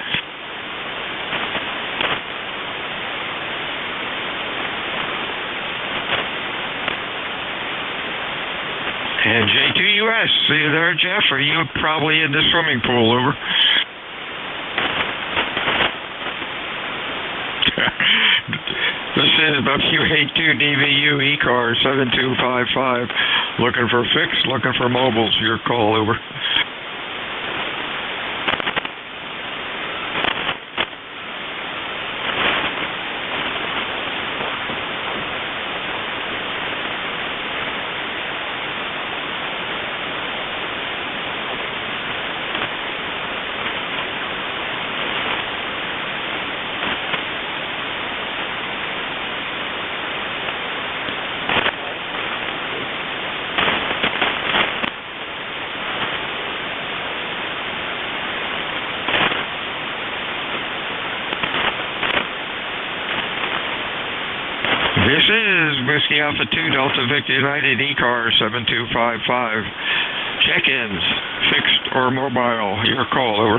NJ2US. See you there, Jeff? Are you probably in the swimming pool, over? This is WA2DVU ECARS 7255. Looking for fixed, looking for mobiles. Your call, over. This is Whiskey Alpha 2 Delta Victor United ECARS 7255. Check-ins, fixed or mobile. Your call, over.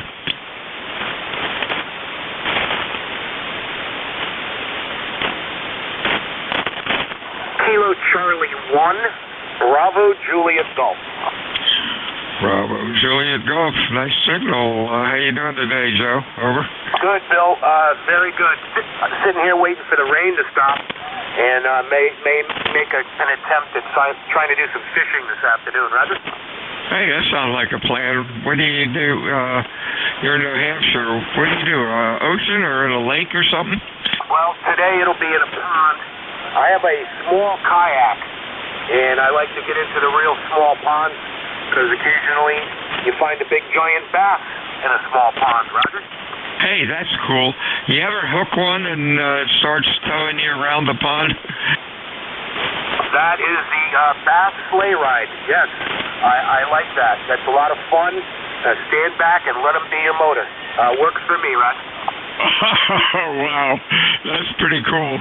Kilo Charlie 1, Bravo Juliet Golf.
Bravo Juliet Golf. Nice signal. How you doing today, Joe? Over.
Good, Bill. Very good. I'm sitting here waiting for the rain to stop, and may make an attempt at trying to do some fishing this afternoon, Roger?
Hey, that sounds like a plan. What do you do? You're in New Hampshire. What do you do? Ocean or in a lake or something?
Well, today it'll be in a pond. I have a small kayak, and I like to get into the real small ponds because occasionally you find a big giant bass in a small pond, Roger?
Hey, that's cool. You ever hook one and it starts towing you around the pond?
That is the bass sleigh ride, yes. I like that. That's a lot of fun. Stand back and let them be your motor. Works for me, Roger.
Wow, that's pretty cool.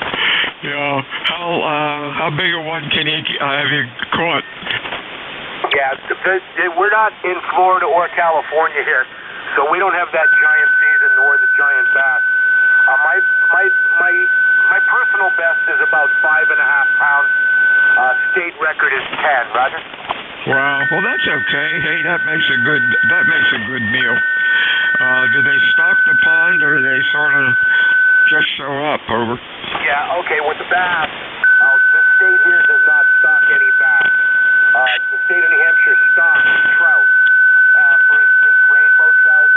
Yeah, how big a one can you have you caught?
Yeah, we're not in Florida or California here, so we don't have that giant season nor the giant bass. My personal best is about 5.5 pounds. State record is 10. Roger.
Wow. Well, that's okay. Hey, that makes a good meal. Do they stock the pond, or do they sort of just show up? Over.
Yeah. Okay. With the bass, the state here does not stock any bass. The state of New Hampshire stocks trout. For instance, rainbow trout,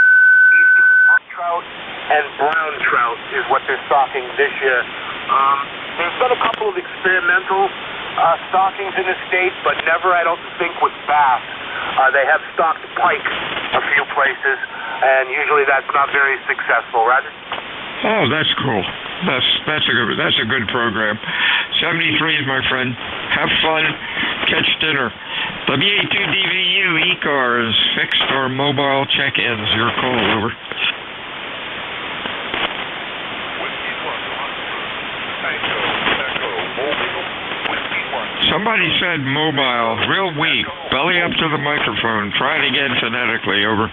eastern brook trout, and brown trout is what they're stocking this year. There's been a couple of experimental stockings in the state, but never, I don't think, with bass. They have stocked pike a few places, and usually that's not very successful, Roger?
Oh, that's cool. That's a good program. 73 is my friend. Have fun. Catch dinner. WA2DVU ECARS, fixed or mobile check-ins. Your call, over. Somebody said mobile, real weak. Belly up to the microphone. Try it again phonetically, over.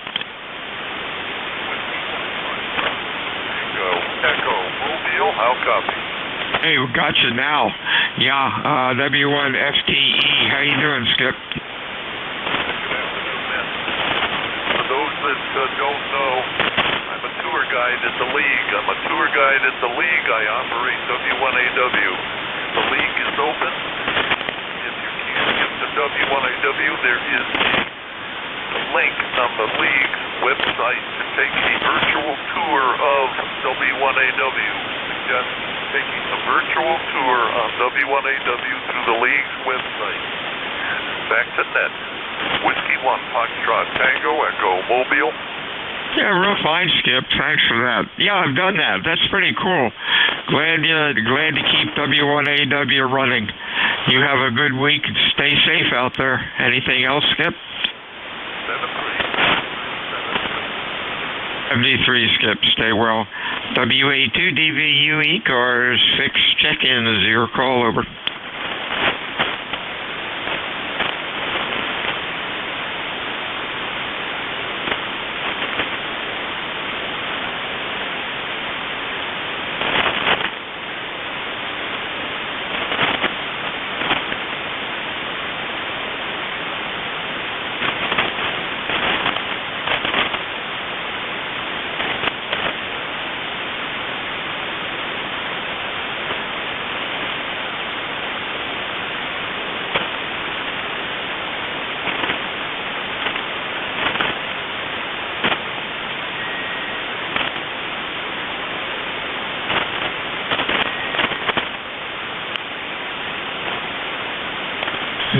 Echo, mobile, how copy?
Hey, we got you now. Yeah, W1FTE. How you doing, Skip?
guide at the League. I'm a tour guide at the League. I operate W1AW. The League is open. If you can't get to W1AW, there is a link on the League website to take a virtual tour of W1AW. Suggest taking a virtual tour on W1AW through the League's website. Back to net. Whiskey 1, Foxtrot, Tango, Echo, Mobile.
Yeah, real fine, Skip. Thanks for that. Yeah, I've done that. That's pretty cool. Glad to keep W1AW running. You have a good week. Stay safe out there. Anything else, Skip? 73, Skip. Stay well. WA2DVU ECARS 6 check-in is your call, over.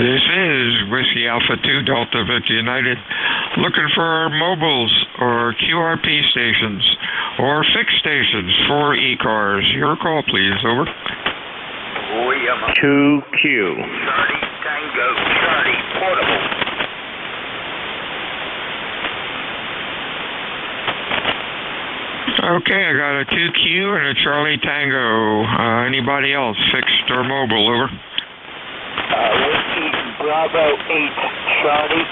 This is Whiskey Alpha 2 Delta Victor United, looking for mobiles or QRP stations or fixed stations for ECARS. Your call, please. Over.
2Q. Charlie Tango, Charlie, portable.
Okay, I got a 2Q and a Charlie Tango. Anybody else, fixed or mobile? Over.
Whiskey Bravo 8, Charlie,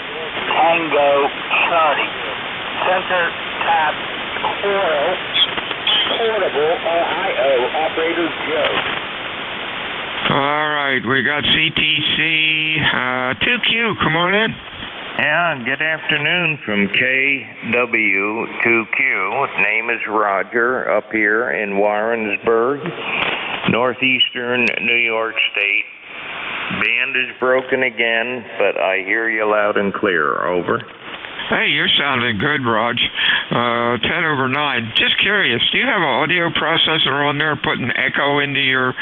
Tango, Charlie. Center tap, coil, portable, Ohio, operator Joe.
All right, we got CTC, 2Q, come on in.
Yeah, good afternoon from KW2Q. Name is Roger, up here in Warrensburg, northeastern New York State. Band is broken again, but I hear you loud and clear. Over.
Hey, you're sounding good, Raj. 10/9. Just curious, do you have an audio processor on there putting echo into your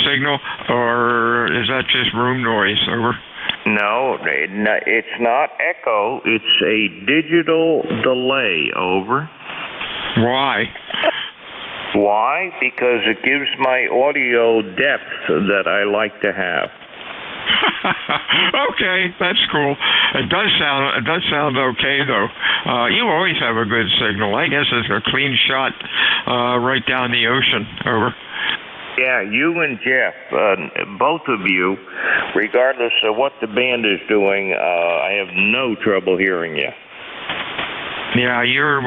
signal, or is that just room noise? Over.
No, it's not echo. It's a digital delay. Over.
Why?
Why? Because it gives my audio depth that I like to have.
Okay, that's cool. It does sound okay though. You always have a good signal. I guess it's a clean shot right down the ocean. Over.
Yeah, you and Jeff, both of you, regardless of what the band is doing, I have no trouble hearing you.
Yeah, you're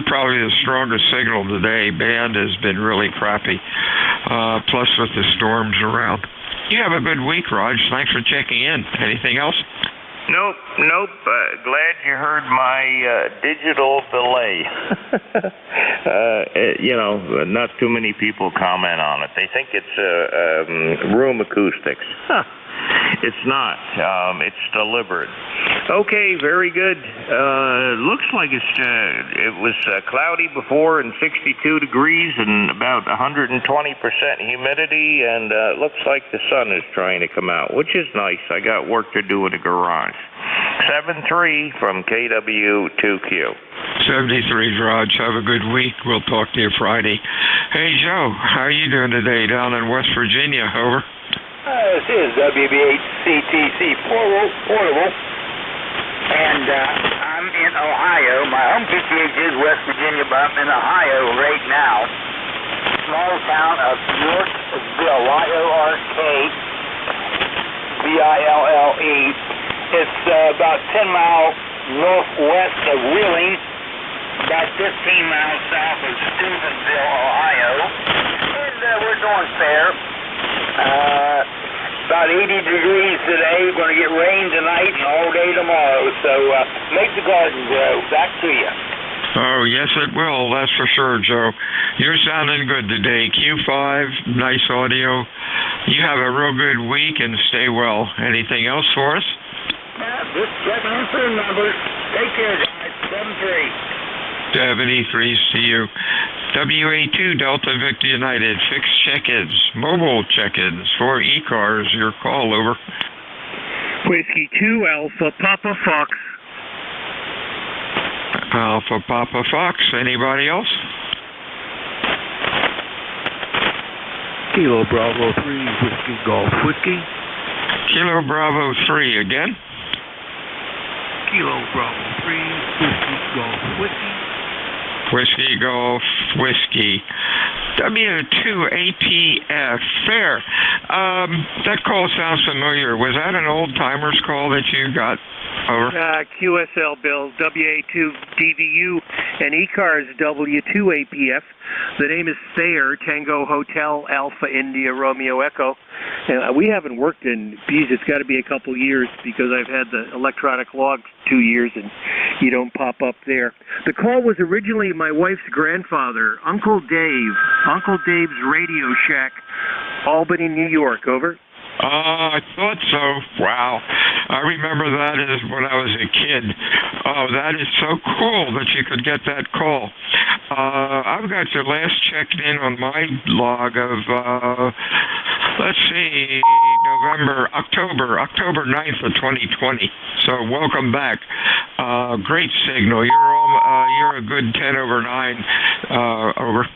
probably the strongest signal today. Band has been really crappy. Plus with the storms around. You have a good week, Raj. Thanks for checking in. Anything else?
Nope. Glad you heard my digital delay. Not too many people comment on it. They think it's room acoustics. Huh. It's not. It's deliberate. Okay, very good. Looks like it was cloudy before and 62 degrees and about 120% humidity, and looks like the sun is trying to come out, which is nice. I got work to do in the garage. 7-3 from KW2Q.
73, Raj. Have a good week. We'll talk to you Friday. Hey, Joe, how are you doing today down in West Virginia? Over.
This is WB8CTC portable, and I'm in Ohio. My home PTH is West Virginia, but I'm in Ohio right now. Small town of Yorkville, YORKVILLE. It's about 10 miles northwest of Wheeling, about 15 miles south of Steubenville, Ohio, and we're doing fair. About 80 degrees today. Going to get rain tonight and all day tomorrow. So make the garden grow. Back to you.
Oh, yes, it will. That's for sure, Joe. You're sounding good today. Q5, nice audio. You have a real good week and stay well. Anything else for us?
Just checking in for the numbers. Take care, guys. 7-3.
73, see you. WA2 Delta Victor United, fixed check-ins, mobile check-ins for ECARS. Your call, over.
Whiskey 2 Alpha Papa Fox.
Alpha Papa Fox. Anybody else?
Kilo Bravo 3 Whiskey Golf Whiskey.
Kilo Bravo 3 again.
Kilo Bravo 3 Whiskey Golf Whiskey.
Whiskey Golf Whiskey. W2APF. Fair. That call sounds familiar. Was that an old timer's call that you got? Over.
QSL Bill, WA2DVU, and ECARS W2APF. The name is Thayer, Tango Hotel Alpha India Romeo Echo. And we haven't worked in, it's got to be a couple years because I've had the electronic log 2 years and you don't pop up there. The call was originally my wife's grandfather, Uncle Dave, Uncle Dave's Radio Shack, Albany, New York. Over.
I thought so. Wow. I remember that as when I was a kid. Oh, that is so cool that you could get that call. I've got your last checked in on my log of, let's see, October 9th of 2020. So welcome back. Great signal. You're a good 10 over 9. Over.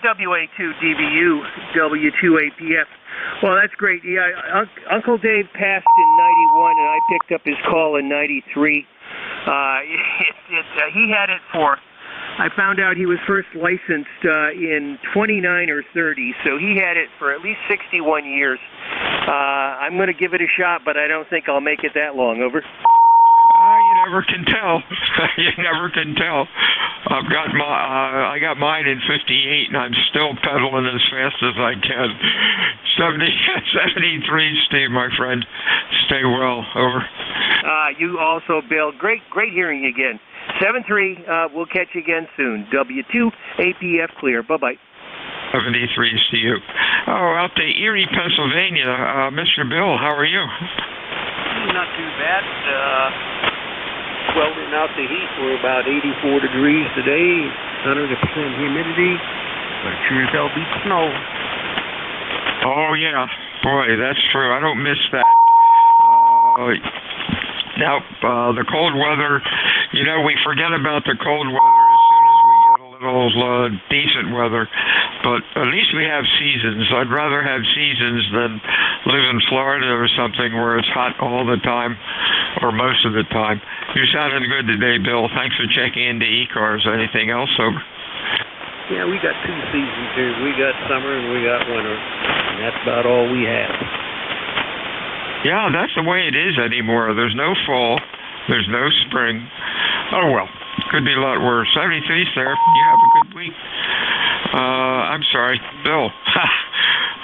WA2DVU, W2APF. Well, that's great. Yeah, Uncle Dave passed in 91, and I picked up his call in 93. He had it for, I found out he was first licensed in 29 or 30, so he had it for at least 61 years. I'm going to give it a shot, but I don't think I'll make it that long. Over.
You never can tell. You never can tell. I got mine in 58, and I'm still pedaling as fast as I can. 73, Steve, my friend. Stay well. Over.
You also, Bill. Great hearing you again. 7-3. We'll catch you again soon. W2APF clear. Bye-bye.
73, see you. Oh, out to Erie, Pennsylvania. Mr. Bill, how are you?
Not too bad. Welding out the heat. We're about 84 degrees today, 100% humidity, but it sure as hell beats snow.
Oh, yeah. Boy, that's true. I don't miss that. Now, the cold weather, we forget about the cold weather as soon as we get a little decent weather, but at least we have seasons. I'd rather have seasons than live in Florida or something where it's hot all the time or most of the time. You're sounding good today, Bill. Thanks for checking into ECARS. Anything else, over?
Yeah, we got 2 seasons here. We got summer and we got winter, and that's about all we have.
Yeah, that's the way it is anymore. There's no fall. There's no spring. Oh, well. Could be a lot worse. 73's there. You have a good week. I'm sorry, Bill.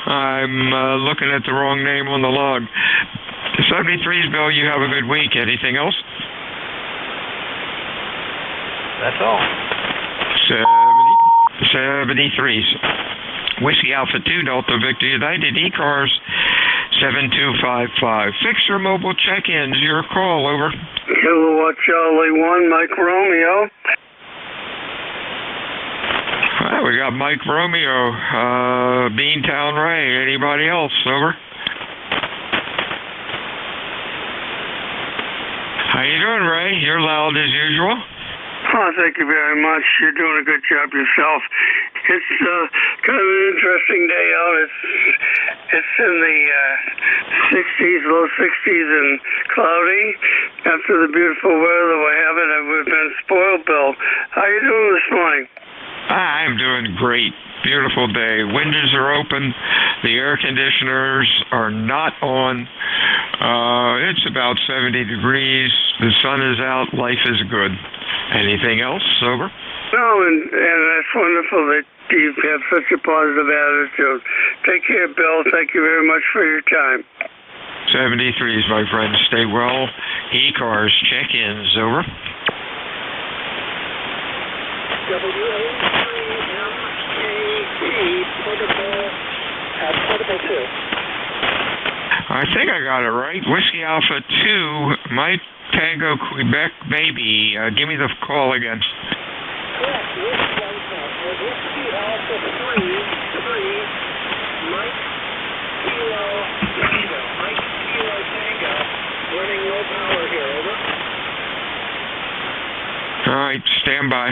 I'm looking at the wrong name on the log. 73's, Bill. You have a good week. Anything else?
That's all.
73's. Whiskey Alpha 2 Delta Victor United ECARS 7255. Fixer mobile check-ins. Your call. Over.
Kilowatt Charlie 1, Mike Romeo.
Well, we got Mike Romeo, Beantown Ray. Anybody else? Over. How you doing, Ray? You're loud as usual.
Oh, thank you very much. You're doing a good job yourself. It's kind of an interesting day out. It's in the 60s, low 60s, and cloudy. After the beautiful weather we're having, we've been spoiled, Bill. How you doing this morning?
I'm doing great. Beautiful day. Windows are open. The air conditioners are not on. It's about 70 degrees. The sun is out. Life is good. Anything else, Sober?
No, and that's wonderful that you have such a positive attitude. Take care, Bill. Thank you very much for your time.
73s, my friend. Stay well. ECARS check-ins, over.
Portable 2.
I think I got it right. Whiskey Alpha 2, Mike Tango Quebec Baby. Give me the call again.
Correct. Whiskey Alpha 3, Mike Kilo Tango. Mike Kilo Tango. Running low power here, over.
All right, stand by.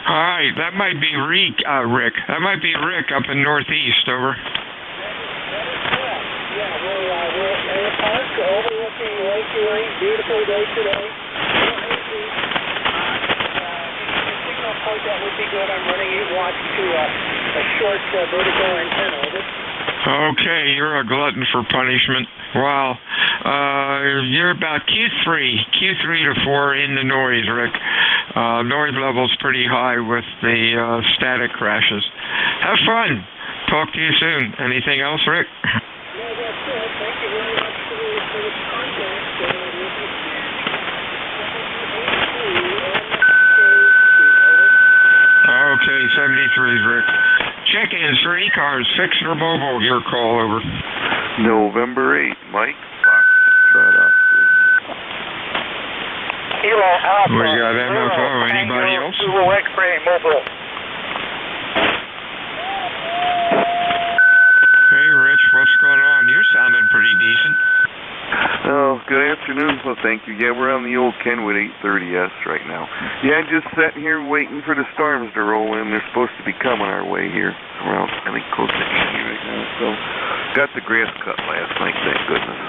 All right, that might be Rick. That might be Rick up in Northeast, over.
That is correct. Yeah, we're in a park overlooking Lake Erie. Beautiful day today. Signal code that would be good. I'm running a watch to a short vertical antenna, over.
Okay, you're a glutton for punishment. Wow. You're about Q3 to 4 in the noise, Rick. Noise level's pretty high with the static crashes. Have fun. Talk to you soon. Anything else, Rick?
No, that's it. Thank you very much for this contact.
Okay, 73, Rick. Check-ins for ECARS, fixed or mobile, your call, over.
November 8th, Mike.
Kilo Alpha.
We got MFO. Anybody else?
Zulu X-ray mobile.
Hey, Rich, what's going on? You're sounding pretty decent.
Oh, good afternoon. Well, thank you. Yeah, we're on the old Kenwood 830S right now. Yeah, just sitting here waiting for the storms to roll in. They're supposed to be coming our way here around, I think, close to 80 right now. So, got the grass cut last night, thank goodness.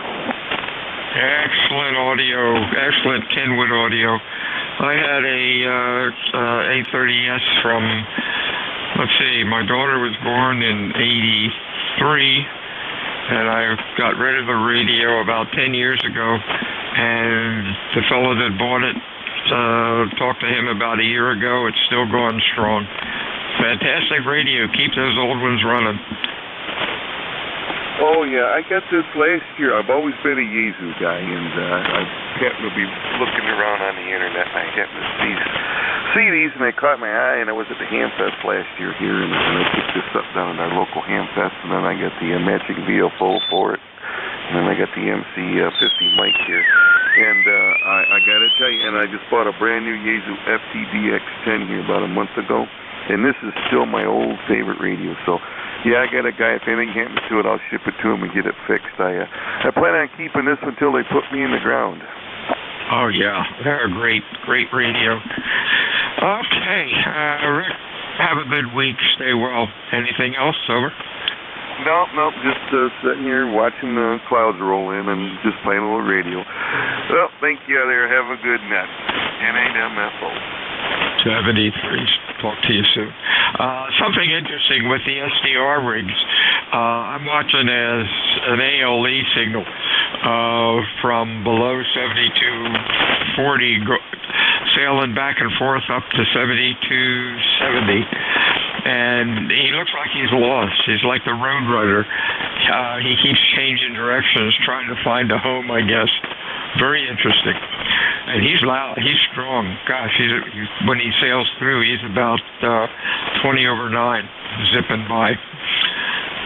Excellent audio, excellent Kenwood audio. I had a 830S from, let's see, my daughter was born in 83, and I got rid of the radio about 10 years ago, and the fellow that bought it talked to him about a year ago. It's still going strong. Fantastic radio. Keep those old ones running.
Oh, yeah, I got this last year. I've always been a Yaesu guy, and I happened to be looking around on the internet, and I happened to see these, and they caught my eye, and I was at the Ham Fest last year here, and I picked this up down at our local Ham Fest, and then I got the matching VFO for it, and then I got the MC50 mic here, and I got to tell you, and I just bought a brand new Yaesu FTDX10 here about a month ago, and this is still my old favorite radio, so... Yeah, I got a guy, if anything happens to it, I'll ship it to him and get it fixed. I plan on keeping this until they put me in the ground.
Oh, yeah. They're a great radio. Okay, Rick, have a good week. Stay well. Anything else, over?
No, just sitting here watching the clouds roll in and just playing a little radio. Well, thank you there. Have a good night. NAMFO.
73. Talk to you soon. Something interesting with the SDR rigs. I'm watching as an ALE signal from below 7240 sailing back and forth up to 7270. And he looks like he's lost. He's like the road runner. He keeps changing directions, trying to find a home, I guess. Very interesting. And he's loud. He's strong. Gosh, when he sails through, he's about 20 over 9, zipping by.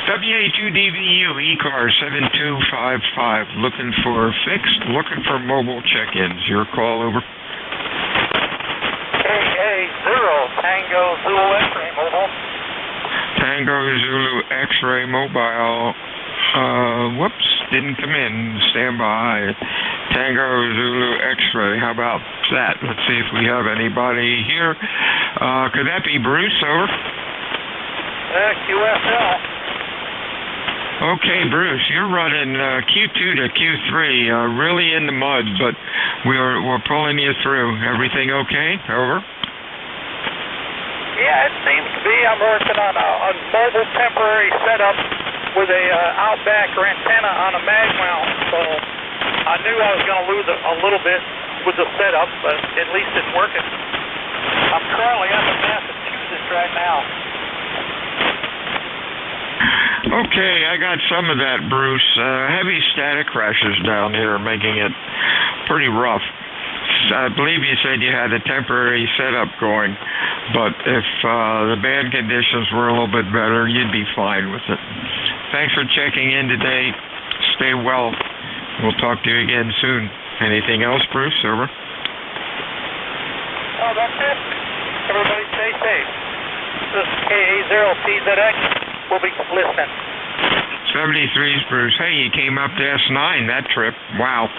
WA2DVU, ECARS 7255, looking for fixed, looking for mobile check-ins. Your call, over.
AA0, Tango Zulu X-ray mobile.
Tango Zulu X-ray mobile. Whoops, didn't come in. Stand by. Tango Zulu X-ray. How about that? Let's see if we have anybody here. Could that be Bruce, over?
QSL.
Okay, Bruce, you're running Q2 to Q3, really in the mud, but we're pulling you through. Everything okay? Over?
Yeah, it seems to be. I'm working on a mobile temporary setup with a outbacker antenna on a mag mount, so I knew I was going to lose a little bit with the setup, but at least it's working. I'm currently up in Massachusetts right now.
Okay, I got some of that, Bruce. Heavy static crashes down here, making it pretty rough. I believe you said you had a temporary setup going, but if the band conditions were a little bit better, you'd be fine with it. Thanks for checking in today. Stay well. We'll talk to you again soon. Anything else, Bruce? Over.
Oh, that's it. Everybody stay safe. This is KA0PZX. We'll be listening.
73's Bruce. Hey, you came up to S9 that trip. Wow.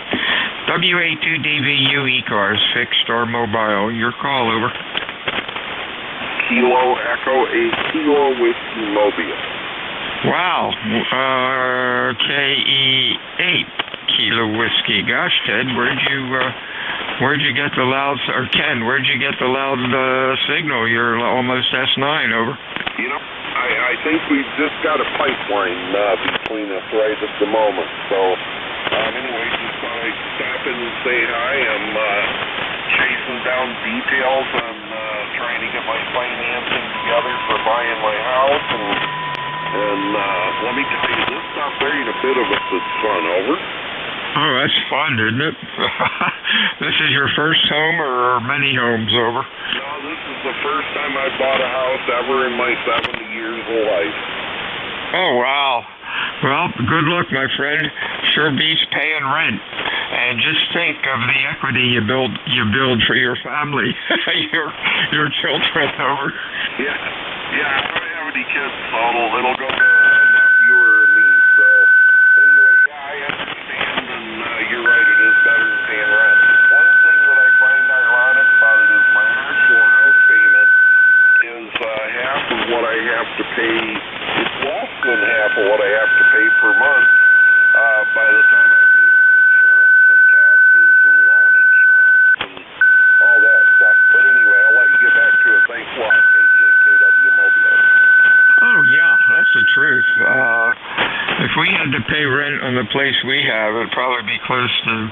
WA2DVU ECARS, fixed or mobile. Your call, over.
Kilo Echo, a Kilo Whiskey Mobile.
Wow. KE8 Kilo Whiskey. Gosh, Ted, where'd you get the loud, or Ken, where'd you get the loud signal? You're almost S9, over.
You know, I think we've just got a pipeline between us right at the moment. So, anyway, just thought I'd stop in and say hi. I'm chasing down details on trying to get my financing together for buying my house. And let me tell you, this stuff ain't a bit of a fun, over.
Oh, that's fun, isn't it? This is your first home or many homes, over?
No, this is the first time I bought a house ever in my 70 years of life.
Oh, wow. Well, good luck, my friend. Sure beats paying rent. And just think of the equity you build for your family, your children, over.
Yeah, I don't have any kids, so it'll go to a nephew or a niece. So anyway, yeah, I understand, and you're right, it is better than paying rent. One thing that I find ironic about it is my actual house payment is half of what I have to pay. It's less than half of what I have to pay per month by the time I pay insurance and taxes and loan insurance and all that stuff. But anyway, I'll let you get back to it. Thanks a lot. KW Mobile.
Oh, yeah, that's the truth. If we had to pay rent on the place we have, it'd probably be close to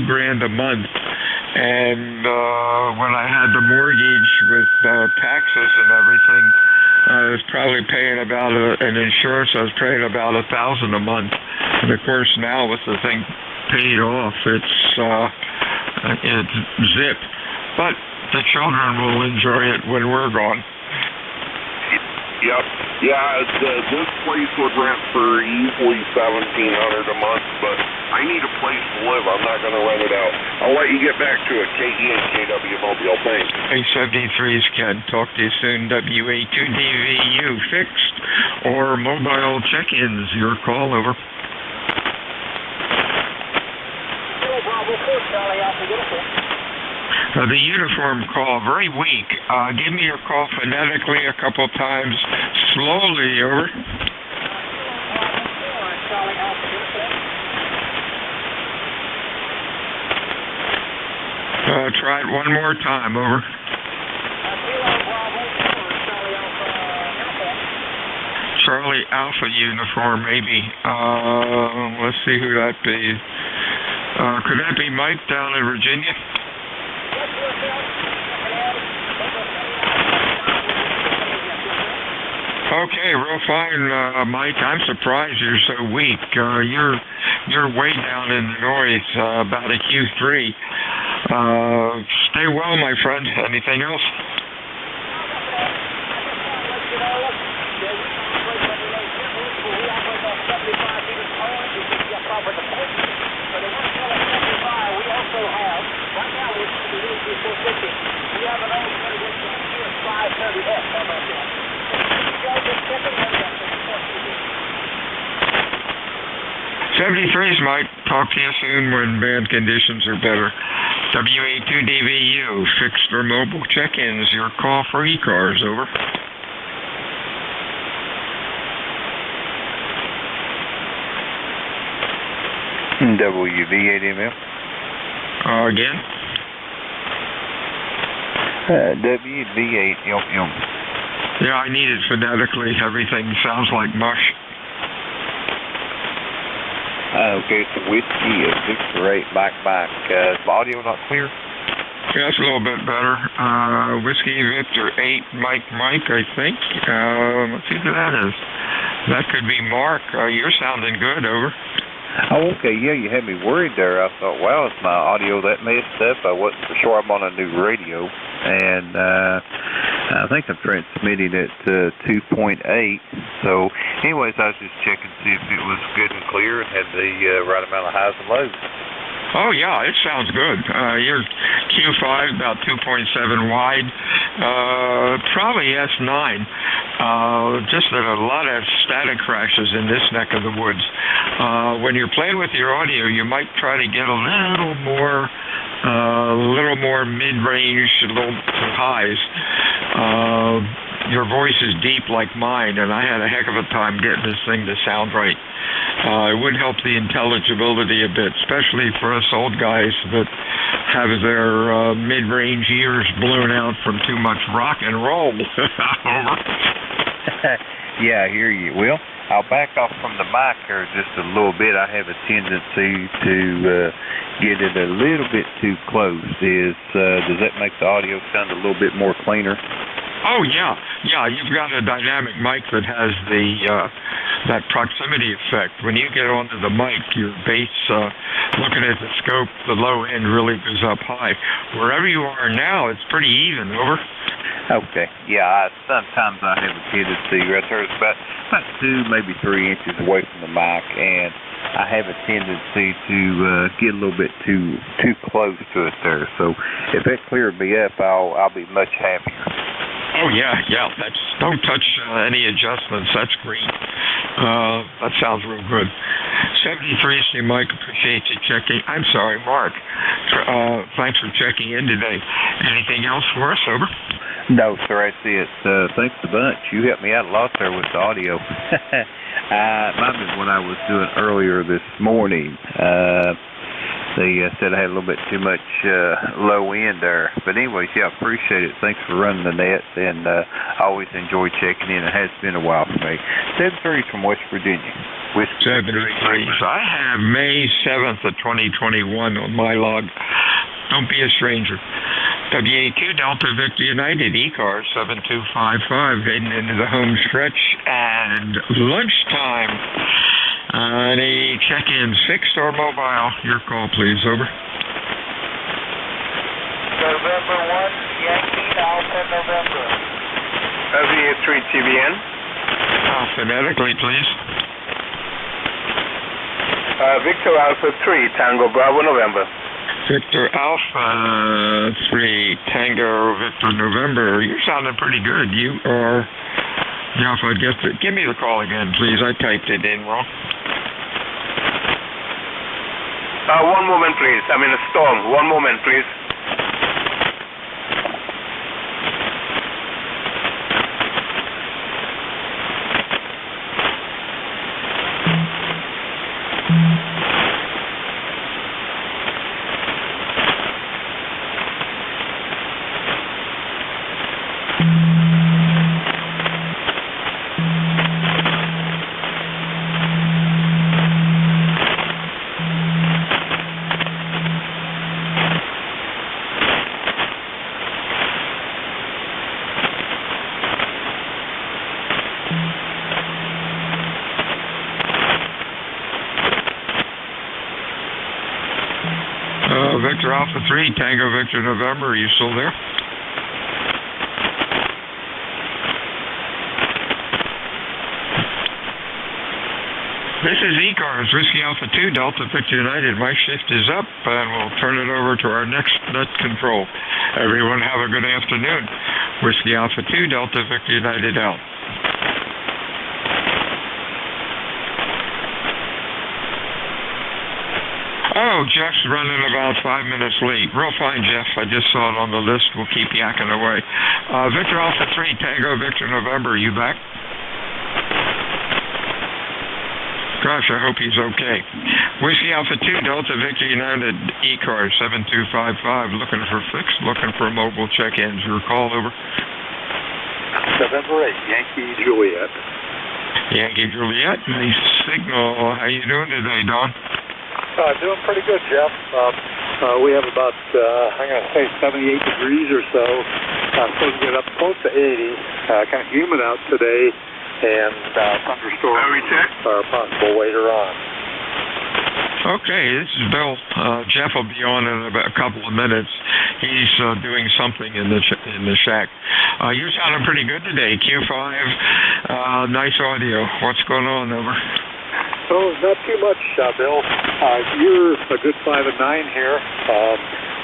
$2,000 a month. And when I had the mortgage with taxes and everything, I was probably paying about an insurance. I was paying about $1,000 a month. And of course, now with the thing paid off, it's zip. But the children will enjoy it when we're gone.
Yep. Yeah, this place would rent for easily $1,700 a month, but I need a place to live. I'm not going to rent it out. I'll let you get back to it. KE and KW Mobile. Thanks.
A73's Ken. Talk to you soon. WA2DVU, fixed or mobile check-ins. Your call, over. The uniform call, very weak. Give me your call phonetically a couple times, slowly, over. Try it one more time, over. Charlie Alpha uniform, maybe. Let's see who that be. Could that be Mike down in Virginia? Okay, real fine, Mike. I'm surprised you're so weak. You're way down in the noise, about a Q3. Stay well, my friend. Anything else?
We have an old 530S. How about that?
73's Mike. Talk to you soon when band conditions are better. WA2DVU, fixed or mobile check-ins. Your call for ECARS, over.
WV8ML.
Again?
WV8 YM.
Yeah, I need it phonetically. Everything sounds like mush.
Okay, so whiskey is 6-8 back. Is the audio not clear?
Yeah, that's a little bit better. Whiskey Victor 8 Mike, I think. Let's see who that is. That could be Mark. You're sounding good, over.
Oh, okay. Yeah, you had me worried there. I thought, wow, is my audio that messed up? I wasn't for sure. I'm on a new radio, and I think I'm transmitting at 2.8. So, anyways, I was just checking to see if it was good and clear and had the right amount of highs and lows.
Oh, yeah, it sounds good. Your Q5 about 2.7 wide, probably S9. Just that a lot of static crashes in this neck of the woods. When you're playing with your audio, you might try to get a little more mid-range, a little highs. Your voice is deep like mine, and I had a heck of a time getting this thing to sound right. It would help the intelligibility a bit, especially for us old guys that have their mid-range ears blown out from too much rock and roll. Over.
Yeah, I hear you. Well, I'll back off from the mic here just a little bit. I have a tendency to get it a little bit too close. Does that make the audio sound a little bit more cleaner?
Oh, yeah. Yeah, you've got a dynamic mic that has that proximity effect. When you get onto the mic, your bass, looking at the scope, the low end really goes up high. Wherever you are now, it's pretty even, over.
Okay. Yeah, sometimes I have a tendency right there. It's about 2, maybe 3 inches away from the mic, and I have a tendency to get a little bit too close to it there. So if that cleared me up, I'll be much happier.
Oh, yeah. Don't touch any adjustments. That's great. That sounds real good. 73, Mike, appreciate you checking. I'm sorry, Mark. Thanks for checking in today. Anything else for us, over?
No, sir, that's it. Thanks a bunch. You helped me out a lot there with the audio. Might be what I was doing earlier this morning. They said I had a little bit too much low end there. But anyways, yeah, I appreciate it. Thanks for running the net, and I always enjoy checking in. It has been a while for me. 73 from West Virginia.
73. So I have May 7th of 2021 on my log. Don't be a stranger. WA2 Delta Victor United, ECARS 7255, heading into the home stretch and lunchtime. Any check-in, fixed or mobile? Your call, please. Over.
November 1, Yankee Alpha November.
WA3 TBN.
Phonetically, please.
Victor Alpha 3, Tango Bravo November.
Victor Alpha 3, Tango Victor November. You're sounding pretty good. You are... Now, if I get to... Give me the call again, please. I typed it in wrong.
One moment, please. I'm in a storm. One moment, please.
Victor Alpha 3, Tango Victor November. Are you still there? This is ECARS, Whiskey Alpha 2, Delta Victor United. My shift is up, and we'll turn it over to our next net control. Everyone have a good afternoon. Whiskey Alpha 2, Delta Victor United out. Oh, Jeff's running about 5 minutes late. Real fine, Jeff. I just saw it on the list. We'll keep yakking away. Victor Alpha 3, Tango Victor November. Are you back? Gosh, I hope he's okay. Whiskey Alpha 2, Delta Victor United, ECARS 7255. Looking for fixed, looking for mobile check-ins. Your call, over.
November 8, Yankee Juliet.
Yankee Juliet, nice signal. How you doing today, Don?
Doing pretty good, Jeff. We have about, I'm going to say 78 degrees or so. I'm supposed to get up close to 80. Kind of humid out today. and thunderstorms are possible later on.
Okay, this is Bill. Jeff will be on in about a couple of minutes. He's doing something in the shack. You're sounding pretty good today, Q5. Nice audio. What's going on, over?
Oh, not too much, Bill. You're a good 5 and 9 here.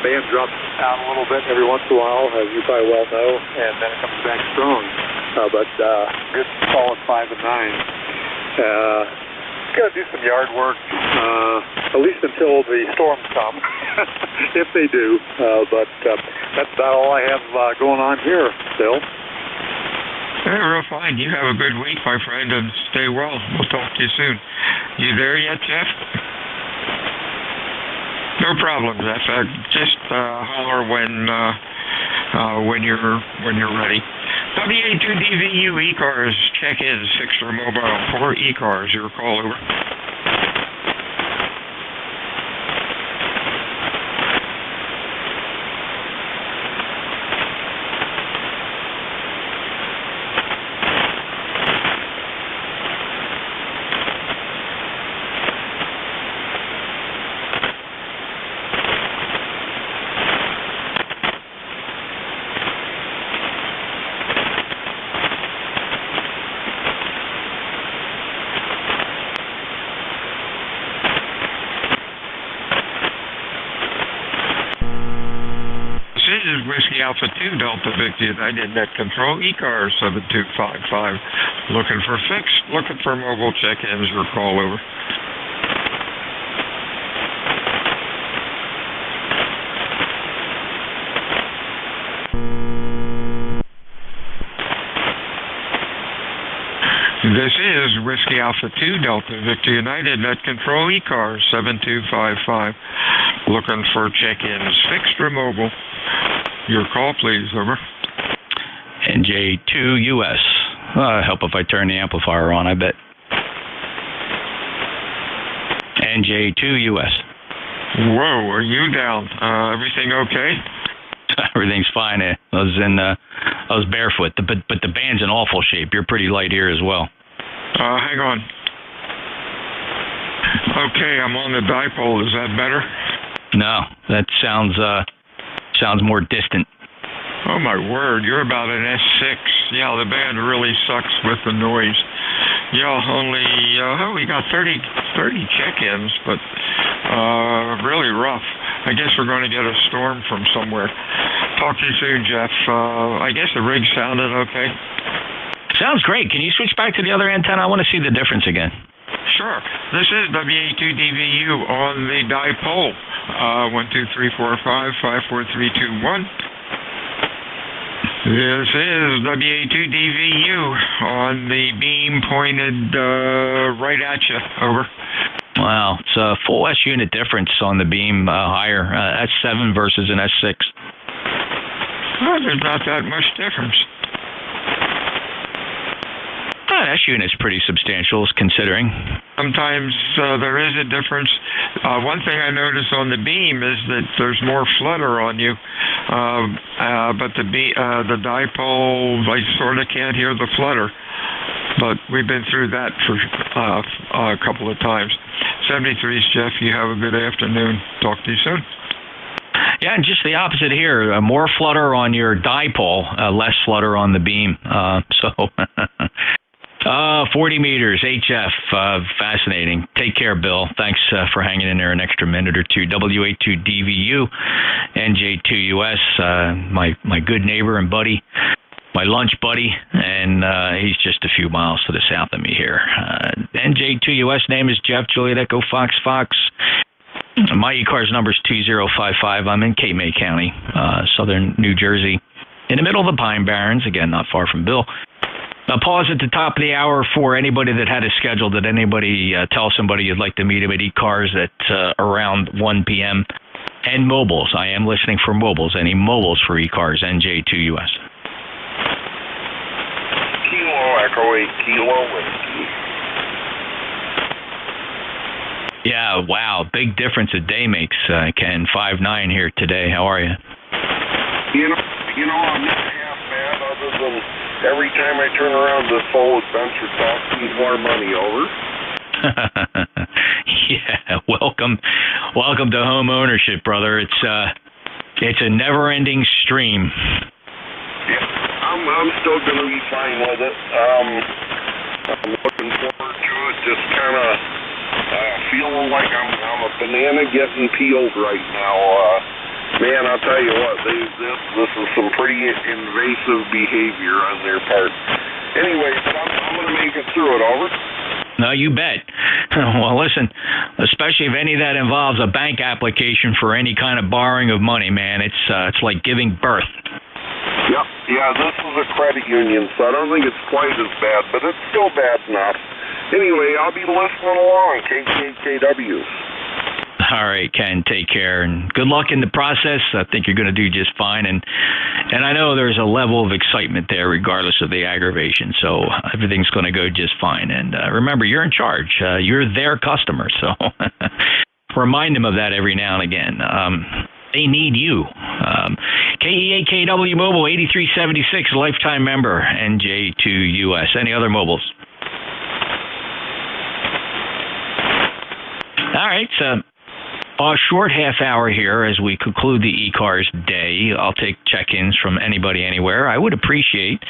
Band drops down a little bit every once in a while, as you probably well know, and then it comes back strong. But good, solid 5 and 9. Got to do some yard work, at least until the storms come, if they do. But that's about all I have going on here, Bill.
Hey, real fine. You have a good week, my friend, and stay well. We'll talk to you soon. You there yet, Jeff? No problem, Jeff. Just holler when you're ready. WA2DVU ECARS check-ins, fixed or mobile for ECARS. Your call, over. Whiskey Alpha 2 Delta Victor United Net Control ECARS 7255. Looking for fixed, looking for mobile check-ins. Your call, over. This is Whiskey Alpha 2 Delta Victor United Net Control ECARS 7255. Looking for check-ins, fixed or mobile. Your call, please, over.
NJ2US. Help if I turn the amplifier on, I bet. NJ2US.
Whoa, are you down? Everything okay?
Everything's fine. I was barefoot, but the band's in awful shape. You're pretty light here as well.
Hang on. Okay, I'm on the dipole. Is that better?
No, that sounds more distant.
Oh my word, you're about an S6. Yeah, the band really sucks with the noise. Yeah, only we got 30 check-ins, but really rough. I guess we're going to get a storm from somewhere. Talk to you soon, Jeff. I guess the rig sounded okay.
Sounds great. Can you switch back to the other antenna? I want to see the difference again.
Sure. This is WA2DVU on the dipole. 12345 This is WA2DVU on the beam pointed right at you. Over.
Wow, it's a full S unit difference on the beam higher. S7 versus an S6.
Well, there's not that much difference.
S unit's pretty substantial, considering.
Sometimes there is a difference. One thing I noticed on the beam is that there's more flutter on you, but the dipole, I sort of can't hear the flutter. But we've been through that for a couple of times. 73's Jeff. You have a good afternoon. Talk to you soon.
Yeah, and just the opposite here. More flutter on your dipole, less flutter on the beam. 40 meters, HF, fascinating. Take care, Bill. Thanks for hanging in there an extra minute or two. WA2DVU, NJ2US, my good neighbor and buddy, my lunch buddy, and he's just a few miles to the south of me here. NJ2US name is Jeff, Juliet Echo Fox Fox. My ECARS number is 2055. I'm in Cape May County, southern New Jersey, in the middle of the Pine Barrens, again, not far from Bill. I'll pause at the top of the hour for anybody that had a schedule. Did anybody tell somebody you'd like to meet him at ECARS at around 1 p.m.? And mobiles. I am listening for mobiles. Any mobiles for ECARS, NJ2US.
Kilo Echo 8 Kilo Whiskey.
Yeah, wow. Big difference a day makes, Ken. 5'9" here today. How are you?
You know, I'm not half bad other than every time I turn around, this whole adventure costs me more money. Over.
Yeah, welcome to home ownership, brother. It's a never-ending stream.
Yeah, I'm still going to be fine with it. I'm looking forward to it. Just kind of feeling like I'm a banana getting peeled right now. Man, I'll tell you what, this is some pretty invasive behavior on their part. Anyway, but I'm going to make it through it. Over.
No, you bet. Well, listen, especially if any of that involves a bank application for any kind of borrowing of money, man, it's like giving birth.
Yeah, this is a credit union, so I don't think it's quite as bad, but it's still bad enough. Anyway, I'll be listening along, KKKW.
All right, Ken, take care, and good luck in the process. I think you're going to do just fine, and I know there's a level of excitement there regardless of the aggravation, so everything's going to go just fine. And remember, you're in charge. You're their customer, so remind them of that every now and again. They need you. KEAKW Mobile 8376, lifetime member, NJ2US. Any other mobiles? All right, so a short half hour here as we conclude the ECARS day. I'll take check-ins from anybody, anywhere. I would appreciate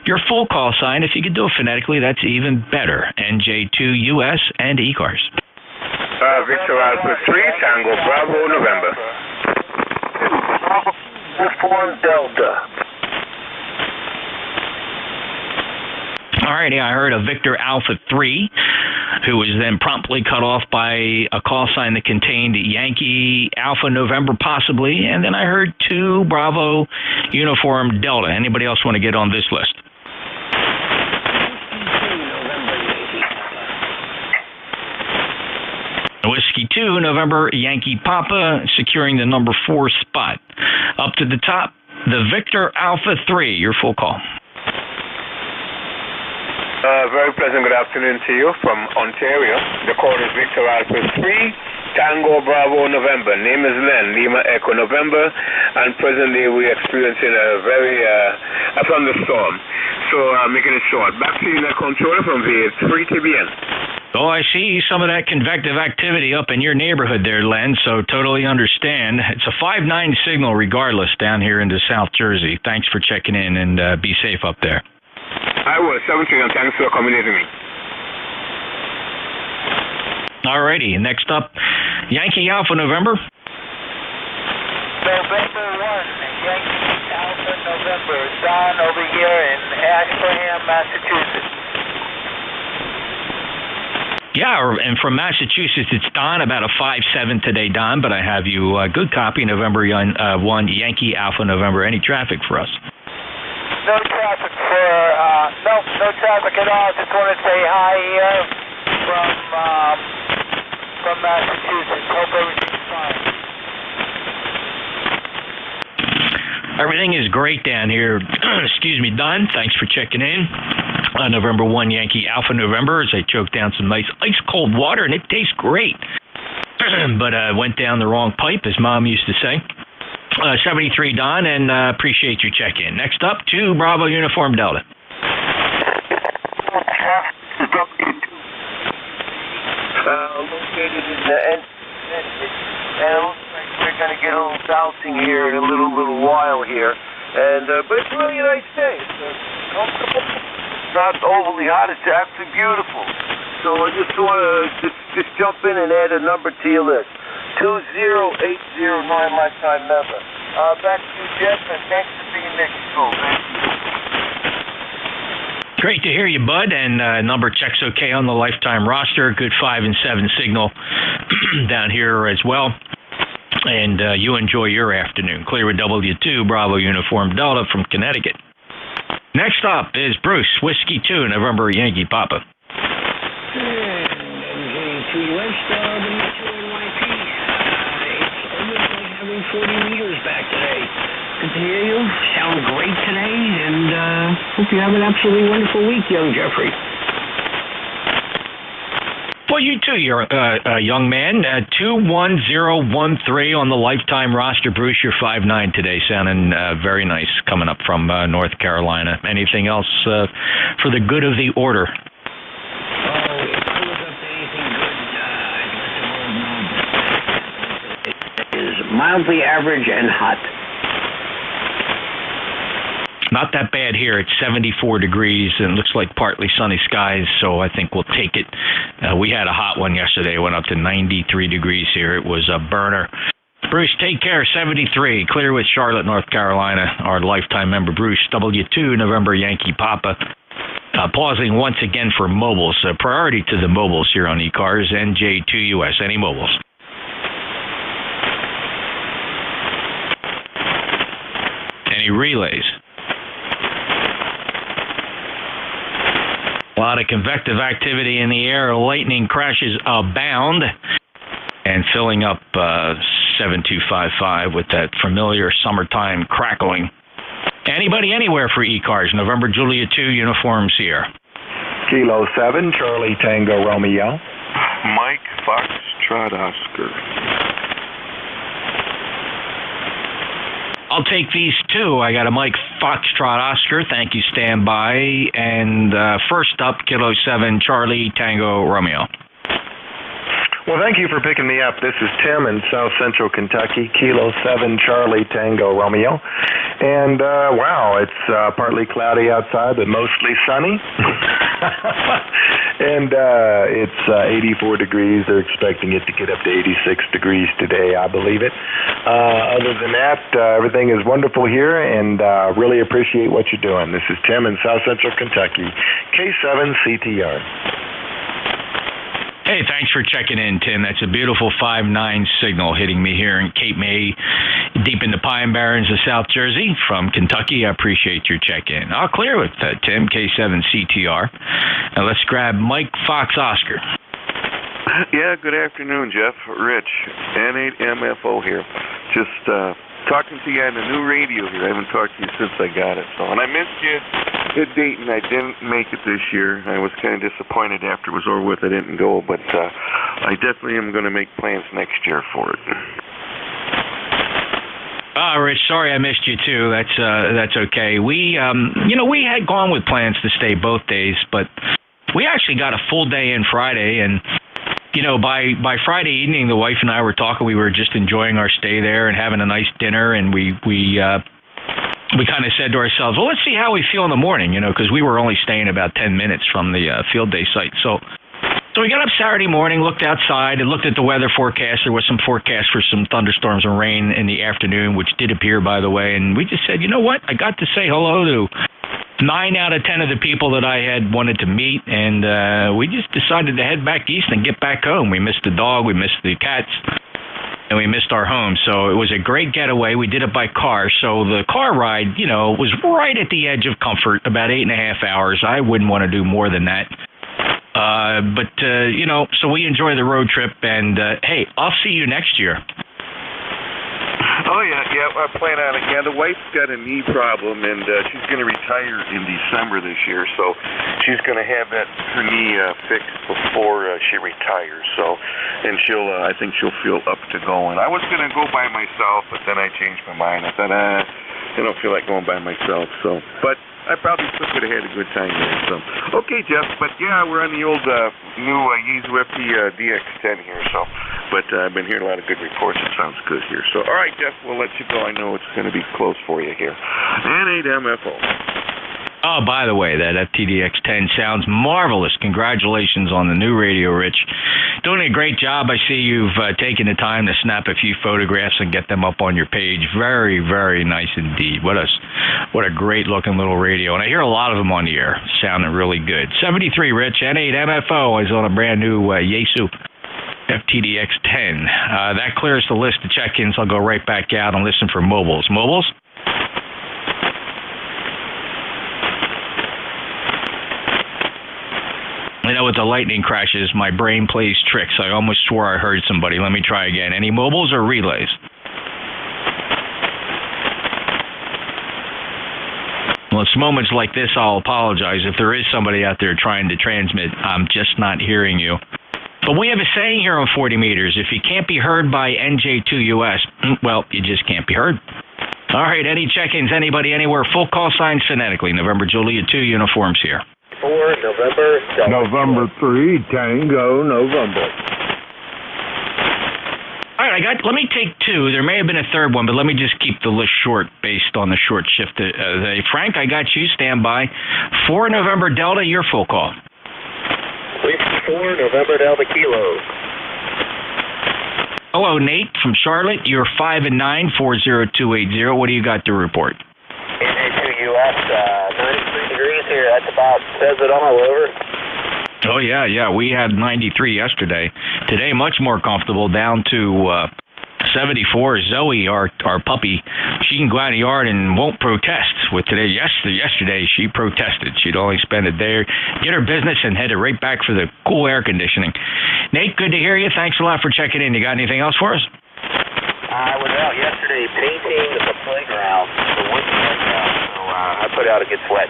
your full call sign. If you could do it phonetically, that's even better. NJ2US and ECARS.
Victor Alpha 3, Tango Bravo, November. Uniform Delta.
All right, yeah, I heard a Victor Alpha 3, who was then promptly cut off by a call sign that contained Yankee Alpha November possibly, and then I heard 2 Bravo Uniform Delta. Anybody else want to get on this list? Whiskey 2 November Yankee Papa, securing the number 4 spot. Up to the top, the Victor Alpha 3, your full call.
Very pleasant good afternoon to you from Ontario. The code is Victor Alpha 3, Tango Bravo November. Name is Len, Lima Echo November, and presently we're experiencing a very thunderstorm. So making it short. Back to you in the controller from V8 3 TBN.
Oh, I see some of that convective activity up in your neighborhood there, Len, so totally understand. It's a 5-9 signal regardless down here into South Jersey. Thanks for checking in, and be safe up there.
I will. 17, and thanks for accommodating me.
All righty. Next up, Yankee Alpha November.
November 1, Yankee Alpha November. Don over here in Ashburnham, Massachusetts.
Yeah, and from Massachusetts, it's Don, about a 5-7 today, Don, but I have you good copy, November 1, Yankee Alpha November. Any traffic for us?
No traffic no traffic at all. Just want to say hi here from Massachusetts. Hope everything's fine.
Everything is great down here. Excuse me, Don. Thanks for checking in. November 1 Yankee Alpha November as I choke down some nice ice cold water, and it tastes great. But went down the wrong pipe, as Mom used to say. 73 Don, and appreciate your check-in. Next up, 2 Bravo Uniform Delta.
Located in the end, and it looks like we're going to get a little bouncing here in a little while here. And but it's really a nice day. It's comfortable. It's not overly hot. It's actually beautiful. So I just want to just jump in and add a number to your list. 20809 lifetime member. Back to you, Jeff, and thanks for being next show. Thank you.
Great to hear you, Bud, and number checks okay on the lifetime roster. Good 5 and 7 signal down here as well. And you enjoy your afternoon. Clear with W2 Bravo Uniform Delta from Connecticut. Next up is Bruce, Whiskey 2, November Yankee Papa.
NJ2US W2NYP. It's almost like having 40 meters back today. Good to hear you. Sound great today, and hope you have an absolutely wonderful week, young Jeffrey.
Well, you too, you're a young man. 21013 on the lifetime roster. Bruce, you're 5'9" today, sounding very nice coming up from North Carolina. Anything else for the good of the order?
Mildly average and hot.
Not that bad here. It's 74 degrees and looks like partly sunny skies, so I think we'll take it. We had a hot one yesterday. It went up to 93 degrees here. It was a burner. Bruce, take care. 73. Clear with Charlotte, North Carolina. Our lifetime member, Bruce. W2, November Yankee Papa. Pausing once again for mobiles. Priority to the mobiles here on ECARS. NJ2US. Any mobiles? Any relays? A lot of convective activity in the air. Lightning crashes abound. And filling up 7255 with that familiar summertime crackling. Anybody anywhere for ECARS? November Julia 2 uniforms here.
Kilo 7, Charlie Tango Romeo.
Mike Foxtrot Oscar.
I'll take these two. I got a Mike Foxtrot Oscar. Thank you, stand by. And first up, Kilo 7, Charlie Tango Romeo.
Well, thank you for picking me up. This is Tim in South Central Kentucky, Kilo 7, Charlie Tango Romeo. And, wow, it's partly cloudy outside, but mostly sunny. And it's 84 degrees. They're expecting it to get up to 86 degrees today, I believe it. Other than that, everything is wonderful here, and really appreciate what you're doing. This is Tim in South Central Kentucky, K7 CTR.
Hey, thanks for checking in, Tim. That's a beautiful 5'9" signal hitting me here in Cape May, deep in the Pine Barrens of South Jersey from Kentucky. I appreciate your check-in. I'll clear with Tim, K7 CTR. Now let's grab Mike Fox Oscar.
Yeah, good afternoon, Jeff. Rich, N8MFO here. Just talking to you on the new radio here. I haven't talked to you since I got it. And I missed you at Dayton. I didn't make it this year. I was kind of disappointed after it was over with. I didn't go, but I definitely am going to make plans next year for it.
Rich, sorry I missed you too. That's okay. We had gone with plans to stay both days, but we actually got a full day in Friday, and by Friday evening, the wife and I were talking. We were just enjoying our stay there and having a nice dinner, and we kind of said to ourselves, well, let's see how we feel in the morning, because we were only staying about 10 minutes from the field day site. So we got up Saturday morning, looked outside, and looked at the weather forecast. There was some forecast for some thunderstorms and rain in the afternoon, which did appear, by the way. And we just said, you know what? I got to say hello to 9 out of 10 of the people that I had wanted to meet, and we just decided to head back east and get back home. We missed the dog, we missed the cats, and we missed our home. So it was a great getaway. We did it by car. So the car ride, was right at the edge of comfort, about 8.5 hours. I wouldn't want to do more than that. So we enjoy the road trip, and hey, I'll see you next year.
Oh, yeah, I plan on it. Yeah, the wife's got a knee problem, and she's going to retire in December this year, so she's going to have her knee fixed before she retires. So, and I think she'll feel up to going. I was going to go by myself, but then I changed my mind. I thought, I don't feel like going by myself, but I probably still could have had a good time there. So, okay, Jeff, but yeah, we're on the old new Yaesu FT DX10 here, but I've been hearing a lot of good reports. It sounds good here. So, all right, Jeff, we'll let you go. I know it's going to be close for you here. N8MFO.
Oh, by the way, that FTDX10 sounds marvelous. Congratulations on the new radio, Rich. Doing a great job. I see you've taken the time to snap a few photographs and get them up on your page. Very, very nice indeed. What a great-looking little radio. And I hear a lot of them on the air. Sounding really good. 73, Rich. N8MFO is on a brand-new Yaesu FTDX10. That clears the list of check-ins. I'll go right back out and listen for mobiles. Mobiles? With the lightning crashes, my brain plays tricks. I almost swore I heard somebody. Let me try again. Any mobiles or relays? Well, it's moments like this I'll apologize. If there is somebody out there trying to transmit, I'm just not hearing you. But we have a saying here on 40 meters, if you can't be heard by NJ2US, well, you just can't be heard. All right, any check-ins, anybody, anywhere, full call signs phonetically. November Juliet 2 uniforms here.
4 November.
November 3 Tango November.
All right, let me take two. There may have been a third one, but let me just keep the list short based on the short shift. Frank, I got you. Stand by. 4 November Delta, your full call.
Whiskey 4 November Delta Kilo.
Hello, Nate from Charlotte. You're 5 and 9, 40280. What do you got to report?
NJ2US, 93 degrees here. That's about, says it all over.
Oh, yeah. We had 93 yesterday. Today, much more comfortable, down to 74. Zoe, our puppy, she can go out in the yard and won't protest. With today, yesterday, she protested. She'd only spend a day, get her business, and headed right back for the cool air conditioning. Nate, good to hear you. Thanks a lot for checking in. You got anything else for us?
I was out yesterday painting the playground, the wooden playground, so I put out a good sweat.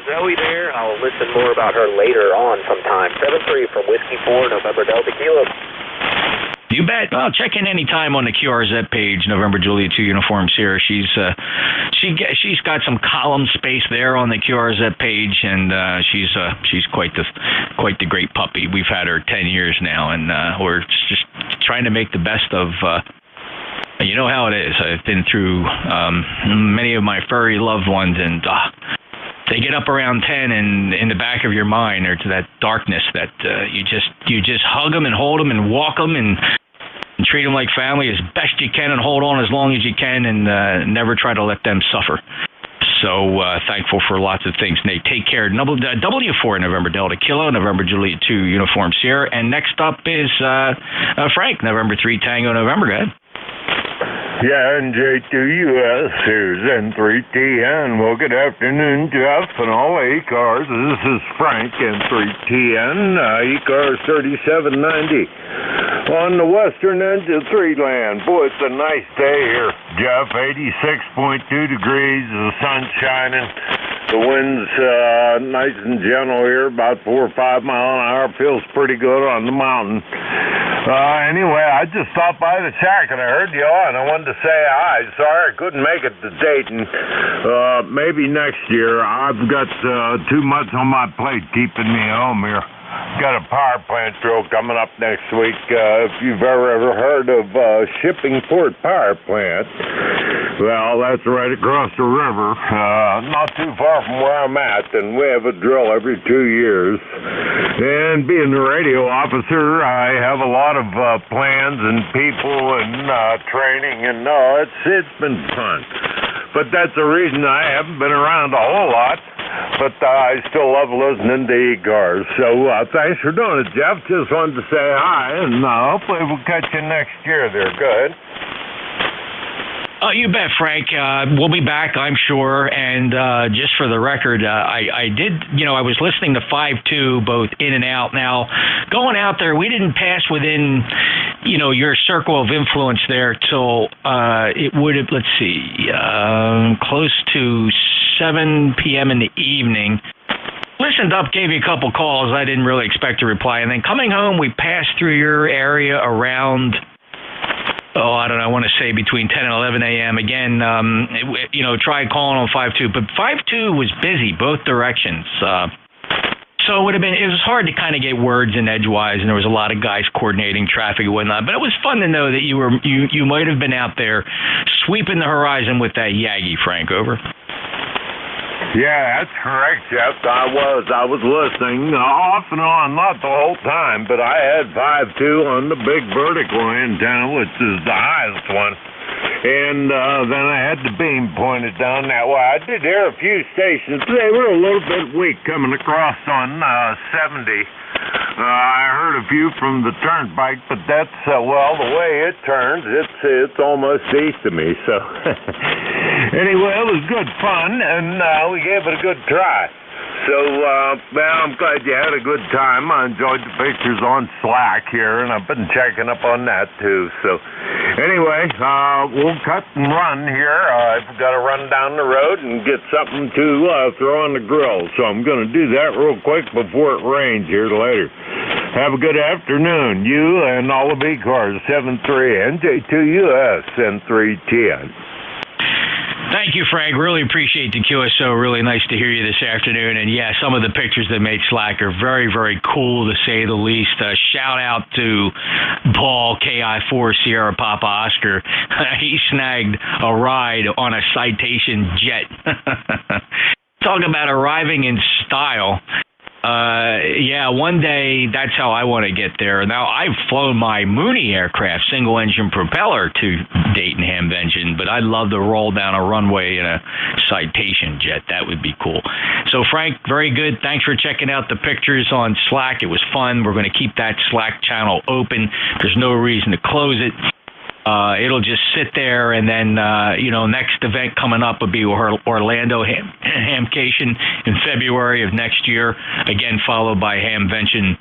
Zoe there, I'll listen more about her later on sometime. 7-3 from Whiskey 4 November Delta Kilo.
You bet. Well, check in any time on the QRZ page. November Juliet 2 uniforms here. She's got some column space there on the QRZ page, and she's quite the great puppy. We've had her 10 years now, and we're just trying to make the best of. You know how it is. I've been through many of my furry loved ones, and they get up around 10, and in the back of your mind, or to that darkness that you just hug them and hold them and walk them and treat them like family as best you can and hold on as long as you can and never try to let them suffer. So thankful for lots of things, Nate. Take care. W4 November Delta Kilo, November Juliet 2 uniform Sierra, and next up is Frank, November 3 Tango November. Go ahead.
Yeah, NJ2US, here's N3TN. Well, good afternoon, Jeff, and all ECARS. This is Frank, N3TN, ECARS 3790. On the western edge of 3 land. Boy, it's a nice day here, Jeff. 86.2 degrees, the sun's shining. The wind's nice and gentle here, about 4 or 5 mile an hour. Feels pretty good on the mountain. Anyway, I just stopped by the shack and I heard you on. I wanted to say hi. Sorry I couldn't make it to Dayton. Maybe next year. I've got too much on my plate keeping me home here. Got a power plant drill coming up next week. If you've ever heard of Shippingport Power Plant, well, that's right across the river, not too far from where I'm at, and we have a drill every 2 years. And being the radio officer, I have a lot of plans and people and training, and it's been fun. But that's the reason I haven't been around a whole lot. But I still love listening to ECARS. So thanks for doing it, Jeff. Just wanted to say hi, and hopefully we'll catch you next year there. Go ahead.
You bet, Frank. We'll be back, I'm sure. And just for the record, I did, I was listening to 5-2 both in and out. Now, going out there, we didn't pass within, your circle of influence there till it would have, let's see, close to 7 p.m. in the evening. Listened up, gave you a couple calls. I didn't really expect a reply. And then coming home, we passed through your area around, I don't know, I want to say between 10 and 11 a.m. Again, tried calling on 5-2, but 5-2 was busy both directions. So it was hard to kind of get words in edgewise, and there was a lot of guys coordinating traffic and whatnot. But it was fun to know that you might have been out there sweeping the horizon with that Yagi, Frank. Over.
Yeah, that's correct, Jeff. I was listening off and on, not the whole time, but I had 5-2 on the big vertical antenna, which is the highest one. And then I had the beam pointed down that way. I did hear a few stations. They were a little bit weak coming across on 70. I heard a few from the turnpike, but that's, the way it turns, it's almost east of me. So anyway, it was good fun, and we gave it a good try. So, I'm glad you had a good time. I enjoyed the pictures on Slack here, and I've been checking up on that, too. So, anyway, we'll cut and run here. I've got to run down the road and get something to throw on the grill. So I'm going to do that real quick before it rains here later. Have a good afternoon. You and all of ECARS 73, NJ2US and 310.
Thank you, Frank. Really appreciate the QSO. Really nice to hear you this afternoon. And yeah, some of the pictures that made Slack are very, very cool to say the least. Shout out to Paul, KI4 Sierra Papa Oscar. He snagged a ride on a Citation jet. Talk about arriving in style. Yeah, one day that's how I want to get there. Now, I've flown my Mooney aircraft, single engine propeller, to Dayton Hamvention, but I'd love to roll down a runway in a Citation jet. That would be cool. So, Frank, very good. Thanks for checking out the pictures on Slack. It was fun. We're going to keep that Slack channel open. There's no reason to close it. It'll just sit there, and then, next event coming up will be Orlando Hamcation in February of next year, again followed by Hamvention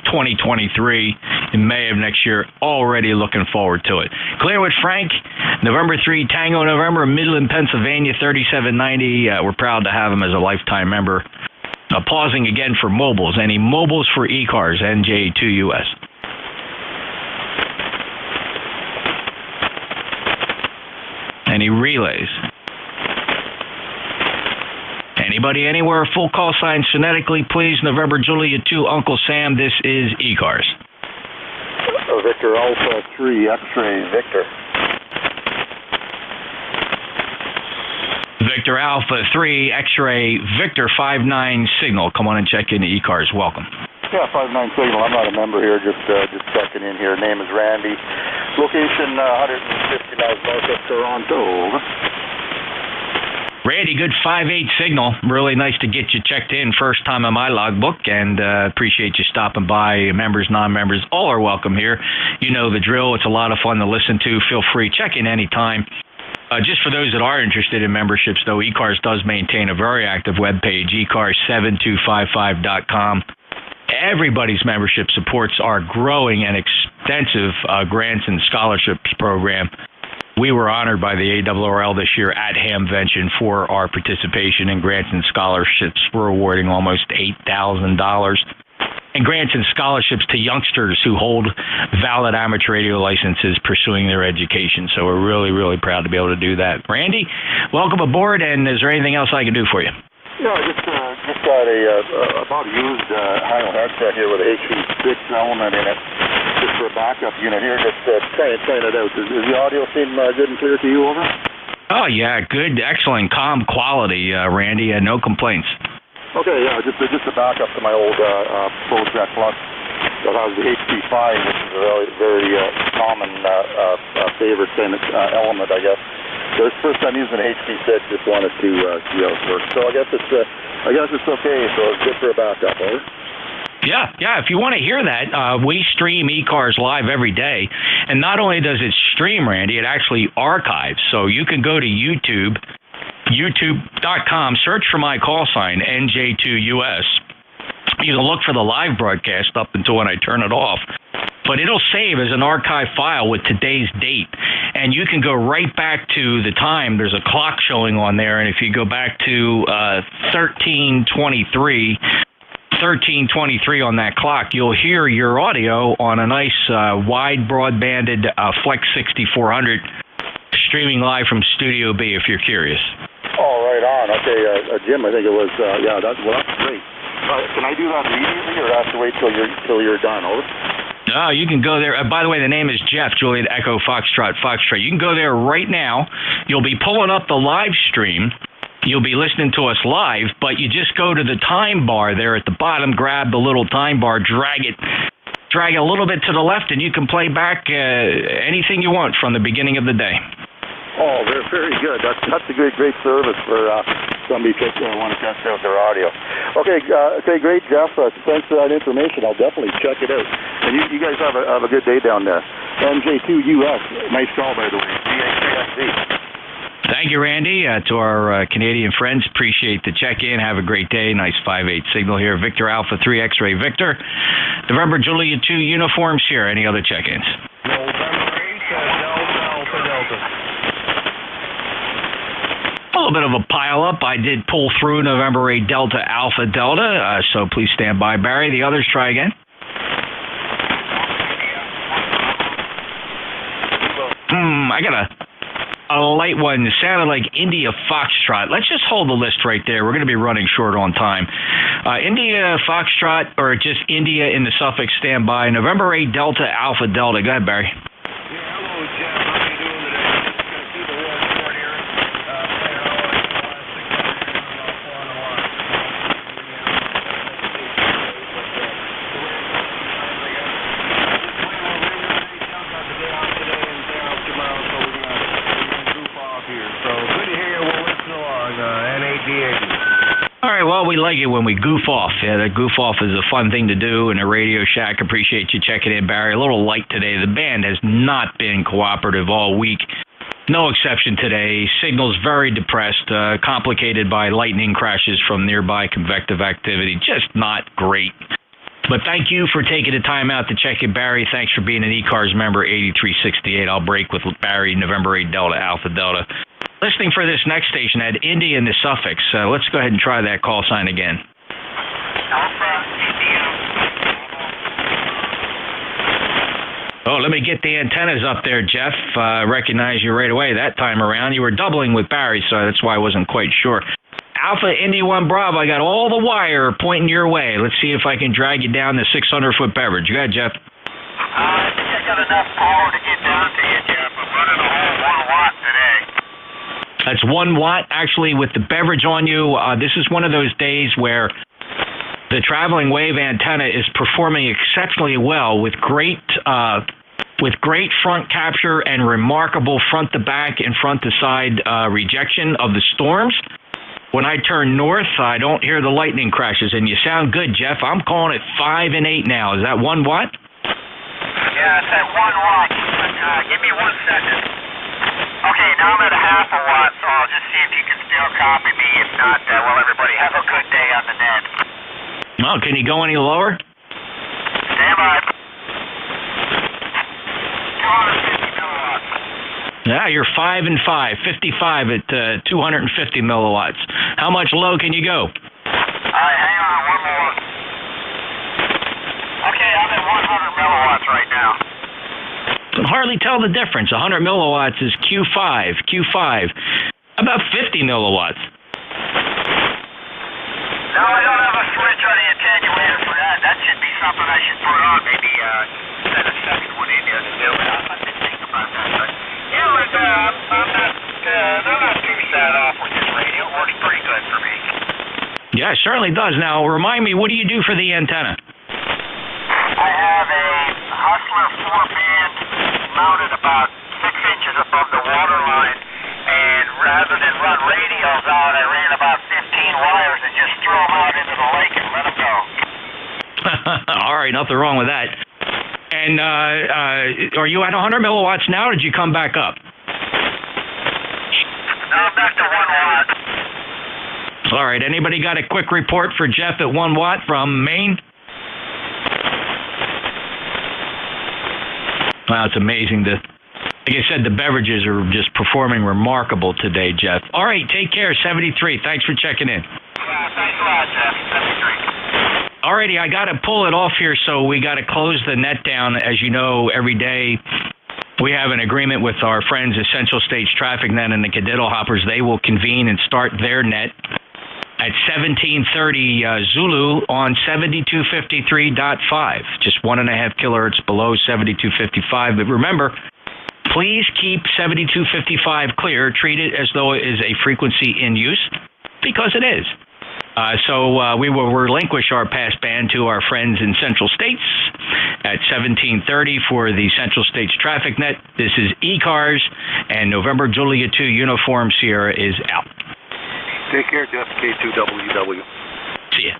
2023 in May of next year. Already looking forward to it. Clear with Frank, November 3, Tango November, Midland, Pennsylvania, 3790. We're proud to have him as a lifetime member. Pausing again for mobiles. Any mobiles for ECARS, NJ2US? Any relays? Anybody anywhere? Full call sign phonetically, please. November Julia 2, Uncle Sam. This is ECARS.
Victor Alpha 3, X-ray Victor.
Victor Alpha 3, X-ray Victor 59 signal. Come on and check in to ECARS. Welcome.
Yeah, 59 signal. I'm not a member here. Just checking in here. Name is Randy. Location 150 miles north of Toronto.
Randy, good 5-8 signal. Really nice to get you checked in. First time on my logbook, and appreciate you stopping by. Members, non-members, all are welcome here. You know the drill. It's a lot of fun to listen to. Feel free. Check in anytime. Just for those that are interested in memberships, though, ECARS does maintain a very active webpage, ECARS7255.com. Everybody's membership supports our growing and extensive grants and scholarships program. We were honored by the ARRL this year at Hamvention for our participation in grants and scholarships. We're awarding almost $8,000 in grants and scholarships to youngsters who hold valid amateur radio licenses pursuing their education. So we're really, really proud to be able to do that. Randy, welcome aboard, and is there anything else I can do for you?
Yeah, I just got about a used high-end headset here with a HP6 element in it, just for a backup unit here. Just trying it out. Does the audio seem good and clear to you, over?
Oh yeah, good, excellent, calm quality, Randy. No complaints.
Okay, yeah, just a backup to my old ProTrack Plus that has the HP5, which is a very common favorite element, I guess. So it's the first time using an HP6. Just wanted to see how it works. So I guess it's okay. So it's good for a backup, right?
Yeah. If you want to hear that, we stream ECARS live every day, and not only does it stream, Randy, it actually archives. So you can go to YouTube, youtube.com, search for my call sign NJ2US. You can look for the live broadcast up until when I turn it off. But it'll save as an archive file with today's date. And you can go right back to the time. There's a clock showing on there. And if you go back to 1323 on that clock, you'll hear your audio on a nice wide broadbanded Flex 6400 streaming live from Studio B if you're curious.
Oh, right on. Okay, Jim, I think it was, that's great. Can I do that immediately, or have to wait till you're done, over?
No, you can go there. By the way, the name is Jeff, Juliet Echo Foxtrot. You can go there right now. You'll be pulling up the live stream. You'll be listening to us live, but you just go to the time bar there at the bottom, grab the little time bar, drag it a little bit to the left, and you can play back anything you want from the beginning of the day.
Oh, very good. That's a great service for somebody who want to test out their audio. Okay, great, Jeff. Thanks for that information. I'll definitely check it out. And you guys have a good day down there. NJ2US, nice call, by the way.
Thank you, Randy. To our Canadian friends, appreciate the check-in. Have a great day. Nice 5-8 signal here. Victor Alpha 3 X-ray Victor. November Julia 2 uniforms here. Any other check-ins?
November 8 Delta Alpha Delta.
A little bit of a pile-up. I did pull through November 8 Delta Alpha Delta, so please stand by, Barry. The others, try again. I got a light one that sounded like India Foxtrot. Let's just hold the list right there. We're going to be running short on time. India Foxtrot, or just India in the suffix standby. November 8 Delta Alpha Delta. Go ahead, Barry. All right, well, we like it when we goof off. Yeah, the goof off is a fun thing to do in a Radio Shack. Appreciate you checking in, Barry. A little light today. The band has not been cooperative all week. No exception today. Signals very depressed, complicated by lightning crashes from nearby convective activity. Just not great. But thank you for taking the time out to check in, Barry. Thanks for being an ECARS member, 8368. I'll break with Barry, November 8 Delta Alpha Delta. Listening for this next station at India in the suffix. Let's go ahead and try that call sign again. Oh, let me get the antennas up there, Jeff. Recognize you right away that time around. You were doubling with Barry, so that's why I wasn't quite sure. Alpha India 1 Bravo, I got all the wire pointing your way. Let's see if I can drag you down the 600-foot beverage. Go ahead, Jeff.
I think I got enough power to get down to you, Jeff. I'm running a whole 1 watt today.
That's 1 watt. Actually, with the beverage on you, this is one of those days where the traveling wave antenna is performing exceptionally well with great front capture and remarkable front to back and front to side rejection of the storms. When I turn north, I don't hear the lightning crashes, and you sound good, Jeff. I'm calling it 5 and 8 now. Is that 1 watt?
Yeah, it's at 1 watt. Give me 1 second. Okay, now I'm at a half a watt, so I'll just see if you can still copy me. If not, well, everybody have a good day on the net.
Oh, can you go any lower?
Stand by. 250 milliwatts.
Yeah, you're 5 and 5, 55 at 250 milliwatts. How much low can you go?
All right, hang on, 1 more. Okay, I'm at 100 milliwatts right now.
Can hardly tell the difference. 100 milliwatts is Q5. About 50 milliwatts.
No, I don't have a switch on the attenuator for that. That should be something I should put on. Maybe set a second one in there to do it. I'll have to think about that. But, you know, they're not too sad off with this radio. It works pretty good for me.
Yeah, it certainly does. Now, remind me, what do you do for the antenna?
I have a Hustler 4-band mounted about 6 inches above the water line, and rather than run radios out, I ran about 15 wires and just threw them out into the lake and let them go.
All right, nothing wrong with that. And are you at 100 milliwatts now, or did you come back up?
No, I'm back to 1 watt.
All right, anybody got a quick report for Jeff at 1 watt from Maine? Wow, it's amazing. Like I said, the beverages are just performing remarkable today, Jeff. All right, take care, 73. Thanks for checking in.
Yeah, thanks a lot, Jeff. 73.
All righty, I got to pull it off here, so we got to close the net down. As you know, every day we have an agreement with our friends at Central States Traffic Net and the Cadiddle Hoppers. They will convene and start their net at 1730 Zulu on 7253.5, just 1.5 kilohertz below 7255. But remember, please keep 7255 clear. Treat it as though it is a frequency in use, because it is. So we will relinquish our passband to our friends in Central States at 1730 for the Central States Traffic Net. This is ECARS, and November Julia 2 Uniform Sierra is out.
Take care, Jeff. K2WW.
See ya.